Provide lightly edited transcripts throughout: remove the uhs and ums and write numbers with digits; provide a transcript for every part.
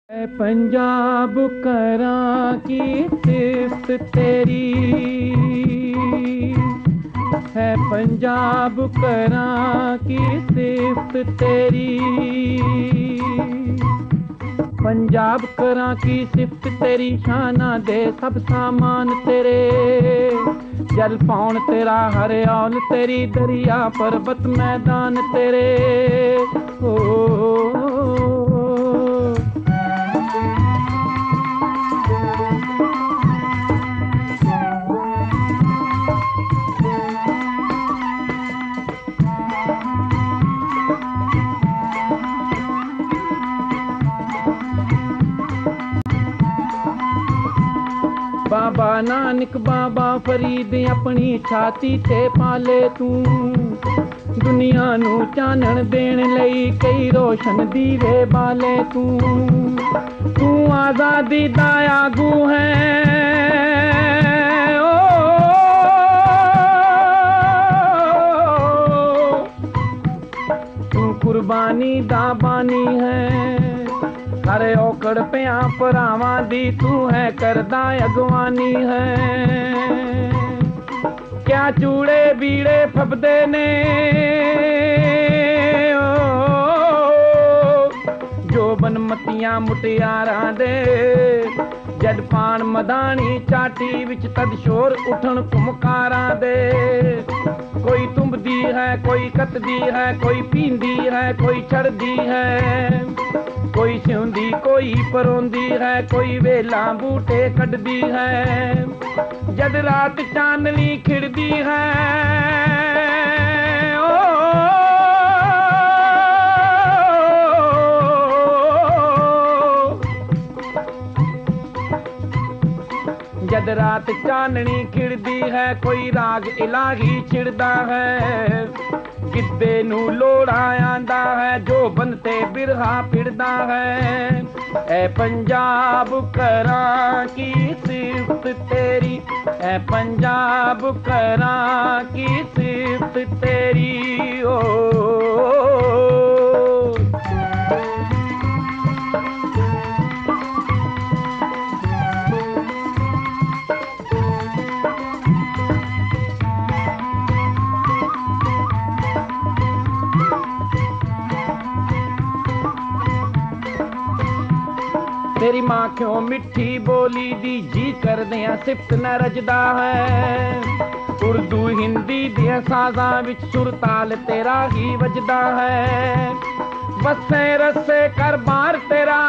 है पंजाब करां की सिफ्त तेरी, है पंजाब करां की सिफ्त तेरी। पंजाब करां की सिफ्त तेरी, शाना दे सब सामान तेरे। जल पौन तेरा हरियाल तेरी, दरिया पर्वत मैदान तेरे। ओ बाबा नानक बाबा फरीद अपनी छाती ते पाले तू। दुनिया नू चानण देण लई कई रोशन दीवे बाले तू। तू आजादी दा आगू है तू कुर्बानी दा बानी है। हरे औकड़ पिया भरावां दी तू है करदा अगवानी है। क्या चूड़े बीड़े फबदे ने जो बनमतियां मुटियारां दे। जद पान मदानी चाटी विच तद शोर उठन कुमकारां दे। कोई तुम्बदी है कोई कतदी है, कोई पींदी है कोई छड़दी है। कोई सिउंदी कोई परोंदी है, कोई वेला बूटे कटदी है। जद रात चांदनी खिड़दी है जद रात चांदनी खिड़दी है, कोई राग इलाही छिड़दा है। गिद्धे नू लोड़ा आंदा है, जो बनते बिरहा फिरदा है। ऐ पंजाब करां की सिफ्त तेरी, ऐ पंजाब करां की सिफ्त तेरी। ओ तेरी मां क्यों मिठी बोली दी जी करदियां सिफ्त न रजदा है। उर्दू हिंदी दियां साजां विच सुर ताल तेरा ही वजदा है। वसे रसे कर बार तेरा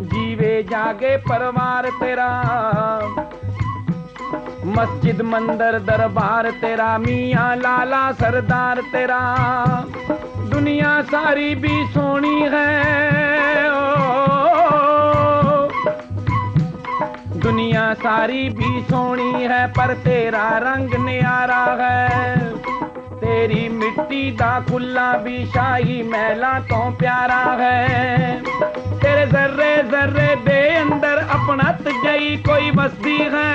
जीवे जागे परवार तेरा। मस्जिद मंदिर दरबार तेरा, मियाँ लाला सरदार तेरा। दुनिया सारी भी सोनी है दुनिया सारी भी सोनी है, पर तेरा रंग न्यारा है। तेरी मिट्टी दा खुला भी शाही महला तो प्यारा है। तेरे जर्रे जर्रे दे अंदर अपनत जई कोई बसदी है।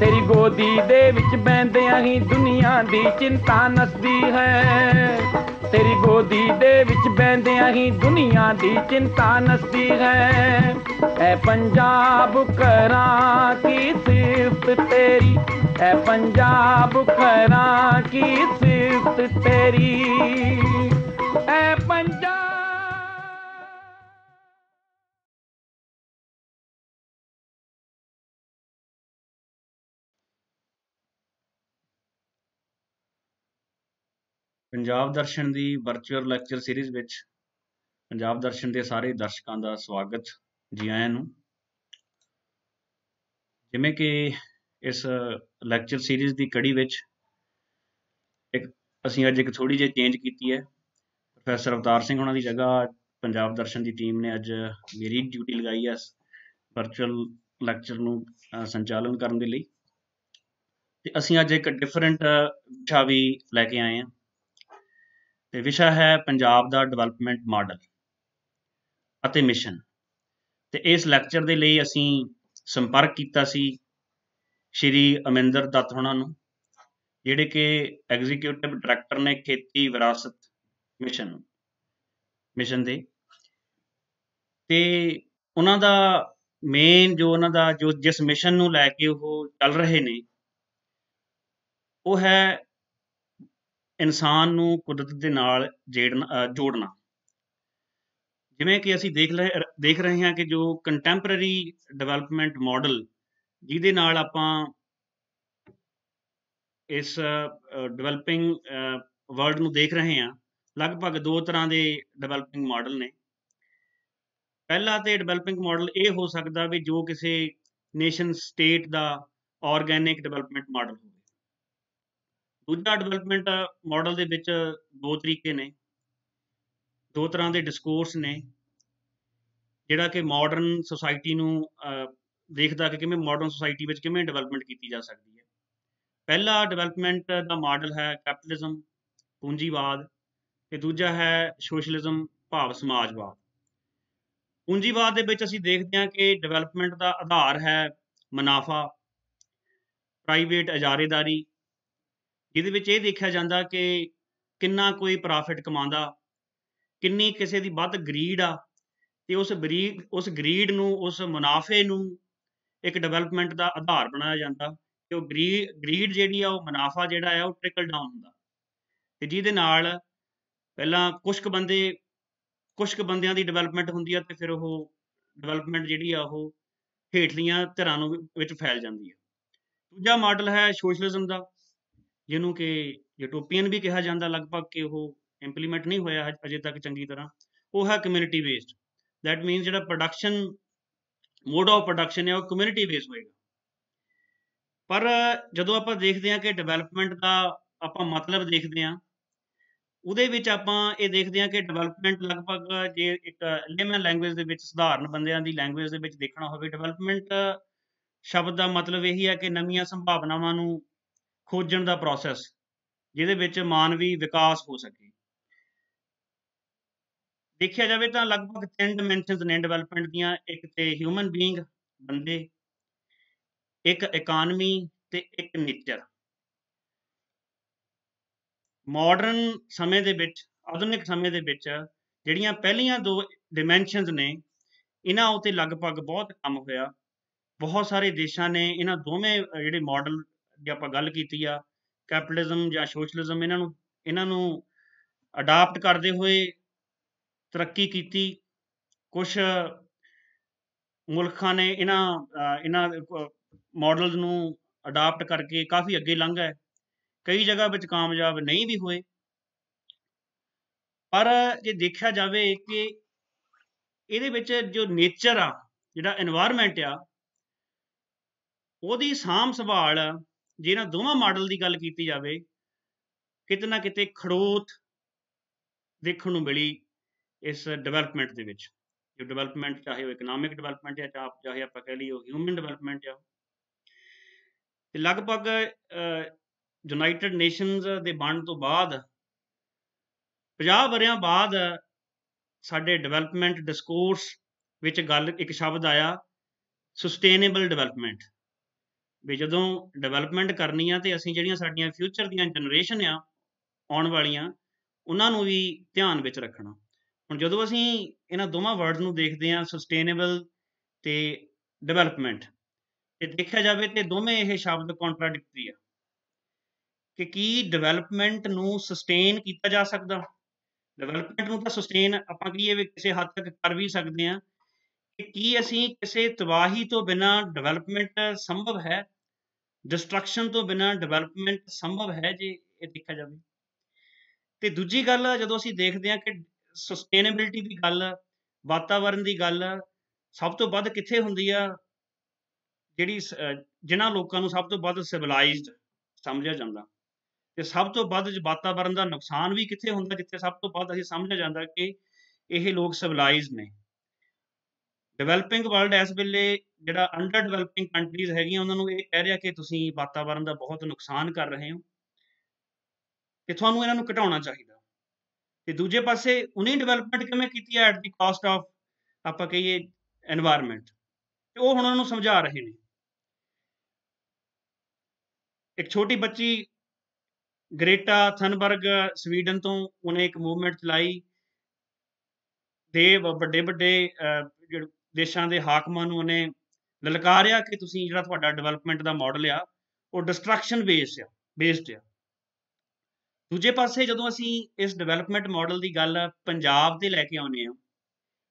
तेरी गोदी दे विच बैंदियां ही दुनिया दी चिंता नसदी है। तेरी गोदी दे विच बैंदियां ही दुनिया दी चिंता नसदी है। ऐ पंजाब करां की सिफ्त तेरी, ऐ पंजाब करां की सिफ्त तेरी। ऐ पंजाब ਪੰਜਾਬ ਦਰਸ਼ਨ ਦੀ ਵਰਚੁਅਲ ਲੈਕਚਰ ਸੀਰੀਜ਼ ਵਿੱਚ ਪੰਜਾਬ ਦਰਸ਼ਨ ਦੇ ਸਾਰੇ ਦਰਸ਼ਕਾਂ ਦਾ ਸਵਾਗਤ। ਜੀ ਆਇਆਂ ਨੂੰ। ਜਿਵੇਂ ਕਿ ਇਸ ਲੈਕਚਰ ਸੀਰੀਜ਼ ਦੀ ਕੜੀ ਵਿੱਚ ਅਸੀਂ ਅੱਜ ਇੱਕ ਥੋੜ੍ਹੀ ਜਿਹੀ ਚੇਂਜ ਕੀਤੀ ਹੈ। ਪ੍ਰੋਫੈਸਰ ਅਵਤਾਰ ਸਿੰਘ ਹੋਣਾ ਦੀ ਜਗ੍ਹਾ ਪੰਜਾਬ ਦਰਸ਼ਨ ਦੀ ਟੀਮ ਨੇ ਅੱਜ ਮੇਰੀ ਡਿਊਟੀ ਲਗਾਈ ਹੈ ਵਰਚੁਅਲ ਲੈਕਚਰ ਨੂੰ ਸੰਚਾਲਨ ਕਰਨ ਦੇ ਲਈ। ਤੇ ਅਸੀਂ ਅੱਜ ਇੱਕ ਡਿਫਰੈਂਟ ਵਿਸ਼ਾ ਵੀ ਲੈ ਕੇ ਆਏ ਹਾਂ ਤੇ ਵਿਸ਼ਾ ਹੈ ਪੰਜਾਬ ਦਾ ਡਿਵੈਲਪਮੈਂਟ ਮਾਡਲ ਅਤੇ ਮਿਸ਼ਨ। ਤੇ ਇਸ ਲੈਕਚਰ ਦੇ ਲਈ ਅਸੀਂ ਸੰਪਰਕ ਕੀਤਾ ਸੀ ਸ਼੍ਰੀ ਅਮਿੰਦਰ ਦੱਤ ਹੋਣਾ ਨੂੰ, ਜਿਹੜੇ ਕਿ ਐਗਜ਼ੀਕਿਊਟਿਵ ਡਾਇਰੈਕਟਰ ਨੇ ਖੇਤੀ ਵਿਰਾਸਤ ਮਿਸ਼ਨ ਦੇ। ਤੇ ਉਹਨਾਂ ਦਾ ਮੇਨ ਜੋ ਜਿਸ ਮਿਸ਼ਨ ਨੂੰ ਲੈ ਕੇ ਉਹ ਚੱਲ ਰਹੇ ਨੇ, ਉਹ ਹੈ ਇਨਸਾਨ ਨੂੰ ਕੁਦਰਤ ਦੇ ਨਾਲ ਜੋੜਨਾ। ਜਿਵੇਂ ਕਿ ਅਸੀਂ ਦੇਖ ਰਹੇ ਹਾਂ ਕਿ ਜੋ ਕੰਟੈਂਪਰਰੀ ਡਿਵੈਲਪਮੈਂਟ ਮਾਡਲ ਜਿਹਦੇ ਨਾਲ ਆਪਾਂ ਇਸ ਡਿਵੈਲਪਿੰਗ ਵਰਲਡ ਨੂੰ ਦੇਖ ਰਹੇ ਹਾਂ, ਲਗਭਗ 2 ਤਰ੍ਹਾਂ ਦੇ ਡਿਵੈਲਪਿੰਗ ਮਾਡਲ ਨੇ। ਪਹਿਲਾ ਤੇ ਡਿਵੈਲਪਿੰਗ ਮਾਡਲ ਇਹ ਹੋ ਸਕਦਾ ਵੀ ਜੋ ਕਿਸੇ ਨੇਸ਼ਨ ਸਟੇਟ ਦਾ ਆਰਗੈਨਿਕ ਡਿਵੈਲਪਮੈਂਟ ਮਾਡਲ ਹੋਵੇ। ਦੂਜਾ ਡਿਵੈਲਪਮੈਂਟ ਮਾਡਲ ਦੇ ਵਿੱਚ 2 ਤਰੀਕੇ ਨੇ, 2 ਤਰ੍ਹਾਂ ਦੇ ਡਿਸਕੋਰਸ ਨੇ, ਜਿਹੜਾ ਕਿ ਮਾਡਰਨ ਸੋਸਾਇਟੀ ਨੂੰ ਦੇਖਦਾ ਕਿ ਕਿਵੇਂ ਮਾਡਰਨ ਸੋਸਾਇਟੀ ਵਿੱਚ ਕਿਵੇਂ ਡਿਵੈਲਪਮੈਂਟ ਕੀਤੀ ਜਾ ਸਕਦੀ ਹੈ। ਪਹਿਲਾ ਡਿਵੈਲਪਮੈਂਟ ਦਾ ਮਾਡਲ ਹੈ ਕੈਪੀਟਲਿਜ਼ਮ, ਪੂੰਜੀਵਾਦ, ਤੇ ਦੂਜਾ ਹੈ ਸੋਸ਼ਲਿਜ਼ਮ ਭਾਵ ਸਮਾਜਵਾਦ। ਪੂੰਜੀਵਾਦ ਦੇ ਵਿੱਚ ਅਸੀਂ ਦੇਖਦੇ ਹਾਂ ਕਿ ਡਿਵੈਲਪਮੈਂਟ ਦਾ ਆਧਾਰ ਹੈ ਮੁਨਾਫਾ, ਪ੍ਰਾਈਵੇਟ ਇਜਾਰੇਦਾਰੀ, ਜਿਹਦੇ ਵਿੱਚ ਇਹ ਦੇਖਿਆ ਜਾਂਦਾ ਕਿ ਕਿੰਨਾ ਕੋਈ ਪ੍ਰੋਫਿਟ ਕਮਾਉਂਦਾ, ਕਿੰਨੀ ਕਿਸੇ ਦੀ ਵੱਧ ਗਰੀਡ ਆ, ਤੇ ਉਸ ਗਰੀਡ ਨੂੰ, ਉਸ ਮੁਨਾਫੇ ਨੂੰ ਇੱਕ ਡਿਵੈਲਪਮੈਂਟ ਦਾ ਆਧਾਰ ਬਣਾਇਆ ਜਾਂਦਾ ਕਿ ਉਹ ਗਰੀਡ ਜਿਹੜੀ ਆ, ਉਹ ਮੁਨਾਫਾ ਜਿਹੜਾ ਆ ਉਹ ਟ੍ਰਿਕਲ ਡਾਊਨ ਹੁੰਦਾ, ਤੇ ਜਿਹਦੇ ਨਾਲ ਪਹਿਲਾਂ ਕੁਛ ਕੁ ਬੰਦਿਆਂ ਦੀ ਡਿਵੈਲਪਮੈਂਟ ਹੁੰਦੀ ਆ, ਤੇ ਫਿਰ ਉਹ ਡਿਵੈਲਪਮੈਂਟ ਜਿਹੜੀ ਆ ਉਹ ਹੇਠਲੀਆਂ ਧਿਰਾਂ ਨੂੰ ਵਿੱਚ ਫੈਲ ਜਾਂਦੀ ਹੈ। ਦੂਜਾ ਮਾਡਲ ਹੈ ਸੋਸ਼ਲਿਜ਼ਮ ਦਾ, ਜਿਹਨੂੰ ਕਿ ਯੂਟੋਪੀਅਨ ਵੀ ਕਿਹਾ ਜਾਂਦਾ ਲਗਭਗ, ਕਿ ਉਹ ਇੰਪਲੀਮੈਂਟ ਨਹੀਂ ਹੋਇਆ ਅਜੇ ਤੱਕ ਚੰਗੀ ਤਰ੍ਹਾਂ। ਉਹ ਹੈ ਕਮਿਊਨਿਟੀ ਬੇਸਡ। ਦੈਟ ਮੀਨਸ ਜਿਹੜਾ ਮੋਡ ਆਫ ਪ੍ਰੋਡਕਸ਼ਨ ਹੈ ਉਹ ਕਮਿਊਨਿਟੀ ਬੇਸ ਹੋਏਗਾ। ਪਰ ਜਦੋਂ ਆਪਾਂ ਦੇਖਦੇ ਹਾਂ ਕਿ ਡਿਵੈਲਪਮੈਂਟ ਦਾ ਆਪਾਂ ਮਤਲਬ ਦੇਖਦੇ ਹਾਂ, ਉਹਦੇ ਵਿੱਚ ਆਪਾਂ ਇਹ ਦੇਖਦੇ ਹਾਂ ਕਿ ਡਿਵੈਲਪਮੈਂਟ ਲਗਭਗ, ਜੇ ਇੱਕ ਲੇਮਨ ਲੈਂਗੁਏਜ ਦੇ ਵਿੱਚ, ਸਧਾਰਨ ਬੰਦਿਆਂ ਦੀ ਲੈਂਗੁਏਜ ਦੇ ਵਿੱਚ ਦੇਖਣਾ ਹੋਵੇ, ਡਿਵੈਲਪਮੈਂਟ ਸ਼ਬਦ ਦਾ ਮਤਲਬ ਇਹੀ ਹੈ ਕਿ ਨਵੀਆਂ ਸੰਭਾਵਨਾਵਾਂ ਨੂੰ ਖੋਜਣ ਦਾ ਪ੍ਰੋਸੈਸ, ਜਿਹਦੇ ਵਿੱਚ ਮਾਨਵੀ ਵਿਕਾਸ ਹੋ ਸਕੇ। ਦੇਖਿਆ ਜਾਵੇ ਤਾਂ ਲਗਭਗ 3 ਡਾਇਮੈਂਸ਼ਨਸ ਨੇ ਡਿਵੈਲਪਮੈਂਟ ਦੀਆਂ। ਇੱਕ ਤੇ ਹਿਊਮਨ ਬੀਇੰਗ, ਬੰਦੇ, ਇੱਕ ਇਕਾਨਮੀ, ਤੇ ਇੱਕ ਨੇਚਰ। ਮਾਡਰਨ ਸਮੇਂ ਦੇ ਵਿੱਚ, ਆਧੁਨਿਕ ਸਮੇਂ ਦੇ ਵਿੱਚ ਜਿਹੜੀਆਂ ਪਹਿਲੀਆਂ 2 ਡਾਇਮੈਂਸ਼ਨਸ ਨੇ, ਇਹਨਾਂ ਉੱਤੇ ਲਗਭਗ ਬਹੁਤ ਕੰਮ ਹੋਇਆ। ਬਹੁਤ ਸਾਰੇ ਦੇਸ਼ਾਂ ਨੇ ਇਹਨਾਂ ਦੋਵੇਂ ਜਿਹੜੇ ਮਾਡਲ ਦੀ ਆਪਾਂ ਗੱਲ ਕੀਤੀ ਆ, ਕੈਪੀਟਲਿਜ਼ਮ ਜਾਂ ਸੋਸ਼ਲਿਜ਼ਮ, ਇਹਨਾਂ ਨੂੰ ਅਡਾਪਟ ਕਰਦੇ ਹੋਏ ਤਰੱਕੀ ਕੀਤੀ। ਕੁਛ ਮੁਲਕਾਂ ਨੇ ਇਹਨਾਂ ਮਾਡਲਸ ਨੂੰ ਅਡਾਪਟ ਕਰਕੇ ਕਾਫੀ ਅੱਗੇ ਲੰਘ ਗਏ, ਕਈ ਜਗ੍ਹਾ ਵਿੱਚ ਕਾਮਯਾਬ ਨਹੀਂ ਵੀ ਹੋਏ। ਪਰ ਜੇ ਦੇਖਿਆ ਜਾਵੇ ਕਿ ਇਹਦੇ ਵਿੱਚ ਜੋ ਨੇਚਰ ਆ, ਜਿਹੜਾ ਇਨਵਾਇਰਮੈਂਟ ਆ, ਉਹਦੀ ਸਾਂਭ ਸੰਭਾਲ, ਜੇ ਇਹਨਾਂ ਦੋਵਾਂ ਮਾਡਲ ਦੀ ਗੱਲ ਕੀਤੀ ਜਾਵੇ, ਕਿਤੇ ਨਾ ਕਿਤੇ ਖੜੋਤ ਦੇਖਣ ਨੂੰ ਮਿਲੀ ਇਸ ਡਿਵੈਲਪਮੈਂਟ ਦੇ ਵਿੱਚ। ਜੋ ਡਿਵੈਲਪਮੈਂਟ, ਚਾਹੇ ਉਹ ਇਕਨੋਮਿਕ ਡਿਵੈਲਪਮੈਂਟ ਆ, ਚਾਹੇ ਆਪਾਂ ਕਹਿ ਲਈਏ ਉਹ ਹਿਊਮਨ ਡਿਵੈਲਪਮੈਂਟ ਆ, ਤੇ ਲਗਭਗ ਯੂਨਾਈਟਿਡ ਨੇਸ਼ਨਸ ਦੇ ਬਣਨ ਤੋਂ ਬਾਅਦ 50 ਵਰ੍ਹਿਆਂ ਬਾਅਦ ਸਾਡੇ ਡਿਵੈਲਪਮੈਂਟ ਡਿਸਕੋਰਸ ਵਿੱਚ ਇੱਕ ਸ਼ਬਦ ਆਇਆ, ਸਸਟੇਨੇਬਲ ਡਿਵੈਲਪਮੈਂਟ। ਵੀ ਜਦੋਂ ਡਿਵੈਲਪਮੈਂਟ ਕਰਨੀ ਆ, ਤੇ ਅਸੀਂ ਜਿਹੜੀਆਂ ਸਾਡੀਆਂ ਫਿਊਚਰ ਦੀਆਂ ਜਨਰੇਸ਼ਨ ਆ ਆਉਣ ਵਾਲੀਆਂ, ਉਹਨਾਂ ਨੂੰ ਵੀ ਧਿਆਨ ਵਿੱਚ ਰੱਖਣਾ। ਹੁਣ ਜਦੋਂ ਅਸੀਂ ਇਹਨਾਂ ਦੋਵਾਂ ਵਰਡ ਨੂੰ ਦੇਖਦੇ ਹਾਂ, ਸਸਟੇਨੇਬਲ ਤੇ ਡਿਵੈਲਪਮੈਂਟ, ਤੇ ਦੇਖਿਆ ਜਾਵੇ ਤੇ ਦੋਵੇਂ ਇਹ ਸ਼ਬਦ ਕੰਟਰਾਡਿਕਟਰੀ ਆ, ਕਿ ਕੀ ਡਿਵੈਲਪਮੈਂਟ ਨੂੰ ਸਸਟੇਨ ਕੀਤਾ ਜਾ ਸਕਦਾ? ਡਿਵੈਲਪਮੈਂਟ ਨੂੰ ਤਾਂ ਸਸਟੇਨ ਆਪਾਂ ਕਹੀਏ ਵੀ ਕਿਸੇ ਹੱਦ ਤੱਕ ਕਰ ਵੀ ਸਕਦੇ ਹਾਂ, ਕਿ ਕੀ ਅਸੀਂ ਕਿਸੇ ਤਬਾਹੀ ਤੋਂ ਬਿਨਾਂ ਡਿਵੈਲਪਮੈਂਟ ਸੰਭਵ ਹੈ? ਡਿਸਟਰਕਸ਼ਨ ਤੋਂ ਬਿਨਾਂ ਡਿਵੈਲਪਮੈਂਟ ਸੰਭਵ ਹੈ, ਜੇ ਇਹ ਦੇਖਿਆ ਜਾਵੇ। ਤੇ ਦੂਜੀ ਗੱਲ, ਜਦੋਂ ਅਸੀਂ ਦੇਖਦੇ ਹਾਂ ਕਿ ਸਸਟੇਨੇਬਿਲਿਟੀ ਦੀ ਗੱਲ, ਵਾਤਾਵਰਨ ਦੀ ਗੱਲ ਸਭ ਤੋਂ ਵੱਧ ਕਿੱਥੇ ਹੁੰਦੀ ਆ, ਜਿਨ੍ਹਾਂ ਲੋਕਾਂ ਨੂੰ ਸਭ ਤੋਂ ਵੱਧ ਸਿਵਲਾਈਜ਼ਡ ਸਮਝਿਆ ਜਾਂਦਾ, ਤੇ ਸਭ ਤੋਂ ਵੱਧ ਵਾਤਾਵਰਨ ਦਾ ਨੁਕਸਾਨ ਵੀ ਕਿੱਥੇ ਹੁੰਦਾ, ਜਿੱਥੇ ਸਭ ਤੋਂ ਵੱਧ ਅਸੀਂ ਸਮਝਿਆ ਜਾਂਦਾ ਕਿ ਇਹ ਲੋਕ ਸਿਵਲਾਈਜ਼ਡ ਨੇ। ਡਿਵੈਲਪਿੰਗ ਵਰਲਡ ਇਸ ਵੇਲੇ ਜਿਹੜਾ ਅੰਡਰ ਡਿਵੈਲਪਿੰਗ ਕੰਟਰੀਜ਼ ਹੈਗੀਆਂ, ਉਹਨਾਂ ਨੂੰ ਇਹ ਕਹਿ ਰਿਹਾ ਕਿ ਤੁਸੀਂ ਵਾਤਾਵਰਨ ਦਾ ਬਹੁਤ ਨੁਕਸਾਨ ਕਰ ਰਹੇ ਹੋ, ਤੇ ਤੁਹਾਨੂੰ ਇਹਨਾਂ ਨੂੰ ਘਟਾਉਣਾ ਚਾਹੀਦਾ। ਤੇ ਦੂਜੇ ਪਾਸੇ ਉਹਨੇ ਡਿਵੈਲਪਮੈਂਟ ਕਿਵੇਂ ਕੀਤੀ ਹੈ? ਐਟ ਦੀ ਕਾਸਟ ਆਫ, ਆਪਾਂ ਕਹੀਏ, ਐਨਵਾਇਰਨਮੈਂਟ, ਤੇ ਉਹ ਹੁਣ ਉਹਨਾਂ ਨੂੰ ਸਮਝਾ ਰਹੇ ਨੇ। एक छोटी बच्ची ग्रेटा थनबर्ग स्वीडन तो उन्हें एक मूवमेंट चलाई ਦੇ ਵੱਡੇ ਵੱਡੇ ਦੇਸ਼ਾਂ ਦੇ ਹਾਕਮਾਂ ਨੂੰ ਉਹਨੇ ਲਲਕਾਰਿਆ ਕਿ ਤੁਸੀਂ ਜਿਹੜਾ ਤੁਹਾਡਾ ਡਿਵੈਲਪਮੈਂਟ ਦਾ ਮਾਡਲ ਆ ਉਹ ਡਿਸਟਰਕਸ਼ਨ ਬੇਸਡ ਆ। ਦੂਜੇ ਪਾਸੇ ਜਦੋਂ ਅਸੀਂ ਇਸ ਡਿਵੈਲਪਮੈਂਟ ਮਾਡਲ ਦੀ ਗੱਲ ਪੰਜਾਬ ਤੇ ਲੈ ਕੇ ਆਉਂਦੇ ਹਾਂ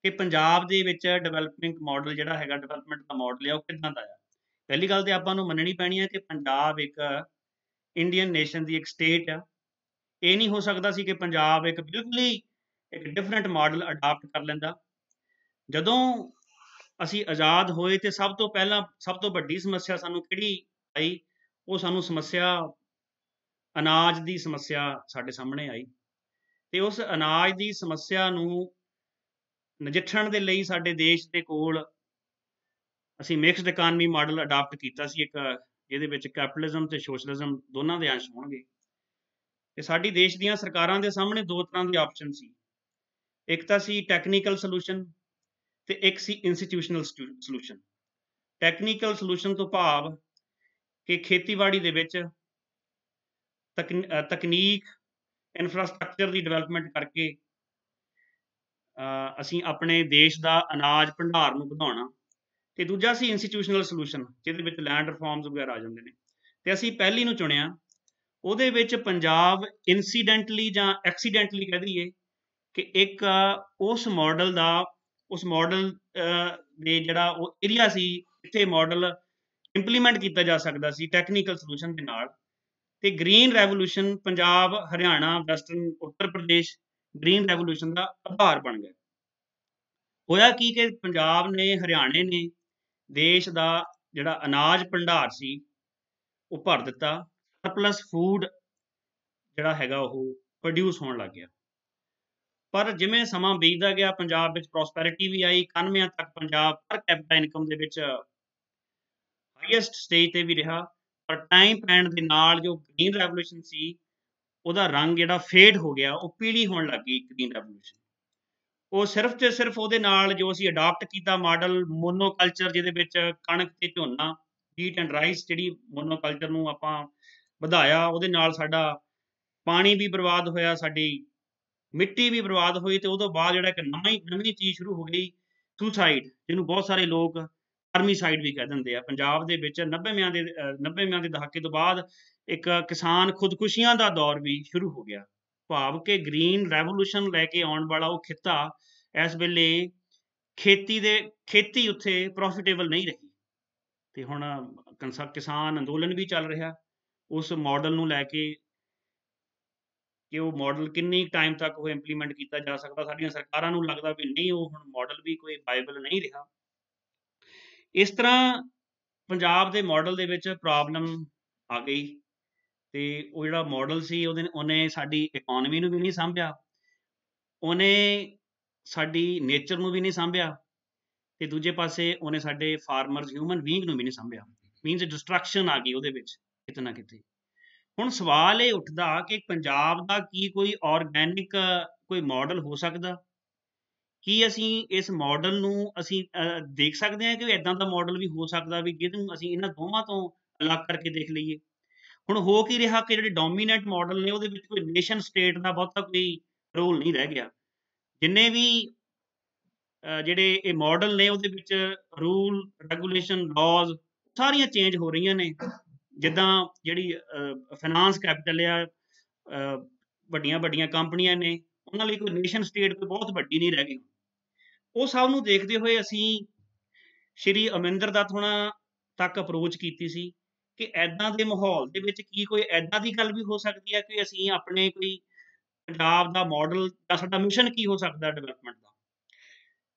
ਕਿ ਪੰਜਾਬ ਦੇ ਵਿੱਚ ਡਿਵੈਲਪਮੈਂਟ ਮਾਡਲ ਜਿਹੜਾ ਹੈਗਾ ਡਿਵੈਲਪਮੈਂਟ ਦਾ ਮਾਡਲ ਆ ਉਹ ਕਿੱਦਾਂ ਦਾ ਆ। ਪਹਿਲੀ ਗੱਲ ਤੇ ਆਪਾਂ ਨੂੰ ਮੰਨਣੀ ਪੈਣੀ ਹੈ ਕਿ ਪੰਜਾਬ ਇੱਕ ਇੰਡੀਅਨ ਨੇਸ਼ਨ ਦੀ ਇੱਕ ਸਟੇਟ ਆ। ਇਹ ਨਹੀਂ ਹੋ ਸਕਦਾ ਸੀ ਕਿ ਪੰਜਾਬ ਇੱਕ ਬਿਲਕੁਲ ਹੀ ਇੱਕ ਡਿਫਰੈਂਟ ਮਾਡਲ ਅਡਾਪਟ ਕਰ ਲੈਂਦਾ। ਜਦੋਂ ਅਸੀਂ ਆਜ਼ਾਦ ਹੋਏ ਤੇ ਸਭ ਤੋਂ ਪਹਿਲਾਂ ਸਭ ਤੋਂ ਵੱਡੀ ਸਮੱਸਿਆ ਸਾਨੂੰ ਕਿਹੜੀ ਆਈ, ਉਹ ਸਾਨੂੰ ਸਮੱਸਿਆ ਅਨਾਜ ਦੀ ਸਮੱਸਿਆ ਸਾਡੇ ਸਾਹਮਣੇ ਆਈ ਤੇ ਉਸ ਅਨਾਜ ਦੀ ਸਮੱਸਿਆ ਨੂੰ ਨਜਿੱਠਣ ਦੇ ਲਈ ਸਾਡੇ ਦੇਸ਼ ਦੇ ਕੋਲ ਅਸੀਂ ਮਿਕਸਡ ਇਕਾਨਮੀ ਮਾਡਲ ਅਡਾਪਟ ਕੀਤਾ ਸੀ, ਇੱਕ ਜਿਹਦੇ ਵਿੱਚ ਕੈਪੀਟਲਿਜ਼ਮ ਤੇ ਸੋਸ਼ਲਿਜ਼ਮ ਦੋਨਾਂ ਦੇ ਅੰਸ਼ ਹੋਣਗੇ। ਤੇ ਸਾਡੀ ਦੇਸ਼ ਦੀਆਂ ਸਰਕਾਰਾਂ ਦੇ ਸਾਹਮਣੇ ਦੋ ਤਰ੍ਹਾਂ ਦੇ ਆਪਸ਼ਨ ਸੀ, ਇੱਕ ਤਾਂ ਸੀ ਟੈਕਨੀਕਲ ਸੋਲੂਸ਼ਨ ਤੇ ਇੱਕ ਸੀ ਇੰਸਟੀਟਿਊਸ਼ਨਲ ਸੋਲੂਸ਼ਨ। ਟੈਕਨੀਕਲ ਸੋਲੂਸ਼ਨ ਤੋਂ ਭਾਵ ਕਿ ਖੇਤੀਬਾੜੀ ਦੇ ਵਿੱਚ ਤਕਨੀਕ ਇਨਫਰਾਸਟਰਕਚਰ ਦੀ ਡਿਵੈਲਪਮੈਂਟ ਕਰਕੇ ਅਸੀਂ ਆਪਣੇ ਦੇਸ਼ ਦਾ ਅਨਾਜ ਭੰਡਾਰ ਨੂੰ ਵਧਾਉਣਾ। ਤੇ ਦੂਜਾ ਸੀ ਇੰਸਟੀਟਿਊਸ਼ਨਲ ਸੋਲੂਸ਼ਨ ਜਿਹਦੇ ਵਿੱਚ ਲੈਂਡ ਰਿਫਾਰਮਸ ਵਗੈਰਾ ਆ ਜਾਂਦੇ ਨੇ। ਤੇ ਅਸੀਂ ਪਹਿਲੀ ਨੂੰ ਚੁਣਿਆ। ਉਹਦੇ ਵਿੱਚ ਪੰਜਾਬ ਇਨਸੀਡੈਂਟਲੀ ਜਾਂ ਐਕਸੀਡੈਂਟਲੀ ਕਹਿ ਦਈਏ ਕਿ ਇੱਕ ਉਸ ਮਾਡਲ ਦੇ ਜਿਹੜਾ ਉਹ ਏਰੀਆ ਸੀ ਜਿੱਥੇ ਮਾਡਲ ਇੰਪਲੀਮੈਂਟ ਕੀਤਾ ਜਾ ਸਕਦਾ ਸੀ ਟੈਕਨੀਕਲ ਸੋਲੂਸ਼ਨ ਦੇ ਨਾਲ। ਤੇ green revolution Punjab, Haryana, western Uttar Pradesh green revolution ਦਾ ਆਧਾਰ ਬਣ ਗਿਆ। ਹੋਇਆ ਕੀ ਕਿ ਪੰਜਾਬ ਨੇ, ਹਰਿਆਣੇ ਨੇ ਦੇਸ਼ ਦਾ ਜਿਹੜਾ ਅਨਾਜ ਭੰਡਾਰ ਸੀ ਉਹ ਭਰ ਦਿੱਤਾ। ਸਰਪਲਸ ਫੂਡ ਜਿਹੜਾ ਹੈਗਾ ਉਹ ਪ੍ਰੋਡਿਊਸ ਹੋਣ ਲੱਗ ਗਿਆ। ਪਰ ਜਿਵੇਂ ਸਮਾਂ ਬੀਤਦਾ ਗਿਆ ਪੰਜਾਬ ਵਿੱਚ ਪ੍ਰੋਸਪੈਰਿਟੀ ਵੀ ਆਈ। 91 ਤੱਕ ਪੰਜਾਬ ਪਰ ਕੈਪੀਟਾ ਇਨਕਮ ਦੇ ਵਿੱਚ ਹਾਈਐਸਟ ਸਟੇਜ ਤੇ ਵੀ ਰਿਹਾ। ਪਰ ਟਾਈਮ ਪੈਣ ਦੇ ਨਾਲ ਜੋ ਗ੍ਰੀਨ ਰੈਵੋਲੂਸ਼ਨ ਸੀ ਉਹਦਾ ਰੰਗ ਜਿਹੜਾ ਫੇਡ ਹੋ ਗਿਆ, ਉਹ ਪੀਲੀ ਹੋਣ ਲੱਗ ਗਈ ਗ੍ਰੀਨ ਰੈਵੋਲੂਸ਼ਨ। ਉਹ ਸਿਰਫ ਤੇ ਸਿਰਫ ਉਹਦੇ ਨਾਲ ਜੋ ਅਸੀਂ ਅਡਾਪਟ ਕੀਤਾ ਮਾਡਲ ਮੋਨੋਕਲਚਰ, ਜਿਹਦੇ ਵਿੱਚ ਕਣਕ ਤੇ ਝੋਨਾ, ਵੀਟ ਐਂਡ ਰਾਈਸ, ਜਿਹੜੀ ਮੋਨੋਕਲਚਰ ਨੂੰ ਆਪਾਂ ਵਧਾਇਆ, ਉਹਦੇ ਨਾਲ ਸਾਡਾ ਪਾਣੀ ਵੀ ਬਰਬਾਦ ਹੋਇਆ, ਸਾਡੀ ਮਿੱਟੀ ਵੀ ਬਰਬਾਦ ਹੋਈ। ਤੇ ਉਹ ਤੋਂ ਬਾਅਦ ਜਿਹੜਾ ਇੱਕ ਨਵੀਂ ਚੀਜ਼ ਸ਼ੁਰੂ ਹੋ ਗਈ ਸੁਸਾਈਡ, ਜਿਹਨੂੰ ਬਹੁਤ ਸਾਰੇ ਲੋਕ ਆਰਮੀਸਾਈਡ ਵੀ ਕਹਿ ਦਿੰਦੇ ਆ। ਪੰਜਾਬ ਦੇ ਵਿੱਚ 90ਵਿਆਂ ਦੇ ਦਹਾਕੇ ਤੋਂ ਬਾਅਦ ਇੱਕ ਕਿਸਾਨ ਖੁਦਕੁਸ਼ੀਆਂ ਦਾ ਦੌਰ ਵੀ ਸ਼ੁਰੂ ਹੋ ਗਿਆ। ਭਾਵ ਕਿ ਗ੍ਰੀਨ ਰੈਵੋਲੂਸ਼ਨ ਲੈ ਕੇ ਆਉਣ ਵਾਲਾ ਉਹ ਖਿੱਤਾ ਇਸ ਵੇਲੇ ਖੇਤੀ ਉੱਥੇ ਪ੍ਰੋਫਿਟੇਬਲ ਨਹੀਂ ਰਹੀ। ਤੇ ਹੁਣ ਕਿਸਾਨ ਅੰਦੋਲਨ ਵੀ ਚੱਲ ਰਿਹਾ ਉਸ ਮਾਡਲ ਨੂੰ ਲੈ ਕੇ ਕਿ ਉਹ ਮਾਡਲ ਕਿੰਨੀ ਟਾਈਮ ਤੱਕ ਉਹ ਇੰਪਲੀਮੈਂਟ ਕੀਤਾ ਜਾ ਸਕਦਾ। ਸਾਡੀਆਂ ਸਰਕਾਰਾਂ ਨੂੰ ਲੱਗਦਾ ਵੀ ਨਹੀਂ, ਉਹ ਹੁਣ ਮਾਡਲ ਵੀ ਕੋਈ ਵਾਇਬਲ ਨਹੀਂ ਰਿਹਾ। ਇਸ ਤਰ੍ਹਾਂ ਪੰਜਾਬ ਦੇ ਮਾਡਲ ਦੇ ਵਿੱਚ ਪ੍ਰੋਬਲਮ ਆ ਗਈ ਤੇ ਉਹ ਜਿਹੜਾ ਮਾਡਲ ਸੀ ਉਹਨੇ ਸਾਡੀ ਇਕੋਨਮੀ ਨੂੰ ਵੀ ਨਹੀਂ ਸਾਂਭਿਆ, ਉਹਨੇ ਸਾਡੀ ਨੇਚਰ ਨੂੰ ਵੀ ਨਹੀਂ ਸਾਂਭਿਆ ਤੇ ਦੂਜੇ ਪਾਸੇ ਉਹਨੇ ਸਾਡੇ ਫਾਰਮਰਸ, ਹਿਊਮਨ ਬੀਇੰਗ ਨੂੰ ਵੀ ਨਹੀਂ ਸਾਂਭਿਆ। ਮੀਨਸ ਡਿਸਟਰਕਸ਼ਨ ਆ ਗਈ ਉਹਦੇ ਵਿੱਚ ਕਿਤੇ ਨਾ ਕਿਤੇ। ਹੁਣ ਸਵਾਲ ਇਹ ਉੱਠਦਾ ਕਿ ਪੰਜਾਬ ਦਾ ਕੀ ਕੋਈ ਆਰਗੈਨਿਕ ਕੋਈ ਮਾਡਲ ਹੋ ਸਕਦਾ? ਕੀ ਅਸੀਂ ਇਸ ਮਾਡਲ ਨੂੰ ਅਸੀਂ ਦੇਖ ਸਕਦੇ ਹਾਂ ਕਿ ਇੱਦਾਂ ਦਾ ਮਾਡਲ ਵੀ ਹੋ ਸਕਦਾ ਵੀ ਜਿਹਨੂੰ ਅਸੀਂ ਇਹਨਾਂ ਦੋਵਾਂ ਤੋਂ ਅਲੱਗ ਕਰਕੇ ਦੇਖ ਲਈਏ? ਹੁਣ ਹੋ ਕੀ ਰਿਹਾ ਕਿ ਜਿਹੜੇ ਡੋਮੀਨੈਂਟ ਮਾਡਲ ਨੇ ਉਹਦੇ ਵਿੱਚ ਕੋਈ ਨੇਸ਼ਨ ਸਟੇਟ ਦਾ ਬਹੁਤਾ ਕੋਈ ਰੋਲ ਨਹੀਂ ਰਹਿ ਗਿਆ। ਜਿੰਨੇ ਵੀ ਜਿਹੜੇ ਇਹ ਮਾਡਲ ਨੇ ਉਹਦੇ ਵਿੱਚ ਰੂਲ, ਰੈਗੂਲੇਸ਼ਨ, ਲਾਜ਼ ਸਾਰੀਆਂ ਚੇਂਜ ਹੋ ਰਹੀਆਂ ਨੇ। ਜਿੱਦਾਂ ਜਿਹੜੀ ਫਾਈਨਾਂਸ ਕੈਪੀਟਲ ਆ, ਵੱਡੀਆਂ ਵੱਡੀਆਂ ਕੰਪਨੀਆਂ ਨੇ, ਉਹਨਾਂ ਲਈ ਕੋਈ ਨੇਸ਼ਨ ਸਟੇਟ ਕੋਈ ਬਹੁਤ ਵੱਡੀ ਨਹੀਂ ਰਹਿ ਗਈ। ਉਹ ਸਭ ਨੂੰ ਦੇਖਦੇ ਹੋਏ ਅਸੀਂ ਸ਼੍ਰੀ ਅਮਰਿੰਦਰ ਦੱਤ ਹੋਣਾ ਤੱਕ ਅਪਰੋਚ ਕੀਤੀ ਸੀ ਕਿ ਇੱਦਾਂ ਦੇ ਮਾਹੌਲ ਦੇ ਵਿੱਚ ਕੀ ਕੋਈ ਇੱਦਾਂ ਦੀ ਗੱਲ ਵੀ ਹੋ ਸਕਦੀ ਹੈ ਕਿ ਅਸੀਂ ਆਪਣੇ ਕੋਈ ਪੰਜਾਬ ਦਾ ਮਾਡਲ ਜਾਂ ਸਾਡਾ ਮਿਸ਼ਨ ਕੀ ਹੋ ਸਕਦਾ ਡਿਵੈਲਪਮੈਂਟ ਦਾ।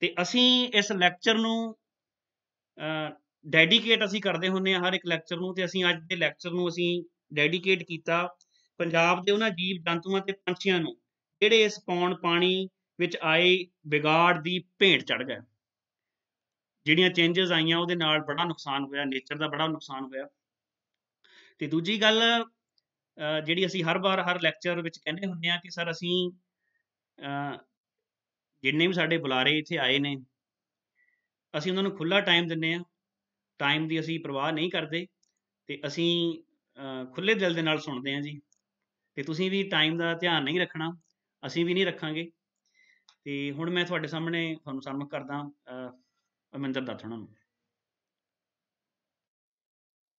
ਤੇ ਅਸੀਂ ਇਸ ਲੈਕਚਰ ਨੂੰ ਡੈਡੀਕੇਟ ਅਸੀਂ ਕਰਦੇ ਹੁੰਦੇ ਹਾਂ ਹਰ ਇੱਕ ਲੈਕਚਰ ਨੂੰ। ਤੇ ਅਸੀਂ ਅੱਜ ਦੇ ਲੈਕਚਰ ਨੂੰ ਅਸੀਂ ਡੈਡੀਕੇਟ ਕੀਤਾ ਪੰਜਾਬ ਦੇ ਉਹਨਾਂ ਜੀਵ ਜੰਤੂਆਂ ਤੇ ਪੰਛੀਆਂ ਨੂੰ ਜਿਹੜੇ ਇਸ ਪੌਣ ਪਾਣੀ ਵਿੱਚ ਆਏ ਵਿਗਾੜ ਦੀ ਭੇਂਟ ਚੜ੍ਹ ਗਏ। ਜਿਹੜੀਆਂ ਚੇਂਜਸ ਆਈਆਂ ਉਹਦੇ ਨਾਲ ਬੜਾ ਨੁਕਸਾਨ ਹੋਇਆ, ਨੇਚਰ ਦਾ ਬੜਾ ਨੁਕਸਾਨ ਹੋਇਆ। ਤੇ ਦੂਜੀ ਗੱਲ ਜਿਹੜੀ ਅਸੀਂ ਹਰ ਵਾਰ ਹਰ ਲੈਕਚਰ ਵਿੱਚ ਕਹਿੰਦੇ ਹੁੰਦੇ ਹਾਂ ਕਿ ਸਰ ਅਸੀਂ ਜਿੰਨੇ ਵੀ ਸਾਡੇ ਬੁਲਾਰੇ ਇੱਥੇ ਆਏ ਨੇ ਅਸੀਂ ਉਹਨਾਂ ਨੂੰ ਖੁੱਲ੍ਹਾ ਟਾਈਮ ਦਿੰਦੇ ਹਾਂ, ਟਾਈਮ ਦੀ ਅਸੀਂ ਪਰਵਾਹ ਨਹੀਂ ਕਰਦੇ ਤੇ ਅਸੀਂ ਖੁੱਲੇ ਦਿਲ ਦੇ ਨਾਲ ਸੁਣਦੇ ਹਾਂ ਜੀ, ਤੇ ਤੁਸੀਂ ਵੀ ਟਾਈਮ ਦਾ ਧਿਆਨ ਨਹੀਂ ਰੱਖਣਾ, ਅਸੀਂ ਵੀ ਨਹੀਂ ਰੱਖਾਂਗੇ। ਤੇ ਹੁਣ ਮੈਂ ਤੁਹਾਡੇ ਸਾਹਮਣੇ ਤੁਹਾਨੂੰ ਸਨਮਾਨਿਤ ਕਰਦਾ ਅਮਰਿੰਦਰ ਦੱਤ ਹੋਣਾ ਨੂੰ।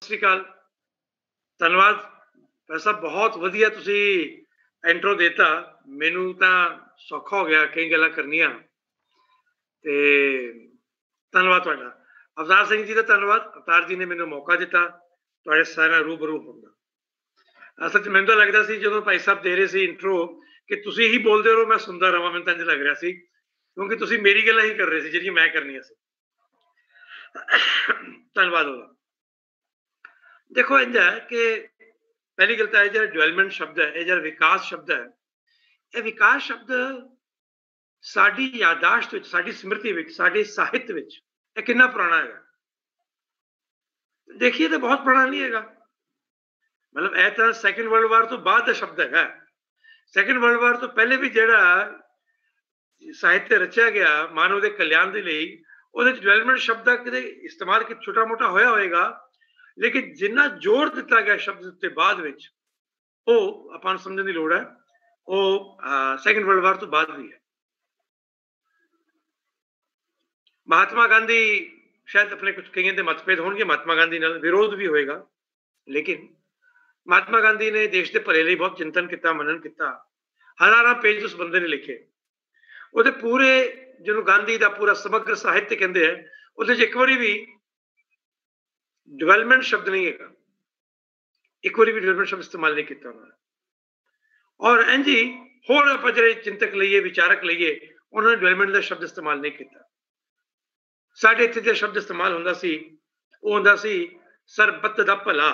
ਸਤਿ ਸ਼੍ਰੀ ਅਕਾਲ, ਧੰਨਵਾਦ ਭਾਈ ਸਾਹਿਬ, ਬਹੁਤ ਵਧੀਆ ਤੁਸੀਂ ਇੰਟਰੋ ਦਿੱਤਾ। ਮੈਨੂੰ ਤਾਂ ਸੌਖਾ ਹੋ ਗਿਆ ਕਈ ਗੱਲਾਂ ਕਰਨੀਆਂ, ਤੇ ਧੰਨਵਾਦ ਤੁਹਾਡਾ। ਅਵਤਾਰ ਸਿੰਘ ਜੀ ਦਾ ਧੰਨਵਾਦ, ਅਵਤਾਰ ਜੀ ਨੇ ਮੈਨੂੰ ਮੌਕਾ ਦਿੱਤਾ ਤੁਹਾਡੇ ਸਾਰਿਆਂ ਰੂਬਰੂ ਹੋਣ ਦਾ। ਅਸਲ 'ਚ ਮੈਨੂੰ ਤਾਂ ਲੱਗਦਾ ਸੀ ਜਦੋਂ ਭਾਈ ਸਾਹਿਬ ਦੇ ਰਹੇ ਸੀ ਇੰਟਰੋ ਕਿ ਤੁਸੀਂ ਹੀ ਬੋਲਦੇ ਰਹੋ, ਮੈਂ ਸੁਣਦਾ ਰਹਾਂ, ਮੈਨੂੰ ਤਾਂ ਇੰਝ ਲੱਗ ਰਿਹਾ ਸੀ, ਕਿਉਂਕਿ ਤੁਸੀਂ ਮੇਰੀ ਗੱਲਾਂ ਹੀ ਕਰ ਰਹੇ ਸੀ ਜਿਹੜੀਆਂ ਮੈਂ ਕਰਨੀਆਂ ਸੀ। ਧੰਨਵਾਦ ਉਹਦਾ। ਦੇਖੋ ਇੰਝ ਹੈ ਕਿ ਪਹਿਲੀ ਗੱਲ ਤਾਂ ਇਹ ਜਿਹੜਾ ਡਿਵੈਲਪਮੈਂਟ ਸ਼ਬਦ ਹੈ, ਇਹ ਜਿਹੜਾ ਵਿਕਾਸ ਸ਼ਬਦ ਹੈ, ਇਹ ਵਿਕਾਸ ਸ਼ਬਦ ਸਾਡੀ ਯਾਦਾਸ਼ਤ ਵਿੱਚ, ਸਾਡੀ ਸਮ੍ਰਿਤੀ ਵਿੱਚ, ਸਾਡੇ ਸਾਹਿਤ ਵਿੱਚ ਇਹ ਕਿੰਨਾ ਪੁਰਾਣਾ ਹੈਗਾ। ਦੇਖੀਏ ਤਾਂ ਬਹੁਤ ਪੁਰਾਣਾ ਨਹੀਂ ਹੈਗਾ, ਮਤਲਬ ਇਹ ਤਾਂ ਸੈਕੰਡ ਵਰਲਡ ਵਾਰ ਤੋਂ ਬਾਅਦ ਦਾ ਸ਼ਬਦ ਹੈਗਾ। ਸੈਕੰਡ ਵਰਲਡ ਵਾਰ ਤੋਂ ਪਹਿਲੇ ਵੀ ਜਿਹੜਾ ਸਾਹਿਤ ਰਚਿਆ ਗਿਆ ਮਾਨਵ ਦੇ ਕਲਿਆਣ ਦੇ ਲਈ, ਉਹਦੇ ਚ ਡਿਵੈਲਪਮੈਂਟ ਸ਼ਬਦ ਦਾ ਕਿਤੇ ਇਸਤੇਮਾਲ ਕਿ ਛੋਟਾ ਮੋਟਾ ਹੋਇਆ ਹੋਏਗਾ, ਲੇਕਿਨ ਜਿੰਨਾ ਜ਼ੋਰ ਦਿੱਤਾ ਗਿਆ ਸ਼ਬਦ ਉੱਤੇ ਬਾਅਦ ਵਿੱਚ, ਉਹ ਆਪਾਂ ਨੂੰ ਸਮਝਣ ਦੀ ਲੋੜ ਹੈ, ਉਹ ਸੈਕੰਡ ਵਰਲਡ ਵਾਰ ਤੋਂ ਬਾਅਦ ਵੀ ਹੈ। ਮਹਾਤਮਾ ਗਾਂਧੀ ਸ਼ਾਇਦ ਆਪਣੇ ਕੁਝ ਕਈਆਂ ਦੇ ਮਤਭੇਦ ਹੋਣਗੇ, ਮਹਾਤਮਾ ਗਾਂਧੀ ਨਾਲ ਵਿਰੋਧ ਵੀ ਹੋਏਗਾ, ਲੇਕਿਨ ਮਹਾਤਮਾ ਗਾਂਧੀ ਨੇ ਦੇਸ਼ ਦੇ ਭਲੇ ਲਈ ਬਹੁਤ ਚਿੰਤਨ ਕੀਤਾ, ਮਨਨ ਕੀਤਾ। ਹਜ਼ਾਰਾਂ ਪੇਜ ਉਸ ਬੰਦੇ ਨੇ ਲਿਖੇ। ਉਹਦੇ ਪੂਰੇ ਜਿਹਨੂੰ ਗਾਂਧੀ ਦਾ ਪੂਰਾ ਸਮਗਰ ਸਾਹਿਤ ਕਹਿੰਦੇ ਆ, ਉਹਦੇ 'ਚ ਇੱਕ ਵਾਰੀ ਵੀ ਡਿਵੈਲਪਮੈਂਟ ਸ਼ਬਦ ਨਹੀਂ ਹੈਗਾ, ਇੱਕ ਵਾਰੀ ਵੀ ਡਿਵੈਲਪਮੈਂਟ ਸ਼ਬਦ ਇਸਤੇਮਾਲ ਨਹੀਂ ਕੀਤਾ ਉਹਨਾਂ ਨੇ। ਔਰ ਇੰਝ ਹੀ ਹੋਰ ਆਪਾਂ ਜਿਹੜੇ ਚਿੰਤਕ ਲਈਏ, ਵਿਚਾਰਕ ਲਈਏ, ਉਹਨਾਂ ਨੇ ਡਿਵੈਲਪਮੈਂਟ ਦਾ ਸ਼ਬਦ ਇਸਤੇਮਾਲ ਨਹੀਂ ਕੀਤਾ। ਸਾਡੇ ਇੱਥੇ ਜਿਹੜਾ ਸ਼ਬਦ ਇਸਤੇਮਾਲ ਹੁੰਦਾ ਸੀ, ਉਹ ਹੁੰਦਾ ਸੀ ਸਰਬੱਤ ਦਾ ਭਲਾ।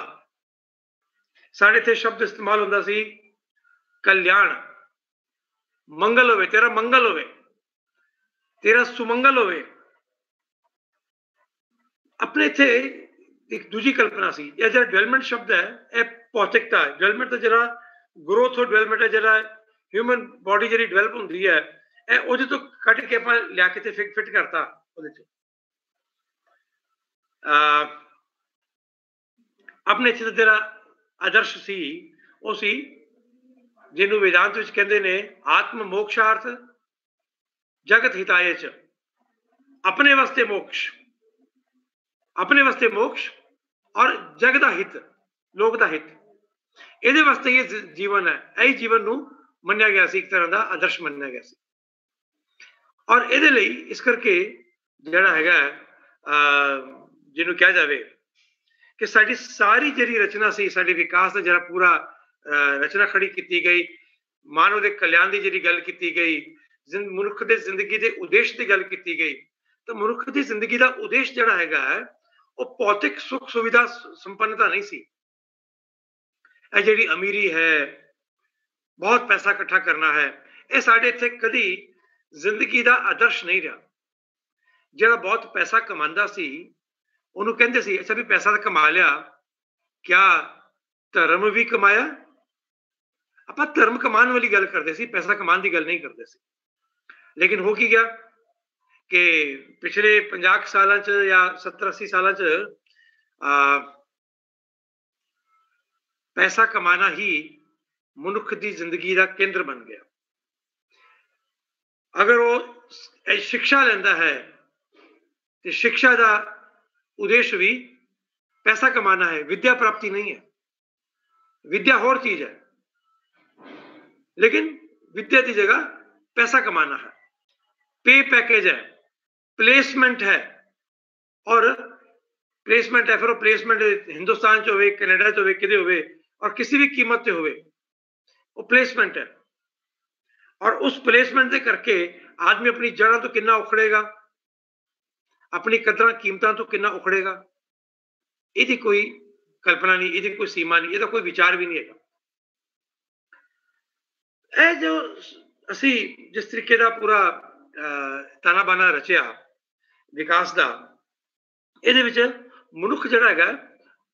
ਸਾਡੇ ਇੱਥੇ ਸ਼ਬਦ ਇਸਤੇਮਾਲ ਹੁੰਦਾ ਸੀ ਕਲਿਆਣ, ਮੰਗਲ ਹੋਵੇ, ਤੇਰਾ ਮੰਗਲ ਹੋਵੇ, ਤੇਰਾ ਸੁਮੰਗਲ ਹੋਵੇ। ਆਪਣੇ ਇੱਥੇ ਇੱਕ ਦੂਜੀ ਕਲਪਨਾ ਸੀ। ਇਹ ਜਿਹੜਾ ਡਿਵੈਲਪਮੈਂਟ ਸ਼ਬਦ ਹੈ, ਇਹ ਭੌਤਿਕਤਾ ਹੈ। ਡਿਵੈਲਪਮੈਂਟ ਦਾ ਜਿਹੜਾ ਗਰੋਥ ਔਰ ਡਿਵੈਲਪਮੈਂਟ ਹੈ, ਜਿਹੜਾ ਹਿਊਮਨ ਬੋਡੀ ਜਿਹੜੀ ਡਿਵੈਲਪ ਹੁੰਦੀ ਹੈ, ਇਹ ਉਹਦੇ ਤੋਂ ਕੱਢ ਕੇ ਆਪਾਂ ਲਿਆ ਕੇ ਤੇ ਫਿਟ ਕਰਤਾ ਉਹਦੇ 'ਚ। ਆਪਣੇ ਇੱਥੇ ਦਾ ਜਿਹੜਾ ਆਦਰਸ਼ ਸੀ, ਉਹ ਸੀ ਜਿਹਨੂੰ ਵੇਦਾਂਤ ਵਿੱਚ ਕਹਿੰਦੇ ਨੇ ਆਤਮ ਮੋਕਸ਼ਾਰਥ ਜਗਤ ਹਿਤਾਏ ਚ। ਆਪਣੇ ਵਾਸਤੇ ਮੋਕਸ਼, ਆਪਣੇ ਵਾਸਤੇ ਮੋਕਸ਼ ਔਰ ਜਗ ਦਾ ਹਿੱਤ, ਲੋਕ ਦਾ ਹਿੱਤ, ਇਹਦੇ ਵਾਸਤੇ ਇਹ ਜੀਵਨ ਹੈ। ਇਹੀ ਜੀਵਨ ਨੂੰ ਮੰਨਿਆ ਗਿਆ ਸੀ, ਇੱਕ ਤਰ੍ਹਾਂ ਦਾ ਆਦਰਸ਼ ਮੰਨਿਆ ਗਿਆ ਸੀ। ਔਰ ਇਹਦੇ ਲਈ ਇਸ ਕਰਕੇ ਜਿਹੜਾ ਹੈਗਾ ਜਿਹਨੂੰ ਕਿਹਾ ਜਾਵੇ ਕਿ ਸਾਡੀ ਸਾਰੀ ਜਿਹੜੀ ਰਚਨਾ ਸੀ, ਸਾਡੇ ਵਿਕਾਸ ਦਾ ਜਿਹੜਾ ਪੂਰਾ ਰਚਨਾ ਖੜੀ ਕੀਤੀ ਗਈ, ਮਾਨਵ ਦੇ ਕਲਿਆਣ ਦੀ ਜਿਹੜੀ ਗੱਲ ਕੀਤੀ ਗਈ, ਮਨੁੱਖ ਦੇ ਜ਼ਿੰਦਗੀ ਦੇ ਉਦੇਸ਼ ਦੀ ਗੱਲ ਕੀਤੀ ਗਈ, ਤਾਂ ਮਨੁੱਖ ਦੀ ਜ਼ਿੰਦਗੀ ਦਾ ਉਦੇਸ਼ ਜਿਹੜਾ ਹੈਗਾ ਉਹ ਭੌਤਿਕ ਸੁੱਖ ਸੁਵਿਧਾ ਸੰਪੰਨਤਾ ਨਹੀਂ ਸੀ। ਇਹ ਜਿਹੜੀ ਅਮੀਰੀ ਹੈ, ਬਹੁਤ ਪੈਸਾ ਇਕੱਠਾ ਕਰਨਾ ਹੈ, ਇਹ ਸਾਡੇ ਇੱਥੇ ਕਦੀ ਜ਼ਿੰਦਗੀ ਦਾ ਆਦਰਸ਼ ਨਹੀਂ ਰਿਹਾ। ਜਿਹੜਾ ਬਹੁਤ ਪੈਸਾ ਕਮਾਉਂਦਾ ਸੀ ਉਹਨੂੰ ਕਹਿੰਦੇ ਸੀ ਅੱਛਾ ਵੀ ਪੈਸਾ ਤਾਂ ਕਮਾ ਲਿਆ, ਕਿਆ ਧਰਮ ਵੀ ਕਮਾਇਆ? ਆਪਾਂ ਧਰਮ ਕਮਾਉਣ ਵਾਲੀ ਗੱਲ ਕਰਦੇ ਸੀ, ਪੈਸਾ ਕਮਾਉਣ ਦੀ ਗੱਲ ਨਹੀਂ ਕਰਦੇ ਸੀ। ਲੇਕਿਨ ਹੋ ਕੀ ਗਿਆ ਕਿ ਪਿਛਲੇ 50 ਸਾਲਾਂ 'ਚ ਜਾਂ 70-80 ਸਾਲਾਂ 'ਚ ਪੈਸਾ ਕਮਾਣਾ ਹੀ ਮਨੁੱਖ ਦੀ ਜ਼ਿੰਦਗੀ ਦਾ ਕੇਂਦਰ ਬਣ ਗਿਆ। ਅਗਰ ਉਹ ਸਿੱਖਿਆ ਲੈਂਦਾ ਹੈ ਤੇ ਸਿੱਖਿਆ ਦਾ ਉਦੇਸ਼ ਵੀ ਪੈਸਾ ਕਮਾਣਾ ਹੈ, ਵਿਦਿਆ ਪ੍ਰਾਪਤੀ ਨਹੀਂ ਹੈ। ਵਿਦਿਆ ਹੋਰ ਚੀਜ਼ ਹੈ, ਲੇਕਿਨ विद्या की जगह पैसा कमाना है, पे पैकेज है, प्लेसमेंट है। और प्लेसमेंट है, फिर वो प्लेसमेंट हिंदुस्तान च होवे, कनेडा च होवे, किते होवे और किसी भी कीमत ते होवे, वो प्लेसमेंट है। और उस प्लेसमेंट दे करके आदमी अपनी जड़ां तो कितना उखड़ेगा, अपनी कदरां कीमतां तो कितना उखड़ेगा, इहदी कोई कल्पना नहीं, इहदी कोई सीमा नहीं, इहदा कोई विचार भी नहीं है। ਇਹ ਜੋ ਅਸੀਂ ਜਿਸ ਤਰੀਕੇ ਦਾ ਪੂਰਾ ਤਾਣਾ ਬਾਣਾ ਰਚਿਆ ਵਿਕਾਸ ਦਾ, ਇਹਦੇ ਵਿੱਚ ਮਨੁੱਖ ਜਿਹੜਾ ਹੈਗਾ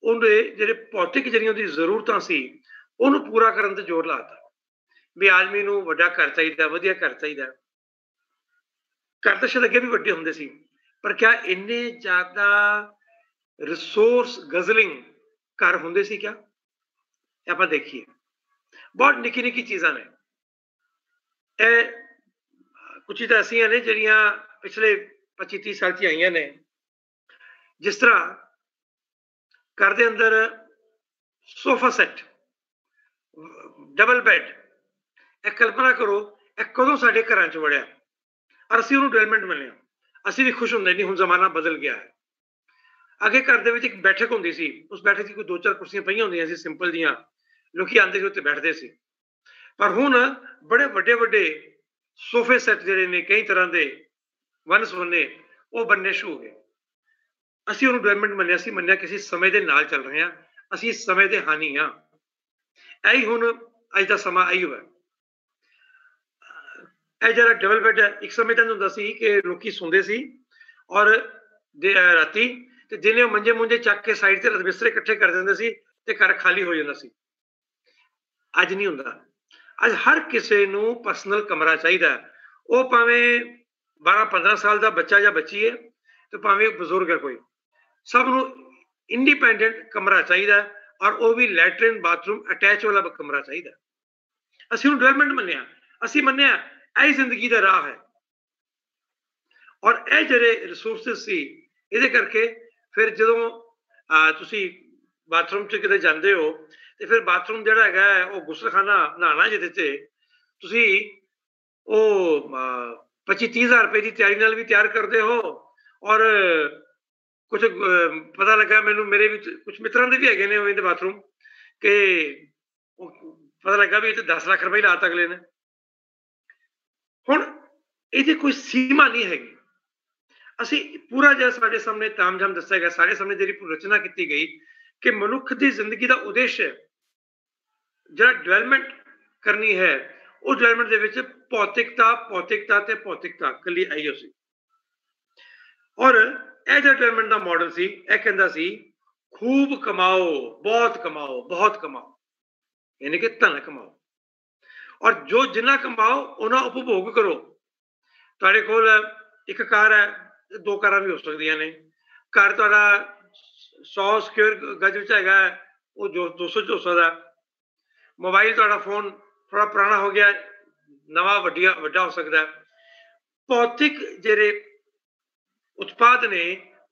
ਉਹਦੇ ਜਿਹੜੇ ਭੌਤਿਕ ਜਿਹੜੀਆਂ ਉਹਦੀ ਜ਼ਰੂਰਤਾਂ ਸੀ ਉਹਨੂੰ ਪੂਰਾ ਕਰਨ ਤੇ ਜ਼ੋਰ ਲਾਤਾ ਵੀ ਆਦਮੀ ਨੂੰ ਵੱਡਾ ਘਰ ਚਾਹੀਦਾ, ਵਧੀਆ ਘਰ ਚਾਹੀਦਾ। ਘਰ ਤਾਂ ਸ਼ਾਇਦ ਅੱਗੇ ਵੀ ਵੱਡੇ ਹੁੰਦੇ ਸੀ, ਪਰ ਕਿਆ ਇੰਨੇ ਜ਼ਿਆਦਾ ਰਿਸੋਰਸ ਗਜ਼ਲਿੰਗ ਘਰ ਹੁੰਦੇ ਸੀ? ਕਿਆ ਆਪਾਂ ਦੇਖੀਏ ਬਹੁਤ ਨਿੱਕੀ ਨਿੱਕੀ ਚੀਜ਼ਾਂ ਨੇ ਇਹ ਕੁਝ ਤਾਂ ਐਸੀਆਂ ਨੇ ਜਿਹੜੀਆਂ ਪਿਛਲੇ 25-30 ਸਾਲ 'ਚ ਆਈਆਂ ਨੇ ਜਿਸ ਤਰ੍ਹਾਂ ਘਰ ਦੇ ਅੰਦਰ ਸੋਫਾ ਸੈੱਟ ਡਬਲ ਬੈੱਡ ਇਹ ਕਲਪਨਾ ਕਰੋ ਇਹ ਕਦੋਂ ਸਾਡੇ ਘਰਾਂ 'ਚ ਵੜਿਆ ਔਰ ਅਸੀਂ ਉਹਨੂੰ ਡਿਵੈਲਪਮੈਂਟ ਮੰਨਿਆ ਅਸੀਂ ਵੀ ਖੁਸ਼ ਹੁੰਦੇ ਨਹੀਂ ਹੁਣ ਜ਼ਮਾਨਾ ਬਦਲ ਗਿਆ ਹੈ ਅੱਗੇ ਘਰ ਦੇ ਵਿੱਚ ਇੱਕ ਬੈਠਕ ਹੁੰਦੀ ਸੀ ਉਸ ਬੈਠਕ 'ਚ ਕੋਈ 2-4 ਕੁਰਸੀਆਂ ਪਈਆਂ ਹੁੰਦੀਆਂ ਸੀ ਸਿੰਪਲ ਜੀਆਂ ਲੋਕੀ ਆਉਂਦੇ ਸੀ ਉੱਤੇ ਬੈਠਦੇ ਸੀ ਪਰ ਹੁਣ ਬੜੇ ਵੱਡੇ ਵੱਡੇ ਸੋਫੇ ਸੈੱਟ ਜਿਹੜੇ ਨੇ ਕਈ ਤਰ੍ਹਾਂ ਦੇ ਵੰਨ ਸੁਵੰਨੇ ਉਹ ਬਣਨੇ ਸ਼ੁਰੂ ਹੋ ਗਏ ਅਸੀਂ ਉਹਨੂੰ ਡਿਵੈਲਪਮੈਂਟ ਮੰਨਿਆ ਸੀ ਮੰਨਿਆ ਕਿਸੇ ਸਮੇਂ ਦੇ ਨਾਲ ਚੱਲ ਰਹੇ ਹਾਂ ਅਸੀਂ ਇਸ ਸਮੇਂ ਦੇ ਹਾਨੀ ਹਾਂ ਇਹੀ ਹੁਣ ਅੱਜ ਦਾ ਸਮਾਂ ਇਹੀ ਹੋਇਆ ਇਹ ਜਿਹੜਾ ਡਬਲ ਬੈੱਡ ਹੈ ਇੱਕ ਸਮੇਂ ਤਾਂ ਹੁੰਦਾ ਸੀ ਕਿ ਲੋਕੀ ਸੌਂਦੇ ਸੀ ਔਰ ਰਾਤੀ ਤੇ ਦਿਨੇ ਮੰਜੇ ਮੁੰਜੇ ਚੱਕ ਕੇ ਸਾਈਡ ਤੇ ਬਿਸਤਰੇ ਇਕੱਠੇ ਕਰ ਦਿੰਦੇ ਸੀ ਤੇ ਘਰ ਖਾਲੀ ਹੋ ਜਾਂਦਾ ਸੀ ਅੱਜ ਨਹੀਂ ਹੁੰਦਾ ਅੱਜ ਹਰ ਕਿਸੇ ਨੂੰ ਪਰਸਨਲ ਕਮਰਾ ਚਾਹੀਦਾ ਉਹ ਭਾਵੇਂ 12-15 ਸਾਲ ਦਾ ਬੱਚਾ ਜਾਂ ਬੱਚੀ ਹੈ ਤੇ ਭਾਵੇਂ ਬਜ਼ੁਰਗ ਹੈ ਕੋਈ ਸਭ ਨੂੰ ਇੰਡੀਪੈਂਡੈਂਟ ਕਮਰਾ ਚਾਹੀਦਾ ਔਰ ਉਹ ਵੀ ਲੈਟਰਿਨ ਬਾਥਰੂਮ ਅਟੈਚ ਵਾਲਾ ਕਮਰਾ ਚਾਹੀਦਾ ਅਸੀਂ ਉਹਨੂੰ ਡਿਵੈਲਪਮੈਂਟ ਮੰਨਿਆ ਅਸੀਂ ਮੰਨਿਆ ਇਹ ਜ਼ਿੰਦਗੀ ਦਾ ਰਾਹ ਹੈ ਔਰ ਇਹ ਜਿਹੜੇ ਰਿਸੋਰਸਿਸ ਸੀ ਇਹਦੇ ਕਰਕੇ ਫਿਰ ਜਦੋਂ ਤੁਸੀਂ ਬਾਥਰੂਮ 'ਚ ਕਿਤੇ ਜਾਂਦੇ ਹੋ ਤੇ ਫਿਰ ਬਾਥਰੂਮ ਜਿਹੜਾ ਹੈਗਾ ਉਹ ਗੁਸਲਖਾਨਾ ਨਹਾਉਣਾ ਜਿਹਦੇ 'ਚ ਤੁਸੀਂ ਉਹ 25-30 ਹਜ਼ਾਰ ਰੁਪਏ ਦੀ ਤਿਆਰੀ ਨਾਲ ਵੀ ਤਿਆਰ ਕਰਦੇ ਹੋ ਔਰ ਕੁਝ ਪਤਾ ਲੱਗਾ ਮੈਨੂੰ ਮੇਰੇ ਵਿੱਚ ਕੁਝ ਮਿੱਤਰਾਂ ਦੇ ਵੀ ਹੈਗੇ ਨੇ ਉਵੇਂ ਦੇ ਬਾਥਰੂਮ ਕਿ ਪਤਾ ਲੱਗਾ ਵੀ ਇਹ 'ਤੇ 10 ਲੱਖ ਰੁਪਏ ਲਾਤਾ ਅਗਲੇ ਨੇ ਹੁਣ ਇਹਦੀ ਕੋਈ ਸੀਮਾ ਨਹੀਂ ਹੈਗੀ ਅਸੀਂ ਪੂਰਾ ਜਿਹਾ ਸਾਡੇ ਸਾਹਮਣੇ ਤਾਮਝਾਮ ਦੱਸਿਆ ਗਿਆ ਸਾਡੇ ਸਾਹਮਣੇ ਜਿਹੜੀ ਰਚਨਾ ਕੀਤੀ ਗਈ ਕਿ ਮਨੁੱਖ ਦੀ ਜ਼ਿੰਦਗੀ ਦਾ ਉਦੇਸ਼ ਜਿਹੜਾ ਡਿਵੈਲਪਮੈਂਟ ਕਰਨੀ ਹੈ ਉਹ ਡਿਵੈਲਪਮੈਂਟ ਦੇ ਵਿੱਚ ਭੌਤਿਕਤਾ ਤੇ ਭੌਤਿਕਤਾ ਇਕੱਲੀ ਆਈ ਸੀ ਔਰ ਇਹ ਜਿਹੜਾ ਡਿਵੈਲਪਮੈਂਟ ਦਾ ਮਾਡਲ ਸੀ ਇਹ ਕਹਿੰਦਾ ਸੀ ਖੂਬ ਕਮਾਓ ਬਹੁਤ ਕਮਾਓ ਯਾਨੀ ਕਿ ਧਨ ਕਮਾਓ ਔਰ ਜੋ ਜਿੰਨਾ ਕਮਾਓ ਉਹਨਾਂ ਉਪਭੋਗ ਕਰੋ ਤੁਹਾਡੇ ਕੋਲ ਇੱਕ ਕਾਰ ਹੈ 2 ਕਾਰਾਂ ਵੀ ਹੋ ਸਕਦੀਆਂ ਨੇ ਘਰ ਤੁਹਾਡਾ 100 ਸਕੁਅਰ ਗਜ ਵਿੱਚ ਹੈਗਾ ਉਹ ਜੋ 200 ਦਾ ਮੋਬਾਈਲ ਤੁਹਾਡਾ ਫੋਨ ਥੋੜਾ ਪੁਰਾਣਾ ਹੋ ਗਿਆ ਨਵਾਂ ਵੱਡਾ ਹੋ ਸਕਦਾ ਭੌਤਿਕ ਜਿਹੜੇ ਉਤਪਾਦ ਨੇ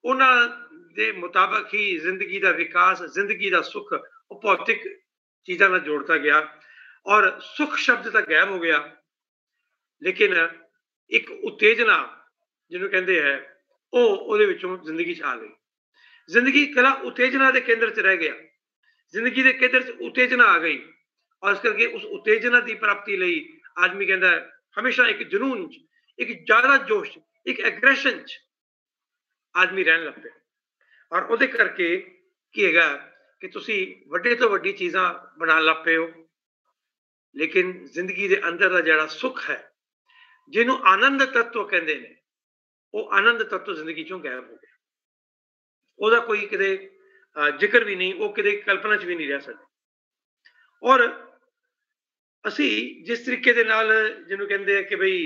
ਉਹਨਾਂ ਦੇ ਮੁਤਾਬਕ ਹੀ ਜ਼ਿੰਦਗੀ ਦਾ ਵਿਕਾਸ ਜ਼ਿੰਦਗੀ ਦਾ ਸੁੱਖ ਉਹ ਭੌਤਿਕ ਚੀਜ਼ਾਂ ਨਾਲ ਜੋੜਤਾ ਗਿਆ ਔਰ ਸੁੱਖ ਸ਼ਬਦ ਤਾਂ ਗਾਇਬ ਹੋ ਗਿਆ ਲੇਕਿਨ ਇੱਕ ਉਤੇਜਨਾ ਜਿਹਨੂੰ ਕਹਿੰਦੇ ਹੈ ਉਹਦੇ ਵਿੱਚੋਂ ਜ਼ਿੰਦਗੀ 'ਚ ਆ ਗਈ ਜ਼ਿੰਦਗੀ ਕਲਾ ਉਤੇਜਨਾ ਦੇ ਕੇਂਦਰ 'ਚ ਰਹਿ ਗਿਆ ਜ਼ਿੰਦਗੀ ਦੇ ਕੇਂਦਰ 'ਚ ਉਤੇਜਨਾ ਆ ਗਈ ਔਰ ਇਸ ਕਰਕੇ ਉਸ ਉਤੇਜਨਾ ਦੀ ਪ੍ਰਾਪਤੀ ਲਈ ਆਦਮੀ ਕਹਿੰਦਾ ਹਮੇਸ਼ਾ ਇੱਕ ਜਨੂਨ 'ਚ ਇੱਕ ਜ਼ਿਆਦਾ ਜੋਸ਼ ਇੱਕ ਐਗਰੈਸ਼ਨ 'ਚ ਆਦਮੀ ਰਹਿਣ ਲੱਗ ਪਿਆ ਔਰ ਉਹਦੇ ਕਰਕੇ ਕੀ ਹੈਗਾ ਕਿ ਤੁਸੀਂ ਵੱਡੇ ਤੋਂ ਵੱਡੀ ਚੀਜ਼ਾਂ ਬਣਾਉਣ ਲੱਗ ਪਏ ਹੋ ਲੇਕਿਨ ਜ਼ਿੰਦਗੀ ਦੇ ਅੰਦਰ ਦਾ ਜਿਹੜਾ ਸੁੱਖ ਹੈ ਜਿਹਨੂੰ ਆਨੰਦ ਤੱਤਵ ਕਹਿੰਦੇ ਨੇ ਉਹ ਆਨੰਦ ਤੱਤਵ ਜ਼ਿੰਦਗੀ ਚੋਂ ਗਾਇਬ ਹੋ ਗਿਆ ਉਹਦਾ ਕੋਈ ਕਿਤੇ ਜ਼ਿਕਰ ਵੀ ਨਹੀਂ ਉਹ ਕਿਤੇ ਕਲਪਨਾ 'ਚ ਵੀ ਨਹੀਂ ਰਹਿ ਸਕਦਾ ਔਰ ਅਸੀਂ ਜਿਸ ਤਰੀਕੇ ਦੇ ਨਾਲ ਜਿਹਨੂੰ ਕਹਿੰਦੇ ਆ ਕਿ ਬਈ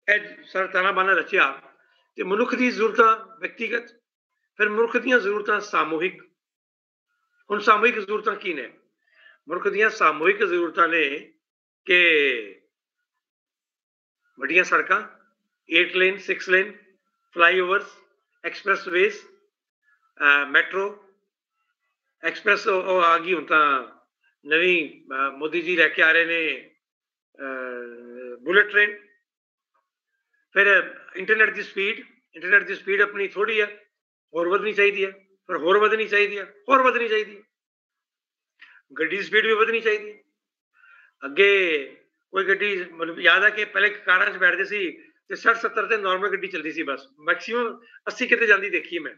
ਇਹ ਸਰਤਾਨਾ ਬਾਨਾ ਰਚਿਆ ਤੇ ਮਨੁੱਖ ਦੀ ਜ਼ਰੂਰਤਾਂ ਵਿਅਕਤੀਗਤ ਫਿਰ ਮਨੁੱਖ ਦੀਆਂ ਜ਼ਰੂਰਤਾਂ ਸਾਮੂਹਿਕ ਹੁਣ ਸਾਮੂਹਿਕ ਜ਼ਰੂਰਤਾਂ ਕੀ ਨੇ ਮਨੁੱਖ ਦੀਆਂ ਸਾਮੂਹਿਕ ਜ਼ਰੂਰਤਾਂ ਨੇ ਕਿ ਵੱਡੀਆਂ ਸੜਕਾਂ 8 lane 6 lane flyovers ਐਕਸਪ੍ਰੈਸਵੇਜ਼ metro express ਉਹ ਆ ਗਈ ਹੁਣ ਤਾਂ ਨਵੀਂ ਮੋਦੀ ਜੀ ਲੈ ਕੇ ਆ ਰਹੇ ਨੇ ਬੁਲੇਟ ਟ੍ਰੇਨ ਫਿਰ ਇੰਟਰਨੈਟ ਦੀ ਸਪੀਡ ਆਪਣੀ ਥੋੜੀ ਹੈ ਹੋਰ ਵਧਣੀ ਚਾਹੀਦੀ ਹੈ ਫਿਰ ਹੋਰ ਵਧਣੀ ਚਾਹੀਦੀ ਹੈ ਗੱਡੀ ਦੀ ਸਪੀਡ ਵੀ ਵਧਣੀ ਚਾਹੀਦੀ ਹੈ ਅੱਗੇ ਕੋਈ ਗੱਡੀ ਮਤਲਬ ਯਾਦ ਹੈ ਕਿ ਪਹਿਲੇ ਕਾਰਾਂ 'ਚ ਬੈਠਦੇ ਸੀ ਤੇ 60-70 ਤੇ ਨਾਰਮਲ ਗੱਡੀ ਚੱਲਦੀ ਸੀ ਬਸ ਮੈਕਸੀਮਮ 80 ਕਿਤੇ ਜਾਂਦੀ ਦੇਖੀ ਮੈਂ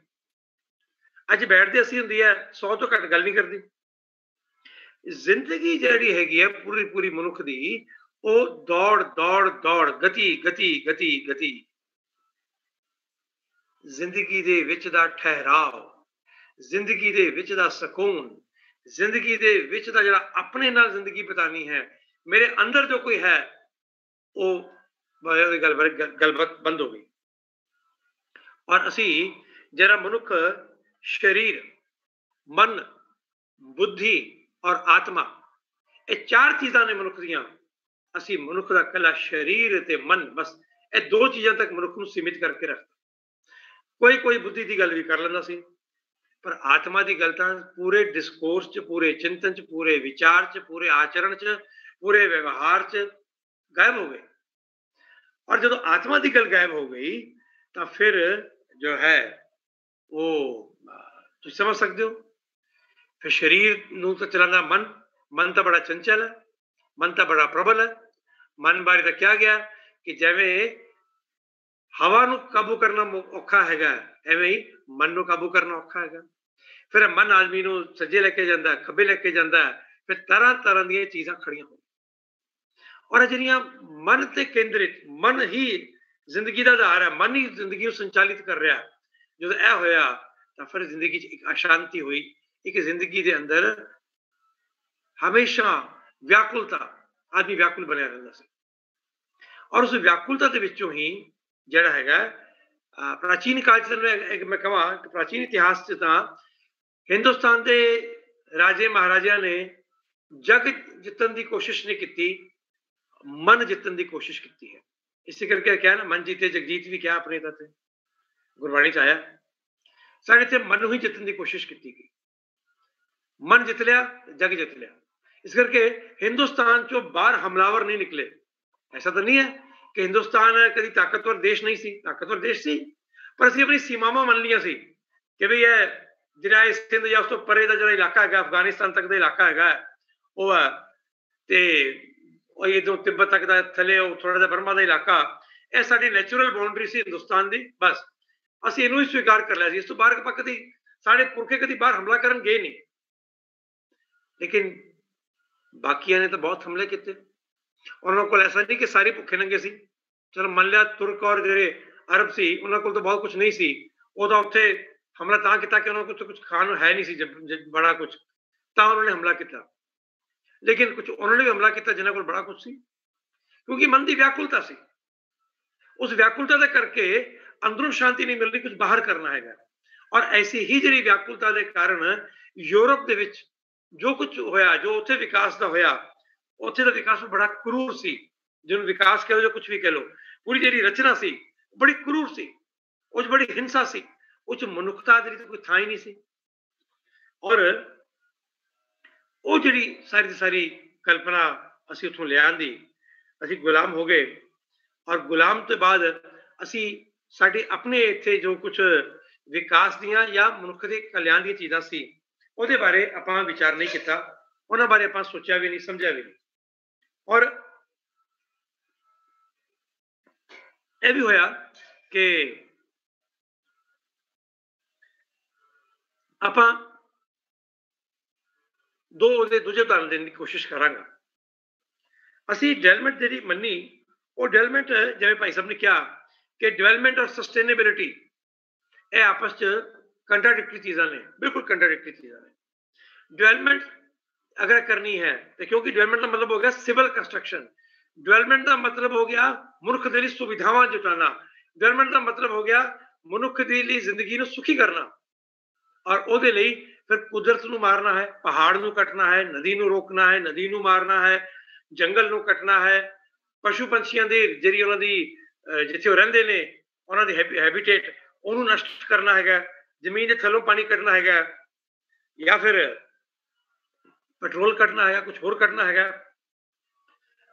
ਅੱਜ ਬੈਠਦੇ 80 ਹੁੰਦੀ ਹੈ 100 ਤੋਂ ਘੱਟ ਗੱਲ ਨਹੀਂ ਕਰਦੀ ਜ਼ਿੰਦਗੀ ਜਿਹੜੀ ਹੈਗੀ ਹੈ ਪੂਰੀ ਮਨੁੱਖ ਦੀ ਉਹ ਦੌੜ ਗਤੀ ਜ਼ਿੰਦਗੀ ਦੇ ਵਿੱਚ ਦਾ ਠਹਿਰਾਵ ਜ਼ਿੰਦਗੀ ਦੇ ਵਿੱਚ ਦਾ ਸਕੂਨ ਜ਼ਿੰਦਗੀ ਦੇ ਵਿੱਚ ਦਾ ਜਿਹੜਾ ਆਪਣੇ ਨਾਲ ਜ਼ਿੰਦਗੀ ਬਿਤਾਉਣੀ ਹੈ ਮੇਰੇ ਅੰਦਰ ਜੋ ਕੋਈ ਹੈ ਉਹ ਗੱਲਬਾਤ ਬੰਦ ਹੋ ਗਈ ਔਰ ਅਸੀਂ ਜਿਹੜਾ ਮਨੁੱਖ ਸਰੀਰ ਮਨ बुद्धि और आत्मा, ये चार चीज़ां ने मनुख दियां। ਅਸੀਂ ਮਨੁੱਖ ਦਾ ਕੱਲਾ ਸਰੀਰ ਤੇ ਮਨ, ਬਸ ਇਹ ਦੋ ਚੀਜ਼ਾਂ ਤੱਕ ਮਨੁੱਖ ਨੂੰ ਸੀਮਿਤ ਕਰਕੇ ਰੱਖਦਾ। ਕੋਈ ਕੋਈ ਬੁੱਧੀ ਦੀ ਗੱਲ ਵੀ ਕਰ ਲੈਂਦਾ ਸੀ, ਪਰ ਆਤਮਾ ਦੀ ਗੱਲ ਤਾਂ ਪੂਰੇ ਡਿਸਕੋਰਸ 'ਚ, ਪੂਰੇ ਚਿੰਤਨ 'ਚ, ਪੂਰੇ ਵਿਚਾਰ 'ਚ, ਪੂਰੇ ਆਚਰਣ 'ਚ, ਪੂਰੇ ਵਿਵਹਾਰ 'ਚ ਗਾਇਬ ਹੋ ਗਈ। ਔਰ ਜਦੋਂ ਆਤਮਾ ਦੀ ਗੱਲ ਗਾਇਬ ਹੋ ਗਈ ਤਾਂ ਫਿਰ ਜੋ ਹੈ ਉਹ ਤੁਸੀਂ ਸਮਝ ਸਕਦੇ ਹੋ, ਫਿਰ ਸਰੀਰ ਨੂੰ ਤਾਂ ਚਲਾਉਂਦਾ ਮਨ। ਮਨ ਤਾਂ ਬੜਾ ਚੰਚਲ ਹੈ, ਮਨ ਤਾਂ ਬੜਾ ਪ੍ਰਬਲ ਹੈ। ਮਨ ਬਾਰੇ ਤਾਂ ਕਿਹਾ ਗਿਆ ਕਿ ਜਿਵੇਂ ਹਵਾ ਨੂੰ ਕਾਬੂ ਕਰਨਾ ਔਖਾ ਹੈਗਾ, ਐਵੇਂ ਹੀ ਮਨ ਨੂੰ ਕਾਬੂ ਕਰਨਾ ਔਖਾ ਹੈਗਾ। ਫਿਰ ਮਨ ਆਦਮੀ ਨੂੰ ਸੱਜੇ ਲੈ ਕੇ ਜਾਂਦਾ, ਖੱਬੇ ਲੈ ਕੇ ਜਾਂਦਾ, ਫਿਰ ਤਰ੍ਹਾਂ ਤਰ੍ਹਾਂ ਦੀਆਂ ਚੀਜ਼ਾਂ ਖੜੀਆਂ ਹੋ। ਔਰ ਜਿਹੜੀਆਂ ਮਨ ਤੇ ਕੇਂਦਰਿਤ, ਮਨ ਹੀ ਜ਼ਿੰਦਗੀ ਦਾ ਆਧਾਰ ਹੈ, ਮਨ ਹੀ ਜ਼ਿੰਦਗੀ ਨੂੰ ਸੰਚਾਲਿਤ ਕਰ ਰਿਹਾ। ਜਦੋਂ ਇਹ ਹੋਇਆ ਤਾਂ ਫਿਰ ਜ਼ਿੰਦਗੀ 'ਚ ਇੱਕ ਅਸ਼ਾਂਤੀ ਹੋਈ। ਇੱਕ ਜ਼ਿੰਦਗੀ ਦੇ ਅੰਦਰ ਹਮੇਸ਼ਾ ਵਿਆਕੁਲਤਾ, ਆਦਮੀ ਵਿਆਕੁਲ ਬਣਿਆ ਰਹਿੰਦਾ ਸੀ। ਔਰ ਉਸ ਵਿਆਕੁਲਤਾ ਦੇ ਵਿੱਚੋਂ ਹੀ ਜਿਹੜਾ ਹੈਗਾ ਪ੍ਰਾਚੀਨ ਕਾਲ 'ਚ, ਮੈਂ ਕਹਾਂ ਕਿ ਪ੍ਰਾਚੀਨ ਇਤਿਹਾਸ 'ਚ ਤਾਂ ਹਿੰਦੁਸਤਾਨ ਦੇ ਰਾਜੇ ਮਹਾਰਾਜਿਆਂ ਨੇ ਜਗ ਜਿੱਤਣ ਦੀ ਕੋਸ਼ਿਸ਼ ਨਹੀਂ ਕੀਤੀ, ਮਨ ਜਿੱਤਣ ਦੀ ਕੋਸ਼ਿਸ਼ ਕੀਤੀ ਹੈ। ਇਸੇ ਕਰਕੇ ਕਿਹਾ ਨਾ, ਮਨ ਜੀਤੇ ਜਗਜੀਤ ਵੀ ਕਿਹਾ ਆਪਣੇ ਤਾਂ ਤੇ ਗੁਰਬਾਣੀ 'ਚ ਆਇਆ। ਸਾਡੇ ਇੱਥੇ ਮਨ ਨੂੰ ਹੀ ਜਿੱਤਣ ਦੀ ਕੋਸ਼ਿਸ਼ ਕੀਤੀ ਗਈ। ਮਨ ਜਿੱਤ ਲਿਆ, ਜਗ ਜਿੱਤ ਲਿਆ। ਇਸ ਕਰਕੇ ਹਿੰਦੁਸਤਾਨ 'ਚੋਂ ਬਾਹਰ ਹਮਲਾਵਰ ਨਹੀਂ ਨਿਕਲੇ। ਐਸਾ ਤਾਂ ਨਹੀਂ ਹੈ ਕਿ ਹਿੰਦੁਸਤਾਨ ਕਦੀ ਤਾਕਤਵਰ ਦੇਸ਼ ਨਹੀਂ ਸੀ, ਤਾਕਤਵਰ ਦੇਸ਼ ਸੀ, ਪਰ ਅਸੀਂ ਆਪਣੀ ਸੀਮਾਵਾਂ ਮੰਨ ਲਈਆਂ ਸੀ ਕਿ ਵੀ ਇਹ ਜਿਹੜਾ ਸਿੰਧ ਜਾਂ ਉਸ ਤੋਂ ਪਰੇ ਦਾ ਜਿਹੜਾ ਇਲਾਕਾ ਹੈਗਾ, ਅਫਗਾਨਿਸਤਾਨ ਤੱਕ ਦਾ ਇਲਾਕਾ ਹੈਗਾ, ਉਹ ਹੈ, ਤੇ ਉਹ ਇਦੋਂ ਤਿੱਬਤ ਤੱਕ ਦਾ ਥੱਲੇ ਉਹ ਥੋੜਾ ਜਿਹਾ ਬਰਮਾ ਦਾ ਇਲਾਕਾ, ਇਹ ਸਾਡੀ ਨੈਚੁਰਲ ਬਾਉਂਡਰੀ ਸੀ ਹਿੰਦੁਸਤਾਨ ਦੀ। ਬਸ ਅਸੀਂ ਇਹਨੂੰ ਹੀ ਸਵੀਕਾਰ ਕਰ ਲਿਆ ਸੀ। ਇਸ ਤੋਂ ਬਾਹਰ ਆਪਾਂ ਕਦੀ, ਸਾਡੇ ਪੁਰਖੇ ਕਦੀ ਬਾਹਰ ਹਮਲਾ ਕਰਨ ਗਏ ਨਹੀਂ। ਲੇਕਿਨ ਬਾਕੀਆਂ ਨੇ ਤਾਂ ਬਹੁਤ ਹਮਲੇ ਕੀਤੇ। ਉਹਨਾਂ ਕੋਲ ਐਸਾ ਨਹੀਂ ਕਿ ਸਾਰੇ ਭੁੱਖੇ ਨੰਗੇ ਸੀ। ਚਲੋ ਮੰਨ ਲਿਆ ਤੁਰਕ ਔਰ ਜਿਹੜੇ ਅਰਬ ਸੀ, ਉਹਨਾਂ ਕੋਲ ਤਾਂ ਬਹੁਤ ਕੁਝ ਨਹੀਂ ਸੀ। ਉਹ ਤਾਂ ਉੱਥੇ ਹਮਲਾ ਤਾਂ ਕੀਤਾ ਕਿ ਉਹਨਾਂ ਕੋਲ ਕੁਝ ਖਾਣ ਨੂੰ ਹੈ ਨਹੀਂ ਸੀ, ਬੜਾ ਕੁਝ, ਤਾਂ ਉਹਨਾਂ ਨੇ ਹਮਲਾ ਕੀਤਾ। ਲੇਕਿਨ ਕੁਝ ਉਹਨਾਂ ਨੇ ਵੀ ਹਮਲਾ ਕੀਤਾ ਜਿਨ੍ਹਾਂ ਕੋਲ ਬੜਾ ਕੁਝ ਸੀ, ਕਿਉਂਕਿ ਮਨ ਦੀ ਵਿਆਕੁਲਤਾ ਸੀ। ਉਸ ਵਿਆਕੁਲਤਾ ਦੇ ਕਰਕੇ ਅੰਦਰੋਂ ਸ਼ਾਂਤੀ ਨਹੀਂ ਮਿਲਦੀ, ਕੁਝ ਬਾਹਰ ਕਰਨਾ ਹੈਗਾ। ਔਰ ਐਸੀ ਹੀ ਜਿਹੜੀ ਵਿਆਕੁਲਤਾ ਦੇ ਕਾਰਨ ਯੂਰਪ ਦੇ ਵਿੱਚ ਜੋ ਕੁਝ ਹੋਇਆ, ਜੋ ਉੱਥੇ ਵਿਕਾਸ ਦਾ ਹੋਇਆ, ਉੱਥੇ ਦਾ ਵਿਕਾਸ ਬੜਾ ਕਰੂਰ ਸੀ। ਜਿਹਨੂੰ ਵਿਕਾਸ ਕਹਿ ਲਓ ਜਾਂ ਕੁਝ ਵੀ ਕਹਿ ਲਓ, ਪੂਰੀ ਜਿਹੜੀ ਰਚਨਾ ਸੀ ਬੜੀ ਕਰੂਰ ਸੀ। ਉਹ 'ਚ ਬੜੀ ਹਿੰਸਾ ਸੀ, ਉਹ 'ਚ ਮਨੁੱਖਤਾ ਦੀ ਕੋਈ ਥਾਂ ਹੀ ਨਹੀਂ ਸੀ। ਔਰ ਉਹ ਜਿਹੜੀ ਸਾਰੀ ਦੀ ਸਾਰੀ ਕਲਪਨਾ ਅਸੀਂ ਉੱਥੋਂ ਲਿਆਂਦੀ, ਅਸੀਂ ਗੁਲਾਮ ਹੋ ਗਏ। ਔਰ ਗੁਲਾਮ ਤੋਂ ਬਾਅਦ ਅਸੀਂ ਸਾਡੇ ਆਪਣੇ ਇੱਥੇ ਜੋ ਕੁਝ ਵਿਕਾਸ ਦੀਆਂ ਜਾਂ ਮਨੁੱਖ ਦੇ ਕਲਿਆਣ ਦੀਆਂ ਚੀਜ਼ਾਂ ਸੀ, ਉਹਦੇ ਬਾਰੇ ਆਪਾਂ ਵਿਚਾਰ ਨਹੀਂ ਕੀਤਾ, ਉਹਨਾਂ ਬਾਰੇ ਆਪਾਂ ਸੋਚਿਆ ਵੀ ਨਹੀਂ, ਸਮਝਿਆ ਵੀ ਨਹੀਂ। ਔਰ ਇਹ ਵੀ ਹੋਇਆ ਕਿ ਆਪਾਂ ਉਹਦੇ ਦੂਜੇ ਉਦਾਹਰਨ ਦੇਣ ਦੀ ਕੋਸ਼ਿਸ਼ ਕਰਾਂਗਾ। ਅਸੀਂ ਡਿਵੈਲਪਮੈਂਟ ਜਿਹੜੀ ਮੰਨੀ, ਉਹ ਡਿਵੈਲਪਮੈਂਟ ਜਿਵੇਂ ਭਾਈ ਸਾਹਿਬ ਨੇ ਕਿਹਾ ਕਿ ਡਿਵੈਲਪਮੈਂਟ ਔਰ ਸਸਟੇਨੇਬਿਲਿਟੀ ਇਹ ਆਪਸ 'ਚ ਕੰਟਰਾਡਿਕਟਰੀ ਚੀਜ਼ਾਂ ਨੇ, ਬਿਲਕੁਲ ਕੰਟਰਾਡਿਕਟਰੀ ਚੀਜ਼ਾਂ ਨੇ। ਡਿਵੈਲਪਮੈਂਟ ਅਗਰ ਕਰਨੀ ਹੈ ਤੇ ਕਿਉਂਕਿ ਡਿਵੈਲਪਮੈਂਟ ਦਾ ਮਤਲਬ ਹੋ ਗਿਆ ਸਿਵਲ ਕੰਸਟਰਕਸ਼ਨ, ਡਿਵੈਲਪਮੈਂਟ ਦਾ ਮਤਲਬ ਹੋ ਗਿਆ ਮਨੁੱਖ ਦੇ ਲਈ ਸੁਵਿਧਾਵਾਂ ਜੁਟਾਉਣਾ, ਡਿਵੈਲਪਮੈਂਟ ਦਾ ਮਤਲਬ ਹੋ ਗਿਆ ਮਨੁੱਖ ਦੀ ਲਈ ਜ਼ਿੰਦਗੀ ਨੂੰ ਸੁਖੀ ਕਰਨਾ। ਔਰ ਉਹਦੇ ਲਈ ਫਿਰ ਕੁਦਰਤ ਨੂੰ ਮਾਰਨਾ ਹੈ, ਪਹਾੜ ਨੂੰ ਕੱਟਣਾ ਹੈ, ਨਦੀ ਨੂੰ ਰੋਕਣਾ ਹੈ, ਨਦੀ ਨੂੰ ਮਾਰਨਾ ਹੈ, ਜੰਗਲ ਨੂੰ ਕੱਟਣਾ ਹੈ, ਪਸ਼ੂ ਪੰਛੀਆਂ ਦੀ ਜਿਹੜੀ ਉਹਨਾਂ ਦੀ ਜਿੱਥੇ ਉਹ ਰਹਿੰਦੇ ਨੇ ਉਹਨਾਂ ਦੀ ਹੈਬਿਟੇਟ, ਉਹਨੂੰ ਨਸ਼ਟ ਕਰਨਾ ਹੈਗਾ, ਜ਼ਮੀਨ ਦੇ ਥੱਲੋਂ ਪਾਣੀ ਕੱਢਣਾ ਹੈਗਾ, ਜਾਂ ਫਿਰ ਪੈਟਰੋਲ ਕੱਢਣਾ ਹੈਗਾ, ਕੁਝ ਹੋਰ ਕੱਢਣਾ ਹੈਗਾ।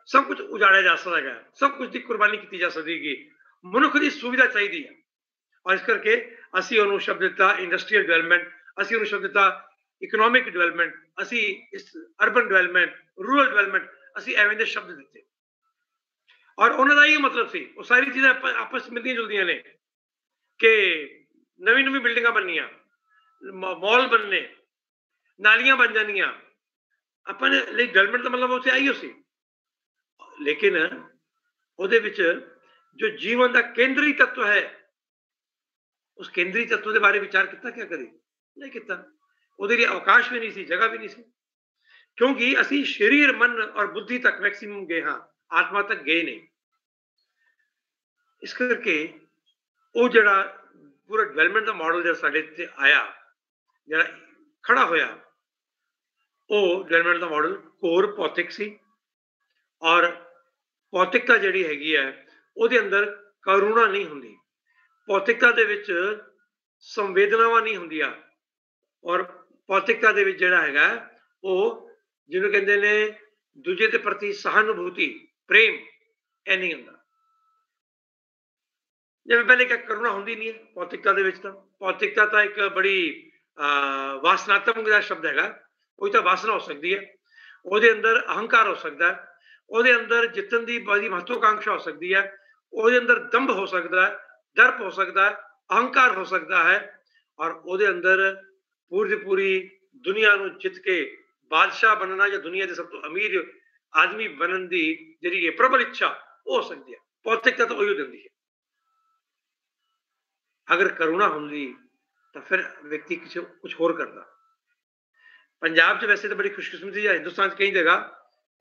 ਸਭ ਕੁਝ ਉਜਾੜਿਆ ਜਾ ਸਕਦਾ ਹੈਗਾ, ਸਭ ਕੁਝ ਦੀ ਕੁਰਬਾਨੀ ਕੀਤੀ ਜਾ ਸਕਦੀ। ਮਨੁੱਖ ਦੀ ਸੁਵਿਧਾ ਚਾਹੀਦੀ ਹੈ। ਔਰ ਇਸ ਕਰਕੇ ਅਸੀਂ ਉਹਨੂੰ ਸ਼ਬਦ ਦਿੱਤਾ ਇੰਡਸਟਰੀਅਲ ਡਿਵੈਲਪਮੈਂਟ, ਅਸੀਂ ਉਹਨੂੰ ਸ਼ਬਦ ਦਿੱਤਾ ਇਕਨੋਮਿਕ ਡਿਵੈਲਪਮੈਂਟ, ਅਸੀਂ ਇਸ ਅਰਬਨ ਡਿਵੈਲਪਮੈਂਟ, ਰੂਰਲ ਡਿਵੈਲਪਮੈਂਟ, ਅਸੀਂ ਐਵੇਂ ਦੇ ਸ਼ਬਦ ਦਿੱਤੇ। ਔਰ ਉਹਨਾਂ ਦਾ ਇਹ ਮਤਲਬ ਸੀ, ਉਹ ਸਾਰੀ ਚੀਜ਼ਾਂ ਆਪਸ ਵਿੱਚ ਮਿਲਦੀਆਂ ਜੁਲਦੀਆਂ ਨੇ ਕਿ ਨਵੀਂ ਨਵੀਂ ਬਿਲਡਿੰਗਾਂ ਬਣਨੀਆਂ, ਮਾਲ ਬਣਨੇ, ਨਾਲੀਆਂ ਬਣ ਜਾਣੀਆਂ। ਆਪਾਂ ਨੇ ਲਈ ਡਿਵੈਲਪਮੈਂਟ ਦਾ ਮਤਲਬ ਉੱਥੇ ਆਈਓ ਸੀ। ਲੇਕਿਨ ਉਹਦੇ ਵਿੱਚ ਜੋ ਜੀਵਨ ਦਾ ਕੇਂਦਰੀ ਤੱਤਵ ਹੈ, ਉਸ ਕੇਂਦਰੀ ਤੱਤਵ ਦੇ ਬਾਰੇ ਵਿਚਾਰ ਕੀਤਾ ਕਿਆ ਕਦੇ ਨਹੀਂ ਕੀਤਾ। ਉਹਦੇ ਲਈ ਅਵਕਾਸ਼ ਵੀ ਨਹੀਂ ਸੀ, ਜਗ੍ਹਾ ਵੀ ਨਹੀਂ ਸੀ, ਕਿਉਂਕਿ ਅਸੀਂ ਸਰੀਰ, ਮਨ ਔਰ ਬੁੱਧੀ ਤੱਕ ਮੈਕਸਿਮਮ ਗਏ ਹਾਂ, ਆਤਮਾ ਤੱਕ ਗਏ ਨਹੀਂ। ਇਸ ਕਰਕੇ ਉਹ ਜਿਹੜਾ ਪੂਰਾ ਡਿਵੈਲਪਮੈਂਟ ਦਾ ਮਾਡਲ ਜਿਹੜਾ ਸਾਡੇ ਇੱਥੇ ਆਇਆ, ਜਿਹੜਾ ਖੜਾ ਹੋਇਆ, ਉਹ ਡਿਵੈਲਪਮੈਂਟ ਦਾ ਮਾਡਲ ਘੋਰ ਭੌਤਿਕ ਸੀ ਔਰ ਭੌਤਿਕਤਾ ਜਿਹੜੀ ਹੈਗੀ ਹੈ ਉਹਦੇ ਅੰਦਰ ਕਰੁਣਾ ਨਹੀਂ ਹੁੰਦੀ, ਭੌਤਿਕਤਾ ਦੇ ਵਿੱਚ ਸੰਵੇਦਨਾਵਾਂ ਨਹੀਂ ਹੁੰਦੀਆਂ ਔਰ ਭੌਤਿਕਤਾ ਦੇ ਵਿੱਚ ਜਿਹੜਾ ਹੈਗਾ ਉਹ ਜਿਹਨੂੰ ਕਹਿੰਦੇ ਨੇ ਦੂਜੇ ਦੇ ਪ੍ਰਤੀ ਸਹਾਨੁਭੂਤੀ, ਪ੍ਰੇਮ, ਇਹ ਨਹੀਂ ਹੁੰਦਾ। ਜਿਵੇਂ ਪਹਿਲੇ ਕਿ ਕਰੁਣਾ ਹੁੰਦੀ ਨਹੀਂ ਹੈ ਭੌਤਿਕਤਾ ਦੇ ਵਿੱਚ। ਤਾਂ ਭੌਤਿਕਤਾ ਤਾਂ ਇੱਕ ਬੜੀ ਵਾਸਨਾਤਮਕ ਦਾ ਸ਼ਬਦ ਹੈਗਾ, ਕੋਈ ਤਾਂ ਵਾਸਨਾ ਹੋ ਸਕਦੀ ਹੈ, ਉਹਦੇ ਅੰਦਰ ਅਹੰਕਾਰ ਹੋ ਸਕਦਾ ਹੈ, ਉਹਦੇ ਅੰਦਰ ਜਿੱਤਣ ਦੀ ਬੜੀ ਮਹੱਤਵਾਕਾਂक्षा ਹੋ ਸਕਦੀ ਹੈ, ਉਹਦੇ ਅੰਦਰ ਦੰਭ ਹੋ ਸਕਦਾ ਹੈ, ਦਰਪ ਹੋ ਸਕਦਾ ਹੈ, ਅਹੰਕਾਰ ਹੋ ਸਕਦਾ ਹੈ ਔਰ ਉਹਦੇ ਅੰਦਰ ਪੂਰੀ ਪੂਰੀ ਦੁਨੀਆ ਨੂੰ ਜਿੱਤ ਕੇ ਬਾਦਸ਼ਾਹ ਬਣਨਾ ਜਾਂ ਦੁਨੀਆ ਦੇ ਸਭ ਤੋਂ ਅਮੀਰ ਆਦਮੀ ਬਣਨ ਦੀ ਜਿਹੜੀ ਪ੍ਰਬਲ ਇੱਛਾ ਉਹ ਹੋ ਸਕਦੀ ਹੈ। ਭੌਤਿਕਤਾ ਤਾਂ ਉਹੀ ਦਿੰਦੀ ਹੈ। ਅਗਰ ਕਰੁਣਾ ਹੁੰਦੀ ਤਾਂ ਫਿਰ ਵਿਅਕਤੀ ਕੁਝ ਹੋਰ ਕਰਦਾ। ਪੰਜਾਬ 'ਚ ਵੈਸੇ ਤਾਂ ਬੜੀ ਖੁਸ਼ਕਿਸਮਤੀ ਹੈ, ਹਿੰਦੁਸਤਾਨ 'ਚ ਕਈ ਜਗ੍ਹਾ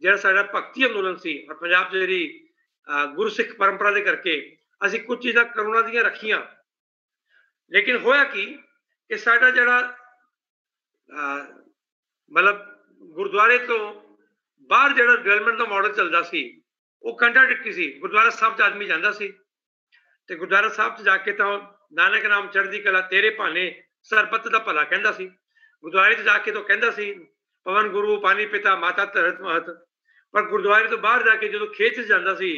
ਜਿਹੜਾ ਸਾਡਾ ਭਗਤੀ ਅੰਦੋਲਨ ਸੀ ਔਰ ਪੰਜਾਬ 'ਚ ਜਿਹੜੀ ਗੁਰਸਿੱਖ ਪਰੰਪਰਾ ਦੇ ਕਰਕੇ ਅਸੀਂ ਕੁਝ ਚੀਜ਼ਾਂ ਕਰੁਣਾ ਦੀਆਂ ਰੱਖੀਆਂ, ਲੇਕਿਨ ਹੋਇਆ ਕਿ ਸਾਡਾ ਜਿਹੜਾ ਮਤਲਬ ਗੁਰਦੁਆਰੇ ਤੋਂ ਬਾਹਰ ਜਿਹੜਾ ਡਿਵੈਲਪਮੈਂਟ ਦਾ ਮਾਡਲ ਚੱਲਦਾ ਸੀ ਉਹ ਕੰਟਰਾਡਿਕਟਰੀ ਸੀ। ਗੁਰਦੁਆਰਾ ਸਾਹਿਬ 'ਚ ਆਦਮੀ ਜਾਂਦਾ ਸੀ ਤੇ ਗੁਰਦੁਆਰਾ ਸਾਹਿਬ 'ਚ ਜਾ ਕੇ ਤਾਂ ਨਾਨਕ ਨਾਮ ਚੜ੍ਹਦੀ ਕਲਾ ਤੇਰੇ ਭਾਣੇ ਸਰਬੱਤ ਦਾ ਭਲਾ ਕਹਿੰਦਾ ਸੀ। ਗੁਰਦੁਆਰੇ 'ਚ ਜਾ ਕੇ ਤਾਂ ਕਹਿੰਦਾ ਸੀ ਪਵਨ ਗੁਰੂ ਪਾਣੀ ਪਿਤਾ ਮਾਤਾ ਧਰਤ ਮਹਤ, ਪਰ ਗੁਰਦੁਆਰੇ ਤੋਂ ਬਾਹਰ ਜਾ ਕੇ ਜਦੋਂ ਖੇਤ 'ਚ ਜਾਂਦਾ ਸੀ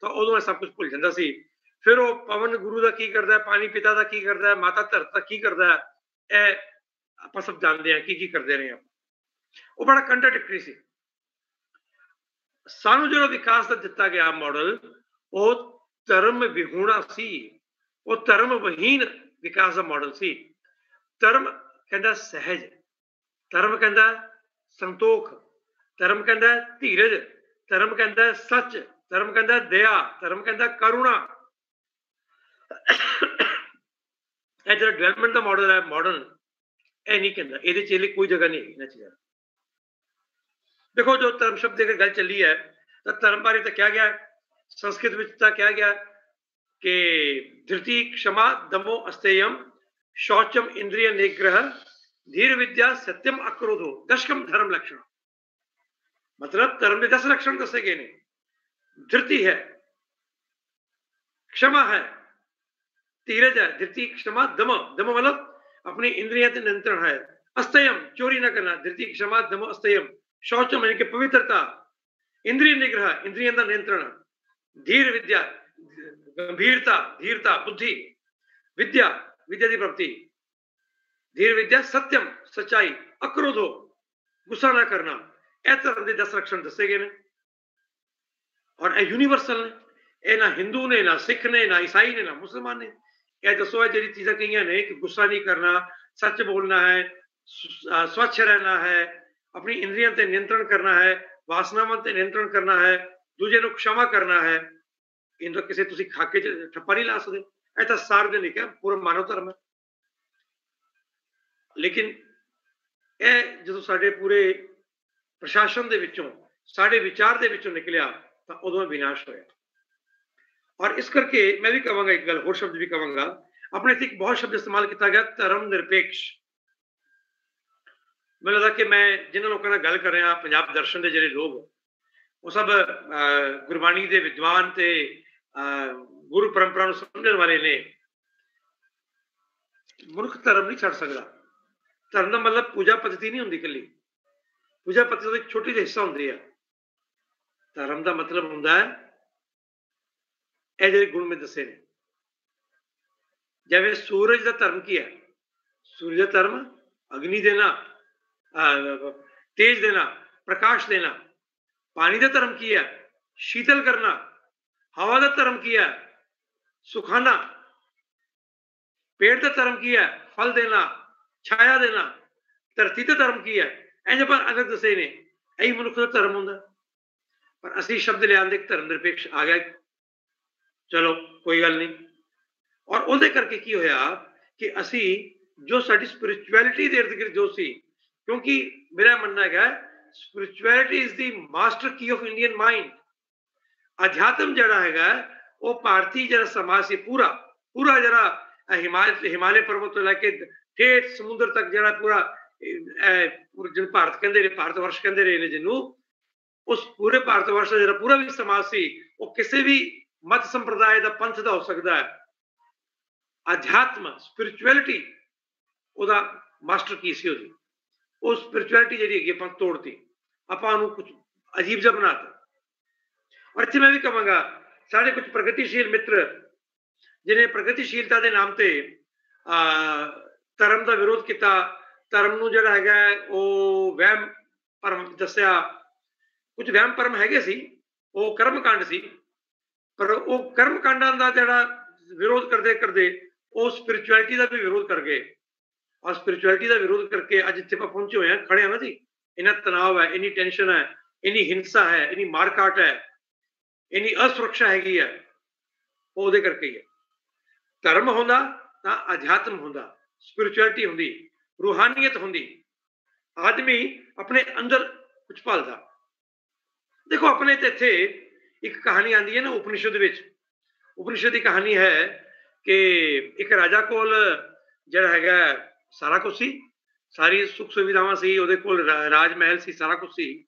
ਤਾਂ ਉਦੋਂ ਇਹ ਸਭ ਕੁਝ ਭੁੱਲ ਜਾਂਦਾ ਸੀ। ਫਿਰ ਉਹ ਪਵਨ ਗੁਰੂ ਦਾ ਕੀ ਕਰਦਾ, ਪਾਣੀ ਪਿਤਾ ਦਾ ਕੀ ਕਰਦਾ, ਮਾਤਾ ਧਰਤ ਦਾ ਕੀ ਕਰਦਾ, ਇਹ ਆਪਾਂ ਸਭ ਜਾਣਦੇ ਹਾਂ ਕੀ ਕਰਦੇ ਰਹੇ ਆਪਾਂ। ਉਹ ਬੜਾ ਕੰਟਰਾਡਿਕਟਰੀ ਸੀ। ਸਾਨੂੰ ਜਿਹੜਾ ਵਿਕਾਸ ਦਾ ਦਿੱਤਾ ਗਿਆ ਮਾਡਲ ਉਹ ਧਰਮ ਵਿਹੂਣਾ ਸੀ, ਉਹ ਧਰਮ ਵਿਹੀਨ ਵਿਕਾਸ ਦਾ ਮਾਡਲ ਸੀ। ਧਰਮ ਕਹਿੰਦਾ ਸਹਿਜ, ਧਰਮ ਕਹਿੰਦਾ ਸੰਤੋਖ, ਧਰਮ ਕਹਿੰਦਾ ਧੀਰਜ, ਧਰਮ ਕਹਿੰਦਾ ਸੱਚ, ਧਰਮ ਕਹਿੰਦਾ ਦਇਆ, ਧਰਮ ਕਹਿੰਦਾ ਕਰੁਣਾ। ਇਹ ਜਿਹੜਾ ਡਿਵੈਲਪਮੈਂਟ ਦਾ ਮਾਡਲ ਹੈ ਮਾਡਰਨ, ਇਹ ਨਹੀਂ ਕਹਿੰਦਾ, ਇਹਦੇ 'ਚ ਕੋਈ ਜਗ੍ਹਾ ਨਹੀਂ ਹੈਗੀ ਇਹਨਾਂ ਚੀਜ਼ਾਂ। ਦੇਖੋ ਜੋ ਧਰਮ ਸ਼ਬਦ ਦੀ ਅਗਰ ਗੱਲ ਚੱਲੀ ਹੈ ਤਾਂ ਧਰਮ ਬਾਰੇ ਤਾਂ ਕਿਹਾ ਗਿਆ, ਸੰਸਕ੍ਰਿਤ ਵਿੱਚ ਤਾਂ ਕਿਹਾ ਗਿਆ ਕਿ ਧ੍ਰਿਤੀ क्षमा दमो अस्तेयम शौचम इंद्रिय निग्रह धीर विद्या सत्यम अक्रोधो दशकम धर्म लक्षण। मतलब धर्म में 10 लक्षण दसे गए ने। धृति है, क्षमा है, धीरज है, धृति क्षमा दम, दम मतलब अपनी इंद्रिया से नियंत्रण है, अस्तेयम चोरी न करना, धृति क्षमा दम अस्तेयम, शौचम यानी कि पवित्रता, इंद्रिय निग्रह इंद्रियों का नियंत्रण, धीर विद्या गंभीरता, धीरता, बुद्धि, विद्या विद्या की प्राप्ति, धीर विद्या सत्यम सच्चाई, अक्रोधो गुस्सा ना करना, यह धर्म के 10 लक्षण दसे गए हैं और यह यूनीवर्सल ने। यह ना हिंदू ने, ना सिख ने, ना ईसाई ने, ना मुसलमान ने। यह दसो है जी चीज़ां कई ने कि गुस्सा नहीं करना, सच बोलना है, स्वच्छ रहना है, अपनी इंद्रियों पर नियंत्रण करना है, वासनावां पर नियंत्रण करना है, दूजे को क्षमा करना है। इन तो किसी तुसी खाके ठप्पा नहीं ला सकते, यह तो सार्वजनिक है, पूरा मानव धर्म है। लेकिन यह जो साडे पूरे प्रशासन दे विचों, साडे विचार दे विचों निकलिया तो उदों विनाश होया। और इस करके मैं भी कहूँगा एक गल होर शब्द भी कहूँगा, अपने एक बहुत शब्द इस्तेमाल किया गया धर्म निरपेक्ष। मैं लगता कि मैं जिन्होंने लोगों गल कर रहा पंजाब दर्शन के जोड़े लोग वो सब गुरबाणी के विद्वान ते गुरु परंपरा को समझने वाले ने। मनुख धर्म नहीं छड़ सकता। धर्म का मतलब पूजा पद्धति नहीं होंगी, कली पूजा पद्धति का एक छोटी जी हिस्सा होंगी है। धर्म का मतलब होंदा है ये जो गुण में दसे ने। जिवें सूरज का धर्म की है, सूरज का धर्म अग्नि देना, तेज देना, प्रकाश देना। पानी का धर्म की है शीतल करना, हवा का धर्म की है सुखाना, पेड़ का धर्म की है फल देना, छाया देना, धरती का धर्म की है इंज पर अलग दसे ने। यही मनुख का धर्म होंगे। पर असी शब्द ले आंदे धर्म निरपेक्ष आ गया, चलो कोई गल नहीं। और उहदे करके की होया कि असी जो साडी स्पिरिचुअलिटी दे इर्द गिर्द जो सी, क्योंकि मेरा मनना है स्पिरिचुअलिटी इज द मास्टर की ऑफ इंडियन माइंड। अध्यात्म जड़ा है वो भारतीय जरा समाज से पूरा पूरा जरा हिमालय पर्वत तो लैके ठेठ समुद्र तक जरा पूरा ਜਿਹਨੂੰ ਭਾਰਤ ਕਹਿੰਦੇ ਨੇ, ਭਾਰਤ ਵਰਸ਼ ਕਹਿੰਦੇ ਰਹੇ ਨੇ ਜਿਹਨੂੰ, ਉਸ ਪੂਰੇ ਭਾਰਤ ਵਰਸ਼ ਦਾ ਜਿਹੜਾ ਪੂਰਾ ਵੀ ਸਮਾਜ ਸੀ ਉਹ ਕਿਸੇ ਵੀ ਮਤ ਸੰਪਰਦਾਇ ਦਾ, ਪੰਥ ਦਾ ਹੋ ਸਕਦਾ ਹੈ। ਅਧਿਆਤਮ ਸਪਿਰਿਚੁਅਲਿਟੀ ਉਹਦਾ ਮਾਸਟਰ ਕੀ ਸੀ ਉਹਦੀ, ਉਹ ਸਪਿਰਿਚੁਅਲਿਟੀ ਜਿਹੜੀ ਹੈਗੀ ਆਪਾਂ ਤੋੜਤੀ, ਆਪਾਂ ਉਹਨੂੰ ਕੁਝ ਅਜੀਬ ਜਿਹਾ ਬਣਾਤਾ। ਔਰ ਇੱਥੇ ਮੈਂ ਵੀ ਕਹਾਂਗਾ ਸਾਡੇ ਕੁਝ ਪ੍ਰਗਤੀਸ਼ੀਲ ਮਿੱਤਰ ਜਿਹਨੇ ਪ੍ਰਗਤੀਸ਼ੀਲਤਾ ਦੇ ਨਾਮ ਤੇ ਧਰਮ ਦਾ ਵਿਰੋਧ ਕੀਤਾ, ਧਰਮ ਨੂੰ ਜਿਹੜਾ ਹੈਗਾ ਉਹ ਵਹਿਮ ਭਰਮ ਦੱਸਿਆ। ਕੁਝ ਵਹਿਮ ਭਰਮ ਹੈਗੇ ਸੀ, ਉਹ ਕਰਮਕਾਂਡ ਸੀ, ਪਰ ਉਹ ਕਰਮਕਾਂਡਾਂ ਦਾ ਜਿਹੜਾ ਵਿਰੋਧ ਕਰਦੇ ਕਰਦੇ ਉਹ ਸਪਿਰਿਚੁਅਲਿਟੀ ਦਾ ਵੀ ਵਿਰੋਧ ਕਰ ਗਏ। ਔਰ ਸਪਿਰਿਚੁਅਲਿਟੀ ਦਾ ਵਿਰੋਧ ਕਰਕੇ ਅੱਜ ਇੱਥੇ ਆਪਾਂ ਪਹੁੰਚੇ ਹੋਏ ਹਾਂ, ਖੜੇ ਹਾਂ ਨਾ ਜੀ। ਇੰਨਾ ਤਣਾਅ ਹੈ, ਇੰਨੀ ਟੈਨਸ਼ਨ ਹੈ, ਇੰਨੀ ਹਿੰਸਾ ਹੈ, ਇੰਨੀ ਮਾਰਕਾਟ ਹੈ, ਇੰਨੀ ਅਸੁਰੱਖਿਆ ਹੈਗੀ ਹੈ, ਉਹ ਉਹਦੇ ਕਰਕੇ ਹੀ ਹੈ। ਧਰਮ ਹੁੰਦਾ ਤਾਂ ਅਧਿਆਤਮ ਹੁੰਦਾ, ਸਪਿਰਿਚੁਅਲਿਟੀ ਹੁੰਦੀ, ਰੂਹਾਨੀਅਤ ਹੁੰਦੀ, ਆਦਮੀ ਆਪਣੇ ਅੰਦਰ ਕੁਝ ਭਾਲਦਾ। ਦੇਖੋ ਆਪਣੇ ਤੇ ਇੱਥੇ ਇੱਕ ਕਹਾਣੀ ਆਉਂਦੀ ਹੈ ਨਾ ਉਪਨਿਸ਼ਦ ਵਿੱਚ। ਉਪਨਿਸ਼ਦ ਦੀ ਕਹਾਣੀ ਹੈ ਕਿ ਇੱਕ ਰਾਜਾ ਕੋਲ ਜਿਹੜਾ ਹੈਗਾ ਸਾਰਾ ਕੁਝ ਸੀ, ਸਾਰੀ ਸੁੱਖ ਸੁਵਿਧਾਵਾਂ ਸੀ, ਉਹਦੇ ਕੋਲ ਰਾਜ ਮਹਿਲ ਸੀ, ਸਾਰਾ ਕੁਝ ਸੀ,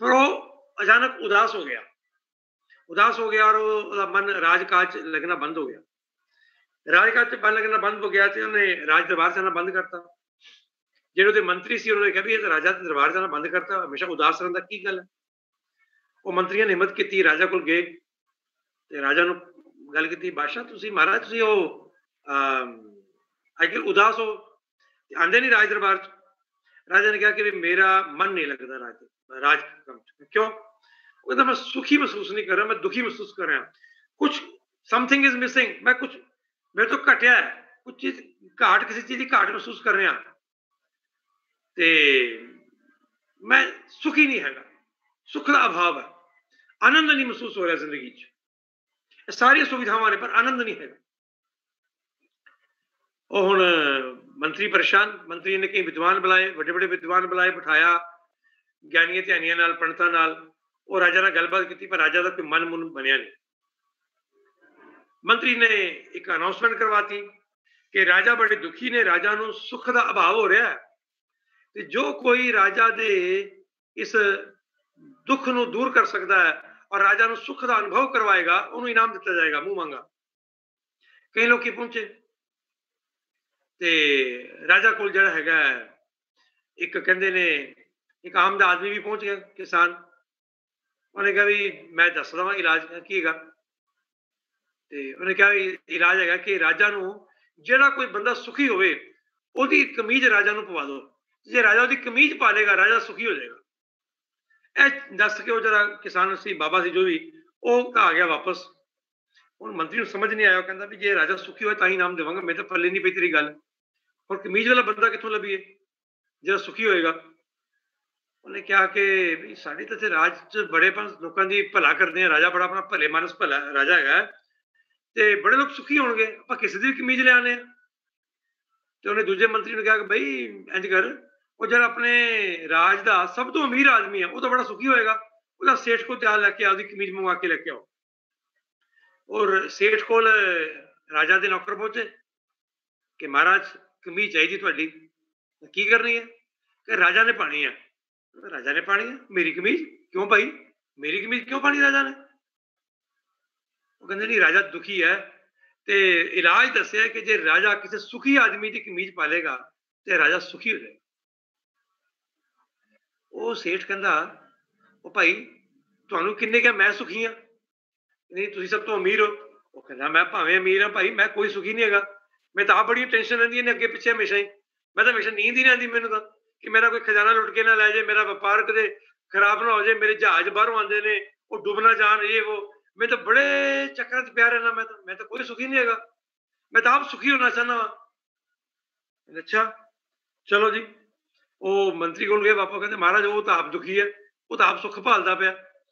ਪਰ ਉਹ ਅਚਾਨਕ ਉਦਾਸ ਹੋ ਗਿਆ। ਉਦਾਸ ਹੋ ਗਿਆ ਔਰ ਉਹਦਾ ਮਨ ਰਾਜਕਾਜ ਲੱਗਣਾ ਬੰਦ ਹੋ ਗਿਆ। ਰਾਜਕਾਜ ਚ ਮਨ ਲੱਗਣਾ ਬੰਦ ਹੋ ਗਿਆ ਤੇ ਉਹਨੇ ਰਾਜ ਦਰਬਾਰ ਜਾਣਾ ਬੰਦ ਕਰਤਾ। ਜਿਹੜੇ ਉਹਦੇ ਮੰਤਰੀ ਸੀ ਉਹਨਾਂ ਨੇ ਕਿਹਾ ਵੀ ਇਹ ਤਾਂ ਰਾਜਾ ਦਰਬਾਰ ਜਾਣਾ ਬੰਦ ਕਰਤਾ, ਹਮੇਸ਼ਾ ਉਦਾਸ ਰਹਿੰਦਾ, ਕੀ ਗੱਲ ਹੈ? ਉਹ ਮੰਤਰੀਆਂ ਨੇ ਹਿੰਮਤ ਕੀਤੀ, ਰਾਜਾ ਕੋਲ ਗਏ ਤੇ ਰਾਜਾ ਨੂੰ ਗੱਲ ਕੀਤੀ, ਬਾਦਸ਼ਾਹ ਤੁਸੀਂ ਮਹਾਰਾਜ ਤੁਸੀਂ ਉਹ ਅੱਜ ਉਦਾਸ ਹੋ, ਆਂਦੇ ਨਹੀਂ ਰਾਜ ਦਰਬਾਰ ਚ। ਰਾਜਾ ਨੇ ਕਿਹਾ ਕਿ ਵੀ ਮੇਰਾ ਮਨ ਨਹੀਂ ਲੱਗਦਾ ਰਾਜ ਕੰਮ ਚ। ਕਿਉਂ? ਉਹ ਕਹਿੰਦਾ ਮੈਂ ਸੁਖੀ ਮਹਿਸੂਸ ਨਹੀਂ ਕਰ ਰਿਹਾ, ਮੈਂ ਦੁਖੀ ਮਹਿਸੂਸ ਕਰ ਰਿਹਾ, ਕੁਛ ਸਮਥਿੰਗ ਇਜ਼ ਮਿਸਿੰਗ, ਮੈਂ ਕੁਛ ਮੇਰੇ ਤੋਂ ਘਟਿਆ ਹੈ, ਕੁਛ ਚੀਜ਼ ਘਾਟ, ਕਿਸੇ ਚੀਜ਼ ਦੀ ਘਾਟ ਮਹਿਸੂਸ ਕਰ ਰਿਹਾ ਤੇ ਮੈਂ ਸੁਖੀ ਨਹੀਂ ਹੈਗਾ, ਸੁੱਖ ਦਾ ਅਭਾਵ ਹੈ, ਆਨੰਦ ਨਹੀਂ ਮਹਿਸੂਸ ਹੋ ਰਿਹਾ ਜ਼ਿੰਦਗੀ 'ਚ। ਇਹ ਸਾਰੀਆਂ ਸੁਵਿਧਾਵਾਂ ਨੇ ਪਰ ਆਨੰਦ ਨਹੀਂ ਹੈਗਾ। ਉਹ ਹੁਣ ਮੰਤਰੀ ਪਰੇਸ਼ਾਨ, ਮੰਤਰੀ ਨੇ ਕਈ ਵਿਦਵਾਨ ਬੁਲਾਏ, ਵੱਡੇ ਵੱਡੇ ਵਿਦਵਾਨ ਬੁਲਾਏ, ਬਿਠਾਇਆ ਗਿਆਨੀਆਂ ਧਿਆਨੀਆਂ ਨਾਲ, ਪੰਡਤਾਂ ਨਾਲ। ਉਹ ਰਾਜਾ ਨਾਲ ਗੱਲਬਾਤ ਕੀਤੀ ਪਰ ਰਾਜਾ ਦਾ ਕੋਈ ਮਨ ਮੁਨ ਬਣਿਆ ਨਹੀਂ। ਮੰਤਰੀ ਨੇ ਇੱਕ ਅਨਾਉਂਸਮੈਂਟ ਕਰਵਾਤੀ ਕਿ ਰਾਜਾ ਬੜੇ ਦੁਖੀ ਨੇ, ਰਾਜਾ ਨੂੰ ਸੁੱਖ ਦਾ ਅਭਾਵ ਹੋ ਰਿਹਾ ਹੈ ਤੇ ਜੋ ਕੋਈ ਰਾਜਾ ਦੇ ਇਸ ਦੁੱਖ ਨੂੰ ਦੂਰ ਕਰ ਸਕਦਾ ਹੈ ਔਰ ਰਾਜਾ ਨੂੰ ਸੁੱਖ ਦਾ ਅਨੁਭਵ ਕਰਵਾਏਗਾ ਉਹਨੂੰ ਇਨਾਮ ਦਿੱਤਾ ਜਾਏਗਾ, ਮੂੰਹ ਮੰਗਾ। ਕਈ ਲੋਕੀ ਪਹੁੰਚੇ ਤੇ ਰਾਜਾ ਕੋਲ ਜਿਹੜਾ ਹੈਗਾ ਇੱਕ ਕਹਿੰਦੇ ਨੇ ਇੱਕ ਆਮ ਦਾ ਆਦਮੀ ਵੀ ਪਹੁੰਚ ਗਿਆ, ਕਿਸਾਨ। ਉਹਨੇ ਕਿਹਾ ਵੀ ਮੈਂ ਦੱਸ ਦਵਾਂ ਇਲਾਜ ਕੀ ਹੈਗਾ। ਤੇ ਉਹਨੇ ਕਿਹਾ ਵੀ ਇਲਾਜ ਹੈਗਾ ਕਿ ਰਾਜਾ ਨੂੰ ਜਿਹੜਾ ਕੋਈ ਬੰਦਾ ਸੁਖੀ ਹੋਵੇ ਉਹਦੀ ਕਮੀਜ਼ ਰਾਜਾ ਨੂੰ ਪਵਾ ਦਿਓ, ਜੇ ਰਾਜਾ ਉਹਦੀ ਕਮੀਜ਼ ਪਾ ਲੇਗਾ ਰਾਜਾ ਸੁਖੀ ਹੋ ਜਾਏਗਾ। ਇਹ ਦੱਸ ਕੇ ਉਹ ਜਿਹੜਾ ਕਿਸਾਨ ਸੀ, ਬਾਬਾ ਸੀ ਜੋ ਵੀ, ਉਹ ਆ ਗਿਆ ਵਾਪਸ। ਹੁਣ ਮੰਤਰੀ ਨੂੰ ਸਮਝ ਨਹੀਂ ਆਇਆ, ਉਹ ਕਹਿੰਦਾ ਵੀ ਜੇ ਰਾਜਾ ਸੁਖੀ ਹੋਏ ਤਾਂ ਹੀ ਨਾਮ ਦੇਵਾਂਗਾ, ਮੈਂ ਤਾਂ ਪੱਲੇ ਨਹੀਂ ਪਈ ਤੇਰੀ ਗੱਲ। ਹੁਣ ਕਮੀਜ਼ ਵਾਲਾ ਬੰਦਾ ਕਿੱਥੋਂ ਲੱਭੀਏ ਜਿਹੜਾ ਸੁਖੀ ਹੋਏਗਾ? ਉਹਨੇ ਕਿਹਾ ਕਿ ਵੀ ਸਾਡੇ ਤਾਂ ਇੱਥੇ ਰਾਜ 'ਚ ਬੜੇ ਲੋਕਾਂ ਦੀ ਭਲਾ ਕਰਦੇ ਆ, ਰਾਜਾ ਬੜਾ ਆਪਣਾ ਭਲੇ ਮਾਨਸ ਭਲਾ ਰਾਜਾ ਹੈਗਾ ਤੇ ਬੜੇ ਲੋਕ ਸੁਖੀ ਹੋਣਗੇ, ਆਪਾਂ ਕਿਸੇ ਦੀ ਵੀ ਕਮੀਜ਼ ਲਿਆਣੇ ਆ। ਤੇ ਉਹਨੇ ਦੂਜੇ ਮੰਤਰੀ ਨੂੰ ਕਿਹਾ ਕਿ ਬਈ ਇੰਜ ਕਰ, ਉਹ ਜਿਹੜਾ ਆਪਣੇ ਰਾਜ ਦਾ ਸਭ ਤੋਂ ਅਮੀਰ ਆਦਮੀ ਹੈ ਉਹ ਤਾਂ ਬੜਾ ਸੁਖੀ ਹੋਏਗਾ, ਉਹਦਾ ਸੇਠ ਕੋਲ ਤਿਆਰ ਲੈ ਕੇ ਆਓ, ਉਹਦੀ ਕਮੀਜ਼ ਮੰਗਵਾ ਕੇ ਲੈ ਕੇ ਆਓ। ਔਰ ਸੇਠ ਕੋਲ ਰਾਜਾ ਦੇ ਨੌਕਰ ਪਹੁੰਚੇ ਕਿ ਮਹਾਰਾਜ ਕਮੀਜ਼ ਚਾਹੀਦੀ ਤੁਹਾਡੀ। ਕੀ ਕਰਨੀ ਹੈ? ਕਿ ਰਾਜਾ ਨੇ ਪਾਣੀ ਹੈ। ਰਾਜਾ ਨੇ ਪਾਣੀ ਹੈ? ਮੇਰੀ ਕਮੀਜ਼ ਕਿਉਂ ਭਾਈ, ਮੇਰੀ ਕਮੀਜ਼ ਕਿਉਂ ਪਾਣੀ ਰਾਜਾ ਨੇ? ਉਹ ਕਹਿੰਦੇ ਨਹੀਂ, ਰਾਜਾ ਦੁਖੀ ਹੈ ਤੇ ਇਲਾਜ ਦੱਸਿਆ ਕਿ ਜੇ ਰਾਜਾ ਕਿਸੇ ਸੁਖੀ ਆਦਮੀ ਦੀ ਕਮੀਜ਼ ਪਾਲੇਗਾ ਤੇ ਰਾਜਾ ਸੁਖੀ ਹੋ ਜਾਏਗਾ। ਉਹ ਸੇਠ ਕਹਿੰਦਾ ਉਹ ਭਾਈ ਤੁਹਾਨੂੰ ਕਿੰਨੇ ਕਿਹਾ ਮੈਂ ਸੁਖੀ ਹਾਂ? ਨਹੀਂ ਤੁਸੀਂ ਸਭ ਤੋਂ ਅਮੀਰ ਹੋ। ਉਹ ਕਹਿੰਦਾ ਮੈਂ ਭਾਵੇਂ ਅਮੀਰ ਹਾਂ ਭਾਈ, ਮੈਂ ਕੋਈ ਸੁਖੀ ਨਹੀਂ ਹੈਗਾ, ਮੈਂ ਤਾਂ ਆਪ ਬੜੀ ਟੈਨਸ਼ਨ ਰਹਿੰਦੀ ਹੈ ਅੱਗੇ ਪਿੱਛੇ ਹਮੇਸ਼ਾ ਹੀ। ਮੈਂ ਤਾਂ ਹਮੇਸ਼ਾ ਨੀਂਦ ਹੀ ਨਹੀਂ ਆਉਂਦੀ ਮੈਨੂੰ ਤਾਂ, ਕਿ ਮੇਰਾ ਕੋਈ ਖਜ਼ਾਨਾ ਲੁੱਟ ਕੇ ਨਾ ਲੈ ਜਾਏ, ਮੇਰਾ ਵਪਾਰ ਕਦੇ ਖਰਾਬ ਨਾ ਹੋ ਜਾਏ, ਮੇਰੇ ਜਹਾਜ਼ ਬਾਹਰੋਂ ਆਉਂਦੇ ਨੇ ਉਹ ਡੁੱਬ ਨਾ ਜਾਣ, ਇਹ ਉਹ। ਮੈਂ ਤਾਂ ਬੜੇ ਚੱਕਰਾਂ 'ਚ ਪਿਆ ਰਹਿਣਾ, ਮੈਂ ਤਾਂ ਕੋਈ ਸੁਖੀ ਨਹੀਂ ਹੈਗਾ, ਮੈਂ ਤਾਂ ਆਪ ਸੁਖੀ ਹੋਣਾ ਚਾਹੁੰਦਾ ਵਾ। ਅੱਛਾ ਚਲੋ ਜੀ। ਉਹ ਮੰਤਰੀ ਕੋਲ ਗਏ ਵਾਪਸ, ਕਹਿੰਦੇ ਮਹਾਰਾਜ ਉਹ ਤਾਂ ਆਪ ਦੁਖੀ ਹੈ, ਉਹ ਤਾਂ ਆਪ ਸੁੱਖ ਭਾਲਦਾ ਪਿਆ।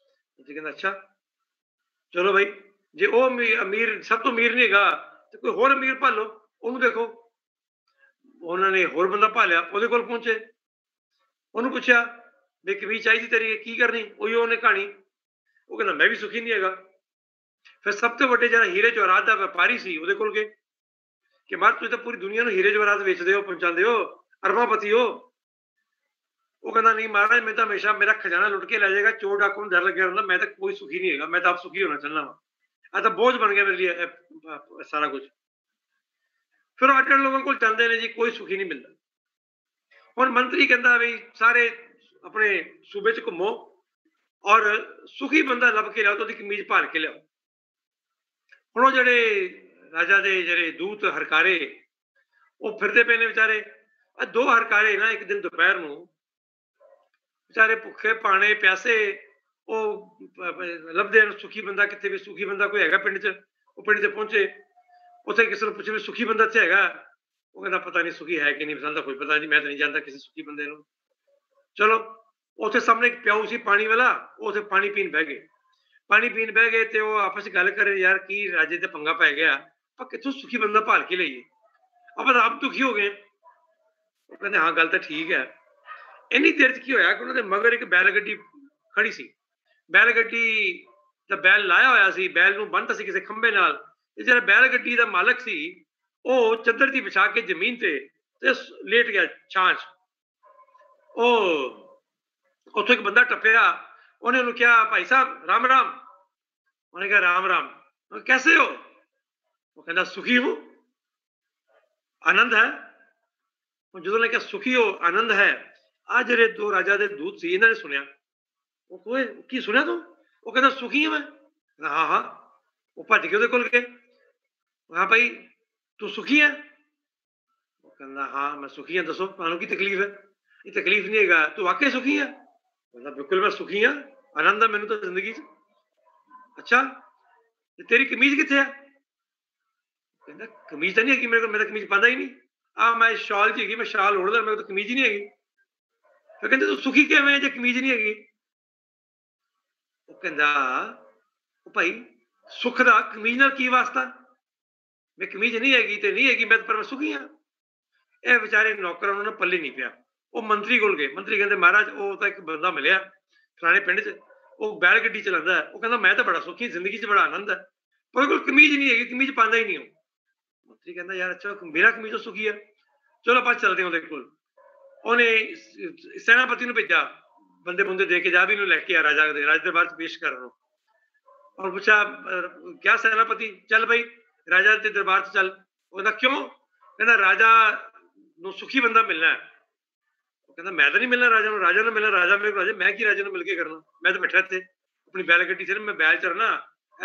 ਕਹਿੰਦਾ ਅੱਛਾ ਚਲੋ ਭਾਈ, ਜੇ ਉਹ ਅਮੀਰ ਸਭ ਤੋਂ ਅਮੀਰ ਨਹੀਂ ਹੈਗਾ ਤੇ ਕੋਈ ਹੋਰ ਅਮੀਰ ਭਾਲੋ, ਉਹਨੂੰ ਦੇਖੋ। ਉਹਨਾਂ ਨੇ ਹੋਰ ਬੰਦਾ ਭਾਲਿਆ, ਉਹਦੇ ਕੋਲ ਪਹੁੰਚੇ, ਉਹਨੂੰ ਪੁੱਛਿਆ ਵੀ ਕਮੀਜ਼ ਚਾਹੀਦੀ ਤੇਰੀ, ਕੀ ਕਰਨੀ? ਉਹੀ ਉਹਨੇ ਕਹਾਣੀ। ਉਹ ਕਹਿੰਦਾ ਮੈਂ ਵੀ ਸੁਖੀ ਨਹੀਂ ਹੈਗਾ। ਫਿਰ ਸਭ ਤੋਂ ਵੱਡੇ ਜਿਹੜਾ ਹੀਰੇ ਜਵਾਹਰਾਤ ਦਾ ਵਪਾਰੀ ਸੀ ਉਹਦੇ ਕੋਲ ਗਏ ਕਿ ਮਹਾਰਾਜ ਤੁਸੀਂ ਤਾਂ ਪੂਰੀ ਦੁਨੀਆ ਨੂੰ ਹੀਰੇ ਜਵਾਹਰਾਤ ਵੇਚਦੇ ਹੋ, ਪਹੁੰਚਾਉਂਦੇ ਹੋ, ਅਰਬਾਪਤੀ ਹੋ, ਉਹ ਕਹਿੰਦਾ ਨਹੀਂ ਮਹਾਰਾਜ, ਮੈਂ ਤਾਂ ਹਮੇਸ਼ਾ ਮੇਰਾ ਖਜ਼ਾਨਾ ਲੁੱਟ ਕੇ ਲੈ ਜਾਏਗਾ, ਚੋਰ ਡਾਕੂ ਨੂੰ ਡਰ ਲੱਗਿਆ ਰਹਿੰਦਾ, ਮੈਂ ਤਾਂ ਕੋਈ ਸੁਖੀ ਨਹੀਂ ਹੈਗਾ, ਮੈਂ ਤਾਂ ਆਪ ਸੁਖੀ ਹੋਣਾ ਚਾਹੁੰਦਾ ਵਾ, ਆ ਤਾਂ ਬੋਝ ਬਣ ਗਿਆ ਮੇਰੇ ਲਈ ਇਹ ਸਾਰਾ ਕੁਝ। ਫਿਰ ਉਹ 8 ਲੋਕਾਂ ਕੋਲ ਜਾਂਦੇ ਨੇ ਜੀ, ਕੋਈ ਸੁਖੀ ਨਹੀਂ ਮਿਲਦਾ। ਹੁਣ ਮੰਤਰੀ ਕਹਿੰਦਾ ਵੀ ਸਾਰੇ ਆਪਣੇ ਸੂਬੇ 'ਚ ਘੁੰਮੋ ਔਰ ਸੁਖੀ ਬੰਦਾ ਲੱਭ ਕੇ ਲਿਆਓ, ਤੇ ਉਹਦੀ ਕਮੀਜ਼ ਭਾਲ ਕੇ ਲਿਆਓ। ਹੁਣ ਉਹ ਜਿਹੜੇ ਰਾਜਾ ਦੇ ਜਿਹੜੇ ਦੂਤ ਹਰਕਾਰੇ ਉਹ ਫਿਰਦੇ ਪਏ ਨੇ ਵਿਚਾਰੇ। ਆ 2 ਹਰਕਾਰੇ ਨਾ ਇੱਕ ਦਿਨ ਦੁਪਹਿਰ ਨੂੰ ਵਿਚਾਰੇ ਭੁੱਖੇ ਪਾਣੇ ਪਿਆਸੇ ਉਹ ਲੱਭਦੇ ਹਨ ਸੁਖੀ ਬੰਦਾ ਕਿੱਥੇ, ਵੀ ਸੁਖੀ ਬੰਦਾ ਕੋਈ ਹੈਗਾ ਪਿੰਡ 'ਚ। ਉਹ ਪਿੰਡ 'ਚ ਪਹੁੰਚੇ, ਉੱਥੇ ਕਿਸੇ ਨੂੰ ਪੁੱਛੇ ਵੀ ਸੁਖੀ ਬੰਦਾ ਇੱਥੇ ਹੈਗਾ। ਉਹ ਕਹਿੰਦਾ ਪਤਾ ਨਹੀਂ ਸੁਖੀ ਹੈ ਕਿ ਨਹੀਂ, ਸਾਨੂੰ ਤਾਂ ਕੋਈ ਪਤਾ ਨਹੀਂ, ਮੈਂ ਤਾਂ ਨਹੀਂ ਜਾਣਦਾ ਕਿਸੇ ਸੁਖੀ ਬੰਦੇ ਨੂੰ। ਚਲੋ ਉੱਥੇ ਸਾਹਮਣੇ ਇੱਕ ਪਿਆਊ ਸੀ ਪਾਣੀ ਵਾਲਾ, ਉਹ ਉੱਥੇ ਪਾਣੀ ਪੀਣ ਬਹਿ ਗਏ। ਪਾਣੀ ਪੀਣ ਬਹਿ ਗਏ ਤੇ ਉਹ ਆਪਸ 'ਚ ਗੱਲ ਕਰੇ, ਯਾਰ ਕੀ ਰਾਜੇ ਤੇ ਪੰਗਾ ਪੈ ਗਿਆ, ਆਪਾਂ ਕਿੱਥੋਂ ਸੁਖੀ ਬੰਦਾ ਭਾਲ ਕੇ ਲਈਏ, ਆਪਾਂ ਤਾਂ ਆਪ ਦੁਖੀ ਹੋ ਗਏ। ਉਹ ਕਹਿੰਦੇ ਹਾਂ ਗੱਲ ਤਾਂ ਠੀਕ ਹੈ। ਇੰਨੀ ਦੇਰ 'ਚ ਕੀ ਹੋਇਆ ਕਿ ਉਹਨਾਂ ਦੇ ਮਗਰ ਇੱਕ ਬੈਲ ਗੱਡੀ ਖੜੀ ਸੀ। ਬੈਲ ਗੱਡੀ ਦਾ ਬੈਲ ਲਾਇਆ ਹੋਇਆ ਸੀ, ਬੈਲ ਨੂੰ ਬੰਨ੍ਹਤਾ ਸੀ ਕਿਸੇ ਖੰਭੇ ਨਾਲ। ਤੇ ਜਿਹੜਾ ਬੈਲ ਗੱਡੀ ਦਾ ਮਾਲਕ ਸੀ ਉਹ ਚੱਦਰ ਦੀ ਵਿਛਾ ਕੇ ਜ਼ਮੀਨ ਤੇ ਲੇਟ ਗਿਆ ਛਾਂ 'ਚ। ਉਹ ਉੱਥੋਂ ਇੱਕ ਬੰਦਾ ਟੱਪਿਆ, ਉਹਨੇ ਉਹਨੂੰ ਕਿਹਾ ਭਾਈ ਸਾਹਿਬ ਰਾਮ ਰਾਮ। ਉਹਨੇ ਕਿਹਾ ਰਾਮ ਰਾਮ, ਕੈਸੇ ਹੋ? ਉਹ ਕਹਿੰਦਾ ਸੁਖੀ ਹੂੰ, ਆਨੰਦ ਹੈ। ਜਦੋਂ ਨੇ ਕਿਹਾ ਸੁਖੀ ਹੋ, ਆਨੰਦ ਹੈ, ਆ ਜਿਹੜੇ 2 ਰਾਜਾ ਦੇ ਦੂਤ ਸੀ ਇਹਨਾਂ ਨੇ ਸੁਣਿਆ। ਉਹ ਕੋਏ ਕੀ ਸੁਣਿਆ ਤੂੰ? ਉਹ ਕਹਿੰਦਾ ਸੁਖੀ ਹਾਂ ਮੈਂ। ਹਾਂ ਹਾਂ। ਉਹ ਭੱਜ ਕੇ ਉਹਦੇ ਕੋਲ ਗਏ, ਹਾਂ ਭਾਈ ਤੂੰ ਸੁਖੀ ਹੈ? ਉਹ ਕਹਿੰਦਾ ਹਾਂ ਮੈਂ ਸੁਖੀ ਹਾਂ, ਦੱਸੋ ਤੁਹਾਨੂੰ ਕੀ ਤਕਲੀਫ ਹੈ? ਇਹ ਤਕਲੀਫ ਨਹੀਂ ਹੈਗਾ, ਤੂੰ ਵਾਕਈ ਸੁਖੀ ਹੈ? ਕਹਿੰਦਾ ਬਿਲਕੁਲ ਮੈਂ ਸੁਖੀ ਹਾਂ, ਆਨੰਦ ਆ ਮੈਨੂੰ ਤਾਂ ਜ਼ਿੰਦਗੀ 'ਚ। ਅੱਛਾ ਤੇ ਤੇਰੀ ਕਮੀਜ਼ ਕਿੱਥੇ ਹੈ? ਕਹਿੰਦਾ ਕਮੀਜ਼ ਤਾਂ ਨਹੀਂ ਹੈਗੀ ਮੇਰੇ ਕੋਲ, ਮੈਂ ਤਾਂ ਕਮੀਜ਼ ਪਾਉਂਦਾ ਹੀ ਨਹੀਂ। ਆ ਮੈਂ ਸ਼ਾਲ 'ਚ ਹੈਗੀ, ਮੈਂ ਸ਼ਾਲ ओढ़दा, ਮੇਰੇ ਕੋਲ ਤਾਂ ਕਮੀਜ਼ ਹੀ ਨਹੀਂ ਹੈਗੀ। ਫਿਰ ਕਹਿੰਦੇ ਤੂੰ ਸੁਖੀ ਕਿਵੇਂ ਜੇ ਕਮੀਜ਼ ਨਹੀਂ ਹੈਗੀ? ਉਹ ਕਹਿੰਦਾ ਉਹ ਭਾਈ ਸੁੱਖ ਦਾ ਕਮੀਜ਼ ਨਾਲ ਕੀ ਵਾਸਤਾ? ਮੈਂ ਕਮੀਜ਼ ਨਹੀਂ ਹੈਗੀ ਤੇ ਨਹੀਂ ਹੈਗੀ, ਮੈਂ ਪਰ ਮੈਂ ਸੁਖੀ ਹਾਂ। ਇਹ ਵਿਚਾਰੇ ਨੌਕਰਾਂ ਨੂੰ ਨਾ ਪੱਲੇ ਨਹੀਂ ਪਿਆ। ਉਹ ਮੰਤਰੀ ਕੋਲ ਗਏ। ਮੰਤਰੀ ਕਹਿੰਦੇ ਮਹਾਰਾਜ ਉਹ ਤਾਂ ਇੱਕ ਬੰਦਾ ਮਿਲਿਆ ਫਲਾਣੇ ਪਿੰਡ 'ਚ, ਉਹ ਬੈਲ ਗੱਡੀ ਚਲਾਉਂਦਾ। ਉਹ ਕਹਿੰਦਾ ਮੈਂ ਤਾਂ ਬੜਾ ਸੁਖੀ, ਜ਼ਿੰਦਗੀ 'ਚ ਬੜਾ ਆਨੰਦ ਹੈ, ਪਰ ਉਹਦੇ ਕੋਲ ਕਮੀਜ਼ ਨਹੀਂ ਹੈਗੀ, ਕਮੀਜ਼ ਪਾਉਂਦਾ ਹੀ ਨਹੀਂ ਉਹ। ਮੰਤਰੀ ਕਹਿੰਦਾ ਯਾਰ ਅੱਛਾ ਮੇਰਾ ਕਮੀਜ਼ ਤਾਂ ਸੁਖੀ ਹੈ, ਚਲੋ ਆਪਾਂ ਚੱਲਦੇ ਹਾਂ ਉਹਦੇ ਕੋਲ। ਉਹਨੇ ਸੈਨਾਪਤੀ ਨੂੰ ਭੇਜਾ, ਬੰਦੇ ਬੰਦੇ ਦੇ ਕੇ ਜਾ ਵੀ ਇਹਨੂੰ ਲੈ ਕੇ ਆ ਰਾਜਾ ਦੇ ਦਰਬਾਰ 'ਚ ਪੇਸ਼ ਕਰਨ ਨੂੰ। और पूछा क्या सेनापति, चल भाई राजा के दरबार से चल। वो कहता क्यों? कहता राजा नु सुखी बंदा मिलना है। वो कहता मैं तो नहीं मिलना राजा नु, राजा ने मिलना, राजा मेरे को राजा, मैं की राजा ने मिल के करना, मैं तो बैठा थे अपनी बैल गड्डी से, मैं बैल चरना,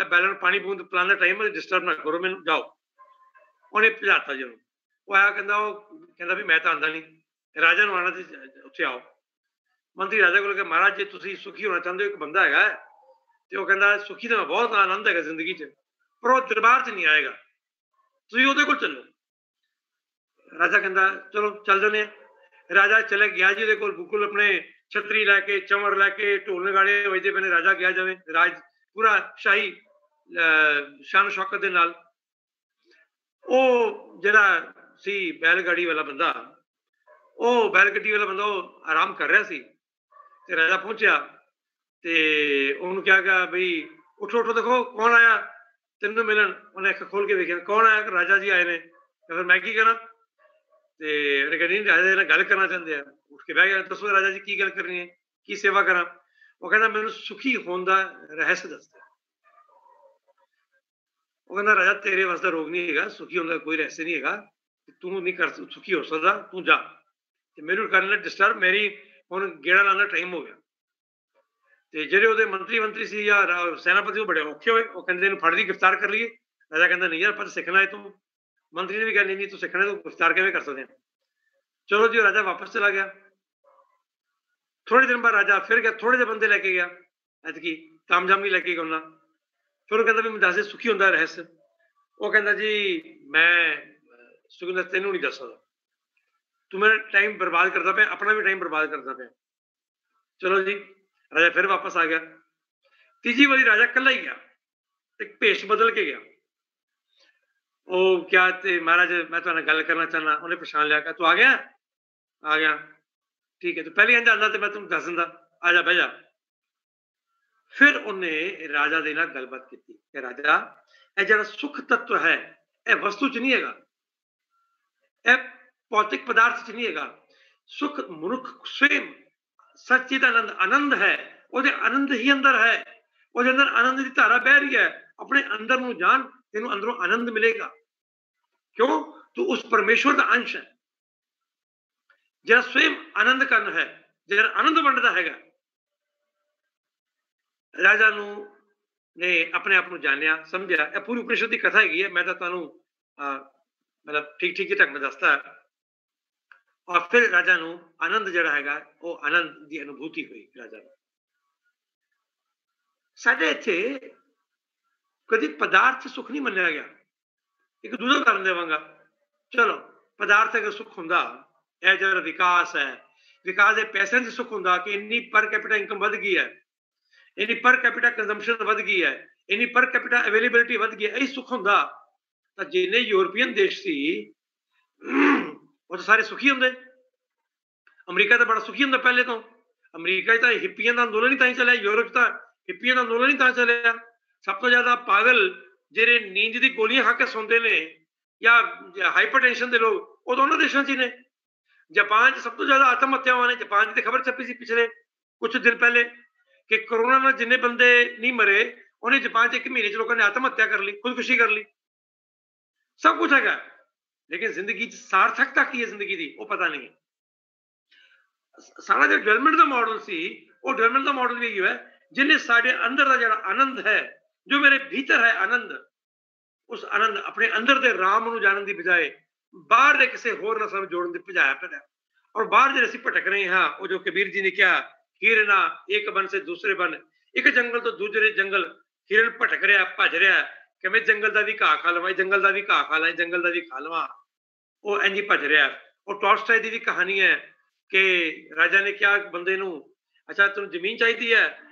बैल ਨੂੰ पानी बूंद पिलाने टाइम में डिस्टर्ब ना करो मैनू, जाओ। ਉਹਨੇ ਭਜਾਤਾ ਜੀ ਉਹਨੂੰ। ਉਹ ਆਇਆ ਕਹਿੰਦਾ ਵੀ ਮੈਂ ਤਾਂ ਆਂਦਾ ਨਹੀਂ, ਰਾਜਾ ਨੂੰ ਆਣਾ ਤੇ ਉੱਥੇ ਆਓ। ਮੰਤਰੀ ਰਾਜਾ ਕੋਲ ਕਿ ਮਹਾਰਾਜ ਜੇ ਤੁਸੀਂ ਸੁਖੀ ਹੋਣਾ ਚਾਹੁੰਦੇ ਹੋ, ਇੱਕ ਬੰਦਾ ਹੈਗਾ ਤੇ ਉਹ ਕਹਿੰਦਾ ਸੁਖੀ ਤਾਂ ਬਹੁਤ ਆਨੰਦ ਹੈਗਾ ਜ਼ਿੰਦਗੀ 'ਚ, ਪਰ ਉਹ ਦਰਬਾਰ 'ਚ ਨਹੀਂ ਆਏਗਾ, ਤੁਸੀਂ ਉਹਦੇ ਕੋਲ ਚੱਲੋ। ਰਾਜਾ ਕਹਿੰਦਾ ਚਲੋ ਚੱਲ ਜਾਂਦੇ ਆ। ਰਾਜਾ ਚਲੇ ਗਿਆ ਜੀ ਉਹਦੇ ਕੋਲ, ਬਿਲਕੁਲ ਆਪਣੇ ਛਤਰੀ ਲੈ ਕੇ, ਚਮਰ ਲੈ ਕੇ, ਢੋਲ ਨਗਾੜੇ ਵੱਜਦੇ ਪਏ ਨੇ। ਰਾਜਾ ਗਿਆ ਜਾਵੇ, ਰਾਜ ਪੂਰਾ ਸ਼ਾਹੀ ਸ਼ਾਨ ਸ਼ੌਕਤ ਦੇ ਨਾਲ। ਉਹ ਜਿਹੜਾ ਸੀ ਬੈਲ ਗੱਡੀ ਵਾਲਾ ਬੰਦਾ, ਉਹ ਬੈਲ ਗੱਡੀ ਵਾਲਾ ਬੰਦਾ ਉਹ ਆਰਾਮ ਕਰ ਰਿਹਾ ਸੀ ਤੇ ਰਾਜਾ ਪਹੁੰਚਿਆ ਤੇ ਉਹਨੂੰ ਕਿਹਾ ਗਿਆ ਬਈ ਉੱਠੋ ਉੱਠੋ, ਦੇਖੋ ਕੌਣ ਆਇਆ ਤੈਨੂੰ ਮਿਲਣ। ਉਹਨੇ ਅੱਖ ਖੋਲ ਕੇ ਵੇਖਿਆ, ਕੌਣ ਆਇਆ? ਰਾਜਾ ਜੀ ਆਏ ਨੇ। ਫਿਰ ਮੈਂ ਕੀ ਕਰਾਂ? ਤੇ ਉਹਨੇ ਕਹਿੰਦੀ ਰਾਜਾ ਨਾਲ ਗੱਲ ਕਰਨਾ ਚਾਹੁੰਦੇ ਆ। ਉੱਠ ਕੇ ਬਹਿ ਗਿਆ, ਦੱਸੋ ਰਾਜਾ ਜੀ ਕੀ ਗੱਲ ਕਰਨੀ ਹੈ, ਕੀ ਸੇਵਾ ਕਰਾਂ? ਉਹ ਕਹਿੰਦਾ ਮੈਨੂੰ ਸੁਖੀ ਹੋਣ ਦਾ ਰਹੱਸ ਦੱਸ ਦੇ। ਉਹ ਕਹਿੰਦਾ ਰਾਜਾ ਤੇਰੇ ਵਾਸਤੇ ਰੋਗ ਨਹੀਂ ਹੈਗਾ, ਸੁਖੀ ਹੋਣ ਦਾ ਕੋਈ ਰਹੱਸ ਨਹੀਂ ਹੈਗਾ, ਤੂੰ ਨਹੀਂ ਕਰ ਸੁਖੀ ਹੋ ਸਕਦਾ, ਤੂੰ ਜਾ ਤੇ ਮੈਨੂੰ ਕਰਨ ਨਾਲ ਡਿਸਟਰਬ, ਮੇਰੀ ਹੁਣ ਗੇੜਾ ਲਾਉਣ ਦਾ ਟਾਈਮ ਹੋ ਗਿਆ। ਤੇ ਜਿਹੜੇ ਉਹਦੇ ਮੰਤਰੀ ਸੀ ਜਾਂ ਸੈਨਾਪਤੀ ਉਹ ਬੜੇ ਔਖੇ ਹੋਏ। ਉਹ ਕਹਿੰਦੇ ਇਹਨੂੰ ਫੜ ਲਈ, ਗ੍ਰਿਫਤਾਰ ਕਰ ਲਈਏ। ਰਾਜਾ ਕਹਿੰਦਾ ਨਹੀਂ ਯਾਰ ਆਪਾਂ ਸਿੱਖਣਾ ਇਹ ਤੋਂ। ਮੰਤਰੀ ਨੇ ਵੀ ਕਿਹਾ ਨਹੀਂ ਤੂੰ ਸਿੱਖਣਾ, ਤੂੰ ਗ੍ਰਿਫਤਾਰ ਕਿਵੇਂ ਕਰ ਸਕਦੇ ਹਾਂ। ਚਲੋ ਜੀ ਰਾਜਾ ਵਾਪਸ ਚਲਾ ਗਿਆ। ਥੋੜੇ ਦਿਨ ਬਾਅਦ ਰਾਜਾ ਫਿਰ ਗਿਆ, ਥੋੜੇ ਜਿਹੇ ਬੰਦੇ ਲੈ ਕੇ ਗਿਆ, ਐਤਕੀ ਕਾਮਯਾਬ ਨਹੀਂ ਲੈ ਕੇ ਗਿਆ ਉਹਨਾਂ। ਫਿਰ ਉਹ ਕਹਿੰਦਾ ਵੀ ਮੈਂ ਦੱਸ ਦੇ ਸੁਖੀ ਹੁੰਦਾ ਰਹੱਸ। ਉਹ ਕਹਿੰਦਾ ਜੀ ਮੈਂ ਸੁਖੀ ਤੈਨੂੰ ਨਹੀਂ ਦੱਸ ਸਕਦਾ, ਤੂੰ ਮੇਰਾ ਟਾਈਮ ਬਰਬਾਦ ਕਰਦਾ ਪਿਆ, ਆਪਣਾ ਵੀ ਟਾਈਮ ਬਰਬਾਦ ਕਰਦਾ ਪਿਆ। ਚਲੋ ਜੀ ਰਾਜਾ ਫਿਰ ਵਾਪਸ ਆ ਗਿਆ। ਤੀਜੀ ਵਾਰੀ ਰਾਜਾ ਇਕੱਲਾ ਹੀ ਗਿਆ ਤੇ ਭੇਸ਼ ਬਦਲ ਕੇ ਗਿਆ। ਉਹ ਕਿਹਾ ਤੇ ਮਹਾਰਾਜ ਮੈਂ ਤੁਹਾਡੇ ਨਾਲ ਗੱਲ ਕਰਨਾ ਚਾਹੁੰਦਾ। ਉਹਨੇ ਪਛਾਣ ਲਿਆ ਕਿ ਤੂੰ ਆ ਗਿਆ? ਆ ਗਿਆ, ਠੀਕ ਹੈ, ਤੂੰ ਪਹਿਲੇ ਇੰਝ ਆਉਂਦਾ ਤੇ ਮੈਂ ਤੈਨੂੰ ਦੱਸ ਦਿੰਦਾ, ਆ ਜਾ ਬਹਿ ਜਾ। ਫਿਰ ਉਹਨੇ ਰਾਜਾ ਦੇ ਨਾਲ ਗੱਲਬਾਤ ਕੀਤੀ ਕਿ ਰਾਜਾ ਇਹ ਜਿਹੜਾ ਸੁੱਖ ਤੱਤਵ ਹੈ ਇਹ ਵਸਤੂ 'ਚ ਨਹੀਂ ਹੈਗਾ, ਇਹ ਭੌਤਿਕ ਪਦਾਰਥ 'ਚ ਨਹੀਂ ਹੈਗਾ। ਸੁੱਖ ਮਨੁੱਖ ਸਵੈਮ सचित आनंद आनंद है, ਉਹਦੇ आनंद ही अंदर है, ਉਹਦੇ अंदर आनंद की धारा बह रही है। अपने अंदर ਨੂੰ ਜਾਣ, ਤੈਨੂੰ ਅੰਦਰੋਂ आनंद मिलेगा। क्यों? तू उस परमेश्वर का अंश है ਜਿਹੜਾ स्वयं आनंद ਕਰਨ है, ਜਿਹੜਾ आनंद ਵੰਡਦਾ ਹੈਗਾ। ਰਾਜਾ ਨੂੰ ਨੇ ਆਪਣੇ ਆਪ ਨੂੰ ਜਾਣਿਆ, ਸਮਝਿਆ। ਇਹ ਪੂਰੀ ਉਪਨਿਸ਼ਦ ਦੀ ਕਥਾ ਹੈਗੀ ਹੈ, ਮੈਂ ਤਾਂ ਤੁਹਾਨੂੰ मतलब ठीक ठीक ढंग में दसता। और फिर राजा ਨੂੰ आनंद ਜਿਹੜਾ ਹੈਗਾ ਉਹ आनंद ਦੀ ਅਨੁਭੂਤੀ ਹੋਈ ਰਾਜਾ ਨੂੰ। ਸਾਡੇ ਇੱਥੇ ਕਦੀ ਪਦਾਰਥ ਸੁਖ ਨਹੀਂ ਮੰਨਿਆ ਗਿਆ। ਇੱਕ ਦੂਜਾ ਕਰਨ ਦੇਵਾਂਗਾ, ਚਲੋ ਪਦਾਰਥ ਅਗਰ ਸੁਖ ਹੁੰਦਾ, ਇਹ ਜਿਹੜਾ ਵਿਕਾਸ ਹੈ, ਵਿਕਾਸ ਦੇ ਪੈਸਿਆਂ 'ਚ ਸੁਖ ਹੁੰਦਾ ਕਿ ਇੰਨੀ ਪਰ ਕੈਪੀਟਾ ਇਨਕਮ ਵੱਧ ਗਈ ਹੈ, ਇੰਨੀ ਪਰ ਕੈਪੀਟਾ ਕੰਜ਼ੰਪਸ਼ਨ ਵੱਧ ਗਈ ਹੈ, ਇੰਨੀ ਪਰ ਕੈਪੀਟਾ ਅਵੇਲੇਬਿਲਿਟੀ ਵੱਧ ਗਈ ਹੈ, ਇਹ ਸੁਖ ਹੁੰਦਾ ਤਾਂ ਜਿੰਨੇ ਯੂਰਪੀਅਨ ਦੇਸ਼ ਸੀ ਉਹ ਤਾਂ ਸਾਰੇ ਸੁਖੀ ਹੁੰਦੇ। ਅਮਰੀਕਾ ਤਾਂ ਬੜਾ ਸੁਖੀ ਹੁੰਦਾ ਪਹਿਲੇ ਤੋਂ। ਅਮਰੀਕਾ 'ਚ ਤਾਂ ਹਿੱਪੀਆਂ ਦਾ ਅੰਦੋਲਨ ਹੀ ਤਾਂ ਹੀ ਚੱਲਿਆ, ਯੂਰਪ 'ਚ ਤਾਂ ਹਿੱਪੀਆਂ ਦਾ ਅੰਦੋਲਨ ਹੀ ਤਾਂ ਚੱਲਿਆ। ਸਭ ਤੋਂ ਜ਼ਿਆਦਾ ਪਾਗਲ ਜਿਹੜੇ ਨੀਂਦ ਦੀ ਗੋਲੀਆਂ ਖਾ ਕੇ ਸੌਂਦੇ ਨੇ ਜਾਂ ਹਾਈਪਰਟੈਂਸ਼ਨ ਦੇ ਲੋਕ, ਉਹ ਤਾਂ ਉਹਨਾਂ ਦੇਸ਼ਾਂ 'ਚ ਹੀ ਨੇ। ਜਾਪਾਨ 'ਚ ਸਭ ਤੋਂ ਜ਼ਿਆਦਾ ਆਤਮ ਹੱਤਿਆਵਾਂ ਨੇ। ਜਾਪਾਨ 'ਚ ਤੇ ਖਬਰ ਛਪੀ ਸੀ ਪਿਛਲੇ ਕੁਛ ਦਿਨ ਪਹਿਲੇ ਕਿ ਕਰੋਨਾ ਨਾਲ ਜਿੰਨੇ ਬੰਦੇ ਨਹੀਂ ਮਰੇ, ਉਹਨੇ ਜਾਪਾਨ 'ਚ 1 ਮਹੀਨੇ 'ਚ ਲੋਕਾਂ ਨੇ ਆਤਮ ਹੱਤਿਆ ਕਰ ਲਈ, ਖੁਦਕੁਸ਼ੀ ਕਰ ਲਈ। ਸਭ ਕੁਛ ਹੈਗਾ, ਲੇਕਿਨ ਜ਼ਿੰਦਗੀ 'ਚ ਸਾਰਥਕਤਾ ਕੀ ਹੈ ਜ਼ਿੰਦਗੀ ਦੀ, ਉਹ ਪਤਾ ਨਹੀਂ ਹੈ। ਸਾਡਾ ਜਿਹੜਾ ਡਿਵੈਲਪਮੈਂਟ ਦਾ ਮਾਡਲ ਸੀ, ਉਹ ਡਿਵੈਲਪਮੈਂਟ ਦਾ ਮਾਡਲ ਵੀ ਇਹੀ ਹੈ ਜਿਹਨੇ ਸਾਡੇ ਅੰਦਰ ਦਾ ਜਿਹੜਾ ਆਨੰਦ ਹੈ, ਜੋ ਮੇਰੇ ਭੀਤਰ ਹੈ ਆਨੰਦ, ਉਸ ਆਨੰਦ ਆਪਣੇ ਅੰਦਰ ਦੇ ਰਾਮ ਨੂੰ ਜਾਣਨ ਦੀ ਬਜਾਏ ਬਾਹਰ ਦੇ ਕਿਸੇ ਹੋਰ ਨਸਲ ਨੂੰ ਜੋੜਨ ਦੀ ਭਜਾਇਆ ਪਿਆ। ਔਰ ਬਾਹਰ ਜਿਹੜੇ ਅਸੀਂ ਭਟਕ ਰਹੇ ਹਾਂ, ਉਹ ਜੋ ਕਬੀਰ ਜੀ ਨੇ ਕਿਹਾ, ਹਿਰਨਾ ਇੱਕ ਬਨ ਸੇ ਦੂਸਰੇ ਬਨ, ਇੱਕ ਜੰਗਲ ਤੋਂ ਦੂਜੇ ਜੰਗਲ ਹਿਰਨ ਭਟਕ ਰਿਹਾ, ਭੱਜ ਰਿਹਾ ਕਿ ਮੈਂ ਜੰਗਲ ਦਾ ਵੀ ਘਾਹ ਖਾ ਲਵਾਂ, ਜੰਗਲ ਦਾ ਵੀ ਘਾਹ ਖਾ ਲਾਂ, ਜੰਗਲ ਦਾ ਵੀ ਖਾ ਲਵਾਂ। ਉਹ ਇੰਝ ਹੀ ਭੱਜ ਰਿਹਾ। ਉਹ ਟਾਲਸਟਾਏ ਦੀ ਵੀ ਕਹਾਣੀ ਹੈ ਕਿ ਰਾਜਾ ਨੇ ਕਿਹਾ ਬੰਦੇ ਨੂੰ, ਅੱਛਾ ਤੈਨੂੰ ਜ਼ਮੀਨ ਚਾਹੀਦੀ ਹੈ,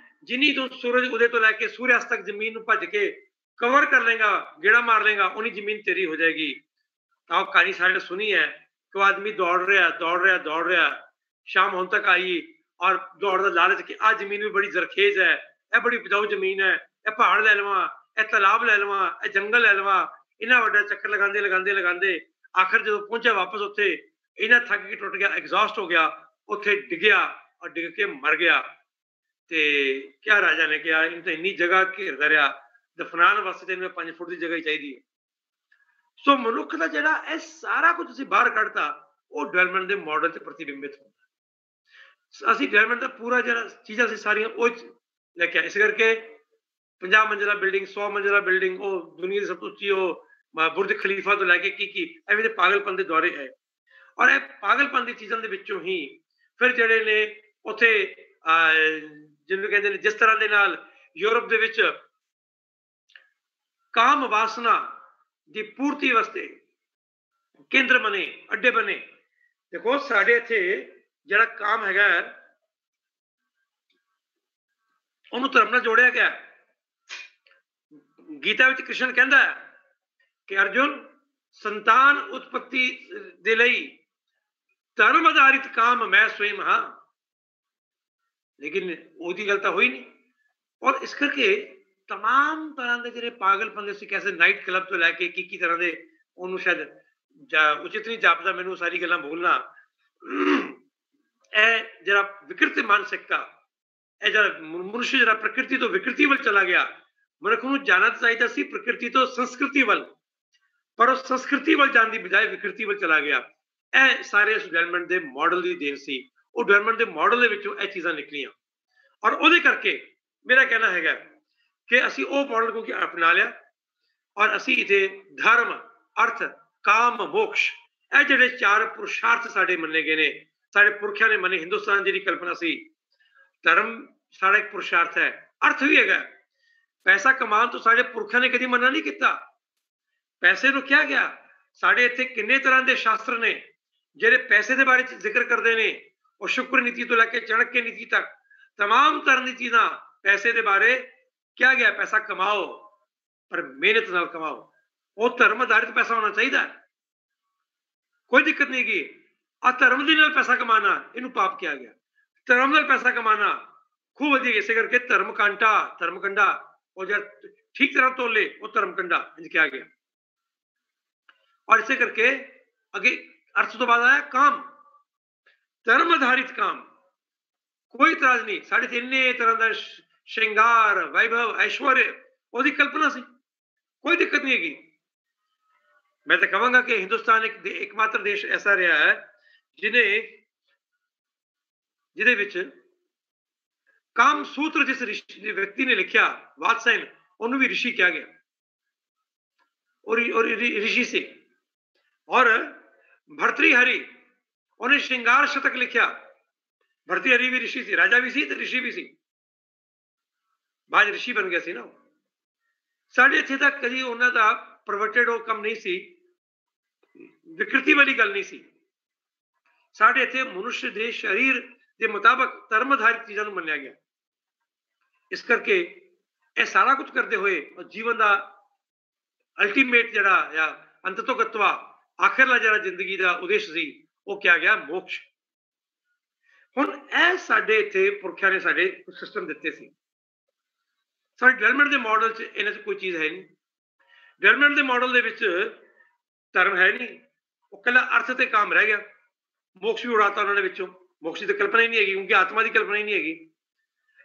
ਜਿੰਨੀ ਤੂੰ ਸੂਰਜ ਉਦੇ ਤੋਂ ਲੈ ਕੇ ਸੂਰਿਆਸਤ ਤੱਕ ਜ਼ਮੀਨ ਨੂੰ ਭੱਜ ਕੇ ਕਵਰ ਕਰ ਲੇਗਾ, ਗੇੜਾ ਮਾਰ ਲੇਗਾ, ਉਨੀ ਜ਼ਮੀਨ ਤੇਰੀ ਹੋ ਜਾਏਗੀ। ਤਾਂ ਉਹ ਕਹਾਣੀ ਸਾਡੇ ਨੇ ਸੁਣੀ ਹੈ ਕਿ ਉਹ ਆਦਮੀ ਦੌੜ ਰਿਹਾ ਦੌੜ ਰਿਹਾ ਦੌੜ ਰਿਹਾ, ਸ਼ਾਮ ਹੋਣ ਤੱਕ ਆਈ ਔਰ ਦੌੜ ਦਾ ਲਾਲਚ ਕਿ ਆਹ ਜ਼ਮੀਨ ਵੀ ਬੜੀ ਜ਼ਰਖੇਜ਼ ਹੈ, ਇਹ ਬੜੀ ਉਪਜਾਊ ਜ਼ਮੀਨ ਹੈ, ਇਹ ਪਹਾੜ ਲੈ ਲਵਾਂ, ਇਹ ਤਾਲਾਬ ਲੈ ਲਵਾਂ, ਇਹ ਜੰਗਲ ਲੈ ਲਵਾਂ। ਇੰਨਾ ਵੱਡਾ ਚੱਕਰ ਲਗਾਉਂਦੇ ਲਗਾਉਂਦੇ ਲਗਾਉਂਦੇ ਆਖਰ ਜਦੋਂ ਪਹੁੰਚਿਆ ਵਾਪਸ ਉੱਥੇ, ਇਹਨਾਂ ਥੱਕ ਕੇ ਟੁੱਟ ਗਿਆ, ਐਗਜ਼ੌਸਟ ਹੋ ਗਿਆ, ਉੱਥੇ ਡਿੱਗਿਆ ਔਰ ਡਿੱਗ ਕੇ ਮਰ ਗਿਆ। ਤੇ ਕਿਆ ਰਾਜਾ ਨੇ ਕਿਹਾ, ਇਹਨੂੰ ਤਾਂ ਇੰਨੀ ਜਗ੍ਹਾ ਘੇਰਦਾ ਰਿਹਾ, ਦਫਨਾਉਣ ਵਾਸਤੇ ਤੈਨੂੰ 5 ਫੁੱਟ ਦੀ ਜਗ੍ਹਾ ਹੀ ਚਾਹੀਦੀ ਹੈ। ਸੋ ਮਨੁੱਖ ਦਾ ਜਿਹੜਾ ਇਹ ਸਾਰਾ ਕੁਝ ਅਸੀਂ ਬਾਹਰ ਕੱਢਤਾ, ਉਹ ਡਿਵੈਲਪਮੈਂਟ ਦੇ ਮਾਡਲ 'ਚ ਪ੍ਰਤੀਬਿੰਬਿਤ ਹੁੰਦਾ। ਅਸੀਂ ਡਿਵੈਲਪਮੈਂਟ ਦਾ ਪੂਰਾ ਜਿਹੜਾ ਚੀਜ਼ਾਂ ਸੀ ਸਾਰੀਆਂ ਉਹ ਲੈ ਕੇ ਆਏ। ਇਸ ਕਰਕੇ 50 ਮੰਜ਼ਿਲਾ ਬਿਲਡਿੰਗ, 100 ਮੰਜ਼ਿਲਾ ਬਿਲਡਿੰਗ, ਉਹ ਦੁਨੀਆ ਦੀ ਸਭ ਤੋਂ ਉੱਚੀ ਉਹ ਬੁਰਜ ਖਲੀਫਾ ਤੋਂ ਲੈ ਕੇ ਕੀ ਐਵੇਂ ਦੇ ਪਾਗਲਪਨ ਦੇ ਦੌਰੇ ਹੈ। ਔਰ ਇਹ ਪਾਗਲਪਨ ਦੀ ਚੀਜ਼ਾਂ ਦੇ ਵਿੱਚੋਂ ਹੀ ਫਿਰ ਜਿਹੜੇ ਨੇ ਉੱਥੇ ਜਿਹਨੂੰ ਕਹਿੰਦੇ ਨੇ, ਜਿਸ ਤਰ੍ਹਾਂ ਦੇ ਨਾਲ ਯੂਰਪ ਦੇ ਵਿੱਚ ਕਾਮ ਵਾਸਨਾ ਦੀ ਪੂਰਤੀ ਵਾਸਤੇ ਕੇਂਦਰ ਬਣੇ, ਅੱਡੇ ਬਣੇ। ਦੇਖੋ ਸਾਡੇ ਇੱਥੇ ਜਿਹੜਾ ਕਾਮ ਹੈਗਾ ਉਹਨੂੰ ਧਰਮ ਨਾਲ ਜੋੜਿਆ ਗਿਆ। ਗੀਤਾ ਵਿੱਚ ਕ੍ਰਿਸ਼ਨ ਕਹਿੰਦਾ ਕਿ ਅਰਜੁਨ, ਸੰਤਾਨ ਉਤਪत्ति ਦੇ ਲਈ ਧਰਮ ਆਧਾਰਿਤ ਕਾਮ ਮੈਂ ਸਵੈਮ ਹਾਂ, ਲੇਕਿਨ ਉਹਦੀ ਗੱਲ ਤਾਂ ਹੋਈ ਨਹੀਂ। ਔਰ ਇਸ ਕਰਕੇ ਤਮਾਮ ਤਰ੍ਹਾਂ ਦੇ ਜਿਹੜੇ ਪਾਗਲਪਨ ਦੇ ਸੀ, ਕੈਸੇ ਨਾਈਟ ਕਲੱਬ ਤੋਂ ਲੈ ਕੇ ਕੀ ਤਰ੍ਹਾਂ ਦੇ, ਉਹਨੂੰ ਸ਼ਾਇਦ ਉਚਿਤ ਨਹੀਂ ਜਾਪਦਾ ਮੈਨੂੰ ਸਾਰੀ ਗੱਲਾਂ ਬੋਲਣਾ। ਇਹ ਜਿਹੜਾ ਵਿਕਰਤ ਮਾਨਸਿਕਤਾ, ਇਹ ਜਿਹੜਾ ਮਨੁੱਖ ਜਿਹੜਾ ਪ੍ਰਕਿਰਤੀ ਤੋਂ ਵਿਕਰਤੀ ਵੱਲ ਚਲਾ ਗਿਆ, ਮਨੁੱਖ ਨੂੰ ਜਾਣਾ ਚਾਹੀਦਾ ਸੀ ਪ੍ਰਕਿਰਤੀ ਤੋਂ ਸੰਸਕ੍ਰਿਤੀ ਵੱਲ, ਪਰ ਉਹ ਸੰਸਕ੍ਰਿਤੀ ਵੱਲ ਜਾਣ ਦੀ ਬਜਾਏ ਵਿਕਰਤੀ ਵੱਲ ਚਲਾ ਗਿਆ। ਇਹ ਸਾਰੇ ਇਸ ਡਿਵੈਲਪਮੈਂਟ ਦੇ ਮਾਡਲ ਦੀ ਦੇਣ ਸੀ। ਉਹ ਡਿਵੈਲਪਮੈਂਟ ਦੇ ਮਾਡਲ ਦੇ ਵਿੱਚੋਂ ਇਹ ਚੀਜ਼ਾਂ ਨਿਕਲੀਆਂ। ਔਰ ਉਹਦੇ ਕਰਕੇ ਮੇਰਾ ਕਹਿਣਾ ਹੈਗਾ ਕਿ ਅਸੀਂ ਉਹ ਮਾਡਲ ਕਿਉਂਕਿ ਅਪਣਾ ਲਿਆ, ਔਰ ਅਸੀਂ ਇੱਥੇ ਧਰਮ, ਅਰਥ, ਕਾਮ, ਮੋਕਸ਼, ਇਹ ਜਿਹੜੇ 4 ਪੁਰਸ਼ਾਰਥ ਸਾਡੇ ਮੰਨੇ ਗਏ ਨੇ, ਸਾਡੇ ਪੁਰਖਿਆਂ ਨੇ ਮੰਨੇ। ਹਿੰਦੁਸਤਾਨ ਜਿਹੜੀ ਕਲਪਨਾ ਸੀ, ਧਰਮ ਸਾਡਾ ਇੱਕ ਪੁਰਸ਼ਾਰਥ ਹੈ, ਅਰਥ ਵੀ ਹੈਗਾ। ਪੈਸਾ ਕਮਾਉਣ ਤੋਂ ਸਾਡੇ ਪੁਰਖਿਆਂ ਨੇ ਕਦੀ ਮਨਾ ਨਹੀਂ ਕੀਤਾ। ਪੈਸੇ ਨੂੰ ਕਿਹਾ ਗਿਆ। ਸਾਡੇ ਇੱਥੇ ਕਿੰਨੇ ਤਰ੍ਹਾਂ ਦੇ ਸ਼ਾਸਤਰ ਨੇ ਜਿਹੜੇ ਪੈਸੇ ਦੇ ਬਾਰੇ ਜ਼ਿਕਰ ਕਰਦੇ ਨੇ। ਉਹ ਸ਼ੁਕਰ ਨੀਤੀ ਤੋਂ ਲੈ ਕੇ ਚਾਣक्य ਨੀਤੀ ਤੱਕ तमाम तरह की चीज़ां पैसे के बारे क्या गया। पैसा कमाओ पर मेहनत नाल कमाओ। वो धर्म आधारित पैसा होना चाहिए, कोई दिक्कत नहीं की। आ धर्म के नाल पैसा कमाना इनू पाप किया गया। धर्म नाल पैसा कमाना खूब वधिया, इसे करके धर्मकांटा धर्मकंडा वो जो ठीक तरह तोले वो धर्मकंडा इंज किया गया। और इसे करके अगे अर्थ तो बाद आया काम, धर्म आधारित काम। कोई इतराज नहीं, साढ़े ते इन्ने तरह का श्रृंगार वैभव ऐश्वर्य ਉਹਦੀ कल्पना सी, कोई दिक्कत नहीं हैगी। मैं तो कहूँगा कि हिंदुस्तान एकमात्र देश ऐसा रहा है ਜਿਹਦੇ ਵਿੱਚ काम सूत्र जिस व्यक्ति ने लिखा वात्सायन, ਉਹਨੂੰ भी ऋषि किया गया और ऋषि से। और भर्तृहरि उन्हें श्रृंगार शतक लिखा, भर्तृहरि भी ऋषि सी, राजा भी सी ते ऋषि भी सी, बाद ऋषि बन गया सी ना। साढ़े इत्थे तक कभी उन्हों का परवर्टेड वो कम नहीं सी, विकृति वाली गल नहीं सी। साढ़े इत्थे मनुष्य के शरीर के मुताबिक धर्म आधारित चीज़ों को मन्निया गया। इस करके ये सारा कुछ करते हुए जीवन का अल्टीमेट जड़ा या अंततोगत्वा आखिरला जड़ा जिंदगी का उद्देश्य सी वो क्या गया, मोक्ष। हुण ए साडे इत्थे पुरखियां ने साडे कुछ सिस्टम दिते सी। साडे डेवलपमेंट के मॉडल च इन्हां च कोई चीज़ है नहीं। डेवलपमेंट के मॉडल दे विच धर्म है नहीं, वो कला अर्थ ते काम रह गया। मोक्ष भी उड़ाता उन्होंने विचों, मोक्ष की तो कल्पना ही नहीं हैगी, क्योंकि आत्मा की कल्पना ही नहीं हैगी।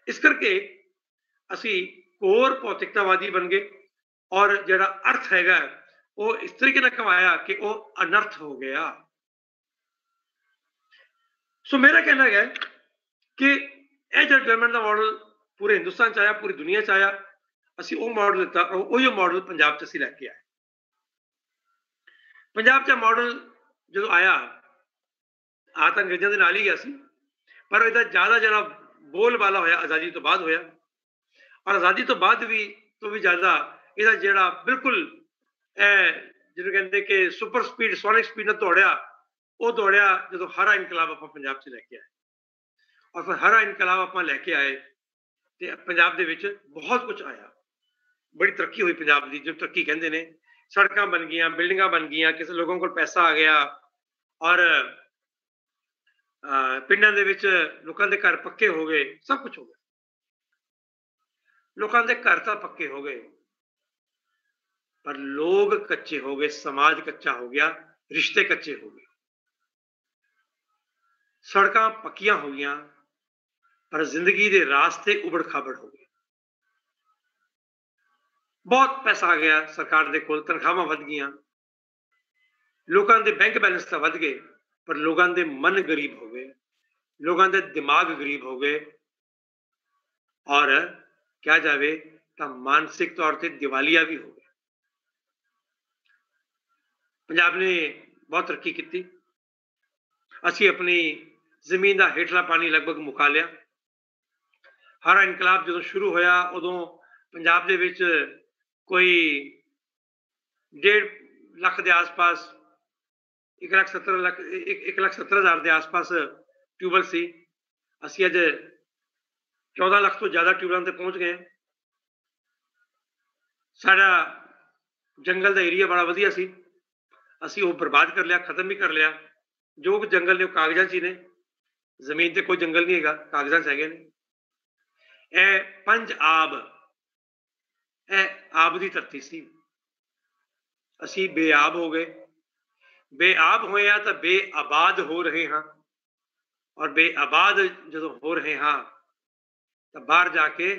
इस करके असी घोर भौतिकतावादी बन गए और जिहड़ा अर्थ हैगा वो इस तरीके नाल कमाया कि वो अनर्थ हो गया। सो मेरा कहना है कि यह जो डेवलपमेंट का मॉडल पूरे हिंदुस्तान च आया, पूरी दुनिया च आया, असी वो मॉडल दिता, वही मॉडल पंजाब च असी लैके आए। पंजाब च मॉडल जो आया आ तो अंग्रेजों के नाल ही गया सी, पर इसका ज़्यादा जरा बोलबाला होया आज़ादी तो बाद होया। और आज़ादी तो बाद भी ज़्यादा इसका जोड़ा बिल्कुल जिन्होंने कहते कि सुपर स्पीड सोनिक स्पीड में दौड़िया, वो दौड़िया जो हरा इनकलाब आप पंजाब च लैके आए। और फिर हरा इनकलाब आप लैके आए तो पंजाब दे विच बहुत कुछ आया, बड़ी तरक्की हुई पंजाब की, जो तरक्की कहते हैं। सड़कां बन गई, बिल्डिंगां बन गई, किसी लोगों को पैसा आ गया और पिंडां दे विच लोकां दे घर पक्के हो गए, सब कुछ हो गया। लोकां दे घर तो पक्के हो गए पर लोग कच्चे हो गए, समाज कच्चा हो गया, रिश्ते कच्चे हो गए। सड़कां पक्कियां हो गई पर जिंदगी के रास्ते उबड़ खाबड़ हो गए। बहुत पैसा आ गया सरकार दे कोल, तनख्वाहां वध गईयां, लोगों के बैंक बैलेंस तो वध गए, पर लोगों के मन गरीब हो गए, लोगों के दिमाग गरीब हो गए और क्या जाए तो मानसिक तौर पर दिवालिया भी हो गए। पंजाब ने बहुत तरक्की की, असी अपनी जमीन का हेठला पानी लगभग मुका लिया। हरा इनकलाब जो शुरू होया उदों पंजाब दे विच कोई 1.5 लाख के आस पास 1,70,000 के आस पास ट्यूबल सी। असी अज 14 लाख तो ज़्यादा ट्यूबलों तक पहुँच गए। साडा जंगल का एरिया बड़ा वधिया सी, असी वो बर्बाद कर लिया, खत्म भी कर लिया। जो जंगल ने कागजां च ही ने, जमीन ते कोई जंगल नहीं है, कागजां च हैगे ने। ए पंज आब, ए आब की धरती सी, असी बेआब हो गए। बेआब होए तो बेआबाद हो रहे हाँ, और बेआबाद जो हो रहे हाँ तो बाहर जाके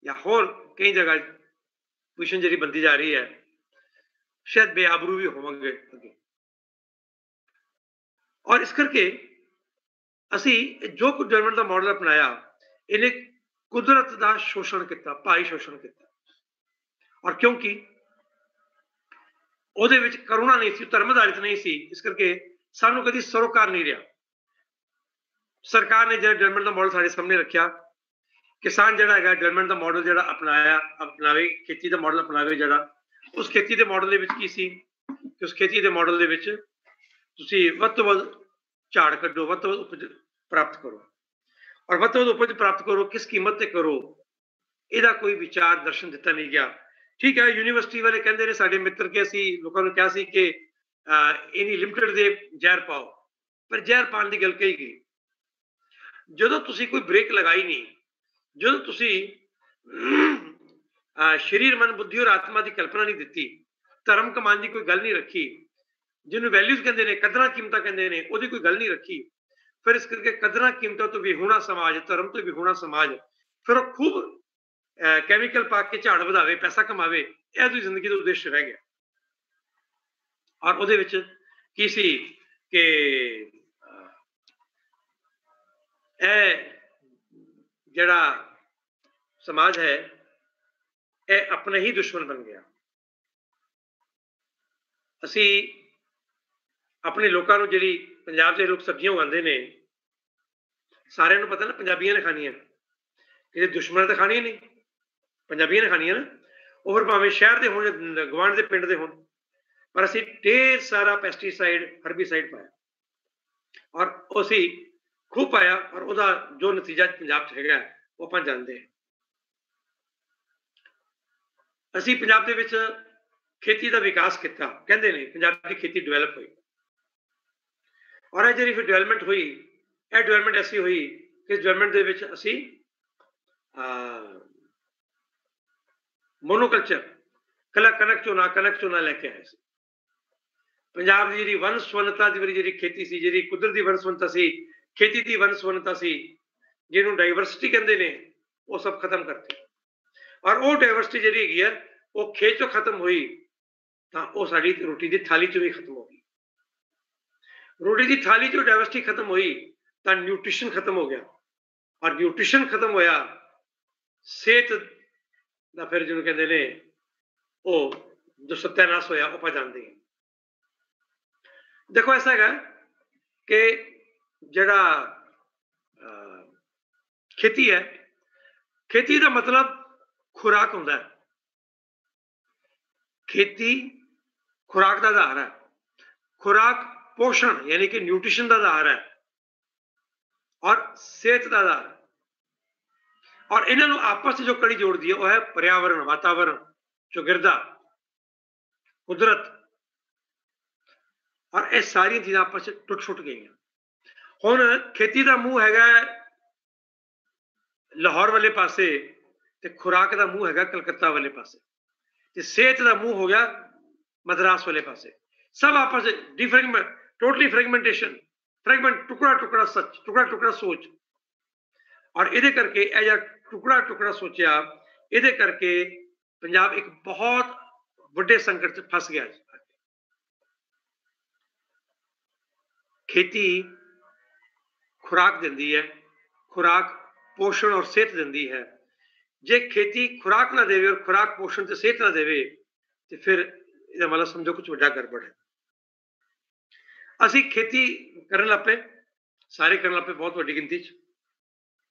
या होर कई जगह पोजीशन जी बनती जा रही है, शायद बेआबरू भी होवांगे अगे। और इस करके असी जो कुछ डेवलपमेंट का मॉडल अपनाया, इन्हें कुदरत का शोषण किया, भारी शोषण किया। और क्योंकि ਉਹਦੇ ਵਿੱਚ करुणा नहीं सी, धर्म आधारित नहीं सी, इस करके सानू कभी सरोकार नहीं रहा। सरकार ने जो डेवलपमेंट का मॉडल साढ़े सामने रखा, किसान जो है डेवलपमेंट का मॉडल जो अपनावे, खेती का मॉडल अपनावे, जरा उस खेती के मॉडल की सी कि उस खेती के मॉडल तुसी वध तो वध झाड़ कड्डो, वध तो वध उपज प्राप्त करो, और वध तो वध उपज प्राप्त करो किस कीमत ते करो, ਇਹਦਾ कोई विचार दर्शन दिता नहीं गया। ठीक है, यूनिवर्सिटी वाले कहते हैं साडे मित्र के असी लोगों ने कहा सी कि इन्नी लिमिटेड दे जहर पाओ, पर जहर पाने की गल कही गई। जो तुसी कोई ब्रेक लगाई नहीं, जो तुसी शरीर मन बुद्धि और आत्मा की कल्पना नहीं दी, धर्म कमान की कोई गल नहीं रखी, जिन्होंने वैल्यूज कहते हैं, कदर कीमत कहते हैं, उसकी कोई गल नहीं रखी, फिर इस करके कदरां कीमतां तो विहूणा समाज, धर्म तो विहूणा समाज, फिर वो खूब कैमिकल पा के झाड़ ਵਧਾਵੇ, पैसा कमावे, ਇਹ ਉਹਦੀ ਜ਼ਿੰਦਗੀ ਦਾ ਉਦੇਸ਼ ਰਹਿ ਗਿਆ। ਔਰ ਉਹਦੇ ਵਿੱਚ ਕੀ ਸੀ ਕਿ ਇਹ ਜਿਹੜਾ ਸਮਾਜ ਹੈ ਇਹ ਆਪਣੇ ਹੀ ਦੁਸ਼ਮਣ ਬਣ ਗਿਆ। ਅਸੀਂ ਆਪਣੇ ਲੋਕਾਂ ਨੂੰ, ਜਿਹੜੀ ਪੰਜਾਬ ਦੇ ਲੋਕ ਸਬਜ਼ੀਆਂ ਉਗਾਉਂਦੇ ਨੇ, ਸਾਰਿਆਂ ਨੂੰ ਪਤਾ ਨਾ ਪੰਜਾਬੀਆਂ ਨੇ ਖਾਣੀਆਂ, ਕਿਸੇ ਦੁਸ਼ਮਣ ਤਾਂ ਖਾਣੀਆਂ ਨਹੀਂ, ਪੰਜਾਬੀਆਂ ਨੇ ਖਾਣੀਆਂ ਨਾ। ਉਹ ਫਿਰ ਭਾਵੇਂ ਸ਼ਹਿਰ ਦੇ ਹੋਣ, ਗਵਾਂਢ ਦੇ ਪਿੰਡ ਦੇ ਹੋਣ, ਪਰ ਅਸੀਂ ਢੇਰ ਸਾਰਾ ਪੈਸਟੀਸਾਈਡ, ਹਰਬੀਸਾਈਡ ਪਾਇਆ, ਔਰ ਅਸੀਂ ਖੂਬ ਪਾਇਆ, ਔਰ ਉਹਦਾ ਜੋ ਨਤੀਜਾ ਪੰਜਾਬ 'ਚ ਹੈਗਾ ਉਹ ਆਪਾਂ ਜਾਣਦੇ ਹਾਂ। ਅਸੀਂ ਪੰਜਾਬ ਦੇ ਵਿੱਚ ਖੇਤੀ ਦਾ ਵਿਕਾਸ ਕੀਤਾ, ਕਹਿੰਦੇ ਨੇ ਪੰਜਾਬ ਦੀ ਖੇਤੀ ਡਿਵੈਲਪ ਹੋਈ, ਔਰ ਇਹ ਜਿਹੜੀ ਫਿਰ ਡਿਵੈਲਪਮੈਂਟ ਹੋਈ, ਇਹ ਡਿਵੈਲਪਮੈਂਟ ਐਸੀ ਹੋਈ ਕਿ ਡਿਵੈਲਪਮੈਂਟ ਦੇ ਵਿੱਚ ਅਸੀਂ ਮੋਨੋਕਲਚਰ, ਕੱਲਾ ਕਣਕ ਝੋਨਾ ਲੈ ਕੇ ਆਏ ਸੀ। ਪੰਜਾਬ ਦੀ ਜਿਹੜੀ ਵੰਨ-ਸੁਵੰਨਤਾ ਦੀ ਜਿਹੜੀ ਖੇਤੀ ਸੀ, ਜਿਹੜੀ ਕੁਦਰਤੀ ਵੰਨ-ਸੁਵੰਨਤਾ ਸੀ, ਖੇਤੀ ਦੀ ਵੰਨ-ਸੁਵੰਨਤਾ ਸੀ, ਜਿਹਨੂੰ ਡਾਈਵਰਸਿਟੀ ਕਹਿੰਦੇ ਨੇ, ਉਹ ਸਭ ਖਤਮ ਕਰਤੀ। ਔਰ ਉਹ ਡਾਈਵਰਸਿਟੀ ਜਿਹੜੀ ਹੈਗੀ ਹੈ ਉਹ ਖੇਤ 'ਚੋਂ ਖਤਮ ਹੋਈ ਤਾਂ ਉਹ ਸਾਡੀ ਰੋਟੀ ਦੀ ਥਾਲੀ 'ਚੋਂ ਵੀ ਖਤਮ ਹੋ ਗਈ। ਰੋਟੀ ਦੀ ਥਾਲੀ 'ਚੋਂ ਡਾਈਵਰਸਿਟੀ ਖਤਮ ਹੋਈ ਤਾਂ ਨਿਊਟ੍ਰੀਸ਼ਨ ਖਤਮ ਹੋ ਗਿਆ, ਔਰ ਨਿਊਟ੍ਰੀਸ਼ਨ ਖਤਮ ਹੋਇਆ, ਸਿਹਤ ਦਾ ਫਿਰ ਜਿਹਨੂੰ ਕਹਿੰਦੇ ਨੇ ਉਹ ਜੋ ਸੱਤਿਆਨਾਸ਼ ਹੋਇਆ, ਉਹ ਆਪਾਂ ਜਾਣਦੇ ਹਾਂ। ਦੇਖੋ ਐਸਾ ਹੈਗਾ ਕਿ ਜਿਹੜਾ ਖੇਤੀ ਹੈ, ਖੇਤੀ ਦਾ ਮਤਲਬ ਖੁਰਾਕ ਹੁੰਦਾ ਹੈ। ਖੇਤੀ ਖੁਰਾਕ ਦਾ ਆਧਾਰ ਹੈ। ਖੁਰਾਕ ਪੋਸ਼ਣ ਯਾਨੀ ਕਿ ਨਿਊਟ੍ਰੀਸ਼ਨ ਦਾ ਆਧਾਰ ਹੈ, ਔਰ ਸਿਹਤ ਦਾ ਆਧਾਰ ਹੈ। ਔਰ ਇਹਨਾਂ ਨੂੰ ਆਪਸ 'ਚ ਜੋ ਕੜੀ ਜੋੜਦੀ ਹੈ ਉਹ ਹੈ ਪਰਿਆਵਰਣ, ਵਾਤਾਵਰਣ, ਚੌਗਿਰਦਾ, ਕੁਦਰਤ। ਔਰ ਇਹ ਸਾਰੀਆਂ ਚੀਜ਼ਾਂ ਆਪਸ 'ਚ ਟੁੱਟ ਗਈਆਂ। ਹੁਣ ਖੇਤੀ ਦਾ ਮੂੰਹ ਹੈਗਾ ਲਾਹੌਰ ਵਾਲੇ ਪਾਸੇ, ਤੇ ਖੁਰਾਕ ਦਾ ਮੂੰਹ ਹੈਗਾ ਕਲਕੱਤਾ ਵਾਲੇ ਪਾਸੇ, ਤੇ ਸਿਹਤ ਦਾ ਮੂੰਹ ਹੋ ਗਿਆ ਮਦਰਾਸ ਵਾਲੇ ਪਾਸੇ। ਸਭ ਆਪਸ 'ਚ ਟੋਟਲੀ ਫਰੈਗਮੈਂਟੇਸ਼ਨ, ਟੁਕੜਾ ਸੱਚ, ਟੁਕੜਾ ਸੋਚ। ਔਰ ਇਹਦੇ ਕਰਕੇ ਇਹ ਜਿਹੜਾ ਟੁਕੜਾ ਸੋਚਿਆ, ਇਹਦੇ ਕਰਕੇ ਪੰਜਾਬ ਇੱਕ ਬਹੁਤ ਵੱਡੇ ਸੰਕਟ 'ਚ ਫਸ ਗਿਆ। ਖੇਤੀ ਖੁਰਾਕ ਦਿੰਦੀ ਹੈ, ਖੁਰਾਕ ਪੋਸ਼ਣ ਔਰ ਸਿਹਤ ਦਿੰਦੀ ਹੈ। ਜੇ ਖੇਤੀ ਖੁਰਾਕ ਨਾ ਦੇਵੇ ਔਰ ਖੁਰਾਕ ਪੋਸ਼ਣ ਤੇ ਸਿਹਤ ਨਾ ਦੇਵੇ, ਤੇ ਫਿਰ ਇਹਦਾ ਮਤਲਬ ਸਮਝੋ ਕੁਝ ਵੱਡਾ ਗੜਬੜ ਹੈ। ਅਸੀਂ ਖੇਤੀ ਕਰਨ ਲੱਗ ਪਏ, ਸਾਰੇ ਕਰਨ ਲੱਗ ਪਏ ਬਹੁਤ ਵੱਡੀ ਗਿਣਤੀ 'ਚ,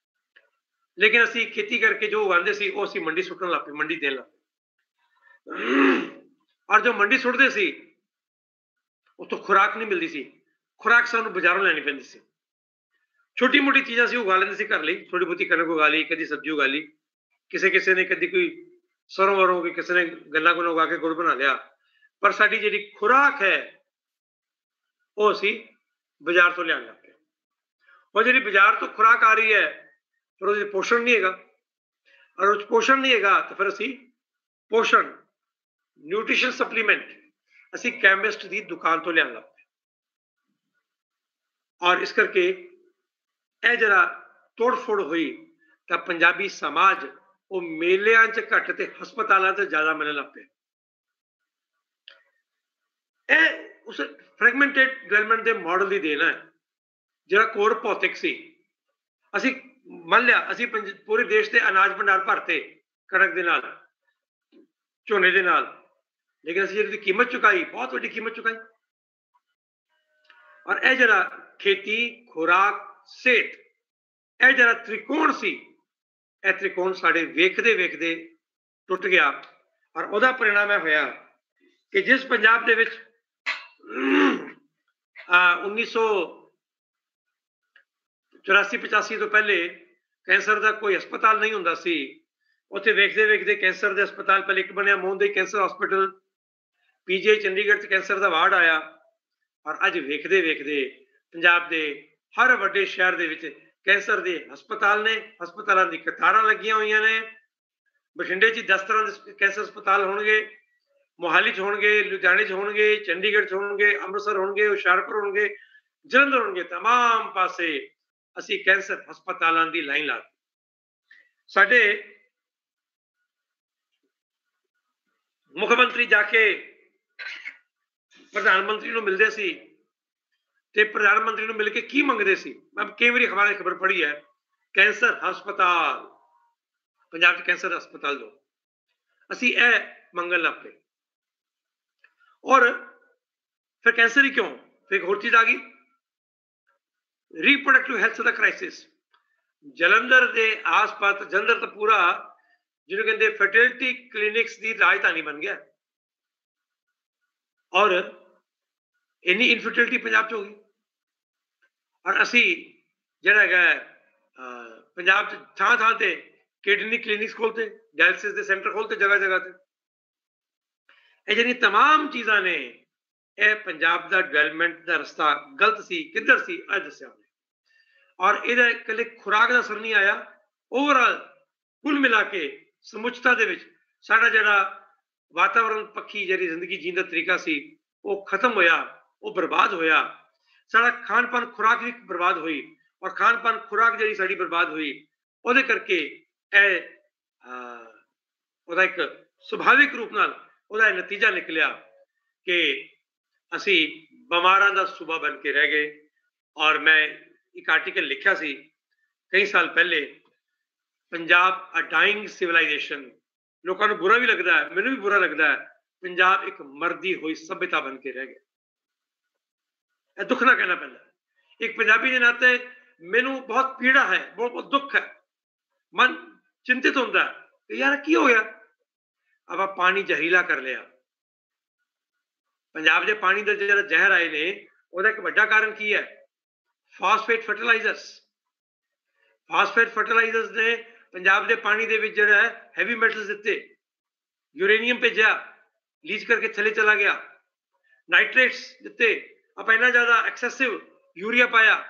ਲੇਕਿਨ ਅਸੀਂ ਖੇਤੀ ਕਰਕੇ ਜੋ ਉਗਾਉਂਦੇ ਸੀ ਉਹ ਅਸੀਂ ਮੰਡੀ ਸੁੱਟਣ ਲੱਗ ਪਏ, ਮੰਡੀ ਦੇਣ ਲੱਗ ਪਏ। ਔਰ ਜੋ ਮੰਡੀ ਸੁੱਟਦੇ ਸੀ ਉੱਥੋਂ ਖੁਰਾਕ ਨਹੀਂ ਮਿਲਦੀ ਸੀ, ਖੁਰਾਕ ਸਾਨੂੰ ਬਾਜ਼ਾਰੋਂ ਲੈਣੀ ਪੈਂਦੀ ਸੀ। ਛੋਟੀ ਮੋਟੀ ਚੀਜ਼ਾਂ ਅਸੀਂ ਉਗਾ ਲੈਂਦੇ ਸੀ ਘਰ ਲਈ, ਥੋੜੀ ਬਹੁਤੀ ਕਣਕ ਉਗਾ ਲਈ, ਕਦੀ ਸਬਜ਼ੀ ਉਗਾ ਲਈ, ਕਿਸੇ ਨੇ ਕਦੀ ਕੋਈ ਸਰੋਂ ਵਰੋਂ ਗਈ, ਕਿਸੇ ਨੇ ਗੰਨਾ ਗੁੰਨਾ ਉਗਾ ਕੇ ਗੁੜ ਬਣਾ ਲਿਆ। ਪਰ ਸਾਡੀ ਜਿਹੜੀ ਖੁਰਾਕ ਹੈ ਉਹ ਅਸੀਂ ਬਾਜ਼ਾਰ ਤੋਂ ਲਿਆਉਣ ਲੱਗ ਪਏ। ਉਹ ਜਿਹੜੀ ਬਾਜ਼ਾਰ ਤੋਂ ਖੁਰਾਕ ਆ ਰਹੀ ਹੈ, ਫਿਰ ਉਹਦੇ ਪੋਸ਼ਣ ਨਹੀਂ ਹੈਗਾ, ਔਰ ਉਹ 'ਚ ਪੋਸ਼ਣ ਨਹੀਂ ਹੈਗਾ ਤਾਂ ਫਿਰ ਅਸੀਂ ਪੋਸ਼ਣ, ਨਿਊਟ੍ਰੀਸ਼ਨ ਸਪਲੀਮੈਂਟ ਅਸੀਂ ਕੈਮਿਸਟ ਦੀ ਦੁਕਾਨ ਤੋਂ ਲਿਆਉਣ ਲੱਗ ਪਏ। ਔਰ ਇਸ ਕਰਕੇ ਇਹ ਜਿਹੜਾ ਤੋੜ-ਫੋੜ ਹੋਈ ਤਾਂ ਪੰਜਾਬੀ ਸਮਾਜ ਉਹ ਮੇਲਿਆਂ 'ਚ ਘੱਟ ਤੇ ਹਸਪਤਾਲਾਂ 'ਚ ਜ਼ਿਆਦਾ ਮਿਲਣ ਲੱਗ ਪਿਆ। ਇਹ ਉਸ ਫਰੈਗਮੈਂਟਡ ਡਿਵੈਲਪਮੈਂਟ ਦੇ ਮਾਡਲ ਦੀ ਦੇਣ ਹੈ, ਜਿਹੜਾ ਕੋਰ ਭੌਤਿਕ ਸੀ। ਅਸੀਂ ਮੰਨ ਲਿਆ ਅਸੀਂ ਪੂਰੇ ਦੇਸ਼ ਦੇ ਅਨਾਜ ਭੰਡਾਰ ਭਰਤੇ ਕਣਕ ਦੇ ਨਾਲ, ਝੋਨੇ ਦੇ ਨਾਲ, ਲੇਕਿਨ ਅਸੀਂ ਜਿਹੜੀ ਕੀਮਤ ਚੁਕਾਈ, ਬਹੁਤ ਵੱਡੀ ਕੀਮਤ ਚੁਕਾਈ। ਔਰ ਇਹ ਜਿਹੜਾ ਖੇਤੀ, ਖੁਰਾਕ, ਸਿਹਤ, ਇਹ ਜਿਹੜਾ ਤ੍ਰਿਕੋਣ ਸੀ, ਇਹ ਤ੍ਰਿਕੋਣ ਸਾਡੇ ਵੇਖਦੇ ਟੁੱਟ ਗਿਆ। ਔਰ ਉਹਦਾ ਪਰਿਣਾਮ ਇਹ ਹੋਇਆ ਕਿ ਜਿਸ ਪੰਜਾਬ ਦੇ ਵਿੱਚ 1984-85 ਤੋਂ ਪਹਿਲੇ ਕੈਂਸਰ ਦਾ ਕੋਈ ਹਸਪਤਾਲ ਨਹੀਂ ਹੁੰਦਾ ਸੀ, ਉੱਥੇ ਵੇਖਦੇ ਕੈਂਸਰ ਦੇ ਹਸਪਤਾਲ ਪਹਿਲੇ ਇੱਕ ਬਣਿਆ ਮੋਹਨਦੇਈ ਕੈਂਸਰ ਹਸਪੀਟਲ, ਪੀਜੀਆਈ ਚੰਡੀਗੜ੍ਹ 'ਚ ਕੈਂਸਰ ਦਾ ਵਾਰਡ ਆਇਆ। ਔਰ ਅੱਜ ਵੇਖਦੇ ਪੰਜਾਬ ਦੇ ਹਰ ਵੱਡੇ ਸ਼ਹਿਰ ਦੇ ਵਿੱਚ ਕੈਂਸਰ ਦੇ ਹਸਪਤਾਲ ਨੇ, ਹਸਪਤਾਲਾਂ ਦੀ ਕਤਾਰਾਂ ਲੱਗੀਆਂ ਹੋਈਆਂ ਨੇ। ਬਠਿੰਡੇ 'ਚ 10 ਤਰ੍ਹਾਂ ਦੇ ਕੈਂਸਰ ਹਸਪਤਾਲ ਹੋਣਗੇ, ਮੋਹਾਲੀ 'ਚ ਹੋਣਗੇ, ਲੁਧਿਆਣੇ 'ਚ ਹੋਣਗੇ, ਚੰਡੀਗੜ੍ਹ 'ਚ ਹੋਣਗੇ, ਅੰਮ੍ਰਿਤਸਰ ਹੋਣਗੇ, ਹੁਸ਼ਿਆਰਪੁਰ ਹੋਣਗੇ, ਜਲੰਧਰ ਹੋਣਗੇ तमाम ਪਾਸੇ ਅਸੀਂ ਕੈਂਸਰ ਹਸਪਤਾਲਾਂ ਦੀ ਲਾਈਨ ਲਾ ਸਾਡੇ ਮੁੱਖ ਮੰਤਰੀ ਜਾ ਕੇ ਪ੍ਰਧਾਨ ਮੰਤਰੀ ਨੂੰ ਮਿਲਦੇ ਸੀ ਤੇ ਪ੍ਰਧਾਨ ਮੰਤਰੀ ਨੂੰ ਮਿਲ ਕੇ ਕੀ ਮੰਗਦੇ ਸੀ। ਮੈਂ ਕਈ ਵਾਰੀ ਅਖਬਾਰਾਂ 'ਚ ਖਬਰ ਪੜ੍ਹੀ ਹੈ ਕੈਂਸਰ ਹਸਪਤਾਲ ਪੰਜਾਬ 'ਚ ਕੈਂਸਰ ਹਸਪਤਾਲ ਦੋ ਅਸੀਂ ਇਹ ਮੰਗਣ ਲੱਗ ਪਏ ਔਰ ਫਿਰ ਕੈਂਸਰ ਹੀ ਕਿਉਂ ਫਿਰ ਇੱਕ ਹੋਰ ਚੀਜ਼ ਆ ਗਈ ਰੀਪਰੋਡਕਟਿਵ ਹੈਲਥ ਦਾ ਕ੍ਰਾਈਸਿਸ ਜਲੰਧਰ ਦੇ ਆਸ-ਪਾਸ ਜਲੰਧਰ ਤਾਂ ਪੂਰਾ ਜਿਹਨੂੰ ਕਹਿੰਦੇ ਫਰਟੀਲਿਟੀ ਕਲੀਨਿਕਸ ਦੀ ਰਾਜਧਾਨੀ ਬਣ ਗਿਆ ਔਰ ਇੰਨੀ ਇਨਫਰਟੀਲਿਟੀ ਪੰਜਾਬ 'ਚ ਹੋ ਗਈ ਔਰ ਅਸੀਂ ਜਿਹੜਾ ਹੈਗਾ ਪੰਜਾਬ 'ਚ ਥਾਂ ਥਾਂ ਤੇ ਕਿਡਨੀ ਕਲੀਨਿਕਸ ਖੋਲਤੇ ਡਾਇਲਿਸਿਸ ਦੇ ਸੈਂਟਰ ਖੋਲਤੇ ਜਗ੍ਹਾ ਜਗ੍ਹਾ ਤੇ ਇਹ ਜਿਹੜੀਆਂ तमाम ਚੀਜ਼ਾਂ ਨੇ ਇਹ ਪੰਜਾਬ ਦਾ ਡਿਵੈਲਪਮੈਂਟ ਦਾ ਰਸਤਾ ਗਲਤ ਸੀ ਕਿੱਧਰ ਸੀ ਅੱਜ ਦੱਸਿਆ ਉਹਨੇ ਔਰ ਇਹਦਾ ਇਕੱਲੇ ਖੁਰਾਕ ਦਾ ਅਸਰ ਨਹੀਂ ਆਇਆ ਓਵਰਆਲ ਕੁੱਲ ਮਿਲਾ ਕੇ ਸਮੁੱਚਤਾ ਦੇ ਵਿੱਚ ਸਾਡਾ ਜਿਹੜਾ ਵਾਤਾਵਰਣ ਪੱਖੀ ਜਿਹੜੀ ਜ਼ਿੰਦਗੀ ਜੀਣ ਦਾ ਤਰੀਕਾ ਸੀ ਉਹ ਖਤਮ ਹੋਇਆ ਉਹ ਬਰਬਾਦ ਹੋਇਆ ਸਾਡਾ ਖਾਣ ਪਾਨ ਖੁਰਾਕ ਵੀ ਬਰਬਾਦ ਹੋਈ ਔਰ ਖਾਣ ਪਾਨ ਖੁਰਾਕ ਜਿਹੜੀ ਸਾਡੀ ਬਰਬਾਦ ਹੋਈ ਉਹਦੇ ਕਰਕੇ ਇਹ ਉਹਦਾ ਇੱਕ ਸੁਭਾਵਿਕ ਰੂਪ ਨਾਲ ਉਹਦਾ ਇਹ ਨਤੀਜਾ ਨਿਕਲਿਆ ਕਿ ਅਸੀਂ ਬਿਮਾਰਾਂ ਦਾ ਸੂਬਾ ਬਣ ਕੇ ਰਹਿ ਗਏ ਔਰ ਮੈਂ ਇੱਕ ਆਰਟੀਕਲ ਲਿਖਿਆ ਸੀ ਕਈ ਸਾਲ ਪਹਿਲੇ ਪੰਜਾਬ ਅ ਡਾਈਂਗ ਸਿਵਲਾਈਜੇਸ਼ਨ ਲੋਕਾਂ ਨੂੰ ਬੁਰਾ ਵੀ ਲੱਗਦਾ ਹੈ ਮੈਨੂੰ ਵੀ ਬੁਰਾ ਲੱਗਦਾ ਹੈ ਪੰਜਾਬ ਇੱਕ ਮਰਦੀ ਹੋਈ ਸਭਿਅਤਾ ਬਣ ਕੇ ਰਹਿ ਗਿਆ ਇਹ ਦੁੱਖ ਨਾ ਕਹਿਣਾ ਪੈਂਦਾ ਇੱਕ ਪੰਜਾਬੀ ਦੇ ਨਾਤੇ ਮੈਨੂੰ ਬਹੁਤ ਪੀੜਾ ਹੈ ਬਹੁਤ ਦੁੱਖ ਹੈ ਮਨ ਚਿੰਤਿਤ ਹੁੰਦਾ ਕਿ ਯਾਰ ਕੀ ਹੋ ਗਿਆ ਆਪਾਂ ਪਾਣੀ ਜ਼ਹਿਰੀਲਾ ਕਰ ਲਿਆ ਪੰਜਾਬ ਦੇ ਪਾਣੀ ਦੇ ਜਿਹੜਾ ਜ਼ਹਿਰ ਆਏ ਨੇ ਉਹਦਾ ਇੱਕ ਵੱਡਾ ਕਾਰਨ ਕੀ ਹੈ ਫਾਸਫੇਟ ਫਰਟੀਲਾਈਜ਼ਰਸ ਨੇ ਪੰਜਾਬ ਦੇ ਪਾਣੀ ਦੇ ਵਿੱਚ ਜਿਹੜਾ ਹੈ ਹੈਵੀ ਮੈਟਲਸ ਦਿੱਤੇ ਯੂਰੇਨੀਅਮ ਭੇਜਿਆ ਲੀਚ ਕਰਕੇ ਥੱਲੇ ਚਲਾ ਗਿਆ ਨਾਈਟ੍ਰੇਟਸ ਦਿੱਤੇ ਆਪਾਂ ਇੰਨਾ ਜ਼ਿਆਦਾ ਐਕਸੈਸਿਵ ਯੂਰੀਆ ਪਾਇਆ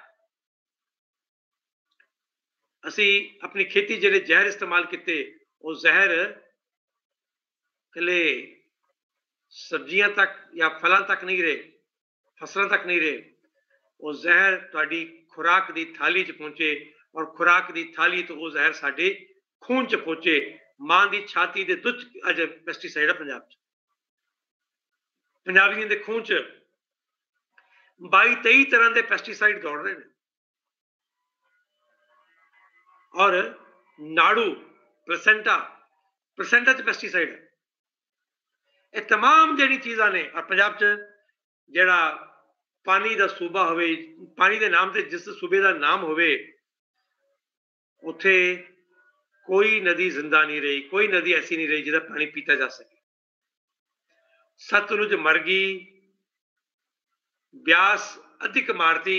ਅਸੀਂ ਆਪਣੀ ਖੇਤੀ ਜਿਹੜੇ ਜ਼ਹਿਰ ਇਸਤੇਮਾਲ ਕੀਤੇ ਉਹ ਜ਼ਹਿਰ ਇਕੱਲੇ ਸਬਜ਼ੀਆਂ ਤੱਕ ਜਾਂ ਫਲਾਂ ਤੱਕ ਨਹੀਂ ਰਹੇ ਫਸਲਾਂ ਤੱਕ ਨਹੀਂ ਰਹੇ ਉਹ ਜ਼ਹਿਰ ਤੁਹਾਡੀ ਖੁਰਾਕ ਦੀ ਥਾਲੀ 'ਚ ਪਹੁੰਚੇ ਔਰ ਖੁਰਾਕ ਦੀ ਥਾਲੀ ਤੋਂ ਉਹ ਜ਼ਹਿਰ ਸਾਡੇ ਖੂਨ 'ਚ ਪਹੁੰਚੇ ਮਾਂ ਦੀ ਛਾਤੀ ਦੇ ਦੁੱਧ ਅੱਜ ਪੈਸਟੀਸਾਈਡ ਹੈ ਪੰਜਾਬ 'ਚ ਪੰਜਾਬੀਆਂ ਦੇ ਖੂਨ 'ਚ 22-23 ਤਰ੍ਹਾਂ ਦੇ ਪੈਸਟੀਸਾਈਡ ਦੌੜ ਰਹੇ ਨੇ ਔਰ ਨਾੜੂ ਪਲਸੈਂਟਾ 'ਚ ਪੈਸਟੀਸਾਈਡ ਹੈ ਇਹ तमाम ਜਿਹੜੀ ਚੀਜ਼ਾਂ ਨੇ ਔਰ ਪੰਜਾਬ 'ਚ ਜਿਹੜਾ ਪਾਣੀ ਦਾ ਸੂਬਾ ਹੋਵੇ ਪਾਣੀ ਦੇ ਨਾਮ ਤੇ ਜਿਸ ਸੂਬੇ ਦਾ ਨਾਮ ਹੋਵੇ ਉੱਥੇ ਕੋਈ ਨਦੀ ਜ਼ਿੰਦਾ ਨਹੀਂ ਰਹੀ ਕੋਈ ਨਦੀ ਐਸੀ ਨਹੀਂ ਰਹੀ ਜਿਹਦਾ ਪਾਣੀ ਪੀਤਾ ਜਾ ਸਕੇ ਸਤਲੁਜ ਮਰ ਗਈ ਬਿਆਸ ਅੱਧੀ ਕਮਾਰਤੀ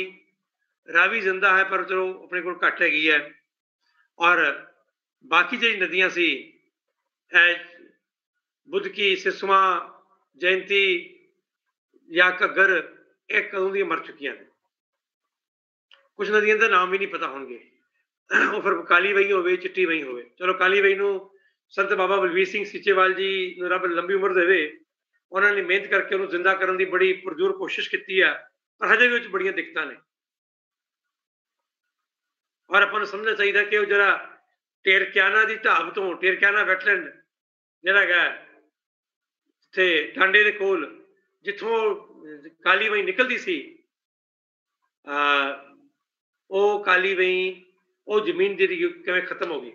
ਰਾਵੀ ਜ਼ਿੰਦਾ ਹੈ ਪਰ ਚਲੋ ਆਪਣੇ ਕੋਲ ਘੱਟ ਹੈਗੀ ਹੈ ਔਰ ਬਾਕੀ ਜਿਹੜੀ ਨਦੀਆਂ ਸੀ बुद्ध की सिसवा जयंती या घग्गर ਇਹ ਕਦੋਂ ਦੀਆਂ ਮਰ ਚੁੱਕੀਆਂ ਨੇ ਕੁਝ ਨਦੀਆਂ ਦੇ ਨਾਮ ਵੀ ਨਹੀਂ ਪਤਾ ਹੋਣਗੇ ਉਹ ਫਿਰ ਕਾਲੀ ਵਈ ਹੋਵੇ ਚਿੱਟੀ ਵਈ ਹੋਵੇ ਚਲੋ ਕਾਲੀ ਵਈ ਨੂੰ ਸੰਤ ਬਾਬਾ ਬਲਵੀਰ ਸਿੰਘ ਸੀਚੇਵਾਲ ਜੀ ਨੂੰ ਰੱਬ ਲੰਬੀ ਉਮਰ ਦੇਵੇ ਉਹਨਾਂ ਨੇ ਮਿਹਨਤ ਕਰਕੇ ਉਹਨੂੰ ਜ਼ਿੰਦਾ ਕਰਨ ਦੀ ਬੜੀ ਪੁਰਜ਼ੋਰ ਕੋਸ਼ਿਸ਼ ਕੀਤੀ ਹੈ ਪਰ ਹਜੇ ਵੀ ਵਿੱਚ ਬੜੀਆਂ ਦਿੱਕਤਾਂ ਨੇ ਔਰ ਆਪਾਂ ਨੂੰ ਸਮਝਣਾ ਚਾਹੀਦਾ ਕਿ ਉਹ ਜਿਹੜਾ ਟੇਰਕਿਆਨਾ ਦੀ ਢਾਬ ਤੋਂ ਟੇਰਕਿਆਨਾ ਵੈਟਲੈਂਡ ਜਿਹੜਾ ਹੈਗਾ ਤੇ ਟਾਂਡੇ ਦੇ ਕੋਲ ਜਿੱਥੋਂ ਕਾਲੀ ਵਈ ਨਿਕਲਦੀ ਸੀ ਉਹ ਕਾਲੀ ਵਈ ਉਹ ਜ਼ਮੀਨ ਜਿਹੜੀ ਕਿਵੇਂ ਖਤਮ ਹੋ ਗਈ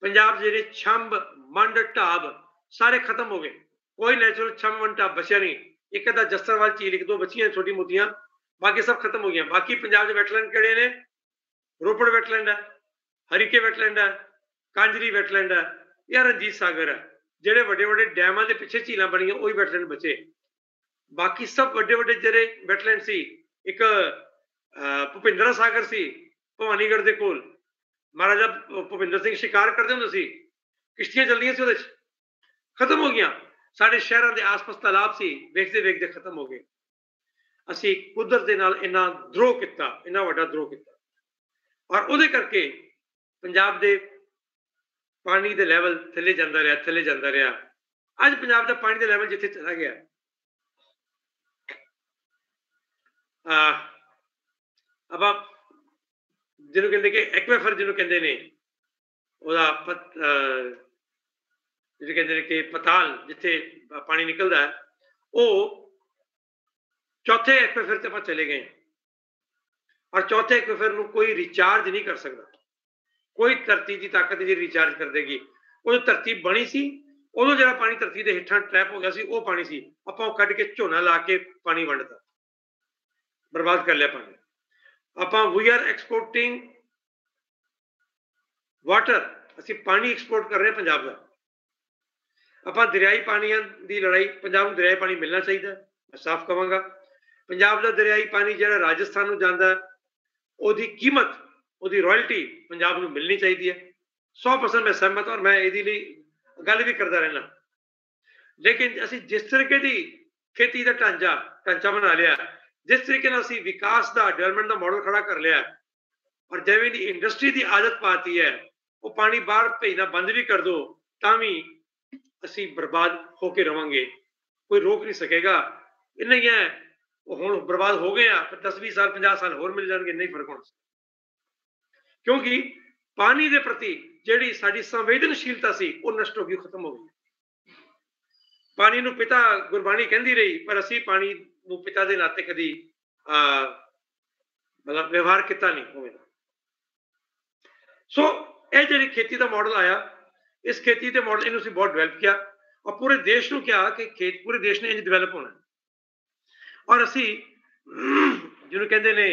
ਪੰਜਾਬ ਜਿਹੜੇ ਛੰਬ ਮੰਡ ਢਾਬ ਸਾਰੇ ਖਤਮ ਹੋ ਗਏ ਕੋਈ ਨੈਚੁਰਲ ਛੰਬ ਮੰਡ ਢਾਬ ਬਚਿਆ ਨਹੀਂ ਇੱਕ ਅੱਧਾ ਜਸਰਵਾਲ ਝੀਲ ਇੱਕ ਦੋ ਬਚੀਆਂ ਛੋਟੀ ਮੋਟੀਆਂ ਬਾਕੀ ਸਭ ਖਤਮ ਹੋ ਗਈਆਂ ਬਾਕੀ ਪੰਜਾਬ ਦੇ ਵੈਟਲੈਂਡ ਕਿਹੜੇ ਨੇ ਰੋਪੜ ਵੈਟਲੈਂਡ ਹੈ ਹਰੀਕੇ ਵੈਟਲੈਂਡ ਹੈ ਕਾਂਜਰੀ ਵੈਟਲੈਂਡ ਹੈ ਜਾਂ ਰਣਜੀਤ ਸਾਗਰ ਹੈ ਜਿਹੜੇ ਵੱਡੇ ਵੱਡੇ ਡੈਮਾਂ ਦੇ ਪਿੱਛੇ ਝੀਲਾਂ ਬਣੀਆਂ ਉਹੀ ਵੈਟਲੈਂਡ ਬਚੇ ਬਾਕੀ ਸਭ ਵੱਡੇ ਵੱਡੇ ਜਿਹੜੇ ਵੈਟਲੈਂਡ ਸੀ ਇੱਕ ਭੁਪਿੰਦਰ ਸਾਗਰ ਸੀ ਭਵਾਨੀਗੜ੍ਹ ਦੇ ਕੋਲ ਮਹਾਰਾਜਾ ਭੁਪਿੰਦਰ ਸਿੰਘ ਸ਼ਿਕਾਰ ਕਰਦੇ ਹੁੰਦੇ ਸੀ ਕਿਸ਼ਤੀਆਂ ਚੱਲਦੀਆਂ ਸੀ ਉਹਦੇ 'ਚ ਖਤਮ ਹੋ ਗਈਆਂ ਸਾਡੇ ਸ਼ਹਿਰਾਂ ਦੇ ਆਸ-ਪਾਸ ਤਾਲਾਬ ਸੀ ਵੇਖਦੇ ਵੇਖਦੇ ਖਤਮ ਹੋ ਗਏ ਅਸੀਂ ਕੁਦਰਤ ਦੇ ਨਾਲ ਇੰਨਾ ਦਰੋਹ ਕੀਤਾ ਇੰਨਾ ਵੱਡਾ ਦਰੋਹ ਕੀਤਾ ਔਰ ਉਹਦੇ ਕਰਕੇ ਪੰਜਾਬ ਦੇ ਪਾਣੀ ਦੇ ਲੈਵਲ ਥੱਲੇ ਜਾਂਦਾ ਰਿਹਾ ਅੱਜ ਪੰਜਾਬ ਦਾ ਪਾਣੀ ਦਾ ਲੈਵਲ ਜਿੱਥੇ ਚਲਾ ਗਿਆ ਆਪਾਂ ਜਿਹਨੂੰ ਕਹਿੰਦੇ ਕਿ ਐਕਵੇਫਰ ਜਿਹਨੂੰ ਕਹਿੰਦੇ ਨੇ, ਉਹਦਾ ਜਿਹਨੂੰ ਕਹਿੰਦੇ ਨੇ ਕਿ ਪਤਾਲ ਜਿੱਥੇ ਪਾਣੀ ਨਿਕਲਦਾ ਹੈ, ਉਹ ਚੌਥੇ ਐਕਵੇਫਰ ਤੇ ਆਪਾਂ ਚਲੇ ਗਏ ਔਰ ਚੌਥੇ ਐਕਵੇਫਰ ਨੂੰ ਕੋਈ ਰਿਚਾਰਜ ਨਹੀਂ ਕਰ ਸਕਦਾ। ਕੋਈ ਧਰਤੀ ਦੀ ਤਾਕਤ ਜਿਹੜੀ ਰਿਚਾਰਜ ਕਰ ਦੇਗੀ। ਉਹ ਧਰਤੀ ਬਣੀ ਸੀ, ਉਦੋਂ ਜਿਹੜਾ ਪਾਣੀ ਧਰਤੀ ਦੇ ਹੇਠਾਂ ਟ੍ਰੈਪ ਹੋ ਗਿਆ ਸੀ, ਉਹ ਪਾਣੀ ਸੀ। ਆਪਾਂ ਉਹ ਕੱਢ ਕੇ ਝੋਨਾ ਲਾ ਕੇ ਪਾਣੀ ਵੰਡਤਾ, ਬਰਬਾਦ ਕਰ ਲਿਆ ਪਾਣੀ। ਆਪਾਂ ਵੀ ਆਰ ਐਕਸਪੋਰਟਿੰਗ ਵਾਟਰ, ਅਸੀਂ ਪਾਣੀ ਐਕਸਪੋਰਟ ਕਰ ਰਹੇ ਹਾਂ ਪੰਜਾਬ ਦਾ। ਆਪਾਂ ਦਰਿਆਈ ਪਾਣੀਆਂ ਦੀ ਲੜਾਈ, ਪੰਜਾਬ ਨੂੰ ਦਰਿਆਈ ਪਾਣੀ ਮਿਲਣਾ ਚਾਹੀਦਾ, ਮੈਂ ਸਾਫ਼ ਕਹਾਂਗਾ। ਪੰਜਾਬ ਦਾ ਦਰਿਆਈ ਪਾਣੀ ਜਿਹੜਾ ਰਾਜਸਥਾਨ ਨੂੰ ਜਾਂਦਾ, ਉਹਦੀ ਕੀਮਤ, ਉਹਦੀ ਰਾਇਲਟੀ ਪੰਜਾਬ ਨੂੰ ਮਿਲਣੀ ਚਾਹੀਦੀ ਹੈ। 100% ਮੈਂ ਸਹਿਮਤ ਔਰ ਮੈਂ ਇਹਦੇ ਲਈ ਗੱਲ ਵੀ ਕਰਦਾ ਰਹਿਣਾ। ਲੇਕਿਨ ਅਸੀਂ ਜਿਸ ਤਰੀਕੇ ਦੀ ਖੇਤੀ ਦਾ ਢਾਂਚਾ ਬਣਾ ਲਿਆ, ਜਿਸ ਤਰੀਕੇ ਨਾਲ ਅਸੀਂ ਵਿਕਾਸ ਦਾ, ਡਿਵੈਲਪਮੈਂਟ ਦਾ ਮਾਡਲ ਖੜਾ ਕਰ ਲਿਆ, ਔਰ ਜਿਵੇਂ ਦੀ ਇੰਡਸਟਰੀ ਦੀ ਆਦਤ ਪਾਤੀ ਹੈ, ਉਹ ਪਾਣੀ ਬਾਹਰ ਭੇਜਣਾ ਬੰਦ ਵੀ ਕਰ ਦੋ ਤਾਂ ਵੀ ਅਸੀਂ ਬਰਬਾਦ ਹੋ ਕੇ ਰਵਾਂਗੇ, ਕੋਈ ਰੋਕ ਨਹੀਂ ਸਕੇਗਾ। ਇੰਨਾ ਹੀ ਹੈ, ਉਹ ਹੁਣ ਬਰਬਾਦ ਹੋ ਗਏ ਆ, 10-20 ਸਾਲ 50 ਸਾਲ ਹੋਰ ਮਿਲ ਜਾਣਗੇ, ਨਹੀਂ ਫਰਕ ਹੋਣਾ। ਕਿਉਂਕਿ ਪਾਣੀ ਦੇ ਪ੍ਰਤੀ ਜਿਹੜੀ ਸਾਡੀ ਸੰਵੇਦਨਸ਼ੀਲਤਾ ਸੀ, ਉਹ ਨਸ਼ਟ ਹੋ ਗਈ, ਖਤਮ ਹੋ ਗਈ। ਪਾਣੀ ਨੂੰ ਪਿਤਾ ਗੁਰਬਾਣੀ ਕਹਿੰਦੀ ਰਹੀ, ਪਰ ਅਸੀਂ ਪਾਣੀ ਨੂੰ ਪਿਤਾ ਦੇ ਨਾਤੇ ਕਦੀ ਮਤਲਬ ਵਿਵਹਾਰ ਕੀਤਾ ਨਹੀਂ ਹੋਵੇਗਾ। ਸੋ ਇਹ ਜਿਹੜੀ ਖੇਤੀ ਦਾ ਮਾਡਲ ਆਇਆ, ਇਸ ਖੇਤੀ ਦੇ ਮਾਡਲ ਇਹਨੂੰ ਅਸੀਂ ਬਹੁਤ ਡਿਵੈਲਪ ਕੀਤਾ ਔਰ ਪੂਰੇ ਦੇਸ਼ ਨੂੰ ਕਿਹਾ ਕਿ ਪੂਰੇ ਦੇਸ਼ ਨੇ ਇੰਜ ਡਿਵੈਲਪ ਹੋਣਾ। ਔਰ ਅਸੀਂ ਜਿਹਨੂੰ ਕਹਿੰਦੇ ਨੇ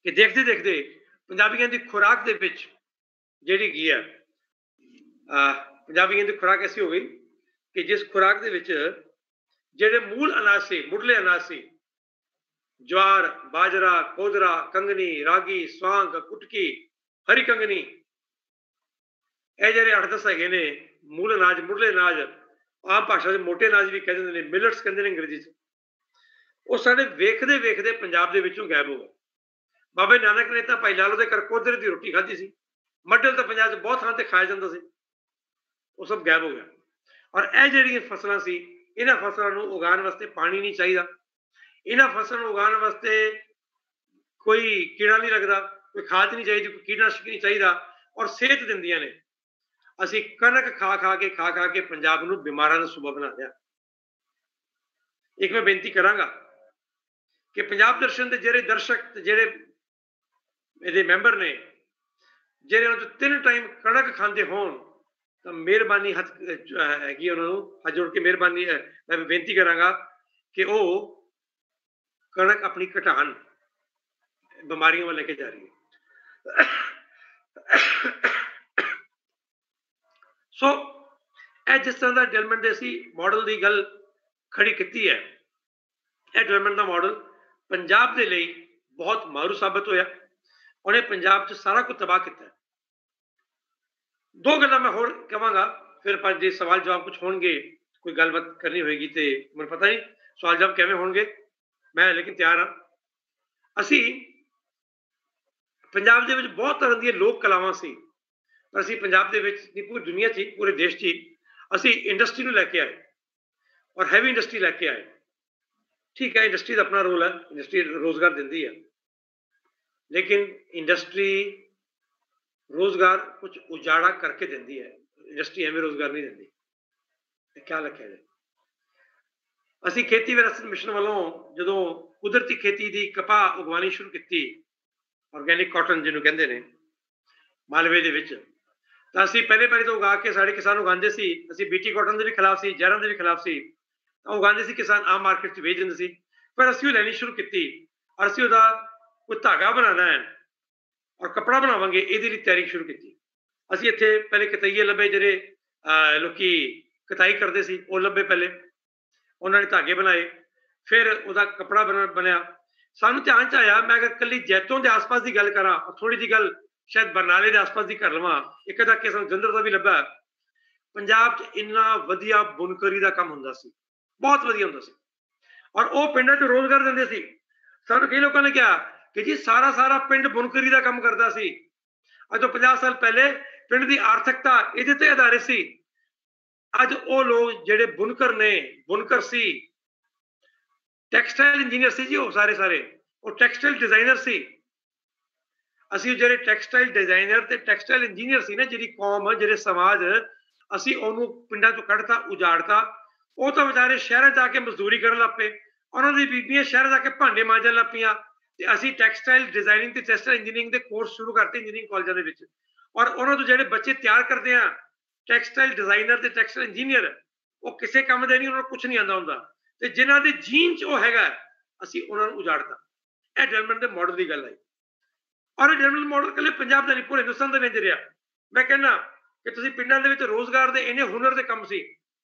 ਕਿ ਦੇਖਦੇ ਦੇਖਦੇ ਪੰਜਾਬੀਆਂ ਦੀ ਖੁਰਾਕ ਦੇ ਵਿੱਚ ਜਿਹੜੀ ਕੀ ਹੈ, ਪੰਜਾਬੀਆਂ ਦੀ ਖੁਰਾਕ ਐਸੀ ਹੋ ਗਈ ਕਿ ਜਿਸ ਖੁਰਾਕ ਦੇ ਵਿੱਚ ਜਿਹੜੇ ਮੂਲ ਅਨਾਜ ਸੀ, ਮੁੱਢਲੇ ਅਨਾਜ ਸੀ, ਜਵਾਰ, ਬਾਜਰਾ, ਕੋਦਰਾ, ਕੰਗਨੀ, ਰਾਗੀ, ਸਵਾਂਗ, ਕੁਟਕੀ, ਹਰੀ ਕੰਗਨੀ, ਇਹ ਜਿਹੜੇ 8-10 ਹੈਗੇ ਨੇ ਮੂਲ ਅਨਾਜ, ਮੁੱਢਲੇ ਅਨਾਜ, ਆਮ ਭਾਸ਼ਾ ਦੇ ਮੋਟੇ ਅਨਾਜ ਵੀ ਕਹਿ ਦਿੰਦੇ ਨੇ, ਮਿਲਟਸ ਕਹਿੰਦੇ ਨੇ ਅੰਗਰੇਜ਼ੀ 'ਚ, ਉਹ ਸਾਡੇ ਵੇਖਦੇ ਵੇਖਦੇ ਪੰਜਾਬ ਦੇ ਵਿੱਚੋਂ ਗਾਇਬ ਹੋ ਗਏ। ਬਾਬੇ ਨਾਨਕ ਨੇ ਤਾਂ ਭਾਈ ਲਾਲੋ ਦੇ ਘਰ ਕੋਦਰੇ ਦੀ ਰੋਟੀ ਖਾਧੀ ਸੀ, ਮੱਡਲ ਤਾਂ ਪੰਜਾਬ 'ਚ ਬਹੁਤ ਥਾਂ ਤੇ ਖਾਇਆ ਜਾਂਦਾ ਸੀ, ਉਹ ਸਭ ਗਾਇਬ ਹੋ ਗਿਆ। ਔਰ ਇਹ ਜਿਹੜੀਆਂ ਫਸਲਾਂ ਸੀ, ਇਹਨਾਂ ਫਸਲਾਂ ਨੂੰ ਉਗਾਉਣ ਵਾਸਤੇ ਪਾਣੀ ਨਹੀਂ ਚਾਹੀਦਾ, ਇਹਨਾਂ ਫਸਲਾਂ ਨੂੰ ਉਗਾਉਣ ਵਾਸਤੇ ਕੋਈ ਕੀੜਾ ਨਹੀਂ ਲੱਗਦਾ, ਕੋਈ ਖਾਦ ਨਹੀਂ ਚਾਹੀਦੀ, ਕੋਈ ਕੀਟਨਾਸ਼ਕ ਨਹੀਂ ਚਾਹੀਦਾ, ਔਰ ਸਿਹਤ ਦਿੰਦੀਆਂ ਨੇ। ਅਸੀਂ ਕਣਕ ਖਾ ਖਾ ਕੇ ਪੰਜਾਬ ਨੂੰ ਬਿਮਾਰਾਂ ਦਾ ਸੂਬਾ ਬਣਾ ਦਿਆ। ਇੱਕ ਮੈਂ ਬੇਨਤੀ ਕਰਾਂਗਾ ਕਿ ਪੰਜਾਬ ਦਰਸ਼ਨ ਦੇ ਜਿਹੜੇ ਦਰਸ਼ਕ ਤੇ ਜਿਹੜੇ ਇਹਦੇ ਮੈਂਬਰ ਨੇ, ਜਿਹੜੇ ਉਹਨਾਂ ਤੋਂ 3 ਟਾਈਮ ਕਣਕ ਖਾਂਦੇ ਹੋਣ, ਤਾਂ ਮਿਹਰਬਾਨੀ ਹੱਥ ਹੈਗੀ ਉਹਨਾਂ ਨੂੰ ਹੱਥ ਜੋੜ ਕੇ ਮਿਹਰਬਾਨੀ ਮੈਂ ਬੇਨਤੀ ਕਰਾਂਗਾ ਕਿ ਉਹ ਕਣਕ ਆਪਣੀ ਘਟਾਉਣ, ਬਿਮਾਰੀਆਂ ਵੱਲ ਲੈ ਕੇ ਜਾ ਰਹੀ ਹੈ। ਸੋ ਇਹ ਜਿਸ ਤਰ੍ਹਾਂ ਦਾ ਡਿਵੈਲਪਮੈਂਟ ਦੇ ਅਸੀਂ ਮਾਡਲ ਦੀ ਗੱਲ ਖੜੀ ਕੀਤੀ ਹੈ, ਇਹ ਡਿਵੈਲਪਮੈਂਟ ਦਾ ਮਾਡਲ ਪੰਜਾਬ ਦੇ ਲਈ ਬਹੁਤ ਮਾਰੂ ਸਾਬਤ ਹੋਇਆ। ਉਹਨੇ ਪੰਜਾਬ 'ਚ ਸਾਰਾ ਕੁਝ ਤਬਾਹ ਕੀਤਾ। 2 ਗੱਲਾਂ ਮੈਂ ਹੋਰ ਕਹਾਂਗਾ, ਫਿਰ ਪਰ ਜੇ ਸਵਾਲ ਜਵਾਬ ਕੁਝ ਹੋਣਗੇ, ਕੋਈ ਗੱਲਬਾਤ ਕਰਨੀ ਹੋਏਗੀ ਤੇ ਮੈਨੂੰ ਪਤਾ ਨਹੀਂ ਸਵਾਲ ਜਵਾਬ ਕਿਵੇਂ ਹੋਣਗੇ, ਮੈਂ ਲੇਕਿਨ ਤਿਆਰ ਹਾਂ। ਅਸੀਂ ਪੰਜਾਬ ਦੇ ਵਿੱਚ ਬਹੁਤ ਤਰ੍ਹਾਂ ਦੀਆਂ ਲੋਕ ਕਲਾਵਾਂ ਸੀ, ਪਰ ਅਸੀਂ ਪੰਜਾਬ ਦੇ ਵਿੱਚ ਨਹੀਂ, ਪੂਰੀ ਦੁਨੀਆ 'ਚ ਹੀ, ਪੂਰੇ ਦੇਸ਼ 'ਚ ਹੀ ਅਸੀਂ ਇੰਡਸਟਰੀ ਨੂੰ ਲੈ ਕੇ ਆਏ ਔਰ ਹੈਵੀ ਇੰਡਸਟਰੀ ਲੈ ਕੇ ਆਏ। ਠੀਕ ਹੈ, ਇੰਡਸਟਰੀ ਦਾ ਆਪਣਾ ਰੋਲ ਹੈ, ਇੰਡਸਟਰੀ ਰੋਜ਼ਗਾਰ ਦਿੰਦੀ ਹੈ, ਲੇਕਿਨ ਇੰਡਸਟਰੀ ਰੋਜ਼ਗਾਰ ਕੁਝ ਉਜਾੜਾ ਕਰਕੇ ਦਿੰਦੀ ਹੈ, ਇੰਡਸਟਰੀ ਐਵੇਂ ਰੋਜ਼ਗਾਰ ਨਹੀਂ ਦਿੰਦੀ। ਇਹ ਖਿਆਲ ਰੱਖਿਆ ਜਾਏ। ਅਸੀਂ ਖੇਤੀ ਵਿਰਾਸਤ ਮਿਸ਼ਨ ਵੱਲੋਂ ਜਦੋਂ ਕੁਦਰਤੀ ਖੇਤੀ ਦੀ ਕਪਾਹ ਉਗਵਾਉਣੀ ਸ਼ੁਰੂ ਕੀਤੀ, ਆਰਗੈਨਿਕ ਕਾਟਨ ਜਿਹਨੂੰ ਕਹਿੰਦੇ ਨੇ, ਮਾਲਵੇ ਦੇ ਵਿੱਚ, ਤਾਂ ਅਸੀਂ ਪਹਿਲੇ ਵਾਰੀ ਤੋਂ ਉਗਾ ਕੇ ਸਾਡੇ ਕਿਸਾਨ ਉਗਾਉਂਦੇ ਸੀ। ਅਸੀਂ ਬੀਟੀ ਕਾਟਨ ਦੇ ਵੀ ਖਿਲਾਫ ਸੀ, ਜ਼ਹਿਰਾਂ ਦੇ ਵੀ ਖਿਲਾਫ ਸੀ, ਤਾਂ ਉਗਾਉਂਦੇ ਸੀ, ਕਿਸਾਨ ਆਮ ਮਾਰਕੀਟ 'ਚ ਵੇਚ ਦਿੰਦੇ ਸੀ। ਪਰ ਅਸੀਂ ਉਹ ਲੈਣੀ ਸ਼ੁਰੂ ਕੀਤੀ ਔਰ ਅਸੀਂ ਉਹਦਾ ਕੋਈ ਧਾਗਾ ਬਣਾਉਣਾ ਹੈ ਔਰ ਕੱਪੜਾ ਬਣਾਵਾਂਗੇ, ਇਹਦੇ ਲਈ ਤਿਆਰੀ ਸ਼ੁਰੂ ਕੀਤੀ। ਅਸੀਂ ਇੱਥੇ ਪਹਿਲੇ ਕਤਈਏ ਲੱਭੇ, ਜਿਹੜੇ ਲੋਕੀ ਕਤਾਈ ਕਰਦੇ ਸੀ, ਉਹ ਲੱਭੇ ਪਹਿਲੇ, ਉਹਨਾਂ ਨੇ ਧਾਗੇ ਬਣਾਏ, ਫਿਰ ਉਹਦਾ ਕੱਪੜਾ ਬਣਿਆ। ਸਾਨੂੰ ਧਿਆਨ 'ਚ ਆਇਆ, ਮੈਂ ਅਗਰ ਇਕੱਲੀ ਜੈਤੋਂ ਦੇ ਆਸ-ਪਾਸ ਦੀ ਗੱਲ ਕਰਾਂ, ਥੋੜੀ ਜਿਹੀ ਗੱਲ ਸ਼ਾਇਦ ਬਰਨਾਲੇ ਦੇ ਆਸ-ਪਾਸ ਦੀ ਕਰ ਲਵਾਂ, ਇੱਕ ਅੱਧਾ ਕੇ ਸਾਨੂੰ ਜਲੰਧਰ ਦਾ ਵੀ ਲੱਭਾ। ਪੰਜਾਬ 'ਚ ਇੰਨਾ ਵਧੀਆ ਬੁਨਕਰੀ ਦਾ ਕੰਮ ਹੁੰਦਾ ਸੀ, ਬਹੁਤ ਵਧੀਆ ਹੁੰਦਾ ਸੀ, ਔਰ ਉਹ ਪਿੰਡਾਂ 'ਚ ਰੋਜ਼ਗਾਰ ਦਿੰਦੇ ਸੀ। ਸਾਨੂੰ ਕਈ ਲੋਕਾਂ ਨੇ ਕਿਹਾ ਕਿ ਜੀ ਸਾਰਾ ਪਿੰਡ ਬੁਨਕਰੀ ਦਾ ਕੰਮ ਕਰਦਾ ਸੀ। ਅੱਜ ਤੋਂ 50 ਸਾਲ ਪਹਿਲੇ ਪਿੰਡ ਦੀ ਆਰਥਿਕਤਾ ਇਹਦੇ ਤੇ ਆਧਾਰਿਤ ਸੀ। ਅੱਜ ਉਹ ਲੋਕ ਜਿਹੜੇ ਬੁਨਕਰ ਨੇ, ਬੁਨਕਰ ਸੀ, ਟੈਕਸਟਾਈਲ ਇੰਜੀਨੀਅਰ ਸੀ ਜੀ, ਉਹ ਸਾਰੇ ਉਹ ਟੈਕਸਟਾਈਲ ਡਿਜ਼ਾਈਨਰ ਸੀ। ਅਸੀਂ ਜਿਹੜੇ ਟੈਕਸਟਾਈਲ ਡਿਜ਼ਾਈਨਰ ਤੇ ਟੈਕਸਟਾਈਲ ਇੰਜੀਨੀਅਰ ਸੀ ਨਾ, ਜਿਹੜੀ ਕੌਮ, ਜਿਹੜੇ ਸਮਾਜ, ਅਸੀਂ ਉਹਨੂੰ ਪਿੰਡਾਂ ਚੋਂ ਕੱਢਤਾ, ਉਜਾੜਤਾ। ਉਹ ਤਾਂ ਵਿਚਾਰੇ ਸ਼ਹਿਰਾਂ ਜਾ ਕੇ ਮਜ਼ਦੂਰੀ ਕਰਨ ਲੱਗ ਪਏ, ਉਹਨਾਂ ਦੀ ਬੀਬੀਆਂ ਸ਼ਹਿਰਾਂ ਜਾ ਕੇ ਭਾਂਡੇ ਮਾਂਜਣ ਲੱਗ ਪਈਆਂ, ਤੇ ਅਸੀਂ ਟੈਕਸਟਾਈਲ ਡਿਜ਼ਾਈਨਿੰਗ ਤੇ ਟੈਕਸਟਾਈਲ ਇੰਜੀਨੀਅਰਿੰਗ ਦੇ ਕੋਰਸ ਸ਼ੁਰੂ ਕਰਤੇ ਇੰਜੀਨੀਅਰਿੰਗ ਕਾਲਜਾਂ ਦੇ ਵਿੱਚ। ਔਰ ਉਹਨਾਂ ਤੋਂ ਜਿਹੜੇ ਬੱਚੇ ਤਿਆਰ ਕਰਦੇ ਆ ਟੈਕਸਟਾਈਲ ਡਿਜ਼ਾਈਨਰ ਤੇ ਟੈਕਸਟਾਈਲ ਇੰਜੀਨੀਅਰ, ਉਹ ਕਿਸੇ ਕੰਮ ਦੇ ਨਹੀਂ, ਉਹਨਾਂ ਨੂੰ ਕੁਝ ਨਹੀਂ ਆਉਂਦਾ ਹੁੰਦਾ, ਤੇ ਜਿਨ੍ਹਾਂ ਦੇ ਜੀਨ 'ਚ ਉਹ ਹੈਗਾ, ਅਸੀਂ ਉਹਨਾਂ ਨੂੰ ਉਜਾੜਤਾ। ਇਹ ਡਿਵੈਲਪਮੈਂਟ ਦੇ ਮਾਡਲ ਦੀ ਗੱਲ ਹੈ। ਔਰ ਇਹ ਡਿਵੈਲਪਮੈਂਟ ਮਾਡਲ ਇਕੱਲੇ ਪੰਜਾਬ ਦਾ ਨਹੀਂ, ਪੂਰੇ ਹਿੰਦੁਸਤਾਨ ਦੇ ਵਿੱਚ ਰਿਹਾ। ਮੈਂ ਕਹਿੰਦਾ ਕਿ ਤੁਸੀਂ ਪਿੰਡਾਂ ਦੇ ਵਿੱਚ ਰੋਜ਼ਗਾਰ ਦੇ ਇੰਨੇ ਹੁਨਰ ਦੇ ਕੰਮ ਸੀ,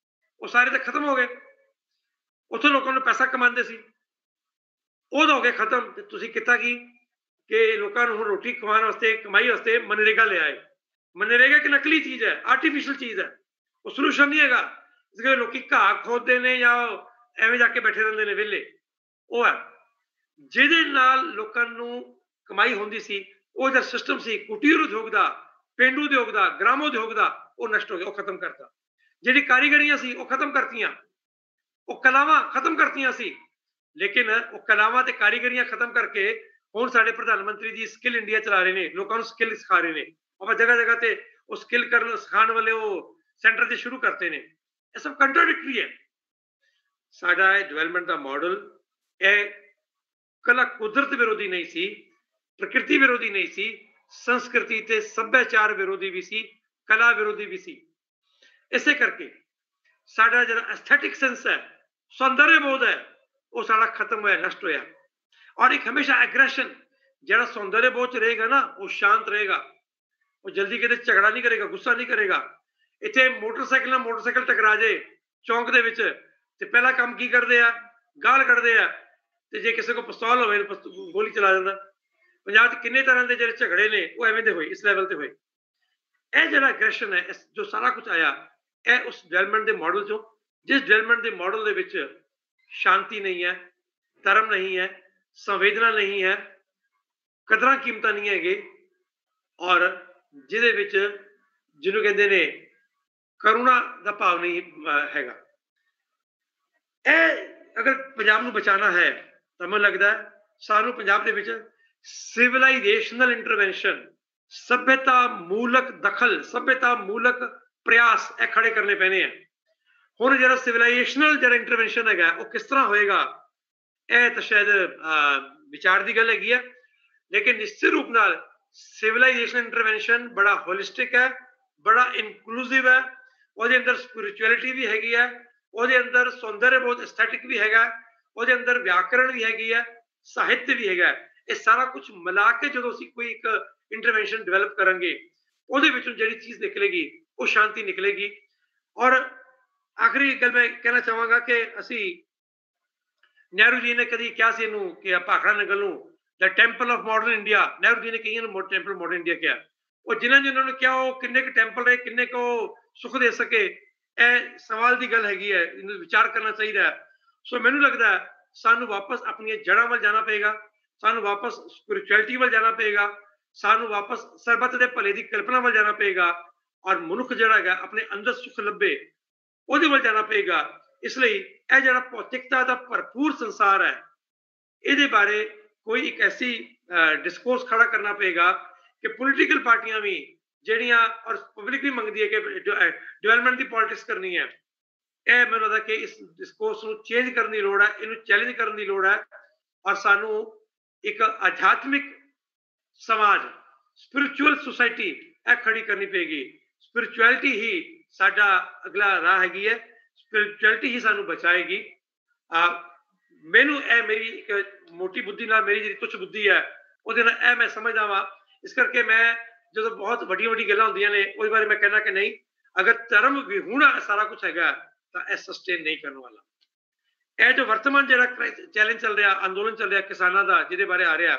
ਉਹ ਸਾਰੇ ਤਾਂ ਖਤਮ ਹੋ ਗਏ। ਉੱਥੋਂ ਲੋਕਾਂ ਨੂੰ ਪੈਸਾ ਕਮਾਉਂਦੇ ਸੀ, ਉਹ ਤਾਂ ਹੋ ਗਏ ਖਤਮ। ਤੇ ਤੁਸੀਂ ਕੀਤਾ ਕੀ ਕਿ ਲੋਕਾਂ ਨੂੰ ਹੁਣ ਰੋਟੀ ਖਵਾਉਣ ਵਾਸਤੇ, ਕਮਾਈ ਵਾਸਤੇ ਮਨਰੇਗਾ ਲਿਆਏ। ਮਨਰੇਗਾ ਇੱਕ ਨਕਲੀ ਚੀਜ਼ ਹੈ, ਆਰਟੀਫਿਸ਼ਲ ਚੀਜ਼ ਹੈ, ਉਹ ਸੋਲੂਸ਼ਨ ਨਹੀਂ ਹੈਗਾ। ਜਿਵੇਂ ਲੋਕੀ ਘਾਹ ਖੋਦਦੇ ਨੇ ਜਾਂ ਐਵੇਂ ਜਾ ਕੇ ਬੈਠੇ ਰਹਿੰਦੇ ਨੇ ਵਿਹਲੇ, ਉਹ ਹੈ ਜਿਹਦੇ ਨਾਲ ਲੋਕਾਂ ਨੂੰ ਕਮਾਈ ਹੁੰਦੀ ਸੀ। ਉਹ ਜਿਹੜਾ ਸਿਸਟਮ ਸੀ ਕੁਟੀਰ ਉਦਯੋਗ ਦਾ, ਪੇਂਡੂ ਉਦਯੋਗ ਦਾ, ਗ੍ਰਾਮ ਉਦਯੋਗ ਦਾ, ਉਹ ਨਸ਼ਟ ਹੋ ਗਿਆ, ਉਹ ਖਤਮ ਕਰਤਾ। ਜਿਹੜੀ ਕਾਰੀਗਰੀਆਂ ਸੀ ਉਹ ਖਤਮ ਕਰਤੀਆਂ, ਉਹ ਕਲਾਵਾਂ ਖਤਮ ਕਰਤੀਆਂ ਸੀ। ਲੇਕਿਨ ਉਹ ਕਲਾਵਾਂ ਤੇ ਕਾਰੀਗਰੀਆਂ ਖਤਮ ਕਰਕੇ ਹੁਣ ਸਾਡੇ ਪ੍ਰਧਾਨ ਮੰਤਰੀ ਜੀ ਸਕਿੱਲ ਇੰਡੀਆ ਚਲਾ ਰਹੇ ਨੇ, ਲੋਕਾਂ ਨੂੰ ਸਕਿੱਲ ਸਿਖਾ ਰਹੇ ਨੇ। ਆਪਾਂ ਜਗ੍ਹਾ ਜਗ੍ਹਾ ਤੇ ਉਹ ਸਕਿੱਲ ਕਰਨ ਸਿਖਾਉਣ ਵਾਲੇ ਉਹ ਸੈਂਟਰ ਤੇ ਸ਼ੁਰੂ ਕਰਤੇ ਨੇ। ਇਹ ਸਭ ਕੰਟਰਾਡਿਕਟਰੀ ਹੈ। ਸਾਡਾ ਇਹ ਡਿਵੈਲਪਮੈਂਟ ਦਾ ਮਾਡਲ ਇਹ ਕਲਾ ਕੁਦਰਤ ਵਿਰੋਧੀ ਨਹੀਂ ਸੀ, ਪ੍ਰਕਿਰਤੀ ਵਿਰੋਧੀ ਨਹੀਂ ਸੀ, ਸੰਸਕ੍ਰਿਤੀ ਤੇ ਸੱਭਿਆਚਾਰ ਵਿਰੋਧੀ ਵੀ ਸੀ, ਕਲਾ ਵਿਰੋਧੀ ਵੀ ਸੀ। ਇਸੇ ਕਰਕੇ ਸਾਡਾ ਜਿਹੜਾ ਐਸਥੈਟਿਕ ਸੈਂਸ ਹੈ, ਸੌਂਦਰਯ ਬੋਧ ਹੈ, ਉਹ ਸਾਡਾ ਖਤਮ ਹੋਇਆ, ਨਸ਼ਟ ਹੋਇਆ। ਔਰ ਇੱਕ ਹਮੇਸ਼ਾ ਐਗਰੈਸ਼ਨ, ਜਿਹੜਾ ਸੌਂਦਰਯ ਬੋਧ ਚ ਰਹੇਗਾ ਨਾ, ਉਹ ਸ਼ਾਂਤ ਰਹੇਗਾ, ਉਹ ਜਲਦੀ ਕਿਤੇ ਝਗੜਾ ਨਹੀਂ ਕਰੇਗਾ, ਗੁੱਸਾ ਨਹੀਂ ਕਰੇਗਾ। ਇੱਥੇ ਮੋਟਰਸਾਈਕਲ ਨਾਲ ਮੋਟਰਸਾਈਕਲ ਟਕਰਾ ਜੇ ਚੌਂਕ ਦੇ ਵਿੱਚ, ਤੇ ਪਹਿਲਾ ਕੰਮ ਕੀ ਕਰਦੇ ਆ, ਗਾਲ ਕੱਢਦੇ ਆ, ਤੇ ਜੇ ਕਿਸੇ ਕੋਲ ਪਿਸਤੌਲ ਹੋਵੇ ਗੋਲੀ ਚਲਾ ਦਿੰਦਾ। ਪੰਜਾਬ 'ਚ ਕਿੰਨੇ ਤਰ੍ਹਾਂ ਦੇ ਜਿਹੜੇ ਝਗੜੇ ਨੇ ਉਹ ਐਵੇਂ ਦੇ ਹੋਏ, ਇਸ ਲੈਵਲ ਤੇ ਹੋਏ। ਇਹ ਜਿਹੜਾ ਐਗਰੈਸ਼ਨ ਹੈ, ਜੋ ਸਾਰਾ ਕੁਝ ਆਇਆ, ਇਹ ਉਸ ਡਿਵੈਲਪਮੈਂਟ ਦੇ ਮਾਡਲ ਚੋਂ, ਜਿਸ ਡਿਵੈਲਪਮੈਂਟ ਦੇ ਮਾਡਲ ਦੇ ਵਿੱਚ ਸ਼ਾਂਤੀ ਨਹੀਂ ਹੈ, ਧਰਮ ਨਹੀਂ ਹੈ, ਸੰਵੇਦਨਾ ਨਹੀਂ ਹੈ, ਕਦਰਾਂ ਕੀਮਤਾਂ ਨਹੀਂ ਹੈਗੇ, ਔਰ ਜਿਹਦੇ ਵਿੱਚ ਜਿਹਨੂੰ ਕਹਿੰਦੇ ਨੇ ਕਰੁਣਾ ਦਾ ਭਾਵ ਨਹੀਂ ਹੈਗਾ। ਇਹ ਅਗਰ ਪੰਜਾਬ ਨੂੰ ਬਚਾਉਣਾ ਹੈ ਤਾਂ ਮੈਨੂੰ ਲੱਗਦਾ ਸਾਨੂੰ ਪੰਜਾਬ ਦੇ ਵਿੱਚ ਸਿਵਲਾਈਜੇਸ਼ਨਲ ਇੰਟਰਵੈਂਸ਼ਨ, ਸਭਿਅਤਾ ਮੂਲਕ ਦਖਲ, ਸਭਿਅਤਾ ਮੂਲਕ ਪ੍ਰਯਾਸ ਇਹ ਖੜੇ ਕਰਨੇ ਪੈਣੇ ਆ। ਹੁਣ ਜਿਹੜਾ ਸਿਵਲਾਈਜੇਸ਼ਨਲ ਜਿਹੜਾ ਇੰਟਰਵੈਂਸ਼ਨ ਹੈਗਾ, ਉਹ ਕਿਸ ਤਰ੍ਹਾਂ ਹੋਏਗਾ, ਇਹ ਤਾਂ ਸ਼ਾਇਦ ਵਿਚਾਰ ਦੀ ਗੱਲ ਹੈਗੀ ਹੈ। ਲੇਕਿਨ ਨਿਸ਼ਚਿਤ ਰੂਪ ਨਾਲ ਸਿਵਲਾਈਜੇਸ਼ਨ ਇੰਟਰਵੈਂਸ਼ਨ ਬੜਾ ਹੋਲਿਸਟਿਕ ਹੈ, ਬੜਾ ਇਨਕਲੂਸਿਵ ਹੈ। ਉਹਦੇ ਅੰਦਰ ਸਪਿਰਿਚੁਅਲਿਟੀ ਵੀ ਹੈਗੀ ਹੈ, ਉਹਦੇ ਅੰਦਰ ਸੌਂਦਰਯ ਬੋਧ ਐਸਥੈਟਿਕ ਵੀ ਹੈਗਾ, ਉਹਦੇ ਅੰਦਰ ਵਿਆਕਰਣ ਵੀ ਹੈਗੀ ਹੈ, ਸਾਹਿਤ ਵੀ ਹੈਗਾ। ਇਹ ਸਾਰਾ ਕੁਝ ਮਿਲਾ ਕੇ ਜਦੋਂ ਅਸੀਂ ਕੋਈ ਇੱਕ ਇੰਟਰਵੈਂਸ਼ਨ ਡਿਵੈਲਪ ਕਰਾਂਗੇ, ਉਹਦੇ ਵਿੱਚੋਂ ਜਿਹੜੀ ਚੀਜ਼ ਨਿਕਲੇਗੀ ਉਹ ਸ਼ਾਂਤੀ ਨਿਕਲੇਗੀ। ਔਰ ਆਖਰੀ ਗੱਲ ਮੈਂ ਕਹਿਣਾ ਚਾਹਾਂਗਾ ਕਿ ਅਸੀਂ ਨਹਿਰੂ ਜੀ ਨੇ ਕਦੀ ਕਿਹਾ ਸੀ ਇਹਨੂੰ ਕਿ ਭਾਖੜਾ ਨਗਰ ਨੂੰ the temple of modern India, Nehru ji ਨੇ ਕਹੀ ਇਹਨੂੰ ਟੈਂਪਲ ਮਾਡਰਨ ਇੰਡੀਆ ਕਿਹਾ। ਉਹ ਜਿਨ੍ਹਾਂ ਨੇ ਕਿਹਾ ਉਹ ਕਿੰਨੇ ਕੁ ਟੈਂਪਲ ਰਹੇ, ਕਿੰਨੇ ਕੁ ਸੁੱਖ ਦੇ ਸਕੇ, ਇਹ ਸਵਾਲ ਦੀ ਗੱਲ ਹੈਗੀ ਹੈ, ਇਹਨੂੰ ਵਿਚਾਰ ਕਰਨਾ ਚਾਹੀਦਾ ਹੈ। ਸੋ ਮੈਨੂੰ ਲੱਗਦਾ ਸਾਨੂੰ ਵਾਪਸ ਆਪਣੀਆਂ ਜੜ੍ਹਾਂ ਵੱਲ ਜਾਣਾ ਪਏਗਾ, ਸਾਨੂੰ ਵਾਪਸ ਸਪਿਰਿਚੁਅਲਿਟੀ ਵੱਲ ਜਾਣਾ ਪਏਗਾ, ਸਾਨੂੰ ਵਾਪਸ ਸਰਬੱਤ ਦੇ ਭਲੇ ਦੀ ਕਲਪਨਾ ਵੱਲ ਜਾਣਾ ਪਏਗਾ, ਔਰ ਮਨੁੱਖ ਜਿਹੜਾ ਹੈਗਾ ਆਪਣੇ ਅੰਦਰ ਸੁੱਖ ਲੱਭੇ, ਉਹਦੇ ਵੱਲ ਜਾਣਾ ਪਏਗਾ। ਇਸ ਲਈ ਇਹ ਜਿਹੜਾ ਭੌਤਿਕਤਾ ਦਾ ਭਰਪੂਰ ਸੰਸਾਰ ਹੈ, ਇਹਦੇ ਬਾਰੇ ਕੋਈ ਇੱਕ ਐਸੀ ਡਿਸਕੋਰਸ ਖੜਾ ਕਰਨਾ ਪਏਗਾ ਕਿ ਪੋਲੀਟੀਕਲ ਪਾਰਟੀਆਂ ਵੀ ਜਿਹੜੀਆਂ, ਔਰ ਪਬਲਿਕ ਵੀ ਮੰਗਦੀ ਹੈ ਕਿ ਡਿਵੈਲਪਮੈਂਟ ਦੀ ਪੋਲਿਟਿਕਸ ਕਰਨੀ ਹੈ, ਇਹ ਮੈਨੂੰ ਲੱਗਦਾ ਕਿ ਇਸ ਡਿਸਕੋਰਸ ਨੂੰ ਚੇਂਜ ਕਰਨ ਦੀ ਲੋੜ ਹੈ, ਇਹਨੂੰ ਚੈਲੰਜ ਕਰਨ ਦੀ ਲੋੜ ਹੈ। ਔਰ ਸਾਨੂੰ ਇੱਕ ਅਧਿਆਤਮਿਕ ਸਮਾਜ, ਸਪਿਰਿਚੁਅਲ ਸੁਸਾਇਟੀ ਇਹ ਖੜੀ ਕਰਨੀ ਪਏਗੀ। ਸਪਿਰਿਚੁਅਲਿਟੀ ਹੀ ਸਾਡਾ ਅਗਲਾ ਰਾਹ ਹੈਗੀ ਹੈ, ਸਪਿਰਿਚੁਅਲਿਟੀ ਹੀ ਸਾਨੂੰ ਬਚਾਏਗੀ। ਮੈਨੂੰ ਇਹ ਮੇਰੀ ਇੱਕ ਮੋਟੀ ਬੁੱਧੀ ਨਾਲ, ਮੇਰੀ ਜਿਹੜੀ ਤੁੱਛ ਬੁੱਧੀ ਹੈ, ਉਹਦੇ ਨਾਲ ਇਹ ਮੈਂ ਸਮਝਦਾ ਵਾਂ। ਇਸ ਕਰਕੇ ਮੈਂ ਜਦੋਂ ਬਹੁਤ ਵੱਡੀਆਂ ਵੱਡੀਆਂ ਗੱਲਾਂ ਹੁੰਦੀਆਂ ਨੇ ਉਹਦੇ ਬਾਰੇ ਮੈਂ ਕਹਿੰਦਾ ਕਿ ਨਹੀਂ, ਅਗਰ ਧਰਮ ਵਿਹੂਣਾ ਸਾਰਾ ਕੁਝ ਹੈਗਾ ਤਾਂ ਇਹ ਸਸਟੇਨ ਨਹੀਂ ਕਰਨ ਵਾਲਾ। ਇਹ ਜੋ ਵਰਤਮਾਨ ਜਿਹੜਾ ਚੈਲੰਜ ਚੱਲ ਰਿਹਾ, ਅੰਦੋਲਨ ਚੱਲ ਰਿਹਾ ਕਿਸਾਨਾਂ ਦਾ, ਜਿਹਦੇ ਬਾਰੇ ਆ ਰਿਹਾ,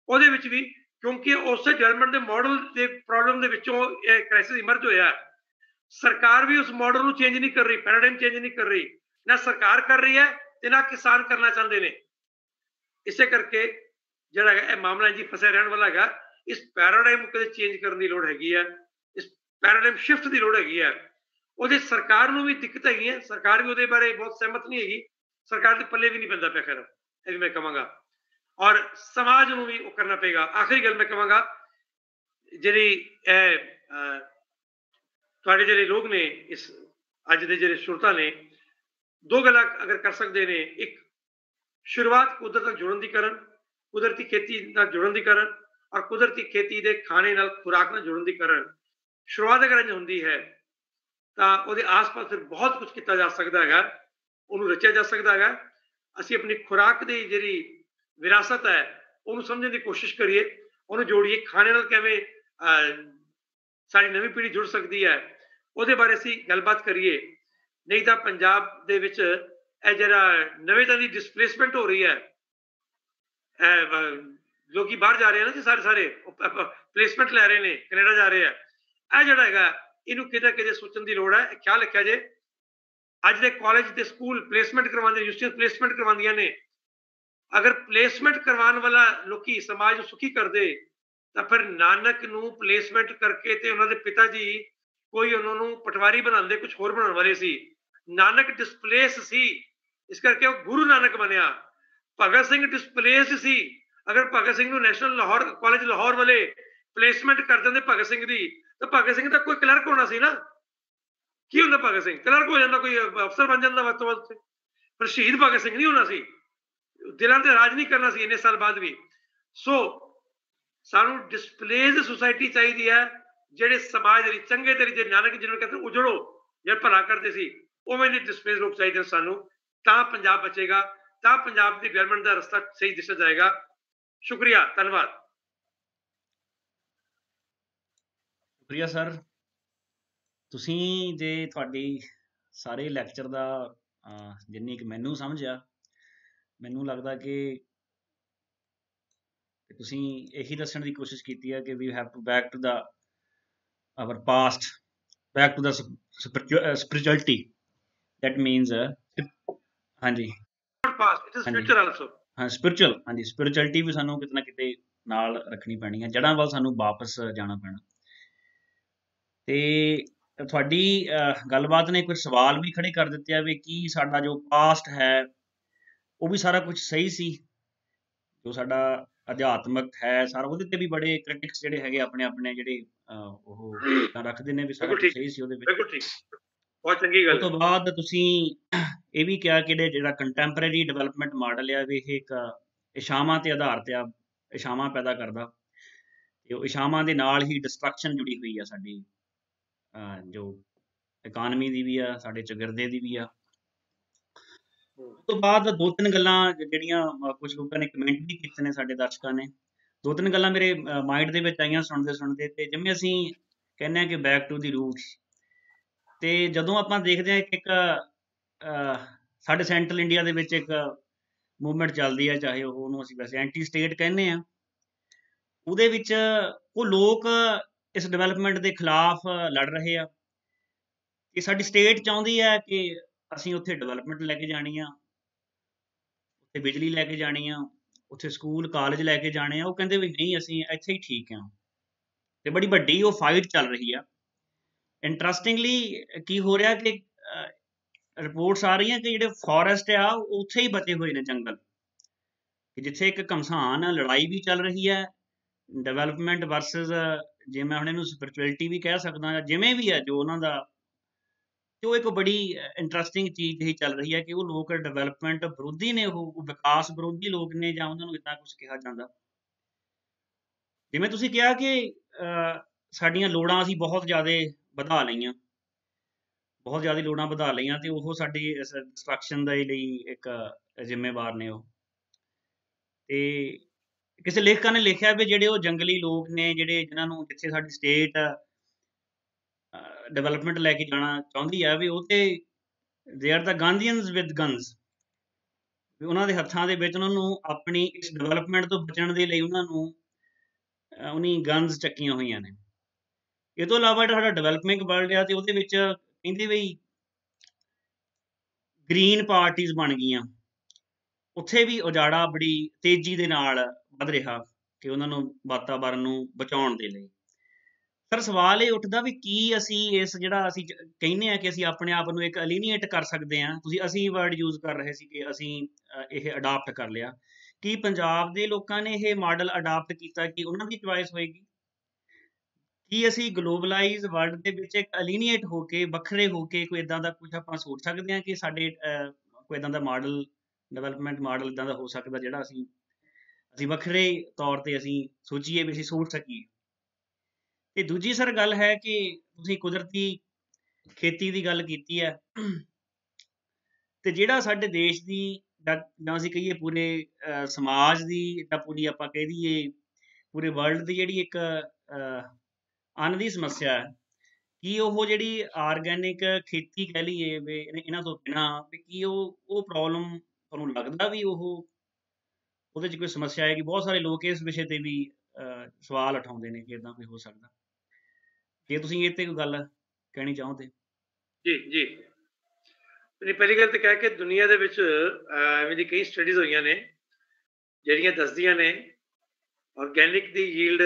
ਉਹਦੇ ਵਿੱਚ ਵੀ ਕਿਉਂਕਿ ਉਸੇ ਡਿਵੈਲਪਮੈਂਟ ਦੇ ਮਾਡਲ ਦੇ ਪ੍ਰੋਬਲਮ ਦੇ ਵਿੱਚੋਂ ਇਹ ਕ੍ਰਾਈਸਿਸ ਇਮਰਜ ਹੋਇਆ। ਸਰਕਾਰ ਵੀ ਉਸ ਮਾਡਲ ਨੂੰ ਚੇਂਜ ਨਹੀਂ ਕਰ ਰਹੀ, ਪੈਰਾਡਾਈਮ ਚੇਂਜ ਨਹੀਂ ਕਰ ਰਹੀ, ਨਾ ਸਰਕਾਰ ਕਰ ਰਹੀ ਹੈ ਤੇ ਨਾ ਕਿਸਾਨ ਕਰਨਾ ਚਾਹੁੰਦੇ ਨੇ। ਇਸੇ ਕਰਕੇ ਜਿਹੜਾ ਹੈਗਾ ਇਹ ਮਾਮਲਾ ਜੀ ਫਸਿਆ ਰਹਿਣ ਵਾਲਾ ਹੈਗਾ। ਇਸ ਪੈਰਾਡਾਈਮ ਨੂੰ ਕਦੇ ਚੇਂਜ ਕਰਨ ਦੀ ਲੋੜ ਹੈਗੀ ਹੈ, ਇਸ ਪੈਰਾਡਾਈਮ ਸ਼ਿਫਟ ਦੀ ਲੋੜ ਹੈਗੀ ਹੈ। ਉਹਦੇ ਸਰਕਾਰ ਨੂੰ ਵੀ ਦਿੱਕਤ ਹੈਗੀ ਹੈ, ਸਰਕਾਰ ਵੀ ਉਹਦੇ ਬਾਰੇ ਬਹੁਤ ਸਹਿਮਤ ਨਹੀਂ ਹੈਗੀ, ਸਰਕਾਰ ਦੇ ਪੱਲੇ ਵੀ ਨਹੀਂ ਪੈਂਦਾ ਪਿਆ। ਖੈਰ ਇਹ ਵੀ ਮੈਂ ਕਹਾਂਗਾ। ਔਰ ਸਮਾਜ ਨੂੰ ਵੀ ਉਹ ਕਰਨਾ ਪਏਗਾ। ਆਖਰੀ ਗੱਲ ਮੈਂ ਕਹਾਂਗਾ, ਜਿਹੜੀ ਤੁਹਾਡੇ ਜਿਹੜੇ ਲੋਕ ਨੇ, ਇਸ ਅੱਜ ਦੇ ਜਿਹੜੇ ਸ਼ਰੋਤਾ ਨੇ, ਦੋ ਗੱਲਾਂ ਅਗਰ ਕਰ ਸਕਦੇ ਨੇ, ਇੱਕ ਸ਼ੁਰੂਆਤ ਕੁਦਰਤ ਨਾਲ ਜੁੜਨ ਦੀ ਕਰਨ, ਕੁਦਰਤੀ ਖੇਤੀ ਨਾਲ ਜੁੜਨ ਦੀ ਕਰਨ, ਔਰ ਕੁਦਰਤੀ ਖੇਤੀ ਦੇ ਖਾਣੇ ਨਾਲ, ਖੁਰਾਕ ਨਾਲ ਜੁੜਨ ਦੀ ਕਰਨ। ਸ਼ੁਰੂਆਤ ਅਗਰ ਇੰਝ ਹੁੰਦੀ ਹੈ ਤਾਂ ਉਹਦੇ ਆਸ-ਪਾਸ ਫਿਰ ਬਹੁਤ ਕੁਝ ਕੀਤਾ ਜਾ ਸਕਦਾ ਹੈਗਾ, ਉਹਨੂੰ ਰਚਿਆ ਜਾ ਸਕਦਾ ਹੈਗਾ। ਅਸੀਂ ਆਪਣੀ ਖੁਰਾਕ ਦੀ ਜਿਹੜੀ ਵਿਰਾਸਤ ਹੈ ਉਹਨੂੰ ਸਮਝਣ ਦੀ ਕੋਸ਼ਿਸ਼ ਕਰੀਏ, ਉਹਨੂੰ ਜੋੜੀਏ, ਖਾਣੇ ਨਾਲ ਕਿਵੇਂ ਸਾਡੀ ਨਵੀਂ ਪੀੜ੍ਹੀ ਜੁੜ ਸਕਦੀ ਹੈ, ਉਹਦੇ ਬਾਰੇ ਅਸੀਂ ਗੱਲਬਾਤ ਕਰੀਏ। ਨਹੀਂ ਤਾਂ ਪੰਜਾਬ ਦੇ ਵਿੱਚ ਇਹ ਜਿਹੜਾ ਨਵੇਂ ਤਰ੍ਹਾਂ ਦੀ ਡਿਸਪਲੇਸਮੈਂਟ ਹੋ ਰਹੀ ਹੈ, ਲੋਕੀ ਬਾਹਰ ਜਾ ਰਹੇ ਆ ਨਾ ਜੀ, ਸਾਰੇ ਪਲੇਸਮੈਂਟ ਲੈ ਰਹੇ ਨੇ, ਕੈਨੇਡਾ ਜਾ ਰਹੇ ਆ। ਇਹ ਜਿਹੜਾ ਹੈਗਾ ਇਹਨੂੰ ਕਿਤੇ ਕਿਤੇ ਸੋਚਣ ਦੀ ਲੋੜ ਹੈ। ਖਿਆਲ ਰੱਖਿਆ ਜੇ, ਅੱਜ ਦੇ ਕਾਲਜ ਤੇ ਸਕੂਲ ਪਲੇਸਮੈਂਟ ਕਰਵਾਉਂਦੇ, ਯੂਨੀਵਰਸਿਟੀਆਂ ਪਲੇਸਮੈਂਟ ਕਰਵਾਉਂਦੀਆਂ ਨੇ। ਅਗਰ ਪਲੇਸਮੈਂਟ ਕਰਵਾਉਣ ਵਾਲਾ ਲੋਕੀ ਸਮਾਜ ਨੂੰ ਸੁਖੀ ਕਰਦੇ ਤਾਂ ਫਿਰ ਨਾਨਕ ਨੂੰ ਪਲੇਸਮੈਂਟ ਕਰਕੇ ਤੇ ਉਹਨਾਂ ਦੇ ਪਿਤਾ ਜੀ ਕੋਈ ਉਹਨਾਂ ਨੂੰ ਪਟਵਾਰੀ ਬਣਾਉਂਦੇ, ਕੁਝ ਹੋਰ ਬਣਾਉਣ ਵਾਲੇ ਸੀ। ਨਾਨਕ ਡਿਸਪਲੇਸ ਸੀ, ਇਸ ਕਰਕੇ ਉਹ ਗੁਰੂ ਨਾਨਕ ਬਣਿਆ। ਭਗਤ ਸਿੰਘ ਡਿਸਪਲੇਸਡ ਸੀ। ਅਗਰ ਭਗਤ ਸਿੰਘ ਨੂੰ ਨੈਸ਼ਨਲ ਲਾਹੌਰ ਕਾਲਜ ਲਾਹੌਰ ਵਾਲੇ ਪਲੇਸਮੈਂਟ ਕਰ ਦਿੰਦੇ ਭਗਤ ਸਿੰਘ ਦੀ, ਤਾਂ ਭਗਤ ਸਿੰਘ ਦਾ ਕੋਈ ਕਲਰਕ ਹੋਣਾ ਸੀ ਨਾ। ਕੀ ਹੁੰਦਾ, ਭਗਤ ਸਿੰਘ ਕਲਰਕ ਹੋ ਜਾਂਦਾ, ਕੋਈ ਅਫਸਰ ਬਣ ਜਾਂਦਾ ਵੱਧ ਤੋਂ ਵੱਧ, ਪਰ ਸ਼ਹੀਦ ਭਗਤ ਸਿੰਘ ਨਹੀਂ ਹੋਣਾ ਸੀ। ਦਿਲਾਂ ਤੇ ਰਾਜ ਨਹੀਂ ਕਰਨਾ ਸੀ ਇੰਨੇ ਸਾਲ ਬਾਅਦ ਵੀ। ਸੋ ਸਾਨੂੰ ਡਿਸਪਲੇਸਡ ਸੁਸਾਇਟੀ ਚਾਹੀਦੀ ਹੈ, ਜਿਹੜੇ ਸਮਾਜ ਦੇ ਚੰਗੇ ਤਰੀਕੇ, ਨਾਨਕ ਜਿਹਨੂੰ ਕਹਿੰਦੇ ਉਜੜੋ, ਜਿਹੜਾ ਭਲਾ ਕਰਦੇ ਸੀ, ਉਵੇਂ ਦੇ ਡਿਸਪਲੇਸ ਲੋਕ ਚਾਹੀਦੇ ਸਾਨੂੰ। ਤਾਂ ਪੰਜਾਬ ਬਚੇਗਾ, ਤਾਂ ਪੰਜਾਬ ਦੀ ਡਿਵੈਲਪਮੈਂਟ ਦਾ ਰਸਤਾ ਸਹੀ ਦਿਸ਼ਾ ਜਾਏਗਾ। ਸ਼ੁਕਰੀਆ, ਧੰਨਵਾਦ। ਸ਼ੁਕਰੀਆ ਸਰ। ਤੁਸੀਂ ਜੇ ਤੁਹਾਡੀ ਸਾਰੇ ਲੈਕਚਰ ਦਾ ਜਿੰਨੀ ਕਿ ਮੈਨੂੰ ਸਮਝਿਆ, ਮੈਨੂੰ ਲੱਗਦਾ ਕਿ ਤੁਸੀਂ ਇਹੀ ਦੱਸਣ ਦੀ ਕੋਸ਼ਿਸ਼ ਕੀਤੀ ਹੈ ਕਿ we have to back to the our past, back to the spirituality. That means ਹਾਂਜੀ ਹਾਂ, ਸਪਿਰਿਚੁਅਲ, ਹਾਂਜੀ, ਸਪਿਰਿਚੁਅਲਿਟੀ ਵੀ ਸਾਨੂੰ ਕਿਤੇ ਨਾ ਕਿਤੇ ਨਾਲ ਰੱਖਣੀ ਪੈਣੀ ਹੈ, ਜੜ੍ਹਾਂ ਵੱਲ ਸਾਨੂੰ ਵਾਪਸ ਜਾਣਾ ਪੈਣਾ। ਤੇ ਤੁਹਾਡੀ ਗੱਲਬਾਤ ਨੇ ਕੁਝ ਸਵਾਲ ਵੀ ਖੜੇ ਕਰ ਦਿੱਤੇ ਆ ਵੀ ਕੀ ਸਾਡਾ ਜੋ ਪਾਸਟ ਹੈ ਉਹ ਵੀ ਸਾਰਾ ਕੁਝ ਸਹੀ ਸੀ, ਜੋ ਸਾਡਾ ਅਧਿਆਤਮਕ ਹੈ ਸਾਰਾ, ਉਹਦੇ ਤੇ ਵੀ ਬੜੇ ਕ੍ਰਿਟਿਕਸ ਜਿਹੜੇ ਹੈਗੇ ਆਪਣੇ ਆਪਣੇ ਜਿਹੜੇ ਉਹ ਰੱਖਦੇ ਨੇ ਵੀ ਸਾਰਾ ਕੁਝ ਸਹੀ ਸੀ ਉਹਦੇ ਵਿੱਚ। ਬਹੁਤ ਚੰਗੀ ਗੱਲ। ਉਸ ਤੋਂ ਬਾਅਦ ਤੁਸੀਂ ਇਹ ਵੀ ਕਿਹਾ ਕਿ ਜਿਹੜਾ ਕੰਟੈਂਪਰੇਰੀ ਡਿਵੈਲਪਮੈਂਟ ਮਾਡਲ ਆ ਵੀ ਇਹ ਇੱਕ ਇਛਾਵਾਂ ਤੇ ਆਧਾਰਿਤ ਆ, ਇਛਾਵਾਂ ਪੈਦਾ ਕਰਦਾ, ਤੇ ਉਹ ਇਛਾਵਾਂ ਦੇ ਨਾਲ ਹੀ ਡਿਸਟਰਕਸ਼ਨ ਜੁੜੀ ਹੋਈ ਆ ਸਾਡੀ ਜੋ ਇਕਾਨਮੀ ਦੀ ਵੀ ਆ, ਸਾਡੇ ਚੌਗਿਰਦੇ ਦੀ ਵੀ ਆ। ਉਸ ਤੋਂ ਬਾਅਦ ਦੋ ਤਿੰਨ ਗੱਲਾਂ ਜਿਹੜੀਆਂ ਕੁਝ ਲੋਕਾਂ ਨੇ ਕਮੈਂਟ ਵੀ ਕੀਤੇ ਨੇ, ਸਾਡੇ ਦਰਸ਼ਕਾਂ ਨੇ, ਦੋ ਤਿੰਨ ਗੱਲਾਂ ਮੇਰੇ ਮਾਈਂਡ ਦੇ ਵਿੱਚ ਆਈਆਂ ਸੁਣਦੇ ਸੁਣਦੇ। ਤੇ ਜਿਵੇਂ ਅਸੀਂ ਕਹਿੰਦੇ ਹਾਂ ਕਿ ਬੈਕ ਟੂ ਦੀ ਰੂਟਸ, ਤੇ ਜਦੋਂ ਆਪਾਂ ਦੇਖਦੇ ਹਾਂ ਇੱਕ ਸਾਡੇ ਸੈਂਟਰਲ ਇੰਡੀਆ ਦੇ ਵਿੱਚ ਇੱਕ ਮੂਵਮੈਂਟ ਚੱਲਦੀ ਹੈ, ਚਾਹੇ ਉਹਨੂੰ ਅਸੀਂ ਵੈਸੇ ਐਂਟੀ ਸਟੇਟ ਕਹਿੰਦੇ ਹਾਂ, ਉਹਦੇ ਵਿੱਚ ਉਹ ਲੋਕ ਇਸ ਡਿਵੈਲਪਮੈਂਟ ਦੇ ਖਿਲਾਫ ਲੜ ਰਹੇ ਆ ਕਿ ਸਾਡੀ ਸਟੇਟ ਚਾਹੁੰਦੀ ਹੈ ਕਿ ਅਸੀਂ ਉੱਥੇ ਡਿਵੈਲਪਮੈਂਟ ਲੈ ਕੇ ਜਾਣੀ ਆ, ਉੱਥੇ ਬਿਜਲੀ ਲੈ ਕੇ ਜਾਣੀ ਆ, ਉੱਥੇ ਸਕੂਲ ਕਾਲਜ ਲੈ ਕੇ ਜਾਣੇ ਆ। ਉਹ ਕਹਿੰਦੇ ਵੀ ਨਹੀਂ, ਅਸੀਂ ਇੱਥੇ ਹੀ ਠੀਕ ਆ। ਤੇ ਬੜੀ ਵੱਡੀ ਉਹ ਫਾਈਟ ਚੱਲ ਰਹੀ ਆ। ਇੰਟਰਸਟਿੰਗਲੀ ਕੀ ਹੋ ਰਿਹਾ ਕਿ ਰਿਪੋਰਟਸ ਆ ਰਹੀਆਂ ਕਿ ਜਿਹੜੇ ਫੋਰੈਸਟ ਆ ਉੱਥੇ ਹੀ ਬਚੇ ਹੋਏ ਨੇ ਜੰਗਲ, ਕਿ ਜਿੱਥੇ ਇੱਕ ਘਮਸਾਨ ਲੜਾਈ ਵੀ ਚੱਲ ਰਹੀ ਹੈ, ਡਿਵੈਲਪਮੈਂਟ ਵਰਸਸ, ਜੇ ਮੈਂ ਹੁਣ ਇਹਨੂੰ ਸਪਿਰਿਚੁਅਲਿਟੀ ਵੀ ਕਹਿ ਸਕਦਾ, ਜਿਵੇਂ ਵੀ ਹੈ ਜੋ ਉਹਨਾਂ ਦਾ, ਤੇ ਉਹ ਇੱਕ ਬੜੀ ਇੰਟਰਸਟਿੰਗ ਚੀਜ਼ ਹੀ ਚੱਲ ਰਹੀ ਹੈ ਕਿ ਉਹ ਲੋਕ ਡਿਵੈਲਪਮੈਂਟ ਵਿਰੋਧੀ ਨੇ, ਉਹ ਵਿਕਾਸ ਵਿਰੋਧੀ ਲੋਕ ਨੇ, ਜਾਂ ਉਹਨਾਂ ਨੂੰ ਇੱਦਾਂ ਕੁਝ ਕਿਹਾ ਜਾਂਦਾ। ਜਿਵੇਂ ਤੁਸੀਂ ਕਿਹਾ ਕਿ ਸਾਡੀਆਂ ਲੋੜਾਂ ਅਸੀਂ ਬਹੁਤ ਜ਼ਿਆਦਾ ਵਧਾ ਲਈਆਂ, ਬਹੁਤ ਜ਼ਿਆਦਾ ਲੋੜਾਂ ਵਧਾ ਲਈਆਂ, ਤੇ ਉਹ ਸਾਡੀ ਡਿਸਟਰਕਸ਼ਨ ਦੇ ਲਈ ਇੱਕ ਜ਼ਿੰਮੇਵਾਰ ਨੇ ਉਹ। ਤੇ ਕਿਸੇ ਲੇਖਕਾਂ ਨੇ ਲਿਖਿਆ ਵੀ ਜਿਹੜੇ ਉਹ ਜੰਗਲੀ ਲੋਕ ਨੇ, ਜਿਹੜੇ ਜਿਨ੍ਹਾਂ ਨੂੰ, ਜਿੱਥੇ ਸਾਡੀ ਸਟੇਟ ਡਿਵੈਲਪਮੈਂਟ ਲੈ ਕੇ ਜਾਣਾ ਚਾਹੁੰਦੀ ਆ, ਵੀ ਉਹ ਤੇ they are the Gandhians with guns, ਵੀ ਉਹਨਾਂ ਦੇ ਹੱਥਾਂ ਦੇ ਵਿੱਚ ਉਹਨਾਂ ਨੂੰ ਆਪਣੀ ਇਸ ਡਿਵੈਲਪਮੈਂਟ ਤੋਂ ਬਚਣ ਦੇ ਲਈ ਉਹਨਾਂ ਨੂੰ ਉਹਨੀ ਗਨਸ ਚੱਕੀਆਂ ਹੋਈਆਂ ਨੇ। ਇਹ ਤੋਂ ਇਲਾਵਾ ਜਿਹੜਾ ਸਾਡਾ ਡਿਵੈਲਪਿੰਗ ਵਰਲਡ ਆ, ਤੇ ਉਹਦੇ ਵਿੱਚ ਕਹਿੰਦੇ ਵੀ ਗ੍ਰੀਨ ਪਾਰਟੀਜ਼ ਬਣ ਗਈਆਂ, ਉੱਥੇ ਵੀ ਉਜਾੜਾ ਬੜੀ ਤੇਜ਼ੀ ਦੇ ਨਾਲ ਵੱਧ ਰਿਹਾ ਕਿ ਉਹਨਾਂ ਨੂੰ ਵਾਤਾਵਰਨ ਨੂੰ ਬਚਾਉਣ ਦੇ ਲਈ। ਸਰ ਸਵਾਲ ਇਹ ਉੱਠਦਾ ਵੀ ਕੀ ਅਸੀਂ ਇਸ ਜਿਹੜਾ ਅਸੀਂ ਕਹਿੰਦੇ ਹਾਂ ਕਿ ਅਸੀਂ ਆਪਣੇ ਆਪ ਨੂੰ ਇੱਕ ਅਲੀਨੀਏਟ ਕਰ ਸਕਦੇ ਹਾਂ, ਤੁਸੀਂ ਅਸੀਂ ਵਰਡ ਯੂਜ਼ ਕਰ ਰਹੇ ਸੀ ਕਿ ਅਸੀਂ ਇਹ ਅਡਾਪਟ ਕਰ ਲਿਆ, ਕੀ ਪੰਜਾਬ ਦੇ ਲੋਕਾਂ ਨੇ ਇਹ ਮਾਡਲ ਅਡਾਪਟ ਕੀਤਾ ਕਿ ਉਹਨਾਂ ਦੀ ਚੁਆਇਸ ਹੋਏਗੀ? ਕੀ ਅਸੀਂ ਗਲੋਬਲਾਈਜ਼ ਵਰਲਡ ਦੇ ਵਿੱਚ ਇੱਕ ਅਲੀਨੀਏਟ ਹੋ ਕੇ, ਵੱਖਰੇ ਹੋ ਕੇ ਕੋਈ ਇਦਾਂ ਦਾ ਕੁਝ ਆਪਾਂ ਸੋਚ ਸਕਦੇ ਹਾਂ ਕਿ ਸਾਡੇ ਕੋਈ ਇਦਾਂ ਦਾ ਮਾਡਲ, ਡਿਵੈਲਪਮੈਂਟ ਮਾਡਲ ਇਦਾਂ ਦਾ ਹੋ ਸਕਦਾ ਜਿਹੜਾ ਅਸੀਂ ਵੱਖਰੇ ਤੌਰ ਤੇ ਅਸੀਂ ਸੋਚੀਏ ਵੀ ਅਸੀਂ ਸੋਚ ਸਕੀਏ? ਤੇ ਦੂਜੀ ਸਰ ਗੱਲ ਹੈ ਕਿ ਤੁਸੀਂ ਕੁਦਰਤੀ ਖੇਤੀ ਦੀ ਗੱਲ ਕੀਤੀ ਹੈ, ਤੇ ਜਿਹੜਾ ਸਾਡੇ ਦੇਸ਼ ਦੀ ਜਾਂ ਅਸੀਂ ਕਹੀਏ ਪੂਰੇ ਸਮਾਜ ਦੀ ਜਾਂ ਪੂਰੀ ਆਪਾਂ ਕਹਿ ਦਈਏ ਪੂਰੇ ਵਰਲਡ ਦੀ ਜਿਹੜੀ ਇੱਕ ਅੰਨ ਦੀ ਸਮੱਸਿਆ ਹੈ, ਕੀ ਉਹ ਜਿਹੜੀ ਆਰਗੈਨਿਕ ਖੇਤੀ ਕਹਿ ਲਈਏ ਵੀ ਇਹਨਾਂ ਤੋਂ ਬਿਨਾਂ ਵੀ ਕੀ ਉਹ ਪ੍ਰੋਬਲਮ ਤੁਹਾਨੂੰ ਲੱਗਦਾ ਵੀ ਉਹਦੇ 'ਚ ਕੋਈ ਸਮੱਸਿਆ ਆਏਗੀ? ਬਹੁਤ ਸਾਰੇ ਲੋਕ ਇਸ ਵਿਸ਼ੇ ਤੇ ਵੀ ਸਵਾਲ ਉਠਾਉਂਦੇ ਨੇ ਕਿ ਇਦਾਂ ਕੋਈ ਹੋ ਸਕਦਾ। ਜੇ ਤੁਸੀਂ ਇਹ ਤੇ ਕੋਈ ਗੱਲ ਕਹਿਣੀ ਚਾਹੋ ਤੇ। ਜੀ ਜੀ, ਪਹਿਲੀ ਗੱਲ ਤਾਂ ਕਹਿ ਕੇ ਦੁਨੀਆ ਦੇ ਵਿੱਚ ਐਵੇਂ ਦੀ ਕਈ ਸਟੱਡੀਜ਼ ਹੋਈਆਂ ਨੇ ਜਿਹੜੀਆਂ ਦੱਸਦੀਆਂ ਨੇ ਆਰਗੈਨਿਕ ਦੀ ਯੀਲਡ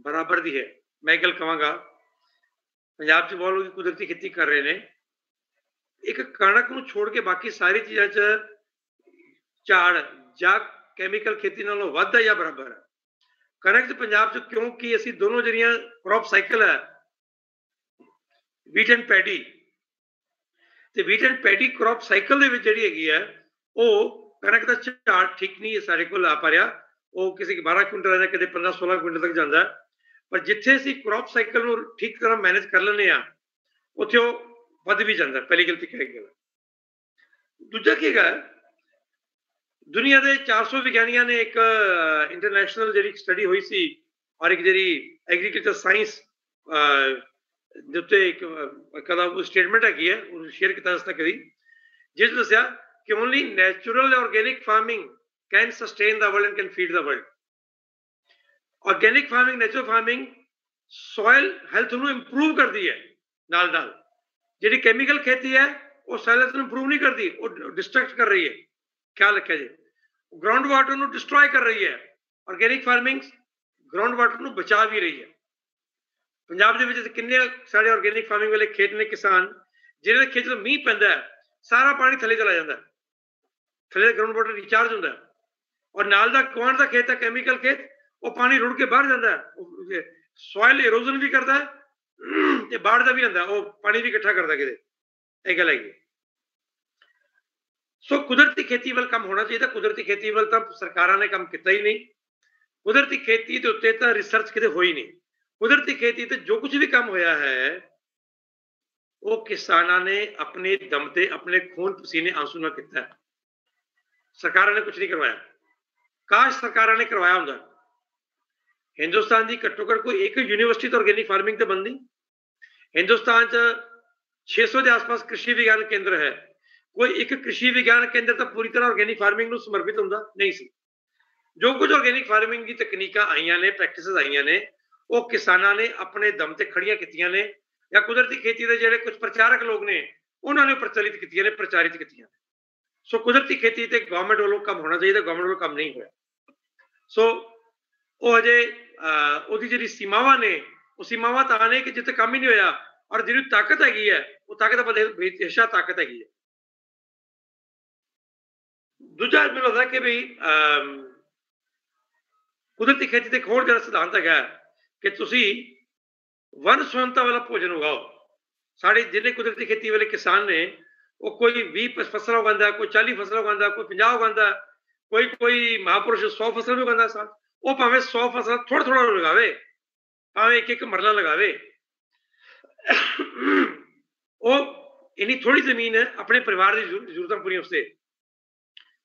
ਬਰਾਬਰ ਦੀ ਹੈ। ਮੈਂ ਇਹ ਗੱਲ ਕਹਾਂਗਾ ਪੰਜਾਬ 'ਚ ਬਹੁਤ ਲੋਕ ਕੁਦਰਤੀ ਖੇਤੀ ਕਰ ਰਹੇ ਨੇ, ਇੱਕ ਕਣਕ ਨੂੰ ਛੋੜ ਕੇ ਬਾਕੀ ਸਾਰੀ ਚੀਜ਼ਾਂ 'ਚ ਝਾੜ ਜਾਂ ਕੈਮੀਕਲ ਖੇਤੀ ਨਾਲੋਂ ਵੱਧ ਹੈ ਜਾਂ ਬਰਾਬਰ ਹੈ। ਕਣਕ 'ਚ ਪੰਜਾਬ 'ਚ ਕਿਉਂਕਿ ਅਸੀਂ ਦੋਨੋਂ ਜਿਹੜੀਆਂ ਕ੍ਰੌਪ ਸਾਈਕਲ ਹੈ, ਵੀਟ ਐਂਡ ਪੈਡੀ, ਤੇ wheat and paddy crop cycle ਦੇ ਵਿੱਚ ਜਿਹੜੀ ਹੈਗੀ ਹੈ ਉਹ ਕਣਕ ਦਾ ਝਾੜ ਠੀਕ ਨਹੀਂ ਸਾਡੇ ਕੋਲ ਆ ਪਾ ਰਿਹਾ। ਉਹ ਕਿਸੇ 12 ਕੁਇੰਟਲ ਜਾਂ ਕਦੇ 15-16 ਕੁਇੰਟਲ ਤੱਕ ਜਾਂਦਾ, ਪਰ ਜਿੱਥੇ ਅਸੀਂ ਕ੍ਰੌਪ ਸਾਈਕਲ ਨੂੰ ਠੀਕ ਤਰ੍ਹਾਂ ਮੈਨੇਜ ਕਰ ਲੈਂਦੇ ਹਾਂ ਉੱਥੇ ਉਹ ਵੱਧ ਵੀ ਜਾਂਦਾ। ਪਹਿਲੀ ਗਲਤੀ ਕਹੇਗੀ। ਦੂਜਾ ਕੀ ਹੈਗਾ, ਦੁਨੀਆ ਦੇ 400 ਵਿਗਿਆਨੀਆਂ ਨੇ ਇੱਕ ਇੰਟਰਨੈਸ਼ਨਲ ਜਿਹੜੀ ਸਟੱਡੀ ਹੋਈ ਸੀ ਔਰ ਇੱਕ ਜਿਹੜੀ ਐਗਰੀਕਲਚਰ ਸਾਇੰਸ ਦੇ ਉੱਤੇ ਇੱਕ ਕਦਾ ਸਟੇਟਮੈਂਟ ਹੈਗੀ ਹੈ, ਉਹ ਸ਼ੇਅਰ ਕੀਤਾ ਇਸ ਤੱਕ ਕਦੀ, ਜਿਸ ਵਿੱਚ ਦੱਸਿਆ ਕਿ only natural organic farming can sustain the world and can feed the world. Organic farming, natural farming soil health ਨੂੰ ਇੰਪਰੂਵ ਕਰਦੀ ਹੈ, ਨਾਲ ਨਾਲ ਜਿਹੜੀ ਕੈਮੀਕਲ ਖੇਤੀ ਹੈ ਉਹ ਸੋਇਲ ਹੈਲਥ ਨੂੰ ਇੰਪਰੂਵ ਨਹੀਂ ਕਰਦੀ, ਉਹ ਡਿਸਟਰਕਟ ਕਰ ਰਹੀ ਹੈ। ਖਿਆਲ ਰੱਖਿਆ ਜੀ, ਗਰਾਊਂਡ ਵਾਟਰ ਨੂੰ ਡਿਸਟਰੋਏ ਕਰ ਰਹੀ ਹੈ। ਆਰਗੈਨਿਕ ਫਾਰਮਿੰਗ ਗਰਾਊਂਡ ਵਾਟਰ ਨੂੰ ਬਚਾ ਵੀ ਰਹੀ ਹੈ। ਪੰਜਾਬ ਦੇ ਵਿੱਚ ਕਿੰਨੇ ਸਾਡੇ ਆਰਗੈਨਿਕ ਫਾਰਮਿੰਗ ਵਾਲੇ ਖੇਤ ਨੇ, ਕਿਸਾਨ ਜਿਹਨਾਂ ਦੇ ਖੇਤ 'ਚ ਮੀਂਹ ਪੈਂਦਾ ਹੈ ਸਾਰਾ ਪਾਣੀ ਥੱਲੇ ਚਲਾ ਜਾਂਦਾ, ਥੱਲੇ ਗਰਾਊਂਡ ਵਾਟਰ ਰਿਚਾਰਜ ਹੁੰਦਾ, ਔਰ ਨਾਲ ਦਾ ਗੁਆਂਢ ਦਾ ਖੇਤ ਹੈ ਕੈਮੀਕਲ ਖੇਤ, ਉਹ ਪਾਣੀ ਰੁੜ ਕੇ ਬਾਹਰ ਜਾਂਦਾ, ਸੋਇਲ ਇਰੋਜ਼ਨ ਵੀ ਕਰਦਾ ਤੇ ਬਾੜ ਦਾ ਵੀ ਹੁੰਦਾ, ਉਹ ਪਾਣੀ ਵੀ ਇਕੱਠਾ ਕਰਦਾ ਕਿਤੇ। ਇਹ ਗੱਲ ਹੈਗੀ। ਸੋ ਕੁਦਰਤੀ ਖੇਤੀ ਵੱਲ ਕੰਮ ਹੋਣਾ ਚਾਹੀਦਾ। ਕੁਦਰਤੀ ਖੇਤੀ ਵੱਲ ਤਾਂ ਸਰਕਾਰਾਂ ਨੇ ਕੰਮ ਕੀਤਾ ਹੀ ਨਹੀਂ। ਕੁਦਰਤੀ ਖੇਤੀ ਦੇ ਉੱਤੇ ਤਾਂ ਰਿਸਰਚ ਕਿਤੇ ਹੋਈ ਨਹੀਂ। ਕੁਦਰਤੀ ਖੇਤੀ ਤੇ ਜੋ ਕੁਝ ਵੀ ਕੰਮ ਹੋਇਆ ਹੈ ਉਹ ਕਿਸਾਨਾਂ ਨੇ ਆਪਣੇ ਦਮ ਤੇ, ਆਪਣੇ ਖੂਨ ਪਸੀਨੇ ਆਂਸੂ ਨਾਲ ਕੀਤਾ ਹੈ। ਸਰਕਾਰਾਂ ਨੇ ਕੁਝ ਨਹੀਂ ਕਰਵਾਇਆ। ਕਾਸ਼ ਸਰਕਾਰਾਂ ਨੇ ਕਰਵਾਇਆ ਹੁੰਦਾ। ਹਿੰਦੁਸਤਾਨ ਦੀ ਘੱਟੋ ਘੱਟ ਕੋਈ ਇੱਕ ਯੂਨੀਵਰਸਿਟੀ ਤਾਂ ਆਰਗੈਨਿਕ ਫਾਰਮਿੰਗ ਤੇ ਬਣਦੀ। ਹਿੰਦੁਸਤਾਨ 'ਚ 600 ਦੇ ਆਸ-ਪਾਸ ਕ੍ਰਿਸ਼ੀ ਵਿਗਿਆਨ ਕੇਂਦਰ ਹੈ, ਕੋਈ ਇੱਕ ਕ੍ਰਿਸ਼ੀ ਵਿਗਿਆਨ ਕੇਂਦਰ ਤਾਂ ਪੂਰੀ ਤਰ੍ਹਾਂ ਆਰਗੈਨਿਕ ਫਾਰਮਿੰਗ ਨੂੰ ਸਮਰਪਿਤ ਹੁੰਦਾ ਨਹੀਂ ਸੀ। ਜੋ ਕੁਝ ਆਰਗੈਨਿਕ ਫਾਰਮਿੰਗ ਦੀ ਤਕਨੀਕਾਂ ਆਈਆਂ ਨੇ, ਪ੍ਰੈਕਟਿਸਿਸ ਆਈਆਂ ਨੇ, ਉਹ ਕਿਸਾਨਾਂ ਨੇ ਆਪਣੇ ਦਮ ਤੇ ਖੜੀਆਂ ਕੀਤੀਆਂ ਨੇ, ਜਾਂ ਕੁਦਰਤੀ ਖੇਤੀ ਦੇ ਜਿਹੜੇ ਕੁਝ ਪ੍ਰਚਾਰਕ ਲੋਕ ਨੇ ਉਹਨਾਂ ਨੇ ਪ੍ਰਚਲਿਤ ਕੀਤੀਆਂ ਨੇ, ਪ੍ਰਚਾਰਿਤ ਕੀਤੀਆਂ ਨੇ। ਸੋ ਕੁਦਰਤੀ ਖੇਤੀ ਤੇ ਗਵਰਨਮੈਂਟ ਵੱਲੋਂ ਕੰਮ ਹੋਣਾ ਚਾਹੀਦਾ, ਗਵਰਨਮੈਂਟ ਵੱਲੋਂ ਕੰਮ ਨਹੀਂ ਹੋਇਆ। ਸੋ ਉਹ ਅਜੇ ਉਹਦੀ ਜਿਹੜੀ ਸੀਮਾਵਾਂ ਨੇ, ਉਹ ਸੀਮਾਵਾਂ ਤਾਂ ਨੇ ਕਿ ਜਿੱਥੇ ਕੰਮ ਹੀ ਨਹੀਂ ਹੋਇਆ, ਔਰ ਜਿਹੜੀ ਤਾਕਤ ਹੈਗੀ ਹੈ ਉਹ ਤਾਕਤ ਬੇਸ਼ਾ ਤਾਕਤ ਹੈਗੀ ਹੈ। ਦੂਜਾ ਮੈਨੂੰ ਲੱਗਦਾ ਕਿ ਵੀ ਕੁਦਰਤੀ ਖੇਤੀ ਤੇ ਇੱਕ ਹੋਰ ਜਿਹੜਾ ਸਿਧਾਂਤ ਹੈਗਾ ਕਿ ਤੁਸੀਂ ਵਨ ਸੁਵੰਨਤਾ ਵਾਲਾ ਭੋਜਨ ਉਗਾਓ। ਸਾਡੇ ਜਿੰਨੇ ਕੁਦਰਤੀ ਖੇਤੀ ਵਾਲੇ ਕਿਸਾਨ ਨੇ ਉਹ ਕੋਈ 20 ਫਸਲਾਂ ਉਗਾਉਂਦਾ, ਕੋਈ 40 ਫਸਲਾਂ ਉਗਾਉਂਦਾ, ਕੋਈ 50 ਉਗਾਉਂਦਾ, ਕੋਈ ਮਹਾਂਪੁਰਸ਼ 100 ਫਸਲਾਂ ਵੀ ਉਗਾਉਂਦਾ ਸਾਲ। ਉਹ ਭਾਵੇਂ 100 ਫਸਲਾਂ ਥੋੜਾ ਲਗਾਵੇ, ਭਾਵੇਂ ਇੱਕ ਮਰਲਾ ਲਗਾਵੇ, ਉਹ ਇੰਨੀ ਥੋੜੀ ਜ਼ਮੀਨ ਹੈ ਆਪਣੇ ਪਰਿਵਾਰ ਦੀ ਜ਼ਰੂਰਤਾਂ ਪੂਰੀਆਂ ਵਾਸਤੇ,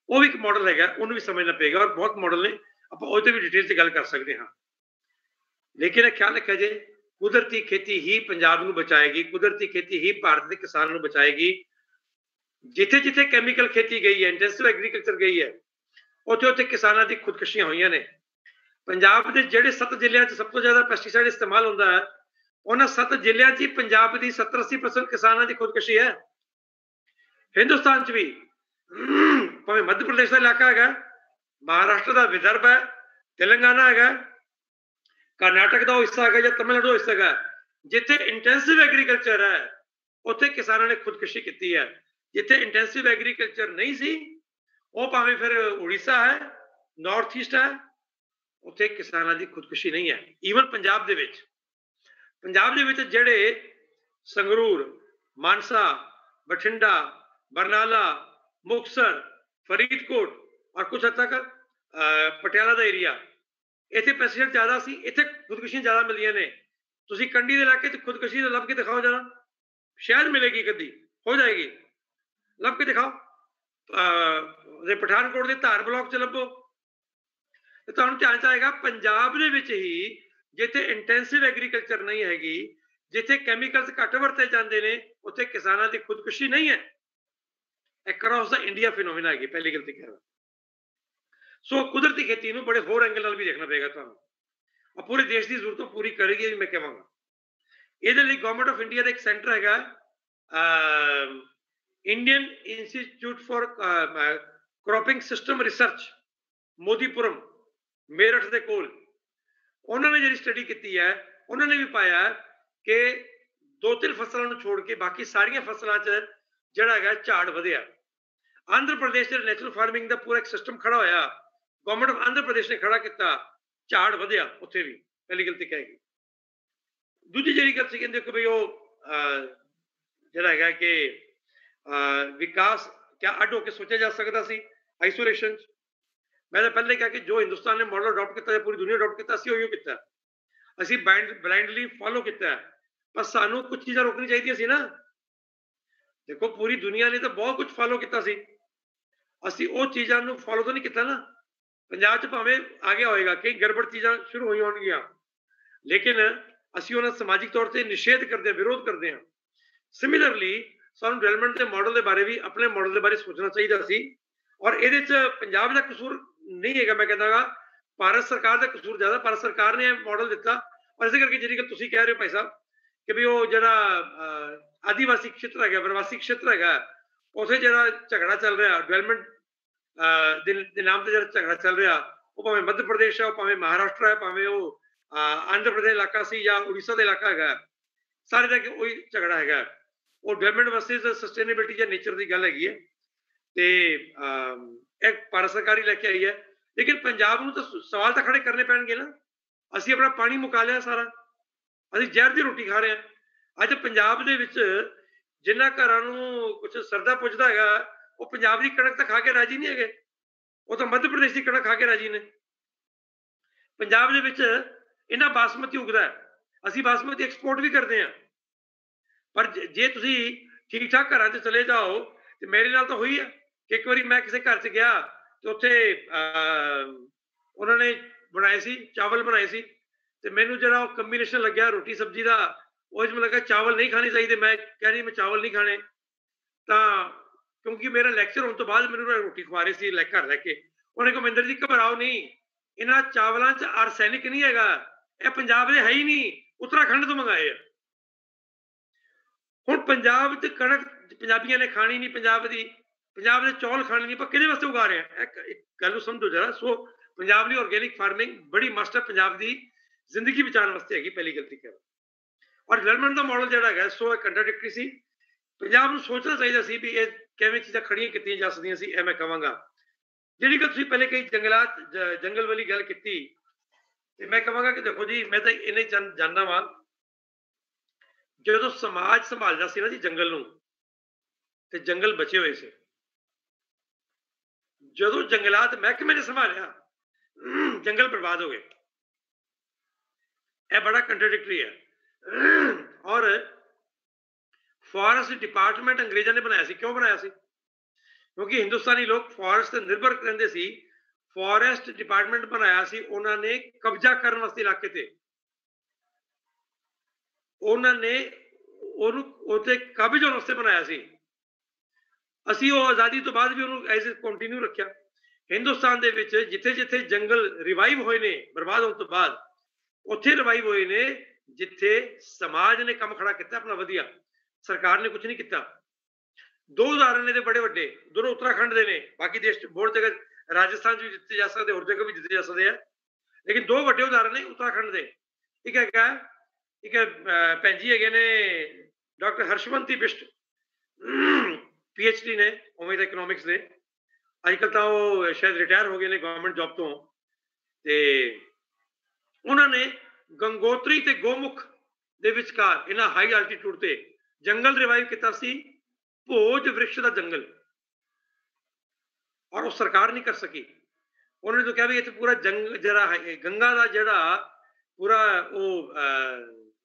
ਉਹ ਵੀ ਇੱਕ ਮਾਡਲ ਹੈਗਾ, ਉਹਨੂੰ ਵੀ ਸਮਝਣਾ ਪਏਗਾ। ਔਰ ਬਹੁਤ ਮਾਡਲ ਨੇ, ਆਪਾਂ ਉਹ ਤੇ ਵੀ ਡਿਟੇਲ 'ਚ ਗੱਲ ਕਰ ਸਕਦੇ ਹਾਂ। ਲੇਕਿਨ ਇਹ ਖਿਆਲ ਰੱਖਿਆ ਜੇ ਕੁਦਰਤੀ ਖੇਤੀ ਹੀ ਪੰਜਾਬ ਨੂੰ ਬਚਾਏਗੀ, ਕੁਦਰਤੀ ਖੇਤੀ ਹੀ ਭਾਰਤ ਦੇ ਕਿਸਾਨ ਨੂੰ ਬਚਾਏਗੀ। ਜਿੱਥੇ ਜਿੱਥੇ ਕੈਮੀਕਲ ਖੇਤੀ ਗਈ ਹੈ, ਇੰਟੈਂਸਿਵ ਐਗਰੀਕਲਚਰ ਗਈ ਹੈ, ਉੱਥੇ ਉੱਥੇ ਕਿਸਾਨਾਂ ਦੀ ਖੁਦਕੁਸ਼ੀਆਂ ਹੋਈਆਂ ਨੇ। ਪੰਜਾਬ ਦੇ ਜਿਹੜੇ 7 ਜ਼ਿਲ੍ਹਿਆਂ 'ਚ ਸਭ ਤੋਂ ਜ਼ਿਆਦਾ ਪੈਸਟੀਸਾਈਡ ਇਸਤੇਮਾਲ ਹੁੰਦਾ ਹੈ, ਉਹਨਾਂ 7 ਜ਼ਿਲ੍ਹਿਆਂ 'ਚ ਹੀ ਪੰਜਾਬ ਦੀ 70-80% ਕਿਸਾਨਾਂ ਦੀ ਖੁਦਕੁਸ਼ੀ ਹੈ। ਹਿੰਦੁਸਤਾਨ 'ਚ ਵੀ ਭਾਵੇਂ ਮੱਧ ਪ੍ਰਦੇਸ਼ ਦਾ ਇਲਾਕਾ ਹੈਗਾ, ਮਹਾਰਾਸ਼ਟਰ ਦਾ ਵਿਦਰਭ ਹੈ, ਤੇਲੰਗਾਨਾ ਹੈਗਾ, ਕਰਨਾਟਕ ਦਾ ਉਹ ਹਿੱਸਾ ਹੈਗਾ, ਜਾਂ ਤਮਿਲਨਾਡੂ ਦਾ ਹਿੱਸਾ ਹੈਗਾ, ਜਿੱਥੇ ਇੰਟੈਂਸਿਵ ਐਗਰੀਕਲਚਰ ਹੈ ਉੱਥੇ ਕਿਸਾਨਾਂ ਨੇ ਖੁਦਕੁਸ਼ੀ ਕੀਤੀ ਹੈ। ਜਿੱਥੇ ਇੰਟੈਂਸਿਵ ਐਗਰੀਕਲਚਰ ਨਹੀਂ ਸੀ ਉਹ ਭਾਵੇਂ ਫਿਰ ਉੜੀਸਾ ਹੈ, ਨਾਰਥ ਈਸਟ ਹੈ, ਉੱਥੇ ਕਿਸਾਨਾਂ ਦੀ ਖੁਦਕੁਸ਼ੀ ਨਹੀਂ ਹੈ। ਈਵਨ ਪੰਜਾਬ ਦੇ ਵਿੱਚ ਜਿਹੜੇ ਸੰਗਰੂਰ, ਮਾਨਸਾ, ਬਠਿੰਡਾ, ਬਰਨਾਲਾ, ਮੁਕਤਸਰ, ਫਰੀਦਕੋਟ ਔਰ ਕੁਛ ਹੱਦ ਤੱਕ ਪਟਿਆਲਾ ਦਾ ਏਰੀਆ, ਇੱਥੇ ਪੈਸੇਂਜਰ ਜ਼ਿਆਦਾ ਸੀ, ਇੱਥੇ ਖੁਦਕੁਸ਼ੀਆਂ ਜ਼ਿਆਦਾ ਮਿਲੀਆਂ ਨੇ। ਤੁਸੀਂ ਕੰਢੀ ਦੇ ਇਲਾਕੇ 'ਚ ਖੁਦਕੁਸ਼ੀ ਲੱਭ ਕੇ ਦਿਖਾਓ ਜਰਾ, ਸ਼ਾਇਦ ਮਿਲੇਗੀ, ਕਦੀ ਹੋ ਜਾਏਗੀ, ਲੱਭ ਕੇ ਦਿਖਾਓ। ਪਠਾਨਕੋਟ ਦੇ ਧਾਰ ਬਲਾਕ 'ਚ ਲੱਭੋ ਤੇ ਤੁਹਾਨੂੰ ਧਿਆਨ 'ਚ ਆਏਗਾ। ਪੰਜਾਬ ਦੇ ਵਿੱਚ ਹੀ ਜਿੱਥੇ ਇੰਟੈਂਸਿਵ ਐਗਰੀਕਲਚਰ ਨਹੀਂ ਹੈਗੀ, ਜਿੱਥੇ ਕੈਮੀਕਲਸ ਘੱਟ ਵਰਤੇ ਜਾਂਦੇ ਨੇ, ਉੱਥੇ ਕਿਸਾਨਾਂ ਦੀ ਖੁਦਕੁਸ਼ੀ ਨਹੀਂ ਹੈ। ਅਕ੍ਰੋਸ ਦਾ ਇੰਡੀਆ ਫਿਨੋਮੀਨਾ ਹੈਗੀ, ਪਹਿਲੀ ਗਲਤੀ ਕਹਿ ਰਿਹਾ। ਸੋ ਕੁਦਰਤੀ ਖੇਤੀ ਨੂੰ ਬੜੇ ਹੋਰ ਐਂਗਲ ਨਾਲ ਵੀ ਦੇਖਣਾ ਪਏਗਾ ਤੁਹਾਨੂੰ, ਔਰ ਪੂਰੇ ਦੇਸ਼ ਦੀ ਜ਼ਰੂਰਤ ਪੂਰੀ ਕਰੇਗੀ ਵੀ ਮੈਂ ਕਹਾਂਗਾ। ਇਹਦੇ ਲਈ ਗਵਰਨਮੈਂਟ ਆਫ ਇੰਡੀਆ ਦਾ ਇੱਕ ਸੈਂਟਰ ਹੈਗਾ, Indian Institute for Cropping System Research, Modipuram, Meerut ਦੇ ਕੋਲ। ਉਹਨਾਂ ਨੇ ਜਿਹੜੀ ਸਟੱਡੀ ਕੀਤੀ ਹੈ, ਉਹਨਾਂ ਨੇ ਵੀ ਪਾਇਆ ਕਿ 2-3 ਫਸਲਾਂ ਨੂੰ ਛੋੜ ਕੇ ਬਾਕੀ ਸਾਰੀਆਂ ਫਸਲਾਂ 'ਚ ਜਿਹੜਾ ਹੈਗਾ ਝਾੜ ਵਧਿਆ। ਆਂਧਰ ਪ੍ਰਦੇਸ਼ ਦੇ ਨੈਚੁਰਲ ਫਾਰਮਿੰਗ ਦਾ ਪੂਰਾ ਇੱਕ ਸਿਸਟਮ ਖੜਾ ਹੋਇਆ, ਗਵਰਨਮੈਂਟ ਆਫ ਆਂਧਰ ਪ੍ਰਦੇਸ਼ ਨੇ ਖੜਾ ਕੀਤਾ, ਝਾੜ ਵਧਿਆ ਉੱਥੇ ਵੀ, ਪਹਿਲੀ ਗਲਤੀ ਕਹੇਗੀ। ਦੂਜੀ ਜਿਹੜੀ ਗੱਲ ਸੀ, ਕਹਿੰਦੇ ਕਿ ਬਈ ਉਹ ਜਿਹੜਾ ਹੈਗਾ ਕਿ ਵਿਕਾਸ ਕਿਆ ਅੱਡ ਹੋ ਕੇ ਸੋਚਿਆ ਜਾ ਸਕਦਾ ਸੀ ਆਈਸੋਲੇਸ਼ਨ 'ਚ। ਮੈਂ ਤਾਂ ਪਹਿਲੇ ਕਿਹਾ ਕਿ ਜੋ ਹਿੰਦੁਸਤਾਨ ਨੇ ਮਾਡਲ ਅਡਾਪਟ ਕੀਤਾ ਜਾਂ ਪੂਰੀ ਦੁਨੀਆ ਅਡਾਪਟ ਕੀਤਾ, ਅਸੀਂ ਉਹੀ ਕੀਤਾ, ਅਸੀਂ ਬਲਾਈਂਡਲੀ ਫੋਲੋ ਕੀਤਾ। ਪਰ ਸਾਨੂੰ ਕੁਝ ਚੀਜ਼ਾਂ ਰੋਕਣੀ ਚਾਹੀਦੀਆਂ ਸੀ ਨਾ। ਦੇਖੋ ਪੂਰੀ ਦੁਨੀਆ ਨੇ ਤਾਂ ਬਹੁਤ ਕੁਝ ਫੋਲੋ ਕੀਤਾ ਸੀ, ਅਸੀਂ ਉਹ ਚੀਜ਼ਾਂ ਨੂੰ ਫੋਲੋ ਤਾਂ ਨਹੀਂ ਕੀਤਾ ਨਾ। ਪੰਜਾਬ 'ਚ ਭਾਵੇਂ ਆ ਗਿਆ ਹੋਏਗਾ, ਕਈ ਗੜਬੜ ਚੀਜ਼ਾਂ ਸ਼ੁਰੂ ਹੋਈਆਂ ਹੋਣਗੀਆਂ, ਲੇਕਿਨ ਅਸੀਂ ਉਹਨਾਂ ਸਮਾਜਿਕ ਤੌਰ ਤੇ ਨਿਸ਼ੇਧ ਕਰਦੇ ਹਾਂ, ਵਿਰੋਧ ਕਰਦੇ ਹਾਂ। ਸਿਮਿਲਰਲੀ ਸਾਨੂੰ ਡਿਵੈਲਪਮੈਂਟ ਦੇ ਮਾਡਲ ਦੇ ਬਾਰੇ ਵੀ, ਆਪਣੇ ਮਾਡਲ ਦੇ ਬਾਰੇ ਸੋਚਣਾ ਚਾਹੀਦਾ ਸੀ। ਔਰ ਇਹਦੇ 'ਚ ਪੰਜਾਬ ਦਾ ਕਸੂਰ ਨਹੀਂ ਹੈਗਾ, ਮੈਂ ਕਹਿੰਦਾਗਾ ਭਾਰਤ ਸਰਕਾਰ ਦਾ ਕਸੂਰ ਜ਼ਿਆਦਾ। ਭਾਰਤ ਸਰਕਾਰ ਨੇ ਇਹ ਮਾਡਲ ਦਿੱਤਾ, ਔਰ ਇਸੇ ਕਰਕੇ ਜਿਹੜੀ ਗੱਲ ਤੁਸੀਂ ਕਹਿ ਰਹੇ ਹੋ ਭਾਈ ਸਾਹਿਬ ਕਿ ਵੀ ਉਹ ਜਿਹੜਾ ਆਦੀਵਾਸੀ ਖੇਤਰ ਹੈਗਾ, ਪ੍ਰਵਾਸੀ ਖੇਤਰ ਹੈਗਾ, ਉੱਥੇ ਜਿਹੜਾ ਝਗੜਾ ਚੱਲ ਰਿਹਾ ਡਿਵੈਲਪਮੈਂਟ ਦੇ ਨਾਮ ਤੇ, ਜਿਹੜਾ ਝਗੜਾ ਚੱਲ ਰਿਹਾ, ਉਹ ਭਾਵੇਂ ਮੱਧ ਪ੍ਰਦੇਸ਼ ਹੈ, ਉਹ ਭਾਵੇਂ ਮਹਾਰਾਸ਼ਟਰ ਹੈ, ਭਾਵੇਂ ਉਹ ਆਂਧਰ ਪ੍ਰਦੇਸ਼ ਇਲਾਕਾ ਸੀ ਜਾਂ ਉੜੀਸਾ ਦਾ ਇਲਾਕਾ ਹੈਗਾ, ਸਾਰੇ ਦਾ ਉਹੀ ਝਗੜਾ ਹੈਗਾ। ਉਹ ਡਿਵੈਲਪਮੈਂਟ ਵਰਸਸ ਸਸਟੇਨੇਬਿਲਿਟੀ ਜਾਂ ਨੇਚਰ ਦੀ ਗੱਲ ਹੈਗੀ ਹੈ। ਤੇ ਇਹ ਭਾਰਤ ਸਰਕਾਰ ਹੀ ਲੈ ਕੇ ਆਈ ਹੈ, ਲੇਕਿਨ ਪੰਜਾਬ ਨੂੰ ਤਾਂ ਸਵਾਲ ਤਾਂ ਖੜੇ ਕਰਨੇ ਪੈਣਗੇ ਨਾ। ਅਸੀਂ ਆਪਣਾ ਪਾਣੀ ਮੁਕਾ ਲਿਆ ਸਾਰਾ, ਅਸੀਂ ਜ਼ਹਿਰ ਦੀ ਰੋਟੀ ਖਾ ਰਹੇ ਹਾਂ। ਅੱਜ ਪੰਜਾਬ ਦੇ ਵਿੱਚ ਜਿਨ੍ਹਾਂ ਘਰਾਂ ਨੂੰ ਕੁਛ ਸਰਦਾ ਪੁੱਜਦਾ ਹੈਗਾ, ਉਹ ਪੰਜਾਬ ਦੀ ਕਣਕ ਤਾਂ ਖਾ ਕੇ ਰਾਜੀ ਨਹੀਂ ਹੈਗੇ, ਉਹ ਤਾਂ ਮੱਧ ਪ੍ਰਦੇਸ਼ ਦੀ ਕਣਕ ਖਾ ਕੇ ਰਾਜੀ ਨੇ। ਪੰਜਾਬ ਦੇ ਵਿੱਚ ਇਹਨਾਂ ਬਾਸਮਤੀ ਉਗਦਾ ਹੈ, ਅਸੀਂ ਬਾਸਮਤੀ ਐਕਸਪੋਰਟ ਵੀ ਕਰਦੇ ਹਾਂ। ਪਰ ਜੇ ਤੁਸੀਂ ਠੀਕ ਠਾਕ ਘਰਾਂ 'ਚ ਚਲੇ ਜਾਓ, ਤੇ ਮੇਰੇ ਨਾਲ ਤਾਂ ਹੋਈ ਆ ਕਿ ਇੱਕ ਵਾਰੀ ਮੈਂ ਕਿਸੇ ਘਰ 'ਚ ਗਿਆ ਤੇ ਉੱਥੇ ਉਹਨਾਂ ਨੇ ਬਣਾਏ ਸੀ, ਚਾਵਲ ਬਣਾਏ ਸੀ, ਤੇ ਮੈਨੂੰ ਜਿਹੜਾ ਉਹ ਕੰਬੀਨੇਸ਼ਨ ਲੱਗਿਆ ਰੋਟੀ ਸਬਜ਼ੀ ਦਾ, ਉਹ 'ਚ ਮੈਨੂੰ ਲੱਗਾ ਚਾਵਲ ਨਹੀਂ ਖਾਣੇ ਚਾਹੀਦੇ। ਮੈਂ ਕਹਿ ਰਹੀ ਮੈਂ ਚਾਵਲ ਨਹੀਂ ਖਾਣੇ, ਤਾਂ ਕਿਉਂਕਿ ਮੇਰਾ ਲੈਕਚਰ ਹੋਣ ਤੋਂ ਬਾਅਦ ਮੈਨੂੰ ਰੋਟੀ ਖਵਾ ਰਹੇ ਸੀ ਘਰ ਲੈ ਕੇ। ਉਹਨੇ ਕਿਹਾ ਮਹਿੰਦਰ ਜੀ ਘਬਰਾਓ ਨਹੀਂ, ਇਹਨਾਂ ਚਾਵਲਾਂ 'ਚ ਆਰਸੈਨਿਕ ਨਹੀਂ ਹੈਗਾ, ਇਹ ਪੰਜਾਬ ਦੇ ਹੈ ਹੀ ਨਹੀਂ, ਉੱਤਰਾਖੰਡ ਤੋਂ ਮੰਗਾਏ ਆ। ਹੁਣ ਪੰਜਾਬ 'ਚ ਕਣਕ ਪੰਜਾਬੀਆਂ ਨੇ ਖਾਣੀ ਨਹੀਂ, ਪੰਜਾਬ ਦੇ ਚੌਲ ਖਾਣੇ ਨਹੀਂ, ਪਰ ਕਿਹਦੇ ਵਾਸਤੇ ਉਗਾ ਰਹੇ ਆ? ਇੱਕ ਗੱਲ ਨੂੰ ਸਮਝੋ ਜਰਾ। ਸੋ ਪੰਜਾਬ ਲਈ ਆਰਗੈਨਿਕ ਫਾਰਮਿੰਗ ਬੜੀ ਮਸਟ ਹੈ, ਪੰਜਾਬ ਦੀ ਜ਼ਿੰਦਗੀ ਬਚਾਉਣ ਵਾਸਤੇ ਹੈਗੀ, ਪਹਿਲੀ ਗਲਤੀ ਕਰ। ਔਰ ਡਿਵੈਲਪਮੈਂਟ ਦਾ ਮਾਡਲ ਜਿਹੜਾ ਹੈਗਾ, ਸੋ ਇਹ ਕੰਟਰਾਡਿਕਟਰੀ ਸੀ। ਪੰਜਾਬ ਨੂੰ ਸੋਚਣਾ ਚਾਹੀਦਾ ਸੀ ਵੀ ਇਹ ਕਿਵੇਂ ਚੀਜ਼ਾਂ ਖੜੀਆਂ ਕੀਤੀਆਂ ਜਾ ਸਕਦੀਆਂ ਸੀ। ਇਹ ਮੈਂ ਕਹਾਂਗਾ ਜਿਹੜੀ ਗੱਲ ਤੁਸੀਂ ਪਹਿਲੇ ਕਹੀ ਜੰਗਲ ਵਾਲੀ ਗੱਲ ਕੀਤੀ, ਤੇ ਮੈਂ ਕਹਾਂਗਾ ਕਿ ਦੇਖੋ ਜੀ, ਮੈਂ ਤਾਂ ਇਹਨੇ ਜਾਣਦਾ ਵਾਂ, ਜਦੋਂ ਸਮਾਜ ਸੰਭਾਲਦਾ ਸੀ ਨਾ ਜੀ ਜੰਗਲ ਨੂੰ, ਤੇ ਜੰਗਲ ਬਚੇ ਹੋਏ ਸੀ। ਜਦੋਂ ਜੰਗਲਾਤ ਮਹਿਕਮੇ ਨੇ ਸੰਭਾਲਿਆ, ਜੰਗਲ ਬਰਬਾਦ ਹੋ ਗਏ। ਇਹ ਬੜਾ ਕੰਟਰਾਡਿਕਟਰੀ ਹੈ। ਔਰ ਫੋਰੈਸਟ ਡਿਪਾਰਟਮੈਂਟ ਅੰਗਰੇਜ਼ਾਂ ਨੇ ਬਣਾਇਆ ਸੀ। ਕਿਉਂ ਬਣਾਇਆ ਸੀ? ਕਿਉਂਕਿ ਹਿੰਦੁਸਤਾਨੀ ਲੋਕ ਫੋਰੈਸਟ ਤੇ ਨਿਰਭਰ ਰਹਿੰਦੇ ਸੀ। ਫੋਰੈਸਟ ਡਿਪਾਰਟਮੈਂਟ ਬਣਾਇਆ ਸੀ ਉਹਨਾਂ ਨੇ ਕਬਜ਼ਾ ਕਰਨ ਵਾਸਤੇ ਇਲਾਕੇ ਤੇ, ਉਹਨਾਂ ਨੇ ਉਹਨੂੰ ਉੱਥੇ ਕਾਬਜ਼ ਹੋਣ ਵਾਸਤੇ ਬਣਾਇਆ ਸੀ। ਅਸੀਂ ਉਹ ਆਜ਼ਾਦੀ ਤੋਂ ਬਾਅਦ ਵੀ ਉਹਨੂੰ ਐਜ਼ ਕੰਟੀਨਿਊ ਰੱਖਿਆ। ਹਿੰਦੁਸਤਾਨ ਦੇ ਵਿੱਚ ਜਿੱਥੇ ਜਿੱਥੇ ਜੰਗਲ ਰਿਵਾਈਵ ਹੋਏ ਨੇ ਬਰਬਾਦ ਹੋਣ ਤੋਂ ਬਾਅਦ, ਉੱਥੇ ਰਿਵਾਈਵ ਹੋਏ ਨੇ ਜਿੱਥੇ ਸਮਾਜ ਨੇ ਕੰਮ ਖੜਾ ਕੀਤਾ ਆਪਣਾ ਵਧੀਆ, ਸਰਕਾਰ ਨੇ ਕੁਝ ਨਹੀਂ ਕੀਤਾ। ਦੋ ਉਦਾਹਰਨ ਨੇ ਤੇ ਬੜੇ ਵੱਡੇ, ਦੋਨੋਂ ਉੱਤਰਾਖੰਡ ਦੇ ਨੇ। ਬਾਕੀ ਦੇਸ਼ 'ਚ ਬਹੁਤ ਜਗ੍ਹਾ, ਰਾਜਸਥਾਨ 'ਚ ਵੀ ਦਿੱਤੇ ਜਾ ਸਕਦੇ, ਹੋਰ ਜਗ੍ਹਾ ਵੀ ਦਿੱਤੇ ਜਾ ਸਕਦੇ ਆ, ਲੇਕਿਨ ਦੋ ਵੱਡੇ ਉਦਾਹਰਨ ਨੇ ਉੱਤਰਾਖੰਡ ਦੇ। ਇੱਕ ਹੈਗਾ, ਇੱਕ ਭੈਣ ਜੀ ਹੈਗੇ ਨੇ ਡਾਕਟਰ ਹਰਸ਼ਵੰਤੀ ਬਿਸ਼ਟ, PhD ਨੇ ਉਵੇਂ ਦਾ ਇਕਨੋਮਿਕਸ ਦੇ। अजकल तो वो शायद रिटायर हो गए ने गवर्नमेंट जॉब तो, ते उन्होंने गंगोत्री ते गोमुख ਦੇ ਵਿਚਕਾਰ ਇਹਨਾਂ ਹਾਈ ਐਲਟੀਟਿਊਡ ਤੇ ਜੰਗਲ ਰਿਵਾਈਵ ਕੀਤਾ ਸੀ, ਭੋਜ ਵ੍ਰਿਕਸ਼ ਦਾ ਜੰਗਲ, ਔਰ ਉਹ ਸਰਕਾਰ ਨਹੀਂ ਕਰ ਸਕੀ। ਉਹਨੇ ਤਾਂ ਕਿਹਾ ਵੀ ਇੱਥੇ ਪੂਰਾ ਜੰਗ ਜਿਹੜਾ ਹੈ ਗੰਗਾ ਦਾ ਜਿਹੜਾ ਪੂਰਾ ਉਹ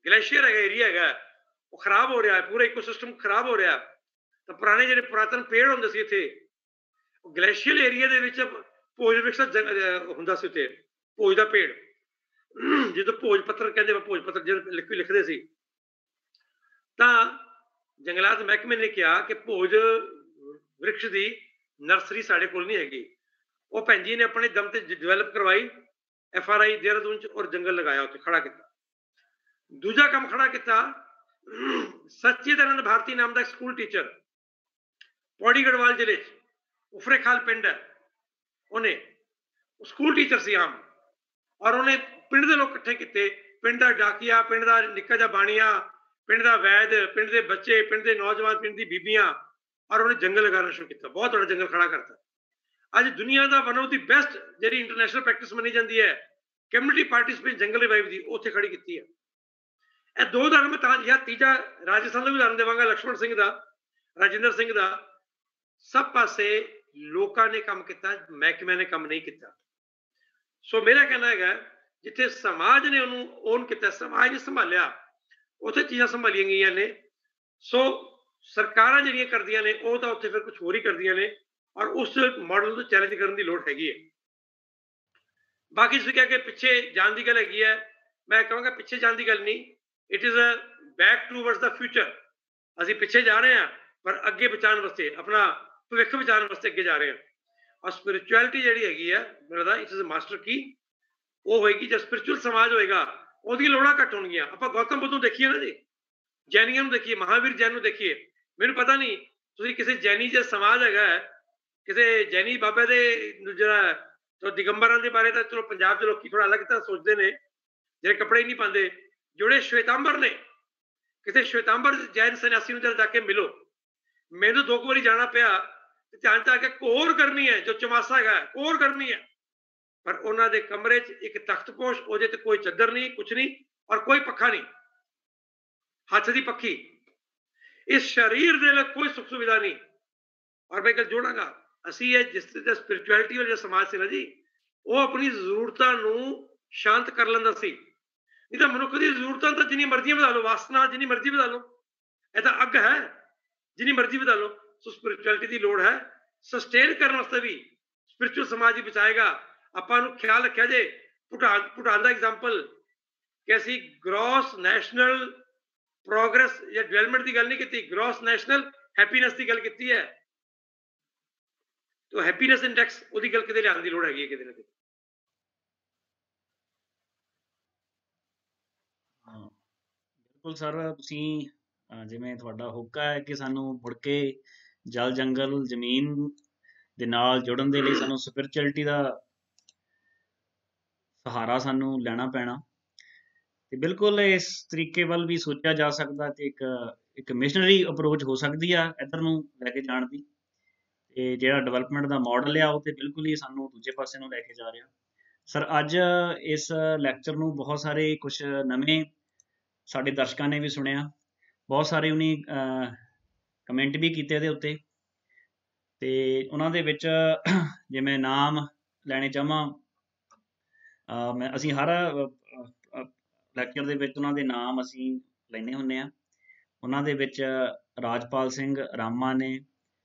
ਗਲੇਸ਼ੀਅਰ ਹੈਗਾ ਏਰੀਆ ਹੈਗਾ ਉਹ ਖਰਾਬ ਹੋ ਰਿਹਾ ਹੈ, ਪੂਰਾ ਇਕੋਸਿਸਟਮ ਖਰਾਬ ਹੋ ਰਿਹਾ। ਤਾਂ ਪੁਰਾਣੇ ਜਿਹੜੇ ਪੁਰਾਤਨ ਪੇੜ ਹੁੰਦੇ ਸੀ ਇੱਥੇ ਗਲੇਸ਼ੀਅਲ ਏਰੀਆ ਦੇ ਵਿੱਚ ਭੋਜ ਵ੍ਰਿਕਸ਼ ਦਾ ਹੁੰਦਾ ਸੀ, ਉੱਥੇ ਭੋਜ ਦਾ ਪੇੜ, ਜਦੋਂ ਭੋਜ ਪੱਤਰ ਕਹਿੰਦੇ ਭੋਜ ਪੱਤਰ ਜਿਹੜੇ ਲਿਖਦੇ ਸੀ, ਤਾਂ ਜੰਗਲਾਤ ਮਹਿਕਮੇ ਨੇ ਕਿਹਾ ਕਿ ਭੋਜ ਵ੍ਰਿਕਸ਼ ਦੀ ਨਰਸਰੀ ਸਾਡੇ ਕੋਲ ਨਹੀਂ ਹੈਗੀ। ਉਹ ਭੈਣ ਜੀ ਨੇ ਆਪਣੇ ਦਮ ਤੇ ਡਿਵੈਲਪ ਕਰਵਾਈ FRI ਦੇਹਰਾਦੂਨ ਚ, ਔਰ ਜੰਗਲ ਲਗਾਇਆ ਉੱਥੇ ਖੜਾ ਕੀਤਾ। ਦੂਜਾ ਕੰਮ ਖੜਾ ਕੀਤਾ, ਸਚਿਦਾਨੰਦ ਭਾਰਤੀ ਨਾਮ ਦਾ ਇੱਕ ਸਕੂਲ ਟੀਚਰ ਪੌੜੀ ਗੜਵਾਲ ਜ਼ਿਲ੍ਹੇ ਚ ਉਫਰੇ ਖਾਲ ਪਿੰਡ ਹੈ, ਉਹਨੇ ਸਕੂਲ ਟੀਚਰ ਸੀ ਆਮ, ਔਰ ਉਹਨੇ ਪਿੰਡ ਦੇ ਲੋਕ ਇਕੱਠੇ ਕੀਤੇ, ਪਿੰਡ ਦਾ ਡਾਕੀਆ, ਪਿੰਡ ਦਾ ਨਿੱਕਾ ਜਿਹਾ ਬਾਣੀਆ, ਪਿੰਡ ਦਾ ਵੈਦ, ਪਿੰਡ ਦੇ ਬੱਚੇ, ਪਿੰਡ ਦੇ ਨੌਜਵਾਨ, ਪਿੰਡ ਦੀ ਬੀਬੀਆਂ, ਔਰ ਉਹਨੇ ਜੰਗਲ ਲਗਾਉਣਾ ਸ਼ੁਰੂ ਕੀਤਾ। ਬਹੁਤ ਵੱਡਾ ਜੰਗਲ ਖੜਾ ਕਰਤਾ। ਅੱਜ ਦੁਨੀਆ ਦਾ ਵਨ ਆਫ ਦੀ ਬੈਸਟ ਜਿਹੜੀ ਇੰਟਰਨੈਸ਼ਨਲ ਪ੍ਰੈਕਟਿਸ ਮੰਨੀ ਜਾਂਦੀ ਹੈ ਕਮਿਊਨਿਟੀ ਪਾਰਟਿਸਿਪੇਟ ਜੰਗਲ ਰਿਵਾਈਵ ਦੀ, ਉੱਥੇ ਖੜੀ ਕੀਤੀ ਹੈ। ਇਹ ਦੋ ਉਦਾਹਰਨ ਮੈਂ ਤਾਂ ਜਾਂ ਤੀਜਾ ਰਾਜਸਥਾਨ ਦਾ ਵੀ ਉਦਾਹਰਨ ਦੇਵਾਂਗਾ, ਲਕਸ਼ਮਣ ਸਿੰਘ ਦਾ, ਰਾਜਿੰਦਰ ਸਿੰਘ ਦਾ। ਸਭ ਪਾਸੇ ਲੋਕਾਂ ਨੇ ਕੰਮ ਕੀਤਾ, ਮਹਿਕਮਿਆਂ ਨੇ ਕੰਮ ਨਹੀਂ ਕੀਤਾ। ਸੋ ਮੇਰਾ ਕਹਿਣਾ ਹੈਗਾ ਜਿੱਥੇ ਸਮਾਜ ਨੇ ਉਹਨੂੰ ਓਨ ਕੀਤਾ, ਸਮਾਜ ਨੇ ਸੰਭਾਲਿਆ, ਉੱਥੇ ਚੀਜ਼ਾਂ ਸੰਭਾਲੀਆਂ ਗਈਆਂ ਨੇ। ਸੋ ਸਰਕਾਰਾਂ ਜਿਹੜੀਆਂ ਕਰਦੀਆਂ ਨੇ ਉਹ ਤਾਂ ਉੱਥੇ ਫਿਰ ਕੁਝ ਹੋਰ ਹੀ ਕਰਦੀਆਂ ਨੇ, ਔਰ ਉਸ ਮਾਡਲ ਨੂੰ ਚੈਲੰਜ ਕਰਨ ਦੀ ਲੋੜ ਹੈਗੀ ਹੈ। ਬਾਕੀ ਤੁਸੀਂ ਕਹਿ ਕੇ ਪਿੱਛੇ ਜਾਣ ਦੀ ਗੱਲ ਹੈਗੀ ਹੈ, ਮੈਂ ਕਹਾਂਗਾ ਪਿੱਛੇ ਜਾਣ ਦੀ ਗੱਲ ਨਹੀਂ, it is a back towards the future. ਅਸੀਂ ਪਿੱਛੇ ਜਾ ਰਹੇ ਹਾਂ ਪਰ ਅੱਗੇ ਬਚਾਉਣ ਵਾਸਤੇ, ਆਪਣਾ ਭਵਿੱਖ ਬਚਾਉਣ ਵਾਸਤੇ ਅੱਗੇ ਜਾ ਰਹੇ ਹਾਂ। ਔਰ ਸਪਿਰਿਚੁਅਲਿਟੀ ਜਿਹੜੀ ਹੈਗੀ ਆ ਮੇਰਾ ਦਾ ਇਟ ਇਜ਼ ਮਾਸਟਰ ਕੀ, ਉਹ ਹੋਏਗੀ ਜਦ ਸਪਿਰਿਚੁਅਲ ਸਮਾਜ ਹੋਏਗਾ, ਉਹਦੀਆਂ ਲੋੜਾਂ ਘੱਟ ਹੋਣਗੀਆਂ। ਆਪਾਂ ਗੌਤਮ ਬੁੱਧ ਨੂੰ ਦੇਖੀਏ ਨਾ ਜੀ, ਜੈਨੀਆਂ ਨੂੰ ਦੇਖੀਏ, ਮਹਾਵੀਰ ਜੈਨ ਨੂੰ ਦੇਖੀਏ। ਮੈਨੂੰ ਪਤਾ ਨਹੀਂ ਤੁਸੀਂ ਕਿਸੇ ਜੈਨੀ ਜੇ ਸਮਾਜ ਹੈਗਾ, ਕਿਸੇ ਜੈਨੀ ਬਾਬੇ ਦੇ ਜਿਹੜਾ ਦਿਗੰਬਰਾਂ ਦੇ ਬਾਰੇ ਤਾਂ ਚਲੋ ਪੰਜਾਬ ਦੇ ਲੋਕੀ ਥੋੜਾ ਅਲੱਗ ਤਰ੍ਹਾਂ ਸੋਚਦੇ ਨੇ, ਜਿਹੜੇ ਕੱਪੜੇ ਨਹੀਂ ਪਾਉਂਦੇ। ਜਿਹੜੇ ਸ਼ਵੇਤਾਂਬਰ ਨੇ, ਕਿਸੇ ਸ਼ਵੇਤਾਂਬਰ ਜੈਨ ਸੰਨਿਆਸੀ ਨੂੰ ਜਦ ਜਾ ਕੇ ਮਿਲੋ, ਮੈਨੂੰ 2 ਵਾਰੀ ਜਾਣਾ ਪਿਆ, ਧਿਆਨ ਚ ਆ ਕੇ ਕੋਰ ਕਰਨੀ ਹੈ, ਜੋ ਚਮਾਸਾ ਹੈਗਾ ਕੋਰ ਕਰਨੀ ਹੈ, ਪਰ ਉਹਨਾਂ ਦੇ ਕਮਰੇ 'ਚ ਇੱਕ ਤਖਤਪੋਸ਼, ਉਹਦੇ ਤੇ ਕੋਈ ਚੱਦਰ ਨਹੀਂ, ਕੁਛ ਨਹੀਂ, ਔਰ ਕੋਈ ਪੱਖਾ ਨਹੀਂ, ਹੱਥ ਦੀ ਪੱਖੀ। ਇਸ ਸਰੀਰ ਦੇ ਲਈ ਕੋਈ ਸੁੱਖ ਸੁਵਿਧਾ ਨਹੀਂ। ਔਰ ਮੈਂ ਗੱਲ ਜੋੜਾਂਗਾ, ਅਸੀਂ ਇਹ ਜਿਸ ਤਰ੍ਹਾਂ ਸਪਿਰਿਚੁਅਲਿਟੀ ਵਾਲਾ ਸਮਾਜ ਸੀ ਨਾ ਜੀ, ਉਹ ਆਪਣੀ ਜ਼ਰੂਰਤਾਂ ਨੂੰ ਸ਼ਾਂਤ ਕਰ ਲੈਂਦਾ ਸੀ। ਨਹੀਂ ਤਾਂ ਮਨੁੱਖ ਦੀ ਜ਼ਰੂਰਤਾਂ ਤਾਂ ਜਿੰਨੀ ਮਰਜ਼ੀ ਵਧਾ ਲਓ, ਵਾਸਨਾ ਜਿੰਨੀ ਮਰਜ਼ੀ ਵਧਾ ਲਓ, ਇਹ ਤਾਂ ਅੱਗ ਹੈ, ਜਿੰਨੀ ਮਰਜ਼ੀ ਵਧਾ ਲਓ। ਸੋ ਸਪਿਰਿਚੁਅਲਿਟੀ ਦੀ ਲੋੜ ਹੈ, ਸਸਟੇਨ ਕਰਨ ਵਾਸਤੇ ਵੀ ਸਪਿਰਿਚੁਅਲ ਸਮਾਜ ਹੀ ਬਚਾਏਗਾ। ਆਪਾਂ ਨੂੰ ਖਿਆਲ ਰੱਖਿਆ ਜੇ, ਭੂਟਾਨ ਦਾ ਐਗਜ਼ਾਮਪਲ, ਕਿ ਅਸੀਂ ਗ੍ਰੋਸ ਨੈਸ਼ਨਲ ਪ੍ਰੋਗਰੈਸ ਜਾਂ ਡਿਵੈਲਪਮੈਂਟ ਦੀ ਗੱਲ ਨਹੀਂ ਕੀਤੀ, ਗ੍ਰੋਸ ਨੈਸ਼ਨਲ ਹੈਪੀਨੈਸ ਦੀ ਗੱਲ ਕੀਤੀ ਹੈ। तो हैप्पीनेस इंडेक्स ਉਹਦੀ ਗੱਲ ਕਿਤੇ ਲਿਆਉਣ ਦੀ ਲੋੜ ਹੈਗੀ ਹੈ ਕਿਤੇ ਨਾ ਕਿਤੇ। ਬਿਲਕੁਲ ਸਰ, ਤੁਸੀਂ ਜਿਵੇਂ ਤੁਹਾਡਾ ਹੋਕਾ ਹੈ ਕਿ ਸਾਨੂੰ ਮੁੜ ਕੇ ਜਲ ਜੰਗਲ ਜ਼ਮੀਨ ਦੇ ਨਾਲ ਜੁੜਨ ਦੇ ਲਈ ਸਾਨੂੰ ਸਪਿਰਿਚੁਅਲਿਟੀ ਦਾ ਸਹਾਰਾ ਸਾਨੂੰ ਲੈਣਾ ਪੈਣਾ, ਤੇ ਬਿਲਕੁਲ ਇਸ ਤਰੀਕੇ ਵੱਲ ਵੀ ਸੋਚਿਆ ਜਾ ਸਕਦਾ ਤੇ ਇੱਕ ਮਿਸ਼ਨਰੀ ਅਪਰੋਚ ਹੋ ਸਕਦੀ ਆ ਇੱਧਰ ਨੂੰ ਲੈ ਕੇ ਜਾਣ ਦੀ। ਤੇ ਜਿਹੜਾ ਡਿਵੈਲਪਮੈਂਟ ਦਾ ਮਾਡਲ ਆ ਉਹ ਤੇ ਬਿਲਕੁਲ ਹੀ ਸਾਨੂੰ ਦੂਜੇ ਪਾਸੇ ਨੂੰ ਲੈ ਕੇ ਜਾ ਰਿਹਾ। ਸਰ ਅੱਜ ਇਸ ਲੈਕਚਰ ਨੂੰ ਬਹੁਤ ਸਾਰੇ ਕੁਛ ਨਵੇਂ ਸਾਡੇ ਦਰਸ਼ਕਾਂ ਨੇ ਵੀ ਸੁਣਿਆ, ਬਹੁਤ ਸਾਰੇ ਉਹਨੇ ਕਮੈਂਟ ਵੀ ਕੀਤੇ ਇਹਦੇ ਉੱਤੇ, ਤੇ ਉਹਨਾਂ ਦੇ ਵਿੱਚ ਜੇ ਮੈਂ ਨਾਮ ਲੈਣੇ ਚਾਹਾਂ, ਅਸੀਂ ਹਰ ਲੈਕਚਰ ਦੇ ਵਿੱਚ ਉਹਨਾਂ ਦੇ ਨਾਮ ਅਸੀਂ ਲੈਂਦੇ ਹੁੰਦੇ ਹਾਂ। ਉਹਨਾਂ ਦੇ ਵਿੱਚ ਰਾਜਪਾਲ ਸਿੰਘ ਰਾਮਾ ਨੇ,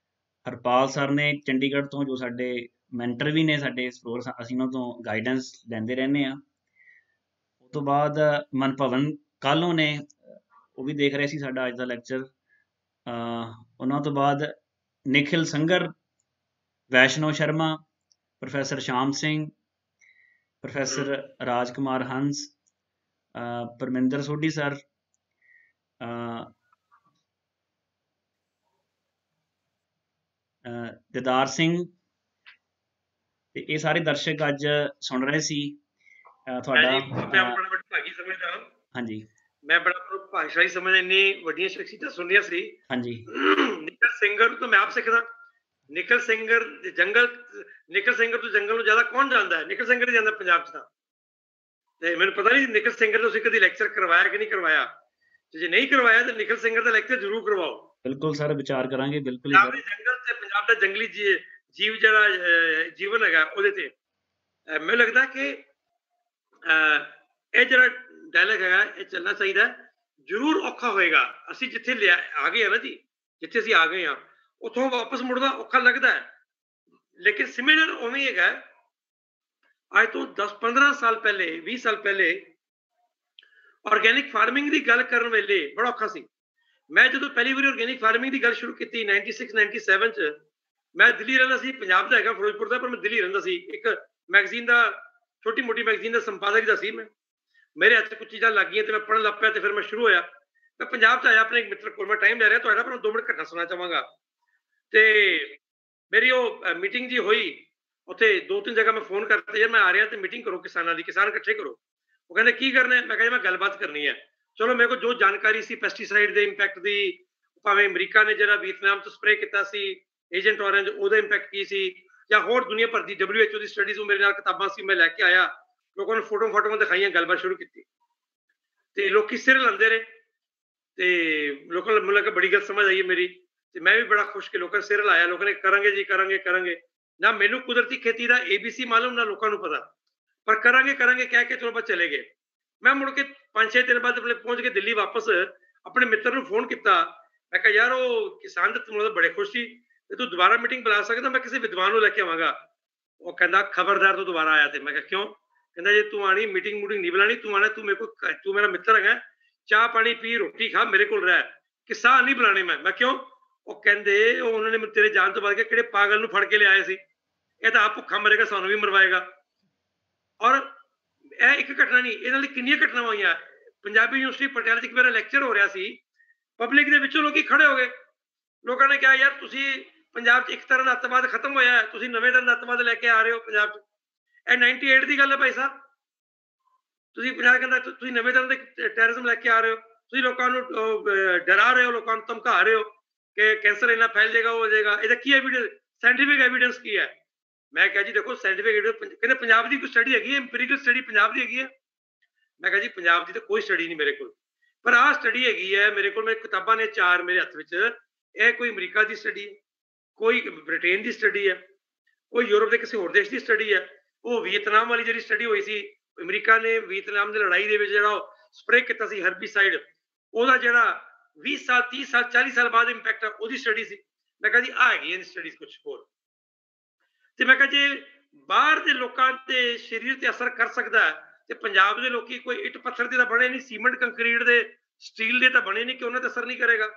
ਹਰਪਾਲ ਸਰ ਨੇ ਚੰਡੀਗੜ੍ਹ ਤੋਂ, ਜੋ ਸਾਡੇ ਮੈਂਟਰ ਵੀ ਨੇ ਸਾਡੇ ਐਕਸਪਲੋਰ, ਅਸੀਂ ਉਹਨਾਂ ਤੋਂ ਗਾਈਡੈਂਸ ਲੈਂਦੇ ਰਹਿੰਦੇ ਹਾਂ। ਉਸ ਤੋਂ ਬਾਅਦ ਮਨਭਵਨ ਕਾਲੋਂ ਨੇ, ਉਹ ਵੀ ਦੇਖ ਰਹੇ ਸੀ ਸਾਡਾ ਅੱਜ ਦਾ ਲੈਕਚਰ। ਉਹਨਾਂ ਤੋਂ ਬਾਅਦ ਨਿਖਿਲ ਸੰਗਰ, ਵੈਸ਼ਨੋ ਸ਼ਰਮਾ, ਪ੍ਰੋਫੈਸਰ ਸ਼ਾਮ ਸਿੰਘ, ਪ੍ਰੋਫੈਸਰ ਰਾਜ ਕੁਮਾਰ ਹੰਸ, ਪਰਮਿੰਦਰ ਸੋਢੀ ਸਰ, ਦਿਦਾਰ ਸਿੰਘ, ਤੇ ਇਹ ਸਾਰੇ ਦਰਸ਼ਕ ਅੱਜ ਸੁਣ ਰਹੇ ਸੀ ਤੁਹਾਡਾ। ਹਾਂਜੀ, ਮੈਂ ਬੜਾ ਭਾਸ਼ਾਈ ਸਮਝ, ਇੰਨੀ ਵੱਡੀਆਂ ਸ਼ਖਸੀਅਤਾਂ ਸੁਣੀਆਂ ਸੀ। ਹਾਂਜੀ, ਨਿਖਿਲ ਸਿੰਗਰ ਤੋਂ ਮੈਂ ਆਪ ਸਿੱਖਦਾ, ਨਿਕਲ ਸਿੰਗਰ ਜੰਗਲ, ਨਿਕਲ ਸਿੰਗਰ ਤੋਂ ਜੰਗਲ ਨੂੰ ਜ਼ਿਆਦਾ ਕੌਣ ਜਾਣਦਾ ਹੈ? ਨਿਕਲ ਸਿੰਗਰ ਹੀ ਜਾਂਦਾ ਪੰਜਾਬ 'ਚ ਤਾਂ। ਤੇ ਮੈਨੂੰ ਪਤਾ ਨਹੀਂ ਨਿਕਲ ਸਿੰਗਰ ਤੋਂ ਤੁਸੀਂ ਕਦੀ ਲੈਕਚਰ ਕਰਵਾਇਆ ਕਿ ਨਹੀਂ ਕਰਵਾਇਆ, ਤੇ ਜੇ ਨਹੀਂ ਕਰਵਾਇਆ ਤਾਂ ਨਿਕਲ ਸਿੰਗਰ ਦਾ ਲੈਕਚਰ ਜ਼ਰੂਰ ਕਰਵਾਓ। ਬਿਲਕੁਲ ਸਰ, ਵਿਚਾਰ ਕਰਾਂਗੇ, ਬਿਲਕੁਲ ਹੀ ਪੰਜਾਬ ਦੇ ਜੰਗਲ ਤੇ ਪੰਜਾਬ ਦਾ ਜੰਗਲੀ ਜੀਵ ਜਿਹੜਾ ਜੀਵਨ ਹੈਗਾ ਉਹਦੇ ਤੇ ਮੈਨੂੰ ਲੱਗਦਾ ਕਿ ਇਹ ਜਿਹੜਾ ਡਾਇਲੌਗ ਹੈਗਾ ਇਹ ਚੱਲਣਾ ਚਾਹੀਦਾ। ਜ਼ਰੂਰ ਔਖਾ ਹੋਏਗਾ, ਅਸੀਂ ਜਿੱਥੇ ਆ ਗਏ ਆ ਨਾ ਜੀ, ਜਿੱਥੇ ਅਸੀਂ ਆ ਗਏ ਆ ਉੱਥੋਂ ਵਾਪਸ ਮੁੜਨਾ ਔਖਾ ਲੱਗਦਾ ਹੈ, ਲੇਕਿਨ ਸਿਮਿਲਰ ਉਵੇਂ ਹੈਗਾ। ਅੱਜ ਤੋਂ 10-15 ਸਾਲ ਪਹਿਲੇ, 20 ਸਾਲ ਪਹਿਲੇ ਆਰਗੈਨਿਕ ਫਾਰਮਿੰਗ ਦੀ ਗੱਲ ਕਰਨ ਵੇਲੇ ਬੜਾ ਔਖਾ ਸੀ। ਮੈਂ ਜਦੋਂ ਪਹਿਲੀ ਵਾਰੀ ਆਰਗੈਨਿਕ ਫਾਰਮਿੰਗ ਦੀ ਗੱਲ ਸ਼ੁਰੂ ਕੀਤੀ 96-97 ਚ, ਮੈਂ ਦਿੱਲੀ ਰਹਿੰਦਾ ਸੀ, ਪੰਜਾਬ ਦਾ ਹੈਗਾ ਫਿਰੋਜ਼ਪੁਰ ਦਾ, ਪਰ ਮੈਂ ਦਿੱਲੀ ਰਹਿੰਦਾ ਸੀ। ਇੱਕ ਮੈਗਜ਼ੀਨ ਦਾ, ਛੋਟੀ ਮੋਟੀ ਮੈਗਜ਼ੀਨ ਦਾ ਸੰਪਾਦਕ ਦਾ ਸੀ ਮੈਂ। ਮੇਰੇ ਹੱਥ ਕੁਝ ਚੀਜ਼ਾਂ ਲੱਗ ਗਈਆਂ ਤੇ ਮੈਂ ਪੜ੍ਹਨ ਲੱਗ ਪਿਆ, ਤੇ ਫਿਰ ਮੈਂ ਸ਼ੁਰੂ ਹੋਇਆ। ਮੈਂ ਪੰਜਾਬ 'ਚ ਆਇਆ ਆਪਣੇ ਇੱਕ ਮਿੱਤਰ ਕੋਲ, ਮੈਂ ਟਾਈਮ ਲੈ ਰਿਹਾ ਤੁਹਾਡਾ, ਪਰ 2 ਮਿੰਟ ਘਟਨਾ ਸੁਣਾ ਚਾਹਾਂਗਾ। ਤੇ ਮੇਰੀ ਉਹ ਮੀਟਿੰਗ ਜੀ ਹੋਈ ਉੱਥੇ, 2-3 ਜਗ੍ਹਾ ਮੈਂ ਫੋਨ ਕਰਤੇ, ਯਾਰ ਮੈਂ ਆ ਰਿਹਾ ਤੇ ਮੀਟਿੰਗ ਕਰੋ ਕਿਸਾਨਾਂ ਦੀ, ਕਿਸਾਨ ਇਕੱਠੇ ਕਰੋ। ਉਹ ਕਹਿੰਦੇ ਕੀ ਕਰਨਾ ਹੈ? ਮੈਂ ਕਿਹਾ ਮੈਂ ਗੱਲਬਾਤ ਕਰਨੀ ਹੈ। ਚਲੋ ਮੇਰੇ ਕੋਲ ਜੋ ਜਾਣਕਾਰੀ ਸੀ ਪੈਸਟੀਸਾਈਡ ਦੇ ਇੰਪੈਕਟ ਦੀ, ਭਾਵੇਂ ਅਮਰੀਕਾ ਨੇ ਜਿਹੜਾ ਵੀਅਤਨਾਮ ਤੋਂ ਸਪਰੇਅ ਕੀਤਾ ਸੀ ਏਜੰਟ ਔਰੰਜ, ਉਹਦਾ ਇੰਪੈਕਟ ਕੀ ਸੀ, ਜਾਂ ਹੋਰ ਦੁਨੀਆ ਭਰ ਦੀ WHO ਦੀ ਸਟੱਡੀਜ਼, ਉਹ ਮੇਰੇ ਨਾਲ ਕਿਤਾਬਾਂ ਸੀ, ਮੈਂ ਲੈ ਕੇ ਆਇਆ, ਲੋਕਾਂ ਨੂੰ ਫੋਟੋਆਂ ਦਿਖਾਈਆਂ, ਗੱਲਬਾਤ ਸ਼ੁਰੂ ਕੀਤੀ। ਤੇ ਲੋਕੀ ਸਿਰ ਲਾਉਂਦੇ ਰਹੇ, ਤੇ ਲੋਕਾਂ ਨੂੰ ਮੈਨੂੰ ਬੜੀ ਗੱਲ ਸਮਝ ਆਈ ਹੈ ਮੇਰੀ, ਤੇ ਮੈਂ ਵੀ ਬੜਾ ਖੁਸ਼ ਕਿ ਲੋਕਾਂ ਨੇ ਸਿਰ ਲਾਇਆ। ਲੋਕਾਂ ਨੇ ਕਰਾਂਗੇ ਜੀ, ਕਰਾਂਗੇ। ਨਾ ਮੈਨੂੰ ਕੁਦਰਤੀ ਖੇਤੀ ਦਾ ABC ਮਾਲੂਮ, ਨਾ ਲੋਕਾਂ ਨੂੰ ਪਤਾ, ਪਰ ਕਰਾਂਗੇ ਕਹਿ ਕੇ ਚਲੋ ਬਸ ਚਲੇ ਗਏ। ਮੈਂ ਮੁੜ ਕੇ 5-6 ਦਿਨ ਬਾਅਦ ਆਪਣੇ ਪਹੁੰਚ ਕੇ ਦਿੱਲੀ ਵਾਪਸ ਆਪਣੇ ਮਿੱਤਰ ਨੂੰ ਫੋਨ ਕੀਤਾ। ਮੈਂ ਕਿਹਾ ਯਾਰ ਉਹ ਕਿਸਾਨ ਤੇ ਬੜੇ ਖੁਸ਼ ਸੀ, ਤੇ ਤੂੰ ਦੁਬਾਰਾ ਮੀਟਿੰਗ ਬੁਲਾ ਸਕਦਾ? ਮੈਂ ਕਿਸੇ ਵਿਦਵਾਨ ਨੂੰ ਲੈ ਕੇ ਆਵਾਂਗਾ। ਉਹ ਕਹਿੰਦਾ ਖਬਰਦਾਰ ਤੂੰ ਦੁਬਾਰਾ ਆਇਆ ਤੇ। ਮੈਂ ਕਿਹਾ ਕਿਉਂ? ਕਹਿੰਦਾ ਜੇ ਤੂੰ ਆਣੀ ਮੀਟਿੰਗ ਨਹੀਂ ਬੁਲਾਣੀ, ਤੂੰ ਆਣਾ, ਤੂੰ ਮੇਰੇ ਕੋਲ, ਤੂੰ ਮੇਰਾ ਮਿੱਤਰ ਹੈਗਾ, ਚਾਹ ਪਾਣੀ ਪੀ, ਰੋਟੀ ਖਾ, ਮੇਰੇ ਕੋਲ ਰਹਿ, ਕਿਸਾਨ ਨਹੀਂ ਬੁਲਾਣੇ ਮੈਂ ਕਿਉਂ? ਉਹ ਕਹਿੰਦੇ ਉਹਨਾਂ ਨੇ ਤੇਰੇ ਜਾਣ ਤੋਂ ਬਾਅਦ ਕਿਹਾ ਕਿਹੜੇ ਪਾਗਲ ਨੂੰ ਫੜ ਕੇ ਲਿਆਏ ਸੀ, ਇਹ ਤਾਂ ਆਪ ਭੁੱਖਾ ਮਰੇਗਾ, ਸਾਨੂੰ ਵੀ ਮਰਵਾਏਗਾ। ਔਰ ਇਹ ਇੱਕ ਘਟਨਾ ਨਹੀਂ, ਇਹਨਾਂ ਦੀ ਕਿੰਨੀਆਂ ਘਟਨਾਵਾਂ ਹੋਈਆਂ। ਪੰਜਾਬੀ ਯੂਨੀਵਰਸਿਟੀ ਪਟਿਆਲਾ 'ਚ ਇੱਕ ਮੇਰਾ ਲੈਕਚਰ ਹੋ ਰਿਹਾ ਸੀ, ਪਬਲਿਕ ਦੇ ਵਿੱਚੋਂ ਲੋਕੀ ਖੜੇ ਹੋ ਗਏ। ਲੋਕਾਂ ਨੇ ਕਿਹਾ ਯਾਰ ਤੁਸੀਂ ਪੰਜਾਬ 'ਚ ਇੱਕ ਤਰ੍ਹਾਂ ਦਾ ਅੱਤਵਾਦ ਖਤਮ ਹੋਇਆ, ਤੁਸੀਂ ਨਵੇਂ ਤਰ੍ਹਾਂ ਦਾ ਅੱਤਵਾਦ ਲੈ ਕੇ ਆ ਰਹੇ ਹੋ ਪੰਜਾਬ 'ਚ। ਇਹ 98 ਦੀ ਗੱਲ ਹੈ ਭਾਈ ਸਾਹਿਬ, ਤੁਸੀਂ ਪੰਜਾਬ ਕਹਿੰਦਾ ਤੁਸੀਂ ਨਵੇਂ ਤਰ੍ਹਾਂ ਦੇ ਟੈਰਰਿਜ਼ਮ ਲੈ ਕੇ ਆ ਰਹੇ ਹੋ, ਤੁਸੀਂ ਲੋਕਾਂ ਨੂੰ ਡਰਾ ਰਹੇ ਹੋ, ਲੋਕਾਂ ਨੂੰ ਧਮਕਾ ਰਹੇ ਹੋ ਕਿ ਕੈਂਸਰ ਇੰਨਾ ਫੈਲ ਜਾਏਗਾ, ਉਹ ਹੋ ਜਾਏਗਾ। ਇਹਦਾ ਕੀ ਐਵੀਡੈਂਸ, ਸਾਇੰਟੀਫਿਕ ਐਵੀਡੈਂਸ ਕੀ ਹੈ? ਮੈਂ ਕਿਹਾ ਜੀ ਦੇਖੋ ਸਾਇੰਟੀਫਿਕ ਐਵੀਡੈਂਸ, ਕਹਿੰਦੇ ਪੰਜਾਬ ਦੀ ਕੋਈ ਸਟੱਡੀ ਹੈਗੀ ਹੈ, ਇੰਪੀਰੀਕਲ ਸਟੱਡੀ ਪੰਜਾਬ ਦੀ ਹੈਗੀ ਹੈ? ਮੈਂ ਕਿਹਾ ਜੀ ਪੰਜਾਬ ਦੀ ਤਾਂ ਕੋਈ ਸਟੱਡੀ ਨਹੀਂ ਮੇਰੇ ਕੋਲ, ਪਰ ਆਹ ਸਟੱਡੀ ਹੈਗੀ ਹੈ ਮੇਰੇ ਕੋਲ, ਮੇਰੇ ਕਿਤਾਬਾਂ ਨੇ 4 ਮੇਰੇ ਹੱਥ ਵਿੱਚ। ਇਹ ਕੋਈ ਅਮਰੀਕਾ ਦੀ ਸਟੱਡੀ ਹੈ, ਕੋਈ ਬ੍ਰਿਟੇਨ ਦੀ ਸਟੱਡੀ ਹੈ, ਕੋਈ ਯੂਰਪ ਦੇ ਕਿਸੇ ਹੋਰ ਦੇਸ਼ ਦੀ ਸਟੱਡੀ ਹੈ। ਉਹ ਵੀਅਤਨਾਮ ਵਾਲੀ ਜਿਹੜੀ ਸਟੱਡੀ ਹੋਈ ਸੀ, ਅਮਰੀਕਾ ਨੇ ਵੀਅਤਨਾਮ ਦੀ ਲੜਾਈ ਦੇ ਵਿੱਚ ਜਿਹੜਾ ਸਪਰੇਅ ਕੀਤਾ ਸੀ ਹਰਬੀਸਾਈਡ, ਉਹਦਾ ਜਿਹੜਾ 20 ਸਾਲ 30 ਸਾਲ 40 ਸਾਲ ਬਾਅਦ ਇੰਪੈਕਟ, ਉਹਦੀ ਸਟੱਡੀ ਸੀ। ਮੈਂ ਕਿਹਾ ਜੀ ਆ ਹੈਗੀ ਇਹ ਸਟੱਡੀਜ਼ ਕੁਛ ਹੋਰ। ਤੇ ਮੈਂ ਕਿਹਾ ਜੇ ਬਾਹਰ ਦੇ ਲੋਕਾਂ ਦੇ ਸਰੀਰ ਤੇ ਅਸਰ ਕਰ ਸਕਦਾ ਹੈ, ਤੇ ਪੰਜਾਬ ਦੇ ਲੋਕੀ ਕੋਈ ਇੱਟ ਪੱਥਰ ਦੇ ਤਾਂ ਬਣੇ ਨਹੀਂ, ਸੀਮੈਂਟ ਕੰਕਰੀਟ ਦੇ ਸਟੀਲ ਦੇ ਤਾਂ ਬਣੇ ਨਹੀਂ ਕਿ ਉਹਨਾਂ ਤੇ ਅਸਰ ਨਹੀਂ ਕਰੇਗਾ,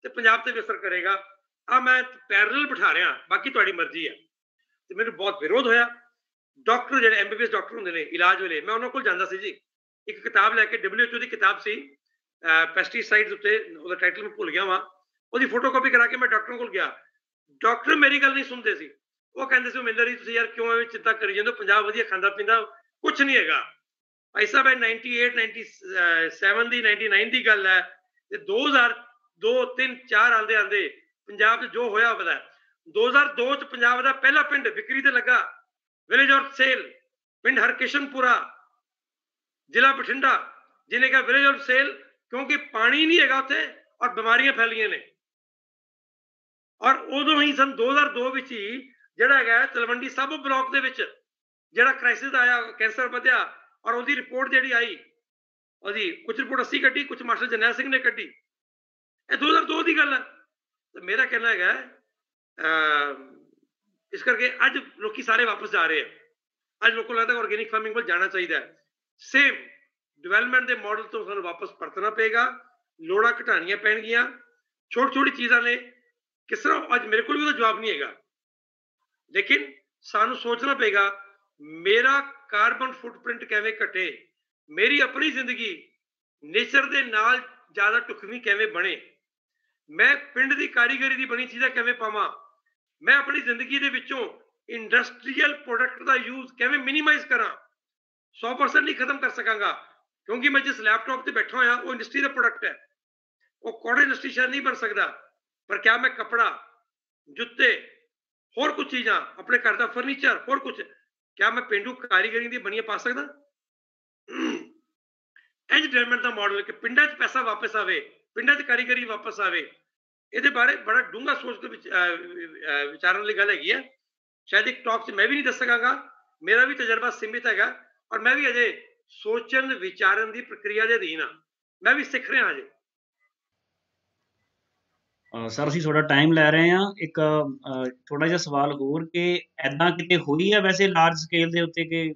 ਤੇ ਪੰਜਾਬ ਤੇ ਵੀ ਅਸਰ ਕਰੇਗਾ। ਆ ਮੈਂ ਪੈਰਲਲ ਬਿਠਾ ਰਿਹਾ, ਬਾਕੀ ਤੁਹਾਡੀ ਮਰਜ਼ੀ ਹੈ। ਤੇ ਮੈਨੂੰ ਬਹੁਤ ਵਿਰੋਧ ਹੋਇਆ। ਡਾਕਟਰ ਜਿਹੜੇ MBBS ਡਾਕਟਰ ਹੁੰਦੇ ਨੇ ਇਲਾਜ ਵੇਲੇ, ਮੈਂ ਉਹਨਾਂ ਕੋਲ ਜਾਂਦਾ ਸੀ ਜੀ, ਇੱਕ ਕਿਤਾਬ ਲੈ ਕੇ, WHO ਦੀ ਕਿਤਾਬ ਸੀ ਪੈਸਟੀਸਾਈਡਸ ਉੱਤੇ, ਉਹਦਾ ਟਾਈਟਲ ਮੈਂ ਭੁੱਲ ਗਿਆ ਵਾਂ, ਉਹਦੀ ਫੋਟੋਕਾਪੀ ਕਰਾ ਕੇ ਮੈਂ ਡਾਕਟਰ ਕੋਲ ਗਿਆ। ਡਾਕਟਰ ਮੇਰੀ ਗੱਲ ਨਹੀਂ ਸੁਣਦੇ ਸੀ, ਉਹ ਕਹਿੰਦੇ ਸੀ ਮਿਲਰ ਜੀ ਤੁਸੀਂ ਯਾਰ ਕਿਉਂ ਐਵੇਂ ਚਿੰਤਾ ਕਰੀ ਜਾਂਦੇ ਹੋ, ਪੰਜਾਬ ਵਧੀਆ ਖਾਂਦਾ ਪੀਂਦਾ, ਕੁਛ ਨਹੀਂ ਹੈਗਾ। ਭਾਈ ਸਾਹਿਬ 98 97 ਦੀ 99 ਦੀ ਗੱਲ ਹੈ, ਤੇ 2002 3 4 ਆਂਦੇ ਪੰਜਾਬ 'ਚ ਜੋ ਹੋਇਆ ਪਤਾ। 2002 'ਚ ਪੰਜਾਬ ਦਾ ਪਹਿਲਾ ਪਿੰਡ ਵਿਕਰੀ ਤੇ ਲੱਗਾ, ਵਿਲੇਜ ਔਰ ਸੇਲ, ਪਿੰਡ ਹਰਕਿਸ਼ਨਪੁਰਾ, ਜ਼ਿਲ੍ਹਾ ਬਠਿੰਡਾ, ਜਿਹਨੇ ਕਿਹਾ ਵਿਲੇਜ ਔਰ ਸੇਲ, ਕਿਉਂਕਿ ਪਾਣੀ ਨਹੀਂ ਹੈਗਾ ਉੱਥੇ ਔਰ ਬਿਮਾਰੀਆਂ ਫੈਲੀਆਂ ਨੇ। ਔਰ ਉਦੋਂ ਹੀ ਸਨ 2002 ਵਿੱਚ ਹੀ ਜਿਹੜਾ ਹੈਗਾ ਤਲਵੰਡੀ ਸਾਬੋ ਬਲਾਕ ਦੇ ਵਿੱਚ ਜਿਹੜਾ ਕ੍ਰਾਈਸਿਸ ਆਇਆ, ਕੈਂਸਰ ਵਧਿਆ, ਔਰ ਉਹਦੀ ਰਿਪੋਰਟ ਜਿਹੜੀ ਆਈ, ਉਹਦੀ ਕੁਝ ਰਿਪੋਰਟ ਅਸੀਂ ਕੱਢੀ, ਕੁਝ ਮਾਸਟਰ ਜਰਨੈਲ ਸਿੰਘ ਨੇ ਕੱਢੀ। ਇਹ 2002 ਦੀ ਗੱਲ ਹੈ। ਤੇ ਮੇਰਾ ਕਹਿਣਾ ਹੈਗਾ ਇਸ ਕਰਕੇ ਅੱਜ ਲੋਕੀ ਸਾਰੇ ਵਾਪਸ ਜਾ ਰਹੇ ਆ। ਅੱਜ ਲੋਕਾਂ ਨੂੰ ਲੱਗਦਾ ਆਰਗੈਨਿਕ ਫਾਰਮਿੰਗ ਵੱਲ ਜਾਣਾ ਚਾਹੀਦਾ ਹੈ। ਸੇਮ ਡਿਵੈਲਪਮੈਂਟ ਦੇ ਮਾਡਲ ਤੋਂ ਸਾਨੂੰ ਵਾਪਸ ਪਰਤਣਾ ਪਏਗਾ, ਲੋੜਾਂ ਘਟਾਉਣੀਆਂ ਪੈਣਗੀਆਂ। ਛੋਟੀ ਛੋਟੀ ਚੀਜ਼ਾਂ ਨੇ, ਕਿਸ ਤਰ੍ਹਾਂ ਅੱਜ ਮੇਰੇ ਕੋਲ ਵੀ ਉਹਦਾ ਜਵਾਬ ਨਹੀਂ ਹੈਗਾ, ਲੇਕਿਨ ਸਾਨੂੰ ਸੋਚਣਾ ਪਏਗਾ ਮੇਰਾ ਕਾਰਬਨ ਫੁੱਟਪ੍ਰਿੰਟ ਕਿਵੇਂ ਘਟੇ, ਮੇਰੀ ਆਪਣੀ ਜ਼ਿੰਦਗੀ ਨੇਚਰ ਦੇ ਨਾਲ ਜ਼ਿਆਦਾ ਢੁਕਵੀਂ ਕਿਵੇਂ ਬਣੇ, ਮੈਂ ਪਿੰਡ ਦੀ ਕਾਰੀਗਰੀ ਦੀ ਬਣੀ ਚੀਜ਼ਾਂ ਕਿਵੇਂ ਪਾਵਾਂ, ਮੈਂ ਆਪਣੀ ਜ਼ਿੰਦਗੀ ਦੇ ਵਿੱਚੋਂ ਇੰਡਸਟਰੀਅਲ ਪ੍ਰੋਡਕਟ ਦਾ ਯੂਜ਼ ਕਿਵੇਂ ਮਿਨੀਮਾਈਜ਼ ਕਰਾਂ। 100% ਨਹੀਂ ਖਤਮ ਕਰ ਸਕਾਂਗਾ, ਕਿਉਂਕਿ ਮੈਂ ਜਿਸ ਲੈਪਟਾਪ ਤੇ ਬੈਠਾ ਹੋਇਆ ਉਹ ਇੰਡਸਟਰੀ ਦਾ ਪ੍ਰੋਡਕਟ ਹੈ, ਉਹ ਕਾਟਨ ਇੰਡਸਟਰੀ ਸ਼ਾਇਦ ਨਹੀਂ ਬਣ ਸਕਦਾ, ਪਰ ਕਿਆ ਮੈਂ ਕੱਪੜਾ, ਜੁੱਤੇ, ਹੋਰ ਕੁਝ ਚੀਜ਼ਾਂ, ਆਪਣੇ ਘਰ ਦਾ ਫਰਨੀਚਰ, ਹੋਰ ਕੁਝ, ਕਿਆ ਮੈਂ ਪੇਂਡੂ ਕਾਰੀਗਰੀ ਦੀ ਬਣੀਆਂ ਪਾ ਸਕਦਾ? ਇੰਜ ਡਿਵੈਲਪਮੈਂਟ ਦਾ ਮਾਡਲ ਕਿ ਪਿੰਡਾਂ 'ਚ ਪੈਸਾ ਵਾਪਸ ਆਵੇ, ਪਿੰਡਾਂ 'ਚ ਕਾਰੀਗਰੀ ਵਾਪਸ ਆਵੇ, ਇਹਦੇ ਬਾਰੇ ਬੜਾ ਡੂੰਘਾ ਸੋਚ ਕੇ ਵਿਚਾਰਨ ਵਾਲੀ ਗੱਲ ਹੈਗੀ ਹੈ। ਸ਼ਾਇਦ ਇੱਕ ਟਾਕ 'ਚ ਮੈਂ ਵੀ ਨਹੀਂ ਦੱਸ ਸਕਾਂਗਾ, ਮੇਰਾ ਵੀ ਤਜਰਬਾ ਸੀਮਿਤ ਹੈਗਾ, ਔਰ ਮੈਂ ਵੀ ਅਜੇ ਸੋਚਣ ਵਿਚਾਰਨ ਦੀ ਪ੍ਰਕਿਰਿਆ ਦੇ ਅਧੀਨ ਹਾਂ, ਮੈਂ ਵੀ ਸਿੱਖ ਰਿਹਾ ਅਜੇ। ਸਰ ਅਸੀਂ ਥੋੜਾ ਟਾਈਮ ਲੈ ਰਹੇ ਹਾਂ, ਇੱਕ ਥੋੜਾ ਜਿਹਾ ਸਵਾਲ ਹੋਰ ਕਿ ਐਦਾਂ ਕਿਤੇ ਹੋਈ ਹੈ ਵੈਸੇ ਲਾਰਜ ਸਕੇਲ ਦੇ ਉੱਤੇ ਕਿ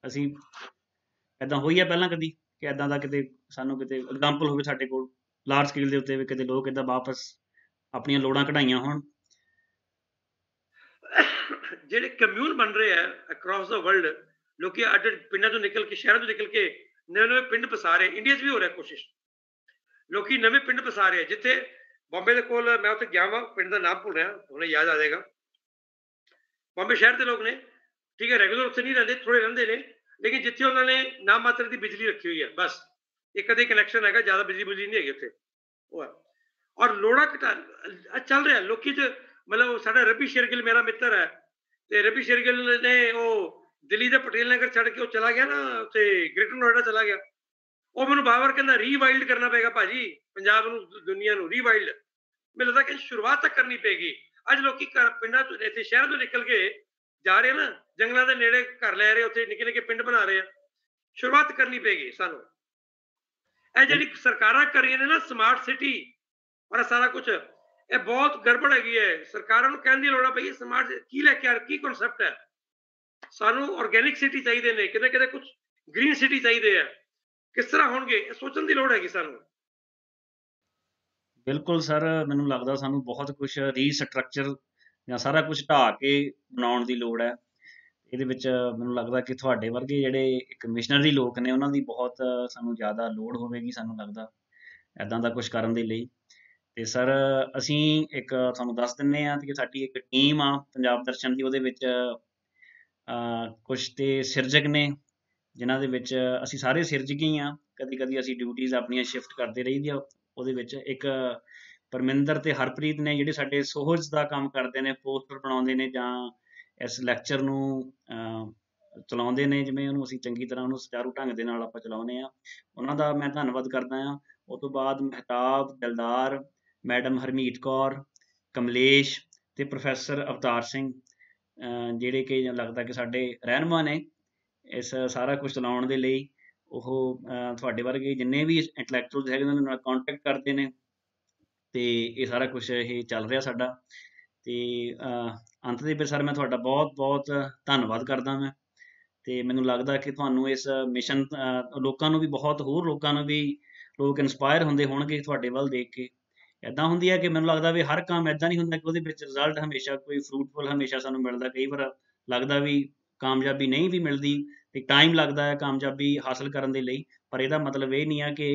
ਅਸੀਂ ਐਦਾਂ ਹੋਈ ਹੈ ਪਹਿਲਾਂ ਕਦੀ ਕਿ ਐਦਾਂ ਦਾ ਕਿਤੇ ਸਾਨੂੰ ਕਿਤੇ ਐਗਜ਼ਾਮਪਲ ਹੋਵੇ ਸਾਡੇ ਕੋਲ ਲਾਰਜ ਸਕੇਲ ਦੇ ਉੱਤੇ ਵੀ ਕਿਤੇ ਲੋਕ ਏਦਾਂ ਵਾਪਸ ਆਪਣੀਆਂ ਲੋੜਾਂ ਕਢਾਈਆਂ ਹੋਣ? ਜਿਹੜੇ ਕਮਿਊਨ ਬਣ ਰਹੇ ਆ ਅਕ੍ਰੋਸ ਦਾ ਵਰਲਡ, ਲੋਕੀ ਅੱਡ ਪਿੰਡਾਂ ਤੋਂ ਨਿਕਲ ਕੇ, ਸ਼ਹਿਰਾਂ ਤੋਂ ਨਿਕਲ ਕੇ ਨਵੇਂ ਪਿੰਡ ਵਸਾ ਰਹੇ। ਇੰਡੀਆ 'ਚ ਵੀ ਹੋ ਰਿਹਾ ਕੋਸ਼ਿਸ਼, ਲੋਕੀ ਨਵੇਂ ਪਿੰਡ ਵਸਾ ਰਹੇ। ਜਿੱਥੇ ਬੰਬੇ ਦੇ ਕੋਲ, ਮੈਂ ਉੱਥੇ ਗਿਆ ਵਾ, ਪਿੰਡ ਦਾ ਨਾਮ ਭੁੱਲ ਰਿਹਾ, ਹੁਣੇ ਯਾਦ ਆ ਜਾਏਗਾ। ਬੰਬੇ ਸ਼ਹਿਰ ਦੇ ਲੋਕ ਨੇ, ਠੀਕ ਹੈ, ਰੈਗੂਲਰ ਉੱਥੇ ਨਹੀਂ ਰਹਿੰਦੇ, ਥੋੜੇ ਰਹਿੰਦੇ ਨੇ, ਲੇਕਿਨ ਜਿੱਥੇ ਉਹਨਾਂ ਨੇ ਨਾਮ ਮਾਤਰ ਦੀ ਬਿਜਲੀ ਰੱਖੀ ਹੋਈ ਹੈ, ਬਸ ਇੱਕ ਅੱਧੇ ਕਨੈਕਸ਼ਨ ਹੈਗਾ, ਜ਼ਿਆਦਾ ਬਿਜਲੀ ਬੁਜਲੀ ਨਹੀਂ ਹੈਗੀ ਉੱਥੇ, ਉਹ ਹੈ। ਔਰ ਲੋੜਾ ਘਟਾ ਚੱਲ ਰਿਹਾ ਲੋਕੀ 'ਚ। ਮਤਲਬ ਸਾਡਾ ਰਵੀ ਸ਼ੇਰਗਿੱਲ ਮੇਰਾ ਮਿੱਤਰ ਹੈ, ਤੇ ਰਵੀ ਸ਼ੇਰਗਿੱਲ ਨੇ ਉਹ ਦਿੱਲੀ ਦੇ ਪਟੇਲ ਨਗਰ ਛੱਡ ਕੇ ਉਹ ਚਲਾ ਗਿਆ ਨਾ, ਉੱਥੇ ਗ੍ਰੇਟਰ ਨੋਇਡਾ ਚਲਾ ਗਿਆ। ਉਹ ਮੈਨੂੰ ਬਾਰ-ਬਾਰ ਕਹਿੰਦਾ ਰੀਵਾਈਲਡ ਕਰਨਾ ਪਏਗਾ ਭਾਜੀ ਪੰਜਾਬ ਨੂੰ, ਦੁਨੀਆ ਨੂੰ ਰੀਵਾਈਲਡ। ਮੈਨੂੰ ਲੱਗਦਾ ਕਿ ਸ਼ੁਰੂਆਤ ਤਾਂ ਕਰਨੀ ਪਏਗੀ। ਅੱਜ ਲੋਕੀ ਪਿੰਡਾਂ ਤੋਂ, ਇੱਥੇ ਸ਼ਹਿਰਾਂ ਤੋਂ ਨਿਕਲ ਕੇ ਜਾ ਰਹੇ ਨਾ, ਜੰਗਲਾਂ ਦੇ ਨੇੜੇ ਘਰ ਲੈ ਰਹੇ, ਉੱਥੇ ਨਿੱਕੇ ਨਿੱਕੇ ਪਿੰਡ ਬਣਾ ਰਹੇ ਆ। ਸ਼ੁਰੂਆਤ ਕਰਨੀ ਪਏਗੀ ਸਾਨੂੰ। ਇਹ ਜਿਹੜੀ ਸਰਕਾਰਾਂ ਕਰ ਰਹੀਆਂ ਨੇ ਨਾ ਸਮਾਰਟ ਸਿਟੀ ਔਰ ਸਾਰਾ ਕੁਝ, ਇਹ ਬਹੁਤ ਗੜਬੜ ਹੈਗੀ ਹੈ। ਸਰਕਾਰਾਂ ਨੂੰ ਕਹਿਣ ਦੀ ਲੋੜ ਆ ਪਈ ਸਮਾਰਟ ਕੀ ਲੈ ਕੇ ਆ, ਕੀ ਕਨਸੈਪਟ ਹੈ। ਸਾਨੂੰ ਆਰਗੈਨਿਕ ਸਿਟੀ ਚਾਹੀਦੇ ਨੇ, ਕਿਤੇ ਕਿਤੇ ਕੁਝ ਗ੍ਰੀਨ ਸਿਟੀ ਚਾਹੀਦੇ ਆ। ਕਿਸ ਤਰ੍ਹਾਂ ਹੋਣਗੇ, ਇਹ ਸੋਚਣ ਦੀ ਲੋੜ ਹੈਗੀ ਸਾਨੂੰ। ਬਿਲਕੁਲ ਸਰ, ਮੈਨੂੰ ਲੱਗਦਾ ਸਾਨੂੰ ਬਹੁਤ ਕੁਝ ਰੀਸਟਰਕਚਰ ਜਾਂ ਸਾਰਾ ਕੁਝ ਢਾਹ ਕੇ ਬਣਾਉਣ ਦੀ ਲੋੜ ਹੈ। ਇਹਦੇ ਵਿੱਚ ਮੈਨੂੰ ਲੱਗਦਾ ਕਿ ਤੁਹਾਡੇ ਵਰਗੇ ਜਿਹੜੇ ਇੱਕ ਮਿਸ਼ਨਰੀ ਲੋਕ ਨੇ ਉਹਨਾਂ ਦੀ ਬਹੁਤ ਸਾਨੂੰ ਜ਼ਿਆਦਾ ਲੋੜ ਹੋਵੇਗੀ, ਸਾਨੂੰ ਲੱਗਦਾ ਇੱਦਾਂ ਦਾ ਕੁਝ ਕਰਨ ਦੇ ਲਈ। ਤੇ ਸਰ ਅਸੀਂ ਇੱਕ ਤੁਹਾਨੂੰ ਦੱਸ ਦਿੰਦੇ ਹਾਂ ਕਿ ਸਾਡੀ ਇੱਕ ਟੀਮ ਆ ਪੰਜਾਬ ਦਰਸ਼ਨ ਦੀ, ਉਹਦੇ ਵਿੱਚ ਕੁਛ ਤੇ ਸਿਰਜਕ ਨੇ ਜਿਨ੍ਹਾਂ ਦੇ ਵਿੱਚ ਅਸੀਂ ਸਾਰੇ ਸਿਰਜਕ ਹੀ ਹਾਂ। ਕਦੀ ਕਦੀ ਅਸੀਂ ਡਿਊਟੀਜ਼ ਆਪਣੀਆਂ ਸ਼ਿਫਟ ਕਰਦੇ ਰਹੀਦੀ ਆ। ਉਹਦੇ ਵਿੱਚ ਇੱਕ ਪਰਮਿੰਦਰ ਤੇ ਹਰਪ੍ਰੀਤ ਨੇ ਜਿਹੜੇ ਸਾਡੇ ਸੋਹਜ ਦਾ ਕੰਮ ਕਰਦੇ ਨੇ, ਪੋਸਟਰ ਬਣਾਉਂਦੇ ਨੇ ਜਾਂ ਇਸ ਲੈਕਚਰ ਨੂੰ ਚਲਾਉਂਦੇ ਨੇ, ਜਿਵੇਂ ਉਹਨੂੰ ਅਸੀਂ ਚੰਗੀ ਤਰ੍ਹਾਂ ਉਹਨੂੰ ਸੁਚਾਰੂ ਢੰਗ ਦੇ ਨਾਲ ਆਪਾਂ ਚਲਾਉਂਦੇ ਹਾਂ। ਉਹਨਾਂ ਦਾ ਮੈਂ ਧੰਨਵਾਦ ਕਰਦਾ ਹਾਂ। ਉਹ ਤੋਂ ਬਾਅਦ ਮਹਿਤਾਬ, ਦਿਲਦਾਰ, ਮੈਡਮ ਹਰਮੀਤ ਕੌਰ, ਕਮਲੇਸ਼ ਤੇ ਪ੍ਰੋਫੈਸਰ ਅਵਤਾਰ ਸਿੰਘ, ਜਿਹੜੇ ਕਿ ਲੱਗਦਾ ਕਿ ਸਾਡੇ ਰਹਿਨੁਮਾ ਨੇ ਇਸ ਸਾਰਾ ਕੁਝ ਚਲਾਉਣ ਦੇ ਲਈ। ਉਹ ਤੁਹਾਡੇ ਵਰਗੇ ਜਿੰਨੇ ਵੀ ਇੰਟਲੈਕਚੁਅਲ ਹੈਗੇ ਉਹਨਾਂ ਨਾਲ ਕੰਟੈਕਟ ਕਰਦੇ ਨੇ ਤੇ ਇਹ ਸਾਰਾ ਕੁਝ ਇਹ ਚੱਲ ਰਿਹਾ ਸਾਡਾ। ਤੇ ਅੰਤ ਦੇ ਵਿੱਚ ਸਰ ਮੈਂ ਤੁਹਾਡਾ ਬਹੁਤ ਬਹੁਤ ਧੰਨਵਾਦ ਕਰਦਾ ਮੈਂ। ਤੇ ਮੈਨੂੰ ਲੱਗਦਾ ਕਿ ਤੁਹਾਨੂੰ ਇਸ ਮਿਸ਼ਨ ਲੋਕਾਂ ਨੂੰ ਵੀ ਬਹੁਤ, ਹੋਰ ਲੋਕਾਂ ਨੂੰ ਵੀ ਲੋਕ ਇਨਸਪਾਇਰ ਹੁੰਦੇ ਹੋਣਗੇ ਤੁਹਾਡੇ ਵੱਲ ਦੇਖ ਕੇ। ਇੱਦਾਂ ਹੁੰਦੀ ਹੈ ਕਿ ਮੈਨੂੰ ਲੱਗਦਾ ਵੀ ਹਰ ਕੰਮ ਇੱਦਾਂ ਨਹੀਂ ਹੁੰਦਾ ਕਿ ਉਹਦੇ ਵਿੱਚ ਰਿਜ਼ਲਟ ਹਮੇਸ਼ਾ ਕੋਈ ਫਰੂਟਫੁਲ ਹਮੇਸ਼ਾ ਸਾਨੂੰ ਮਿਲਦਾ। ਕਈ ਵਾਰ ਲੱਗਦਾ ਵੀ ਕਾਮਯਾਬੀ ਨਹੀਂ ਵੀ ਮਿਲਦੀ ਤੇ ਟਾਈਮ ਲੱਗਦਾ ਹੈ ਕਾਮਯਾਬੀ ਹਾਸਲ ਕਰਨ ਦੇ ਲਈ। ਪਰ ਇਹਦਾ ਮਤਲਬ ਇਹ ਨਹੀਂ ਆ ਕਿ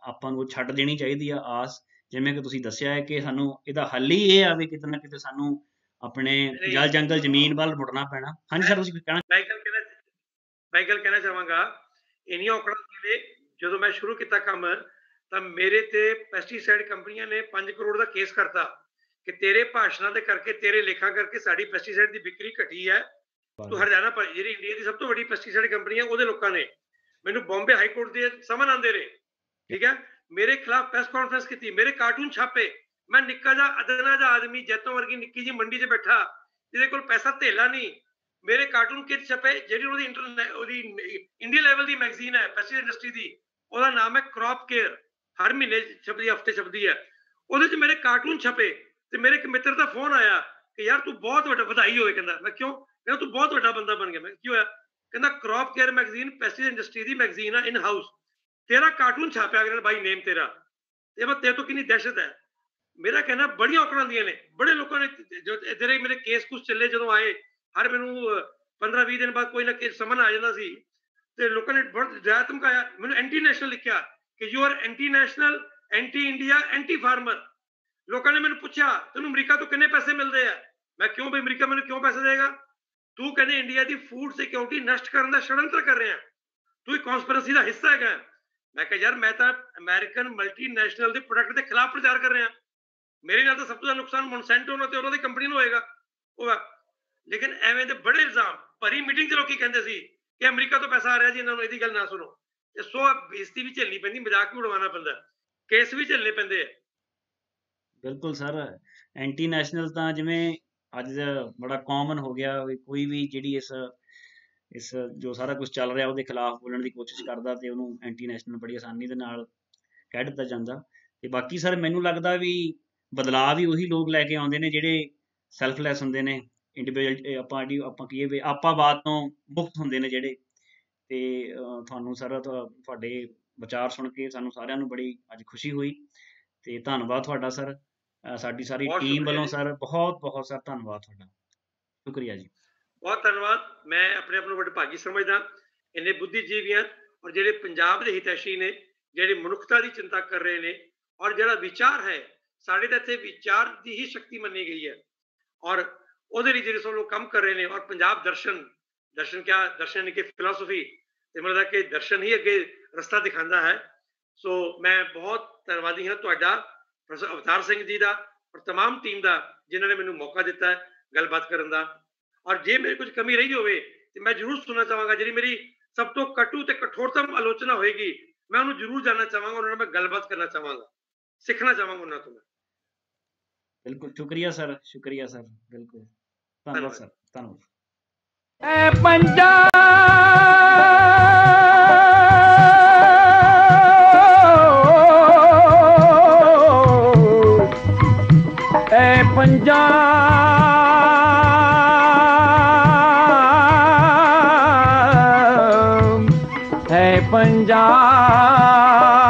ਆਪਾਂ ਨੂੰ ਛੱਡ ਦੇਣੀ ਚਾਹੀਦੀ ਆ ਆਸ। ਜਿਵੇਂ ਕਿ ਤੁਸੀਂ ਦੱਸਿਆ ਹੈ ਕਿ ਸਾਨੂੰ ਇਹਦਾ ਹੱਲ ਹੀ ਇਹ ਆ ਵੀ ਕਿਤੇ ਨਾ ਕਿਤੇ ਸਾਨੂੰ ਆਪਣੇ ਜਲ ਜੰਗਲ ਜ਼ਮੀਨ ਵੱਲ ਮੁੜਨਾ ਪੈਣਾ। ਹਾਂਜੀ ਸਰ, ਤੁਸੀਂ ਕਹਿਣਾ? ਮੈਂ ਗੱਲ ਕਹਿਣਾ ਚਾਹਾਂਗਾ, ਇੰਨੀਆਂ ਔਕੜਾਂ ਵੇਲੇ ਜਦੋਂ ਮੈਂ ਸ਼ੁਰੂ ਕੀਤਾ ਕੰਮ ਤਾਂ ਮੇਰੇ ਤੇ ਪੈਸਟੀਸਾਈਡ ਕੰਪਨੀਆਂ ਨੇ 5 ਕਰੋੜ ਦਾ ਕੇਸ ਕਰਤਾ ਕਿ ਤੇਰੇ ਭਾਸ਼ਣਾਂ ਦੇ ਕਰਕੇ, ਤੇਰੇ ਲੇਖਾਂ ਕਰਕੇ ਸਾਡੀ ਪੈਸਟੀਸਾਈਡ ਦੀ ਵਿਕਰੀ ਘਟੀ ਹੈ। ਤੂੰ ਹਰਿਆਣਾ, ਜਿਹੜੀ ਇੰਡੀਆ ਦੀ ਸਭ ਤੋਂ ਵੱਡੀ ਪੈਸਟੀਸਾਈਡ ਕੰਪਨੀ ਹੈ, ਉਹਦੇ ਲੋਕਾਂ ਨੇ ਮੈਨੂੰ ਬੰਬੇ ਹਾਈ ਕੋਰਟ ਦੇ ਸਮਨ ਆਉਂਦੇ ਰਹੇ, ਠੀਕ ਹੈ, ਮੇਰੇ ਖਿਲਾਫ ਪ੍ਰੈਸ ਕਾਨਫਰੰਸ ਕੀਤੀ, ਮੇਰੇ ਕਾਰਟੂਨ ਛਾਪੇ। ਮੈਂ ਨਿੱਕਾ ਜਿਹਾ ਅਦਨਾ ਜਿਹਾ ਆਦਮੀ, ਜੈਤੋਂ ਵਰਗੀ ਨਿੱਕੀ ਜਿਹੀ ਮੰਡੀ 'ਚ ਬੈਠਾ, ਜਿਹਦੇ ਕੋਲ ਪੈਸਾ ਧੇਲਾ ਨਹੀਂ, ਮੇਰੇ ਕਾਰਟੂਨ ਕਿੱਟ ਛਪੇ। ਜਿਹੜੀ ਉਹਦੀ ਇੰਡੀਆ ਲੈਵਲ ਦੀ ਮੈਗਜ਼ੀਨ ਹੈ ਪੈਸਟੀਸਾਈਡ ਇੰਡਸਟਰੀ ਦੀ, ਉਹਦਾ ਨਾਮ ਹੈ ਕ੍ਰੌਪ ਕੇਅਰ, ਹਰ ਮਹੀਨੇ ਛਪਦੀ, ਹਫਤੇ ਛਪਦੀ ਹੈ। ਉਹਦੇ 'ਚ ਮੇਰੇ ਕਾਰਟੂਨ ਛਪੇ ਤੇ ਮੇਰੇ ਇੱਕ ਮਿੱਤਰ ਦਾ ਫੋਨ ਆਇਆ ਕਿ ਯਾਰ ਤੂੰ ਬਹੁਤ ਵੱਡਾ, ਵਧਾਈ ਹੋਵੇ। ਕਹਿੰਦਾ ਮੈਂ ਕਿਉਂ? ਕਹਿੰਦਾ ਤੂੰ ਬਹੁਤ ਵੱਡਾ ਬੰਦਾ ਬਣ ਗਿਆ। ਮੈਂ ਕੀ ਹੋਇਆ? ਕਹਿੰਦਾ crop care magazine pesticide industry ਦੀ ਮੈਗਜ਼ੀਨ ਆ, ਇਨ ਹਾਊਸ, ਤੇਰਾ ਕਾਰਟੂਨ ਛਾਪਿਆ ਗਿਆ ਬਾਈ ਨੇਮ ਤੇਰਾ, ਤੇ ਮੈਂ ਤੇਰੇ ਤੋਂ ਕਿੰਨੀ ਦਹਿਸ਼ਤ ਹੈ। ਮੇਰਾ ਕਹਿਣਾ ਬੜੀਆਂ ਔਕੜਾਂ ਆਉਂਦੀਆਂ ਨੇ, ਬੜੇ ਲੋਕਾਂ ਨੇ ਜੋ ਜਿਹੜੇ ਮੇਰੇ ਕੇਸ ਕੁਛ ਚੱਲੇ, ਜਦੋਂ ਆਏ ਹਰ ਮੈਨੂੰ 15-20 ਦਿਨ ਬਾਅਦ ਕੋਈ ਨਾ ਕੋਈ ਸਮਨ ਆ ਜਾਂਦਾ ਸੀ ਤੇ ਲੋਕਾਂ ਨੇ ਬਹੁਤ ਜ਼ਿਆਦਾ ਧਮਕਾਇਆ ਮੈਨੂੰ। ਐਂਟੀ ਨੈਸ਼ਨਲ ਲਿਖਿਆ ਕਿ you are anti national, anti India, anti farmer. ਲੋਕਾਂ ਨੇ ਮੈਨੂੰ ਪੁੱਛਿਆ ਤੈਨੂੰ ਅਮਰੀਕਾ ਤੋਂ ਕਿੰਨੇ ਪੈਸੇ ਮਿਲਦੇ ਆ? ਮੈਂ ਕਿਉਂ ਬਈ, ਅਮਰੀਕਾ ਮੈਨੂੰ ਕਿਉਂ ਪੈਸੇ ਦੇਗਾ? ਤੂੰ ਕਹਿੰਦੇ ਇੰਡੀਆ ਦੀ ਫੂਡ ਸਿਕਿਉਰਿਟੀ ਨਸ਼ਟ ਕਰਨ ਦਾ ਛੜਯੰਤਰ ਕਰ ਰਿਹਾ, ਤੂੰ ਇੱਕ ਕਨਸਪੀਰੇਸੀ ਦਾ ਹਿੱਸਾ ਹੈਗਾ। ਮੈਂ ਕਿਹਾ ਯਾਰ ਮੈਂ ਤਾਂ ਅਮਰੀਕਨ ਮਲਟੀਨੈਸ਼ਨਲ ਦੇ ਪ੍ਰੋਡਕਟ ਦੇ ਖਿਲਾਫ ਪ੍ਰਚਾਰ ਕਰ ਰਿਹਾ। ਮੇਰੇ ਨਾਲ ਤਾਂ ਸਭ ਤੋਂ ਜ਼ਿਆਦਾ ਨੁਕਸਾਨ ਮੋਨਸੈਂਟੋ ਨੂੰ ਤੇ ਉਹਨਾਂ ਦੀ ਕੰਪਨੀ ਨੂੰ ਹੋਏਗਾ। ਲੇਕਿਨ ਐਵੇਂ ਦੇ ਬੜੇ ਇਲਜ਼ਾਮ ਭਰੀ ਮੀਟਿੰਗ 'ਚ ਲੋਕੀ ਕਹਿੰਦੇ ਸੀ ਕਿ ਅਮਰੀਕਾ ਤੋਂ ਪੈਸਾ ਆ ਰਿਹਾ ਜੀ, ਇਹਨਾਂ ਨੂੰ ਇਹਦੀ ਗੱਲ ਨਾ ਸੁਣੋ। ਤੇ ਸੋ ਬੇਇੱਜ਼ਤੀ ਵੀ ਝੱਲਣੀ ਪੈਂਦੀ, ਮਜ਼ਾਕ ਵੀ ਉਡਵਾਉਣਾ ਪੈਂਦਾ, ਕੇਸ ਵੀ ਝੱਲਣੇ ਪੈਂਦੇ ਆ। ਬਿਲਕੁਲ ਸਰ, ਐਂਟੀ ਨੈਸ਼ਨਲ ਤਾਂ ਜਿਵੇਂ ਅੱਜ ਬੜਾ ਕਾਮਨ ਹੋ ਗਿਆ, ਕੋਈ ਵੀ ਜਿਹੜੀ ਇਸ ਜੋ ਸਾਰਾ ਕੁਝ ਚੱਲ ਰਿਹਾ ਉਹਦੇ ਖਿਲਾਫ ਬੋਲਣ ਦੀ ਕੋਸ਼ਿਸ਼ ਕਰਦਾ ਤੇ ਉਹਨੂੰ ਐਂਟੀ ਨੈਸ਼ਨਲ ਬੜੀ ਆਸਾਨੀ ਦੇ ਨਾਲ ਕਹਿ ਦਿੱਤਾ ਜਾਂਦਾ। ਤੇ ਬਾਕੀ ਸਰ ਮੈਨੂੰ ਲੱਗਦਾ ਵੀ ਬਦਲਾਅ ਵੀ ਉਹੀ ਲੋਕ ਲੈ ਕੇ ਆਉਂਦੇ ਨੇ ਜਿਹੜੇ ਸੈਲਫਲੈਸ ਹੁੰਦੇ ਨੇ, ਇੰਡੀਵਿਜੂਅਲ ਆਪਾਂ ਕਹੀਏ ਵੀ ਆਪਾਵਾਦ ਤੋਂ ਮੁਕਤ ਹੁੰਦੇ ਨੇ ਜਿਹੜੇ। ਤੇ ਤੁਹਾਨੂੰ ਸਰ ਤੁਹਾਡੇ ਵਿਚਾਰ ਸੁਣ ਕੇ ਸਾਨੂੰ ਸਾਰਿਆਂ ਨੂੰ ਬੜੀ ਅੱਜ ਖੁਸ਼ੀ ਹੋਈ ਤੇ ਧੰਨਵਾਦ ਤੁਹਾਡਾ ਸਰ, ਸਾਡੀ ਸਾਰੀ ਟੀਮ ਵੱਲੋਂ ਸਰ ਬਹੁਤ ਬਹੁਤ ਸਰ ਧੰਨਵਾਦ ਤੁਹਾਡਾ, ਸ਼ੁਕਰੀਆ ਜੀ। ਬਹੁਤ ਧੰਨਵਾਦ। ਮੈਂ ਆਪਣੇ ਆਪ ਨੂੰ ਬੜੇ ਭਾਗੀ ਸਮਝਦਾ, ਇੰਨੇ ਬੁੱਧੀਜੀਵੀਆਂ ਔਰ ਜਿਹੜੇ ਪੰਜਾਬ ਦੇ ਹਿਤੈਸ਼ੀ ਨੇ, ਜਿਹੜੇ ਮਨੁੱਖਤਾ ਦੀ ਚਿੰਤਾ ਕਰ ਰਹੇ ਨੇ, ਔਰ ਜਿਹੜਾ ਵਿਚਾਰ ਹੈ, ਸਾਡੇ ਤਾਂ ਇੱਥੇ ਵਿਚਾਰ ਦੀ ਹੀ ਸ਼ਕਤੀ ਮੰਨੀ ਗਈ ਹੈ ਔਰ ਉਹਦੇ ਲਈ ਜਿਹੜੇ ਸਭ ਲੋਕ ਕੰਮ ਕਰ ਰਹੇ ਨੇ। ਔਰ ਪੰਜਾਬ ਦਰਸ਼ਨ ਕਿਆ, ਦਰਸ਼ਨ ਕਿ ਫਿਲਾਸਫੀ, ਤੇ ਮਤਲਬ ਕਿ ਦਰਸ਼ਨ ਹੀ ਅੱਗੇ ਰਸਤਾ ਦਿਖਾਉਂਦਾ ਹੈ। ਸੋ ਮੈਂ ਬਹੁਤ ਧੰਨਵਾਦੀ ਹਾਂ ਤੁਹਾਡਾ, ਪ੍ਰੋਫੈਸਰ ਅਵਤਾਰ ਸਿੰਘ ਜੀ ਦਾ ਔਰ ਤਮਾਮ ਟੀਮ ਦਾ, ਜਿਨ੍ਹਾਂ ਨੇ ਮੈਨੂੰ ਮੌਕਾ ਦਿੱਤਾ ਹੈ ਗੱਲਬਾਤ ਕਰਨ ਦਾ। ਔਰ ਜੇ ਮੇਰੀ ਕੁਝ ਕਮੀ ਰਹੀ ਹੋਵੇ ਤੇ ਮੈਂ ਜ਼ਰੂਰ ਸੁਣਨਾ ਚਾਹਾਂਗਾ। ਜਿਹੜੀ ਮੇਰੀ ਸਭ ਤੋਂ ਕਟੂ ਤੇ ਕਠੋਰਤਮ ਆਲੋਚਨਾ ਹੋਏਗੀ, ਮੈਂ ਉਹਨੂੰ ਜ਼ਰੂਰ ਜਾਣਨਾ ਚਾਹਾਂਗਾ, ਉਹਨਾਂ ਨਾਲ ਮੈਂ ਗੱਲਬਾਤ ਕਰਨਾ ਚਾਹਾਂਗਾ, ਸਿੱਖਣਾ ਚਾਹਾਂਗਾ ਉਹਨਾਂ ਤੋਂ ਮੈਂ। ਬਿਲਕੁਲ ਸ਼ੁਕਰੀਆ ਸਰ, ਸ਼ੁਕਰੀਆ ਸਰ, ਬਿਲਕੁਲ ਧੰਨਵਾਦ ਸਰ, ਧੰਨਵਾਦ। ਐ ਪੰਜਾਬ ਐ ਪੰਜਾਬ ਹੈ ਪੰਜਾਬ।